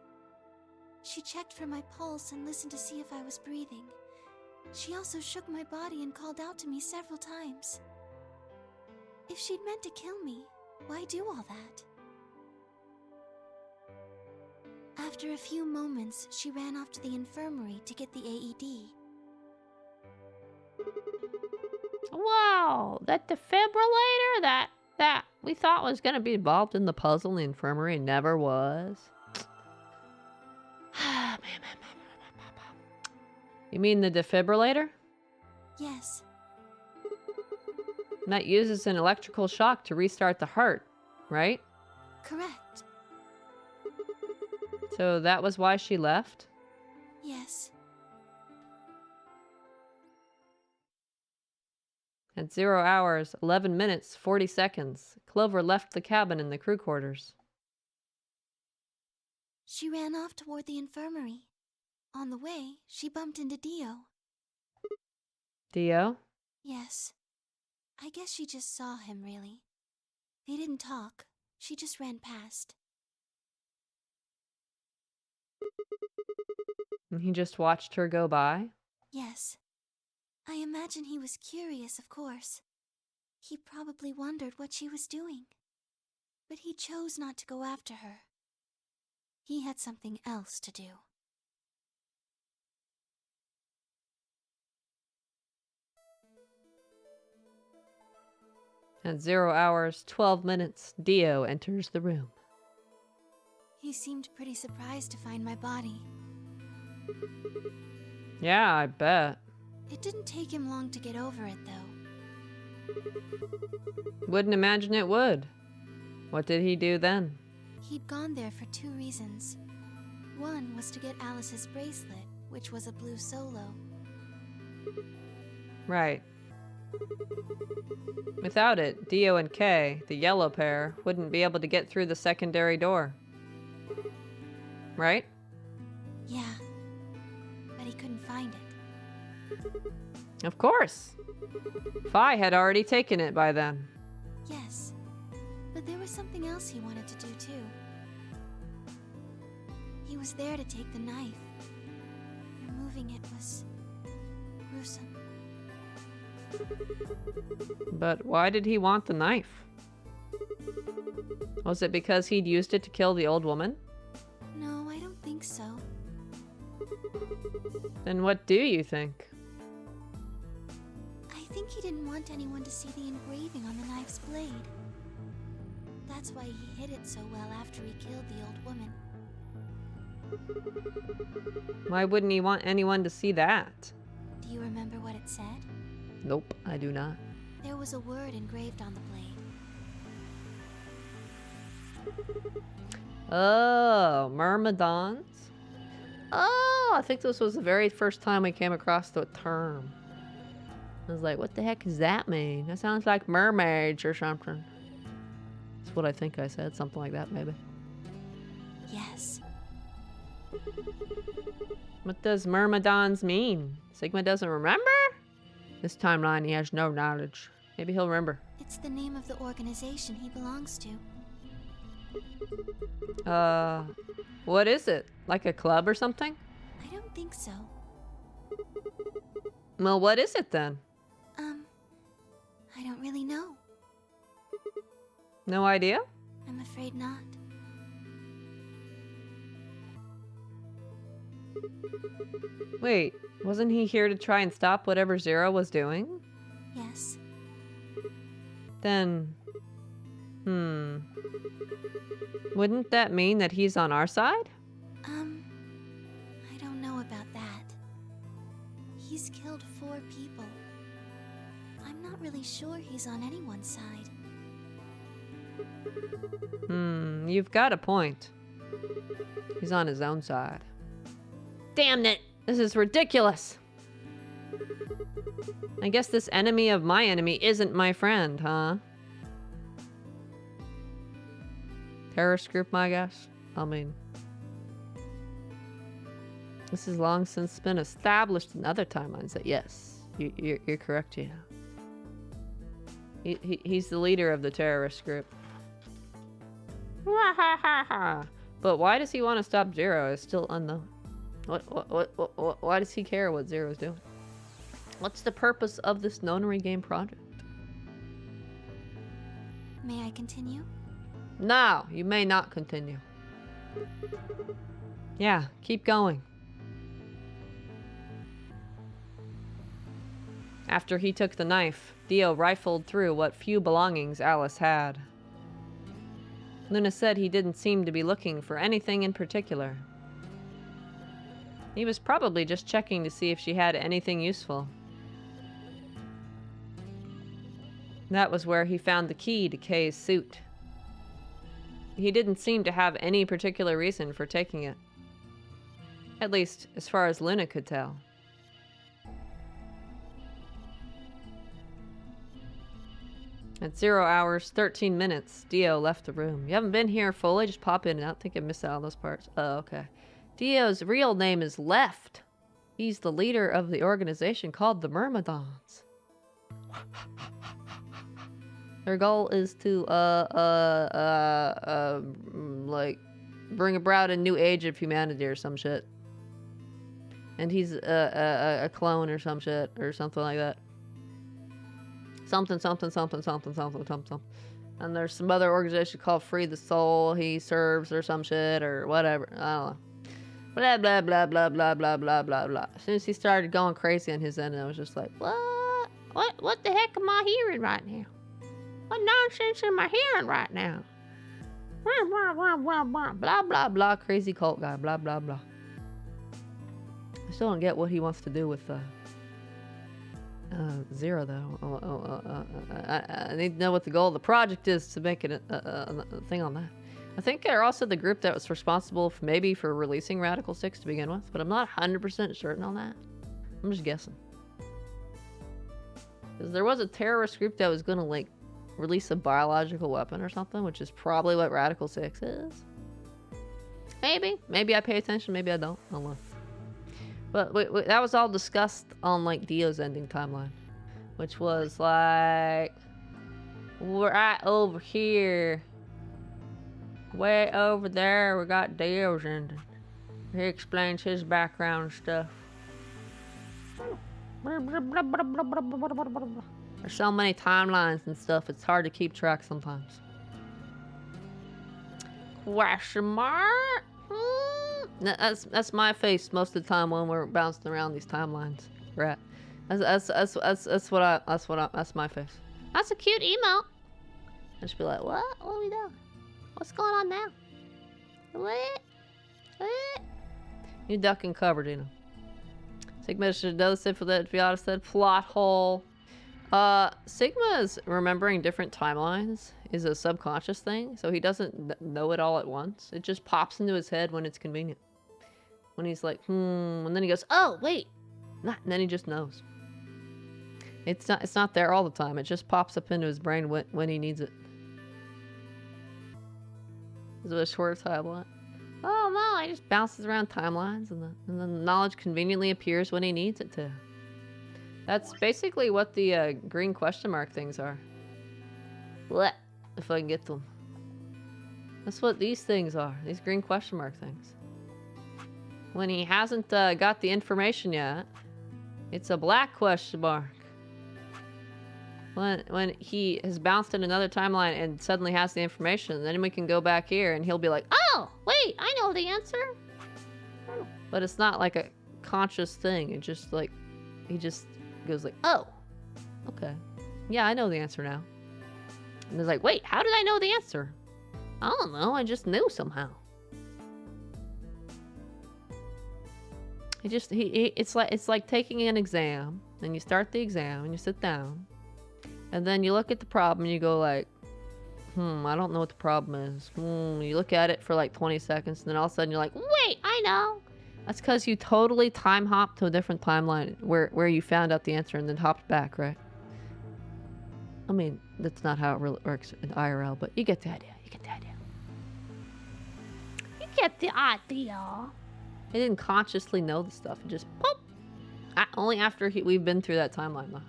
She checked for my pulse and listened to see if I was breathing. She also shook my body and called out to me several times. If she'd meant to kill me, why do all that? After a few moments, she ran off to the infirmary to get the AED. Whoa, that defibrillator that we thought was gonna be Involved in the puzzle in the infirmary never was. You mean the defibrillator? Yes, That uses an electrical shock to restart the heart, right? correct. So that was why she left? Yes. At 0 hours, 11 minutes, 40 seconds, Clover left the cabin in the crew quarters. She ran off toward the infirmary. On the way, she bumped into Dio. Dio? Yes. I guess she just saw him, really. They didn't talk. She just ran past. And he just watched her go by? Yes. I imagine he was curious, of course. He probably wondered what she was doing. But he chose not to go after her. He had something else to do. At 0 hours, 12 minutes, Dio enters the room. He seemed pretty surprised to find my body. Yeah, I bet. It didn't take him long to get over it, though. Wouldn't imagine it would. What did he do then? He'd gone there for 2 reasons. One was to get Alice's bracelet, which was a blue solo. Right. Without it, Dio and Kay, the yellow pair, wouldn't be able to get through the secondary door. Right? Yeah, but he couldn't find it. Of course. Fi had already taken it by then. Yes, but there was something else he wanted to do too. He was there to take the knife. Removing it was gruesome. But why did he want the knife? Was it because he'd used it to kill the old woman? No, I don't think so. Then what do you think? I think he didn't want anyone to see the engraving on the knife's blade. That's why he hid it so well after he killed the old woman. Why wouldn't he want anyone to see that? Do you remember what it said? Nope, I do not. There was a word engraved on the blade. Oh, myrmidons? Oh, I think this was the very first time we came across the term. I was like, what the heck does that mean? That sounds like mermaids or something. That's what I think I said, something like that maybe. Yes. What does myrmidons mean? Sigma doesn't remember? This timeline he has no knowledge. Maybe he'll remember. It's the name of the organization he belongs to. What is it? Like a club or something? I don't think so. Well, what is it then? I don't really know. No idea? I'm afraid not. Wait, wasn't he here to try and stop whatever Zero was doing? Yes. Then... Wouldn't that mean that he's on our side? I don't know about that. He's killed 4 people. I'm not really sure he's on anyone's side. You've got a point. He's on his own side. Damn it! This is ridiculous! I guess this enemy of my enemy isn't my friend, huh? Terrorist group, I guess? I mean... This has long since been established in other timelines that yes, you're correct, yeah. He's the leader of the terrorist group. But why does he want to stop Zero is still unknown. Why does he care what Zero's doing? What's the purpose of this nonary game project? May I continue? No, you may not continue. Yeah, keep going. After he took the knife, Dio rifled through what few belongings Alice had. Luna said he didn't seem to be looking for anything in particular. He was probably just checking to see if she had anything useful. That was where he found the key to Kay's suit. He didn't seem to have any particular reason for taking it. At least, as far as Luna could tell. At 0 hours, 13 minutes, Dio left the room. You haven't been here fully? Just pop in and out. I think I missed out on those parts. Oh, okay. Dio's real name is Left. He's the leader of the organization called the Myrmidons. Their goal is to, like, bring about a new age of humanity or some shit. And he's a clone or some shit or something like that. Something. And there's some other organization called Free the Soul he serves or some shit or whatever. I don't know. Blah, blah, blah, blah, blah, blah, blah, blah, blah. As soon as he started going crazy on his end, I was just like, what? What the heck am I hearing right now? What nonsense am I hearing right now? Blah, blah, blah. Crazy cult guy. Blah, blah, blah. I still don't get what he wants to do with Zero, though. I need to know what the goal of the project is to make it a thing on that. I think they're also the group that was responsible for maybe for releasing Radical 6 to begin with, but I'm not 100% certain on that. I'm just guessing. Because there was a terrorist group that was going to, like, release a biological weapon or something, which is probably what Radical 6 is. Maybe. Maybe I pay attention, maybe I don't. I don't know. But that was all discussed on, like, Dio's ending timeline. Which was, like... right over here. Way over there, we got Dio's ending. He explains his background stuff. There's so many timelines and stuff, it's hard to keep track sometimes. Question mark? That's my face most of the time when we're bouncing around these timelines. Right. That's my face. That's a cute emote. I just be like, what? What are we doing? What's going on now? What? You duck and cover, Dino. Sigma should know this if that Viata said plot hole. Sigma's remembering different timelines is a subconscious thing, so he doesn't know it all at once. It just pops into his head when it's convenient. When he's like, and then he goes, oh, wait. And then he just knows. It's not there all the time. It just pops up into his brain when he needs it. Is it a short timeline? Oh no, he just bounces around timelines and then the knowledge conveniently appears when he needs it to. That's basically what the green question mark things are. What? If I can get them. That's what these things are. These green question mark things. When he hasn't got the information yet, it's a black question mark. When he has bounced in another timeline and suddenly has the information, then we can go back here and he'll be like, oh, wait, I know the answer. But it's not like a conscious thing. It just like, he just goes like, oh, okay. Yeah, I know the answer now. And he's like, wait, how did I know the answer? I don't know, I just knew somehow. It's like taking an exam, and you start the exam and you sit down. And then you look at the problem and you go like, I don't know what the problem is. You look at it for like 20 seconds and then all of a sudden you're like, wait, I know. That's because you totally time hopped to a different timeline where you found out the answer and then hopped back, right? I mean, that's not how it really works in IRL, but you get the idea. You get the idea. You get the idea. He didn't consciously know the stuff. It just pop. Only after we've been through that timeline, though.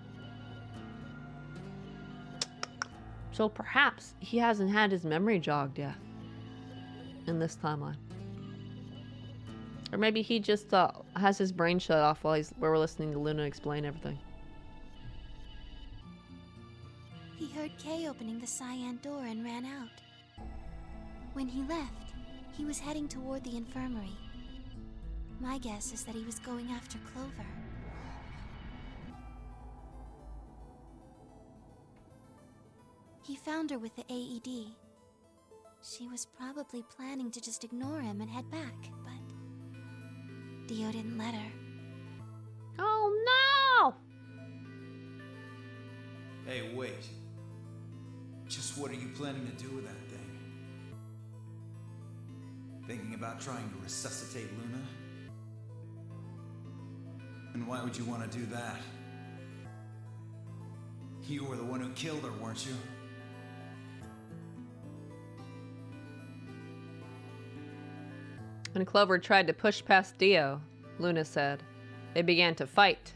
So perhaps he hasn't had his memory jogged yet in this timeline. Or maybe he just has his brain shut off while we're listening to Luna explain everything. He heard Kay opening the cyan door and ran out. When he left, he was heading toward the infirmary. My guess is that he was going after Clover. He found her with the AED. She was probably planning to just ignore him and head back, but Dio didn't let her. Oh no! Hey, wait. Just what are you planning to do with that thing? Thinking about trying to resuscitate Luna? And why would you want to do that? You were the one who killed her, weren't you? When Clover tried to push past Dio, Luna said, they began to fight.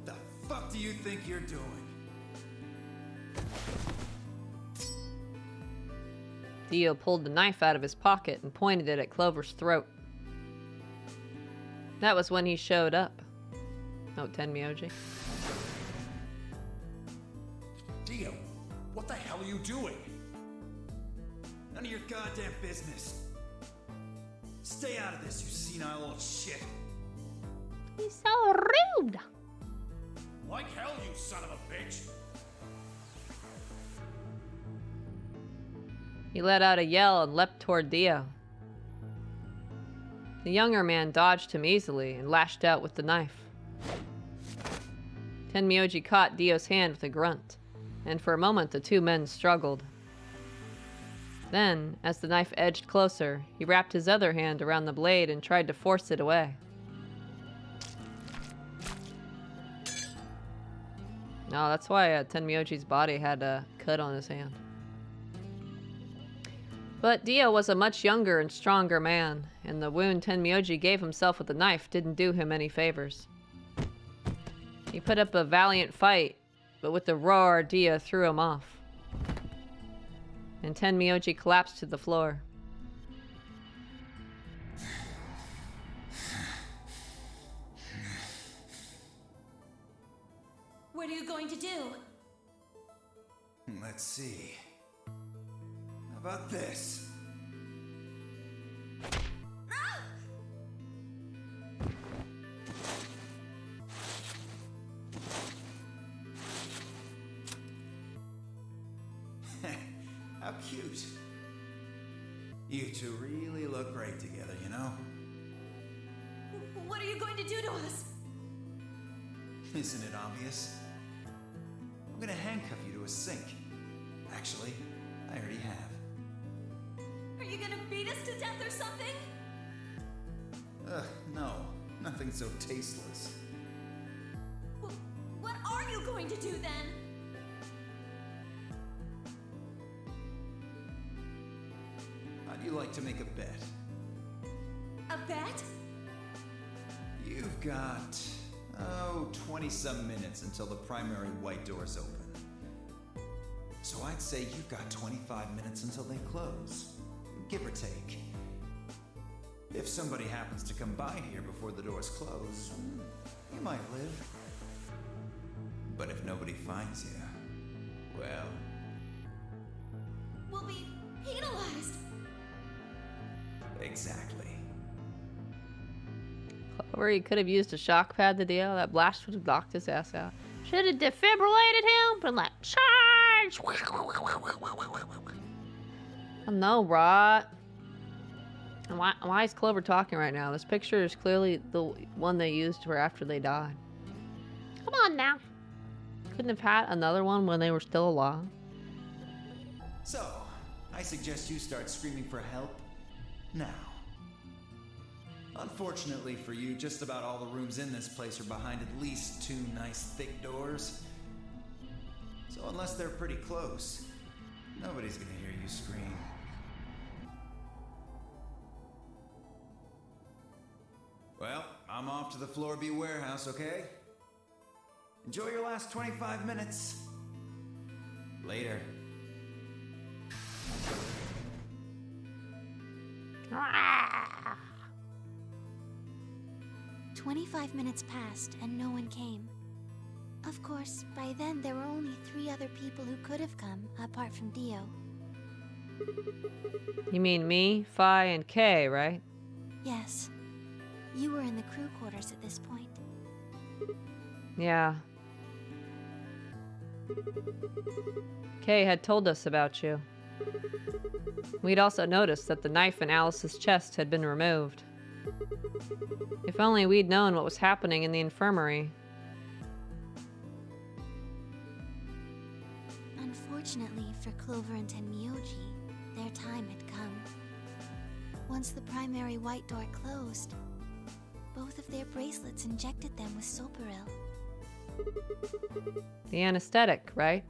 The fuck do you think you're doing? Dio pulled the knife out of his pocket and pointed it at Clover's throat. That was when he showed up. Note 10 Myoji. Dio, what the hell are you doing? None of your goddamn business. Stay out of this, you senile old shit. He's so rude. Like hell, you son of a bitch. He let out a yell and leapt toward Dio. The younger man dodged him easily and lashed out with the knife. Tenmyoji caught Dio's hand with a grunt, and for a moment the two men struggled. Then, as the knife edged closer, he wrapped his other hand around the blade and tried to force it away. No, that's why Tenmyoji's body had a cut on his hand. But Dio was a much younger and stronger man, and the wound Tenmyoji gave himself with the knife didn't do him any favors. He put up a valiant fight, but with a roar, Dio threw him off. And Tenmyoji collapsed to the floor. What are you going to do? Let's see. How about this? How cute. You two really look great together, you know? What are you going to do to us? Isn't it obvious? I'm gonna handcuff you to a sink. Actually, I already have. Are you gonna beat us to death or something? Ugh, no. Nothing so tasteless. What are you going to do then? How'd you like to make a bet? A bet? You've got, 20-some minutes until the primary white doors open. So I'd say you've got 25 minutes until they close, give or take. If somebody happens to come by here before the doors close, you might live. But if nobody finds you, well... We'll be penalized. Exactly. Or he could have used a shock pad to Dio. That blast would have knocked his ass out. Should have defibrillated him, but like, charge! I know, right? And why is Clover talking right now? This picture is clearly the one they used for after they died. Come on now. Couldn't have had another one when they were still alive. So, I suggest you start screaming for help now. Unfortunately for you, just about all the rooms in this place are behind at least 2 nice thick doors. So unless they're pretty close, nobody's gonna hear you scream. Well, I'm off to the Floor B warehouse, okay? Enjoy your last 25 minutes. Later. 25 minutes passed and no one came. Of course, by then there were only 3 other people who could have come, apart from Dio. You mean me, Phi, and Kay, right? Yes. You were in the crew quarters at this point. Yeah. Kay had told us about you. We'd also noticed that the knife in Alice's chest had been removed. If only we'd known what was happening in the infirmary. Unfortunately for Clover and Tenmyoji, their time had come. Once the primary white door closed, both of their bracelets injected them with Soparil. The anesthetic, right?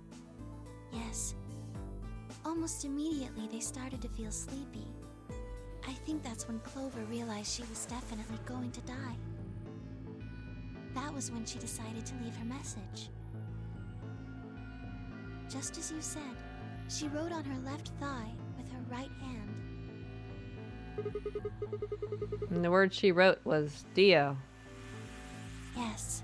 Yes. Almost immediately they started to feel sleepy. I think that's when Clover realized she was definitely going to die. That was when she decided to leave her message. Just as you said, she wrote on her left thigh with her right hand. And the word she wrote was Dio. Yes.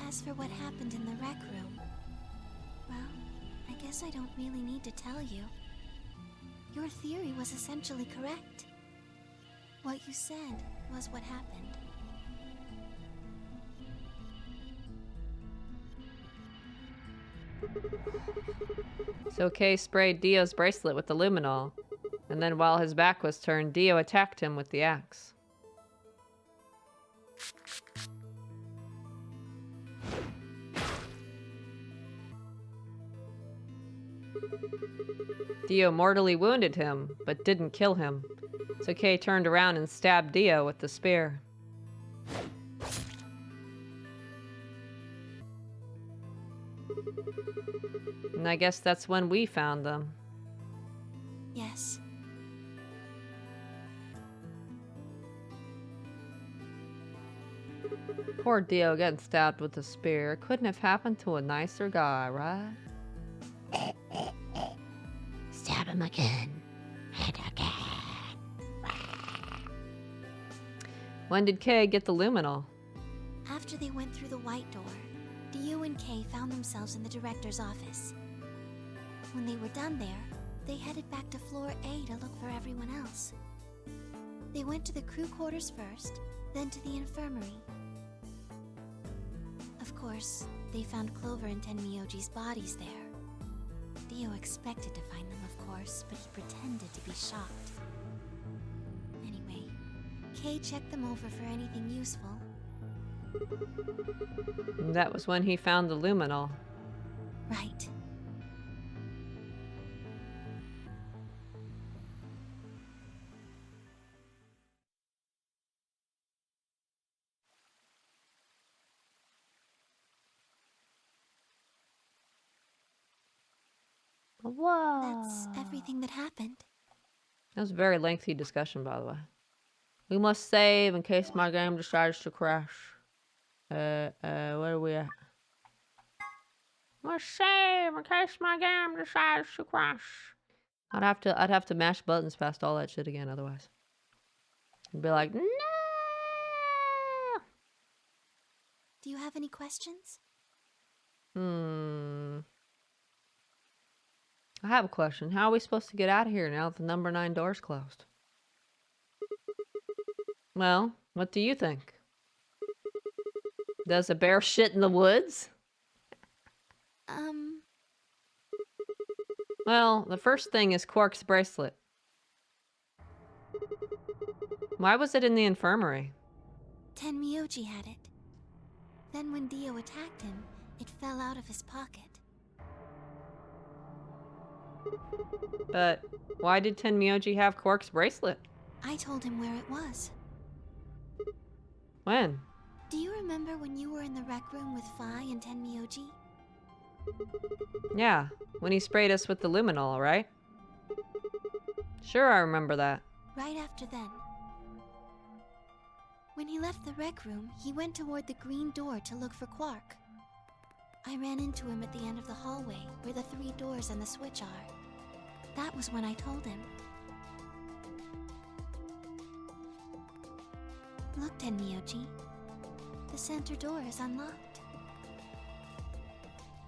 As for what happened in the rec room, well, I guess I don't really need to tell you. Your theory was essentially correct. What you said was what happened. So Kay sprayed Dio's bracelet with the luminol, and then while his back was turned, Dio attacked him with the axe. Dio mortally wounded him, but didn't kill him. So Kay turned around and stabbed Dio with the spear. And I guess that's when we found them. Yes. Poor Dio getting stabbed with a spear. Couldn't have happened to a nicer guy, right? Stab him again. And again. When did Kay get the luminol? After they went through the white door, Dio and Kay found themselves in the director's office. When they were done there, they headed back to floor A to look for everyone else. They went to the crew quarters first, then to the infirmary. Of course, they found Clover and Tenmyoji's bodies there. Dio expected to find them, of course, but he pretended to be shocked. Anyway, Kay checked them over for anything useful. And that was when he found the luminol. Right. Whoa. That's everything that happened. That was a very lengthy discussion, by the way. We must save in case my game decides to crash. Where are we at? Must save in case my game decides to crash. I'd have to mash buttons past all that shit again, otherwise. I'd be like, no! Do you have any questions? I have a question. How are we supposed to get out of here now that the number 9 door's closed? Well, what do you think? Does a bear shit in the woods? Well, the first thing is Quark's bracelet. Why was it in the infirmary? Tenmyoji had it. Then when Dio attacked him, it fell out of his pocket. But why did Tenmyoji have Quark's bracelet? I told him where it was. When? Do you remember when you were in the rec room with Phi and Tenmyoji? Yeah, when he sprayed us with the luminol, right? Sure, I remember that. Right after then. When he left the rec room, he went toward the green door to look for Quark. I ran into him at the end of the hallway, where the 3 doors and the switch are. That was when I told him. Look, Tenmyoji. The center door is unlocked.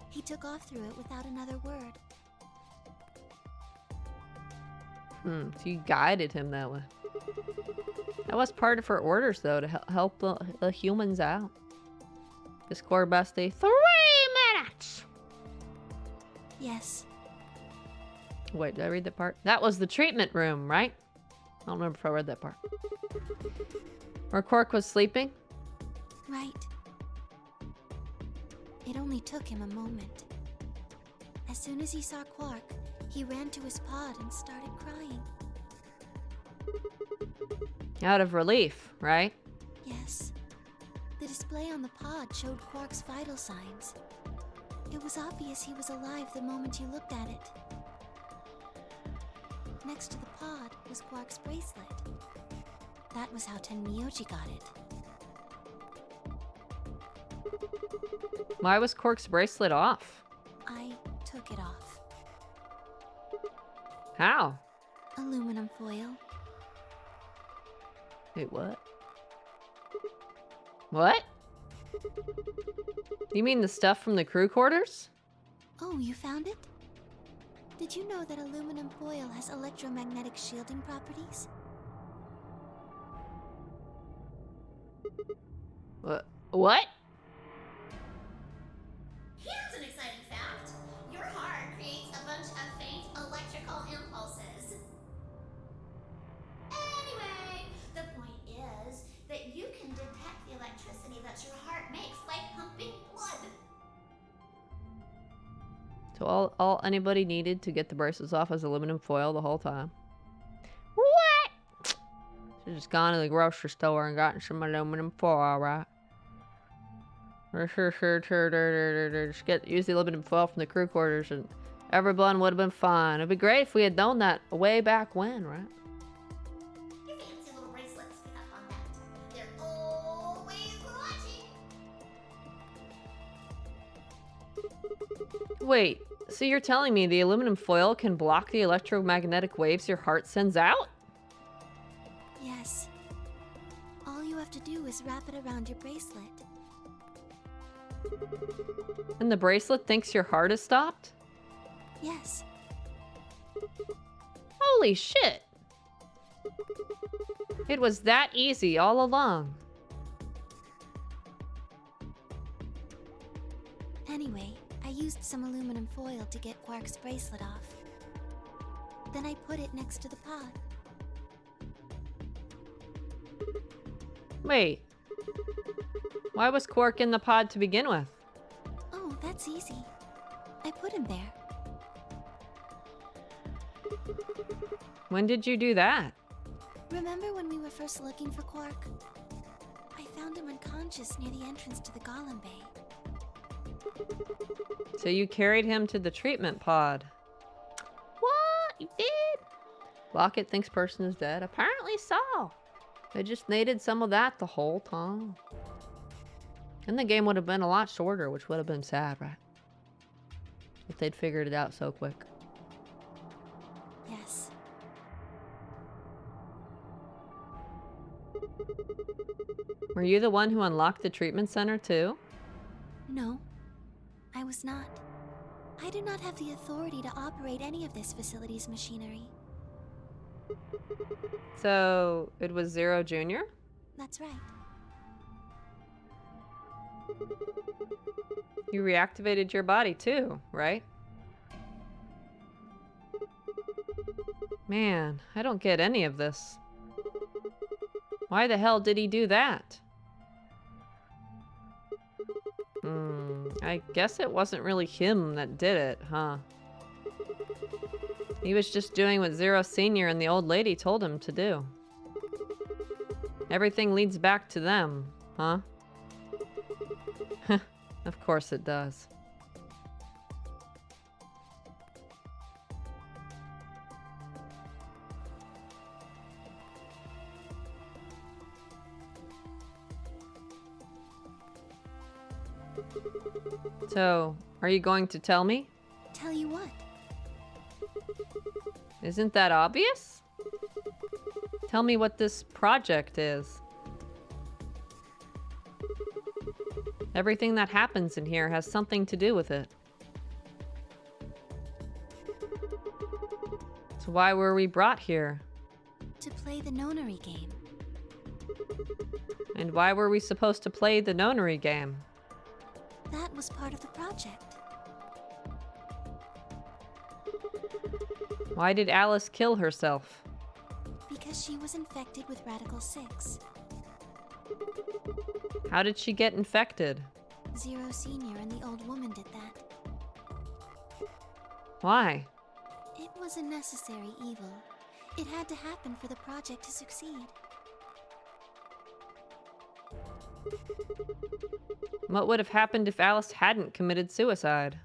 He took off through it without another word. So you guided him that way. That was part of her orders, though, to help the humans out. This core bestie. 3 minutes! Yes. Wait, did I read that part? That was the treatment room, right? I don't remember if I read that part. Where Quark was sleeping? Right. It only took him a moment. As soon as he saw Quark, he ran to his pod and started crying. Out of relief, right? Yes. The display on the pod showed Quark's vital signs. It was obvious he was alive the moment you looked at it. Next to the pod was Quark's bracelet. That was how Tenmyoji got it. Why was Quark's bracelet off? I took it off. How? Aluminum foil. Wait, what? What? You mean the stuff from the crew quarters? Oh, you found it? Did you know that aluminum foil has electromagnetic shielding properties? What? Here's an exciting fact. Your heart creates a bunch of faint electrical impulses. Anyway, the point is that you can detect the electricity that your heart makes by pumping blood. So all anybody needed to get the bracelets off was aluminum foil the whole time. What? She just gone to the grocery store and gotten some aluminum foil, right? Just use the aluminum foil from the crew quarters and everyone would have been fine. It'd be great if we had known that way back when, right? Your fancy little bracelets pick up on that. They're always watching. Wait, so you're telling me the aluminum foil can block the electromagnetic waves your heart sends out? Yes. All you have to do is wrap it around your bracelet. And the bracelet thinks your heart is stopped? Yes. Holy shit! It was that easy all along. Anyway, I used some aluminum foil to get Quark's bracelet off. Then I put it next to the pod. Wait. Why was Quark in the pod to begin with? Oh, that's easy. I put him there. When did you do that? Remember when we were first looking for Quark? I found him unconscious near the entrance to the Golem Bay. So you carried him to the treatment pod. What? You did? Lockett thinks person is dead. Apparently so. They just needed some of that the whole time. And the game would have been a lot shorter, which would have been sad, right? If they'd figured it out so quick. Yes. Were you the one who unlocked the treatment center too? No, I was not. I do not have the authority to operate any of this facility's machinery. So it was Zero Jr.? That's right. You reactivated your body too, right? Man, I don't get any of this. Why the hell did he do that? I guess it wasn't really him that did it, huh? He was just doing what Zero Sr. and the old lady told him to do. Everything leads back to them, huh? Of course it does. So, are you going to tell me? Tell you what? Isn't that obvious? Tell me what this project is. Everything that happens in here has something to do with it. So why were we brought here? To play the nonary game. And why were we supposed to play the nonary game? That was part of the project. Why did Alice kill herself? Because she was infected with Radical 6. How did she get infected? Zero Sr. and the old woman did that. Why? It was a necessary evil. It had to happen for the project to succeed. What would have happened if Alice hadn't committed suicide?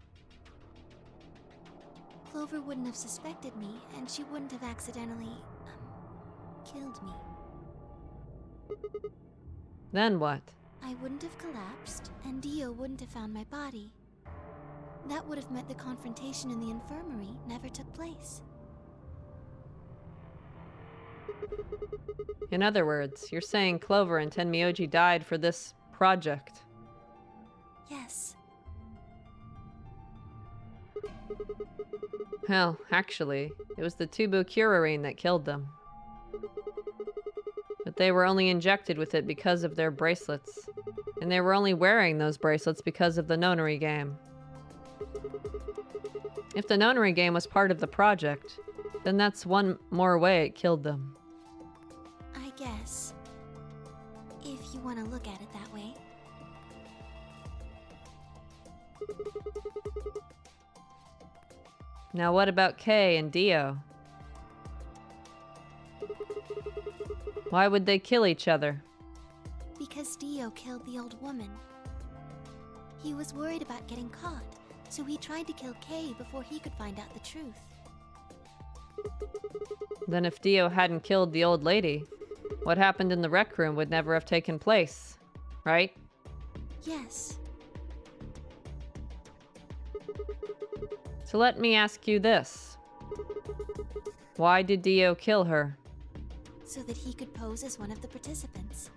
Clover wouldn't have suspected me, and she wouldn't have accidentally, killed me. Then what? I wouldn't have collapsed, and Dio wouldn't have found my body. That would have meant the confrontation in the infirmary never took place. In other words, you're saying Clover and Tenmyoji died for this project. Yes. Well, actually, it was the tubocurarine that killed them. But they were only injected with it because of their bracelets. And they were only wearing those bracelets because of the nonary game. If the nonary game was part of the project, then that's one more way it killed them. I guess. If you want to look at it that way. Now what about Kay and Dio? Why would they kill each other? Because Dio killed the old woman. He was worried about getting caught, so he tried to kill Kay before he could find out the truth. Then if Dio hadn't killed the old lady, what happened in the rec room would never have taken place, right? Yes. So let me ask you this. Why did Dio kill her? So that he could pose as one of the participants.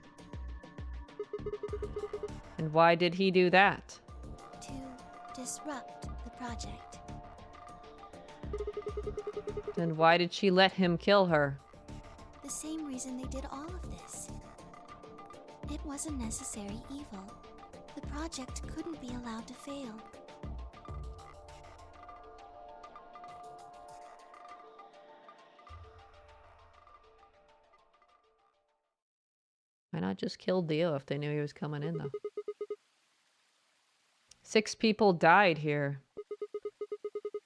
And why did he do that? To disrupt the project. Then why did she let him kill her? The same reason they did all of this. It was a necessary evil. The project couldn't be allowed to fail. Why not just kill Dio if they knew he was coming in, though? 6 people died here.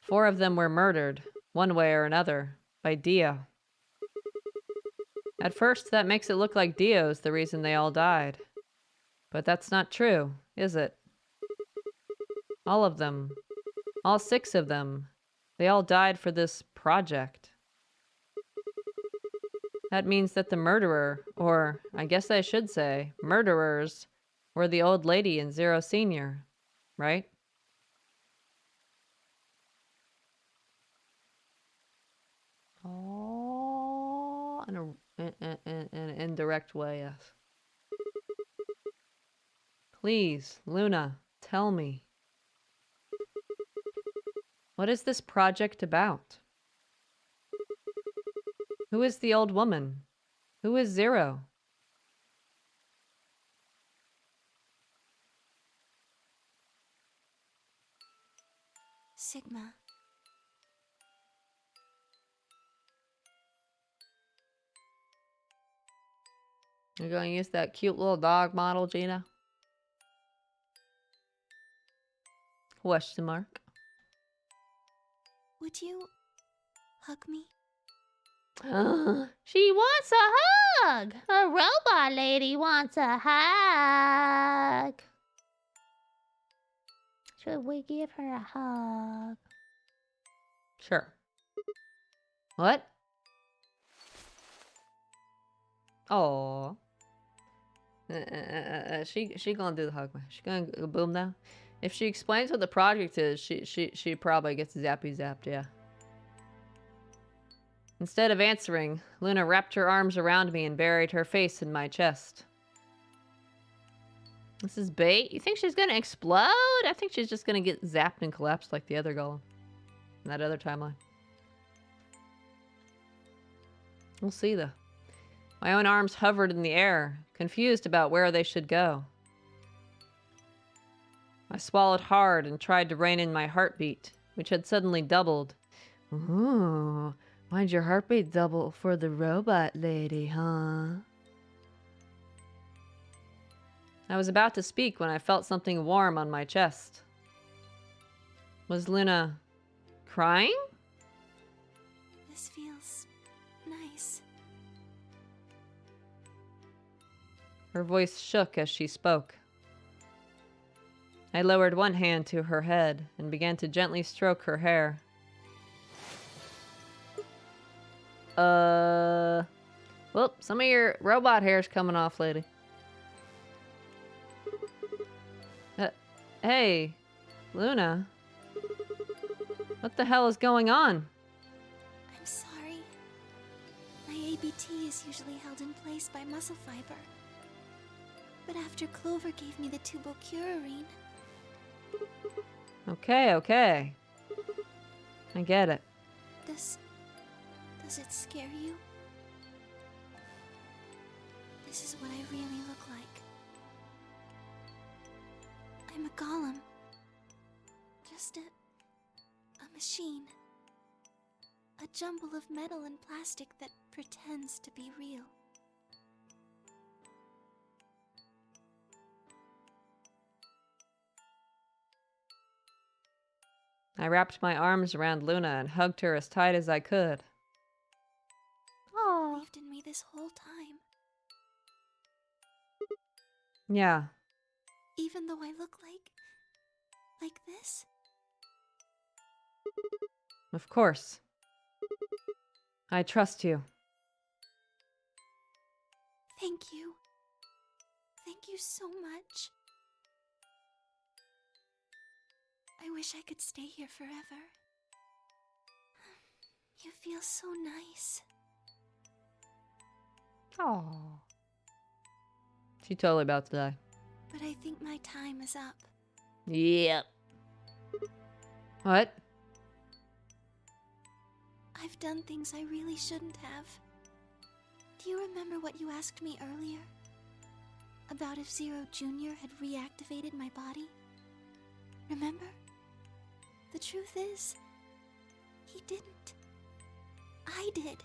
4 of them were murdered, one way or another, by Dio. At first, that makes it look like Dio's the reason they all died. But that's not true, is it? All of them, all 6 of them, they all died for this project. That means that the murderer, or I guess I should say, murderers, were the old lady and Zero Senior, right? Oh, in an indirect way, yes. Please, Luna, tell me. What is this project about? Who is the old woman? Who is Zero? Sigma. You're going to use that cute little dog model, Gina? Question mark. Would you hug me? She wants a hug. A robot lady wants a hug. Should we give her a hug? Sure. What? Oh. She gonna do the hug. She gonna go boom now. If she explains what the project is, she probably gets zappy zapped. Yeah. Instead of answering, Luna wrapped her arms around me and buried her face in my chest. This is bait? You think she's gonna explode? I think she's just gonna get zapped and collapsed like the other golem. In that other timeline. We'll see, though. My own arms hovered in the air, confused about where they should go. I swallowed hard and tried to rein in my heartbeat, which had suddenly doubled. Ooh, why'd your heartbeat double for the robot lady, huh? I was about to speak when I felt something warm on my chest. Was Luna crying? This feels nice. Her voice shook as she spoke. I lowered one hand to her head and began to gently stroke her hair. Well, some of your robot hair's coming off, lady. Hey, Luna. What the hell is going on? I'm sorry. My ABT is usually held in place by muscle fiber. But after Clover gave me the tubocurarine... Okay. I get it. Does it scare you? This is what I really look like. I'm a golem. Just a machine. A jumble of metal and plastic that pretends to be real. I wrapped my arms around Luna and hugged her as tight as I could. You believed in me this whole time. Yeah. Even though I look like this? Of course. I trust you. Thank you. Thank you so much. I wish I could stay here forever. You feel so nice. Oh. She totally about to die. But I think my time is up. Yep. What? I've done things I really shouldn't have. Do you remember what you asked me earlier? About if Zero Jr. had reactivated my body? Remember? The truth is, he didn't. I did.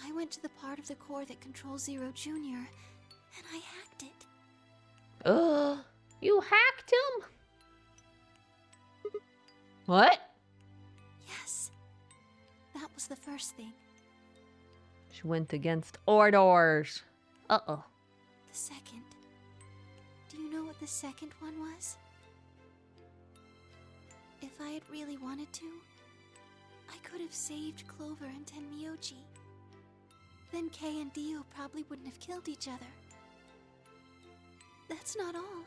I went to the part of the core that controls Zero Jr., and I hacked it. You hacked him? What? Yes. That was the first thing. She went against orders. Uh-oh. The second. Do you know what the second one was? If I had really wanted to, I could have saved Clover and Tenmyoji. Then Kay and Dio probably wouldn't have killed each other. That's not all.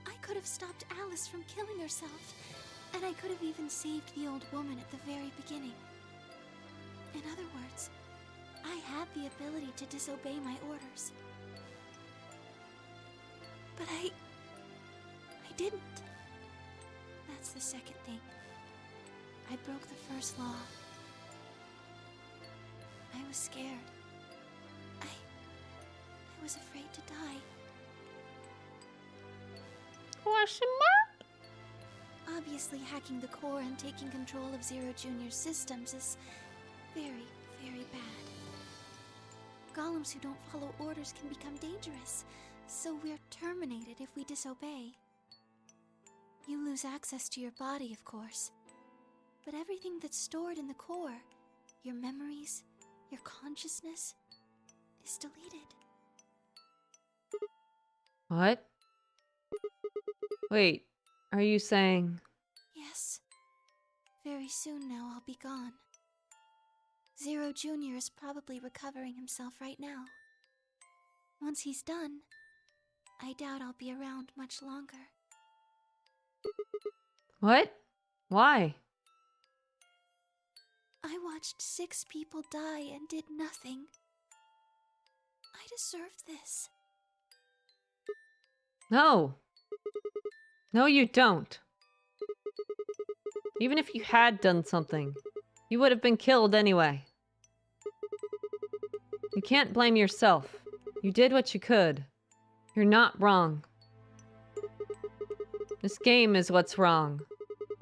I could have stopped Alice from killing herself, and I could have even saved the old woman at the very beginning. In other words, I had the ability to disobey my orders. But I didn't. That's the second thing. I broke the first law. I was scared. I was afraid to die. Question mark? Obviously, hacking the core and taking control of Zero Jr.'s systems is very, very bad. Golems who don't follow orders can become dangerous, so we're terminated if we disobey. You lose access to your body, of course, but everything that's stored in the core, your memories, your consciousness, is deleted. What? Wait, are you saying... Yes. Very soon now I'll be gone. Zero Jr. is probably recovering himself right now. Once he's done, I doubt I'll be around much longer. What? Why? I watched 6 people die and did nothing. I deserve this. No. No, you don't. Even if you had done something, you would have been killed anyway. You can't blame yourself. You did what you could. You're not wrong. This game is what's wrong.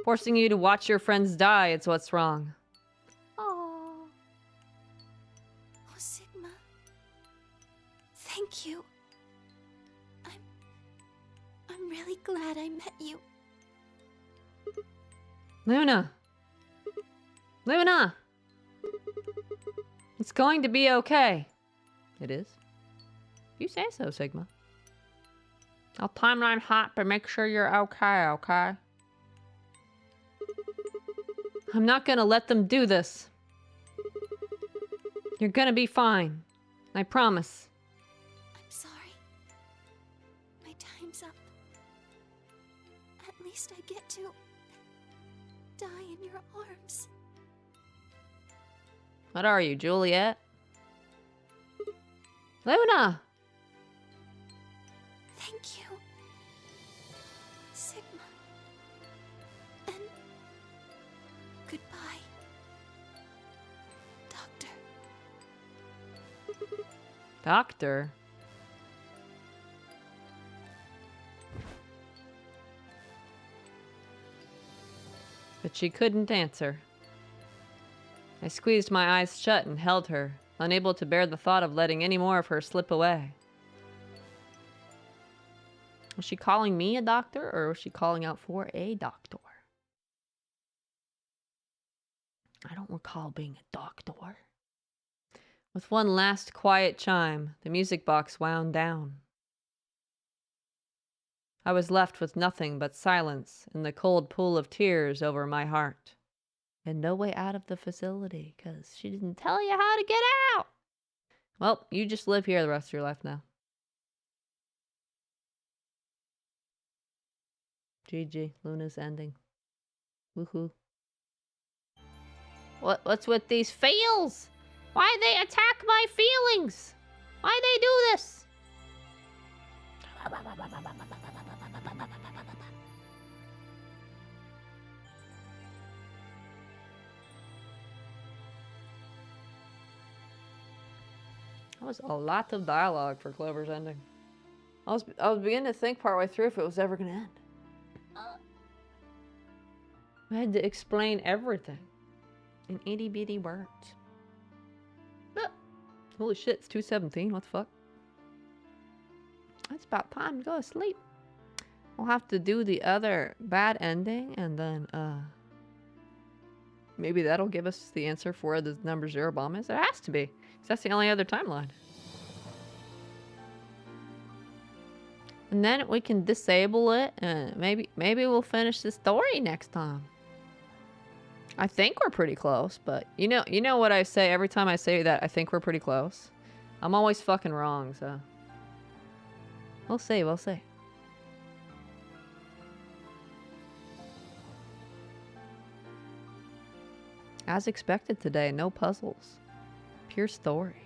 Forcing you to watch your friends die is what's wrong. Oh, Sigma. Thank you. I'm really glad I met you. Luna! Luna! It's going to be okay. It is. You say so, Sigma. I'll timeline hop and make sure you're okay, okay? I'm not gonna let them do this. You're gonna be fine. I promise. I'm sorry. My time's up. At least I get to die in your arms. What are you, Juliet? Luna! Thank you, Sigma. And Doctor? But she couldn't answer. I squeezed my eyes shut and held her, unable to bear the thought of letting any more of her slip away. Was she calling me a doctor, or was she calling out for a doctor? I don't recall being a doctor. With one last quiet chime, the music box wound down. I was left with nothing but silence and the cold pool of tears over my heart. And no way out of the facility, because she didn't tell you how to get out. Well, you just live here the rest of your life now. GG. Luna's ending. Woohoo. What's with these feels? Why they attack my feelings? Why they do this? That was a lot of dialogue for Clover's ending. I was beginning to think partway through if it was ever gonna end. I had to explain everything in itty bitty words. Holy shit, it's 2:17. What the fuck? It's about time to go to sleep. We'll have to do the other bad ending, and then maybe that'll give us the answer for where the number 0 bomb is. It has to be, because that's the only other timeline. And then we can disable it, and maybe we'll finish the story next time. I think we're pretty close, but you know what I say every time I say that I think we're pretty close? I'm always fucking wrong, so we'll see, we'll see. As expected today, no puzzles. Pure story.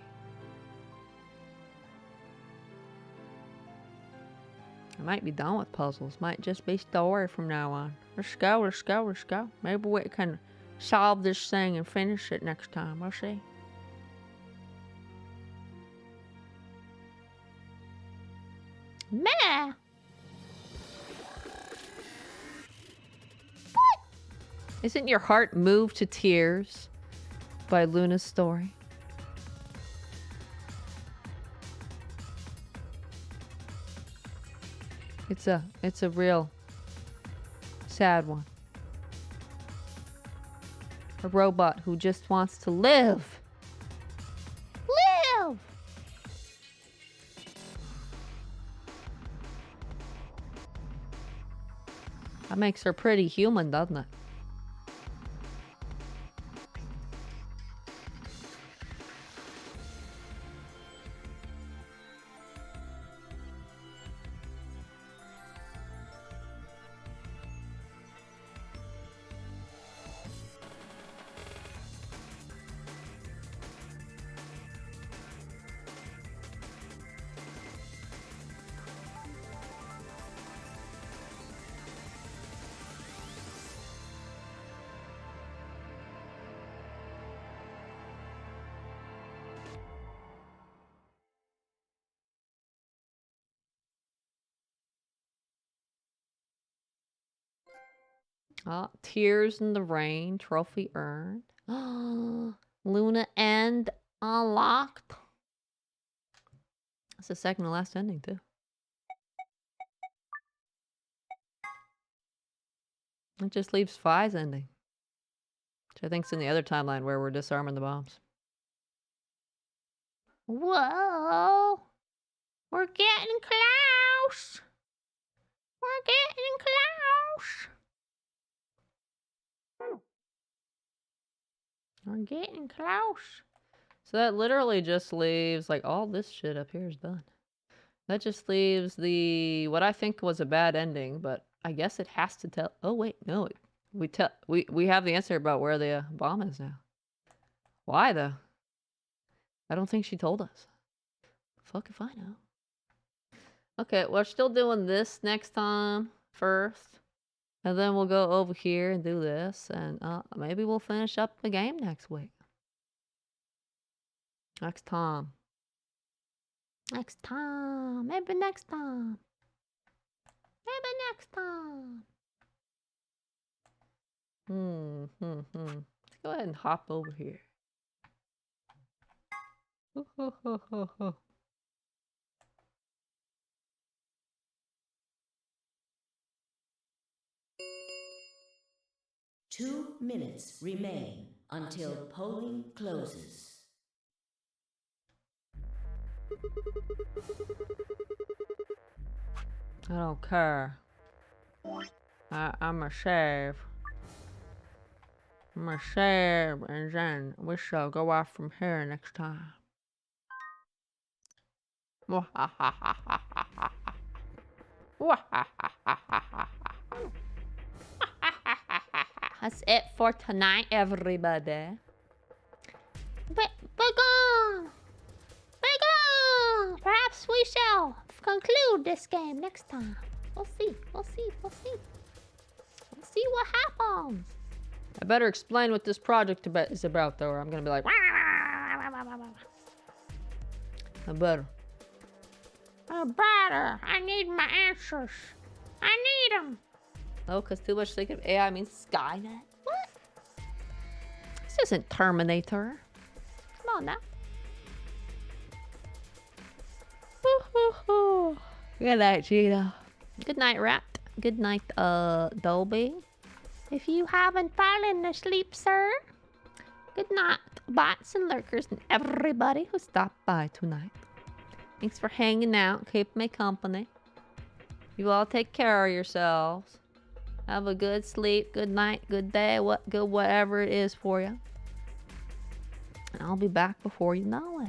I might be done with puzzles. Might just be story from now on. Let's go, let's go, let's go. Maybe we can solve this thing and finish it next time. We'll see. Meh. Isn't your heart moved to tears by Luna's story? It's a real sad one. A robot who just wants to live. Live. That makes her pretty human, doesn't it? Oh, Tears in the Rain, trophy earned. Luna end unlocked. That's the second to last ending, too. It just leaves Phi's ending, which I think's in the other timeline where we're disarming the bombs. Whoa. We're getting close. We're getting close. We're getting close. So that literally just leaves, like, all this shit up here is done. That just leaves the, what I think was a bad ending, but I guess it has to tell, oh wait, no, we have the answer about where the bomb is now. Why though? I don't think she told us. Fuck if I know. Okay, we're still doing this next time first. And then we'll go over here and do this. And maybe we'll finish up the game next week. Next time. Next time. Maybe next time. Maybe next time. Let's go ahead and hop over here. 2 minutes remain until polling closes. I don't care. I'm a save. I'm a save, and then we shall go off from here next time. That's it for tonight, everybody. We're gone. We're gone. Perhaps we shall conclude this game next time. We'll see. We'll see. We'll see. We'll see what happens. I better explain what this project is about, though, or I'm gonna be like, I better. I need my answers. I need them. Oh, because too much thinking of AI means Skynet? What? This isn't Terminator. Come on now. Good night, Gina. Good night, Rat. Good night, Dolby. If you haven't fallen asleep, sir, good night, bots and lurkers and everybody who stopped by tonight. Thanks for hanging out. Keep me company. You all take care of yourselves. Have a good sleep, good night, good day, whatever it is for you. And I'll be back before you know it.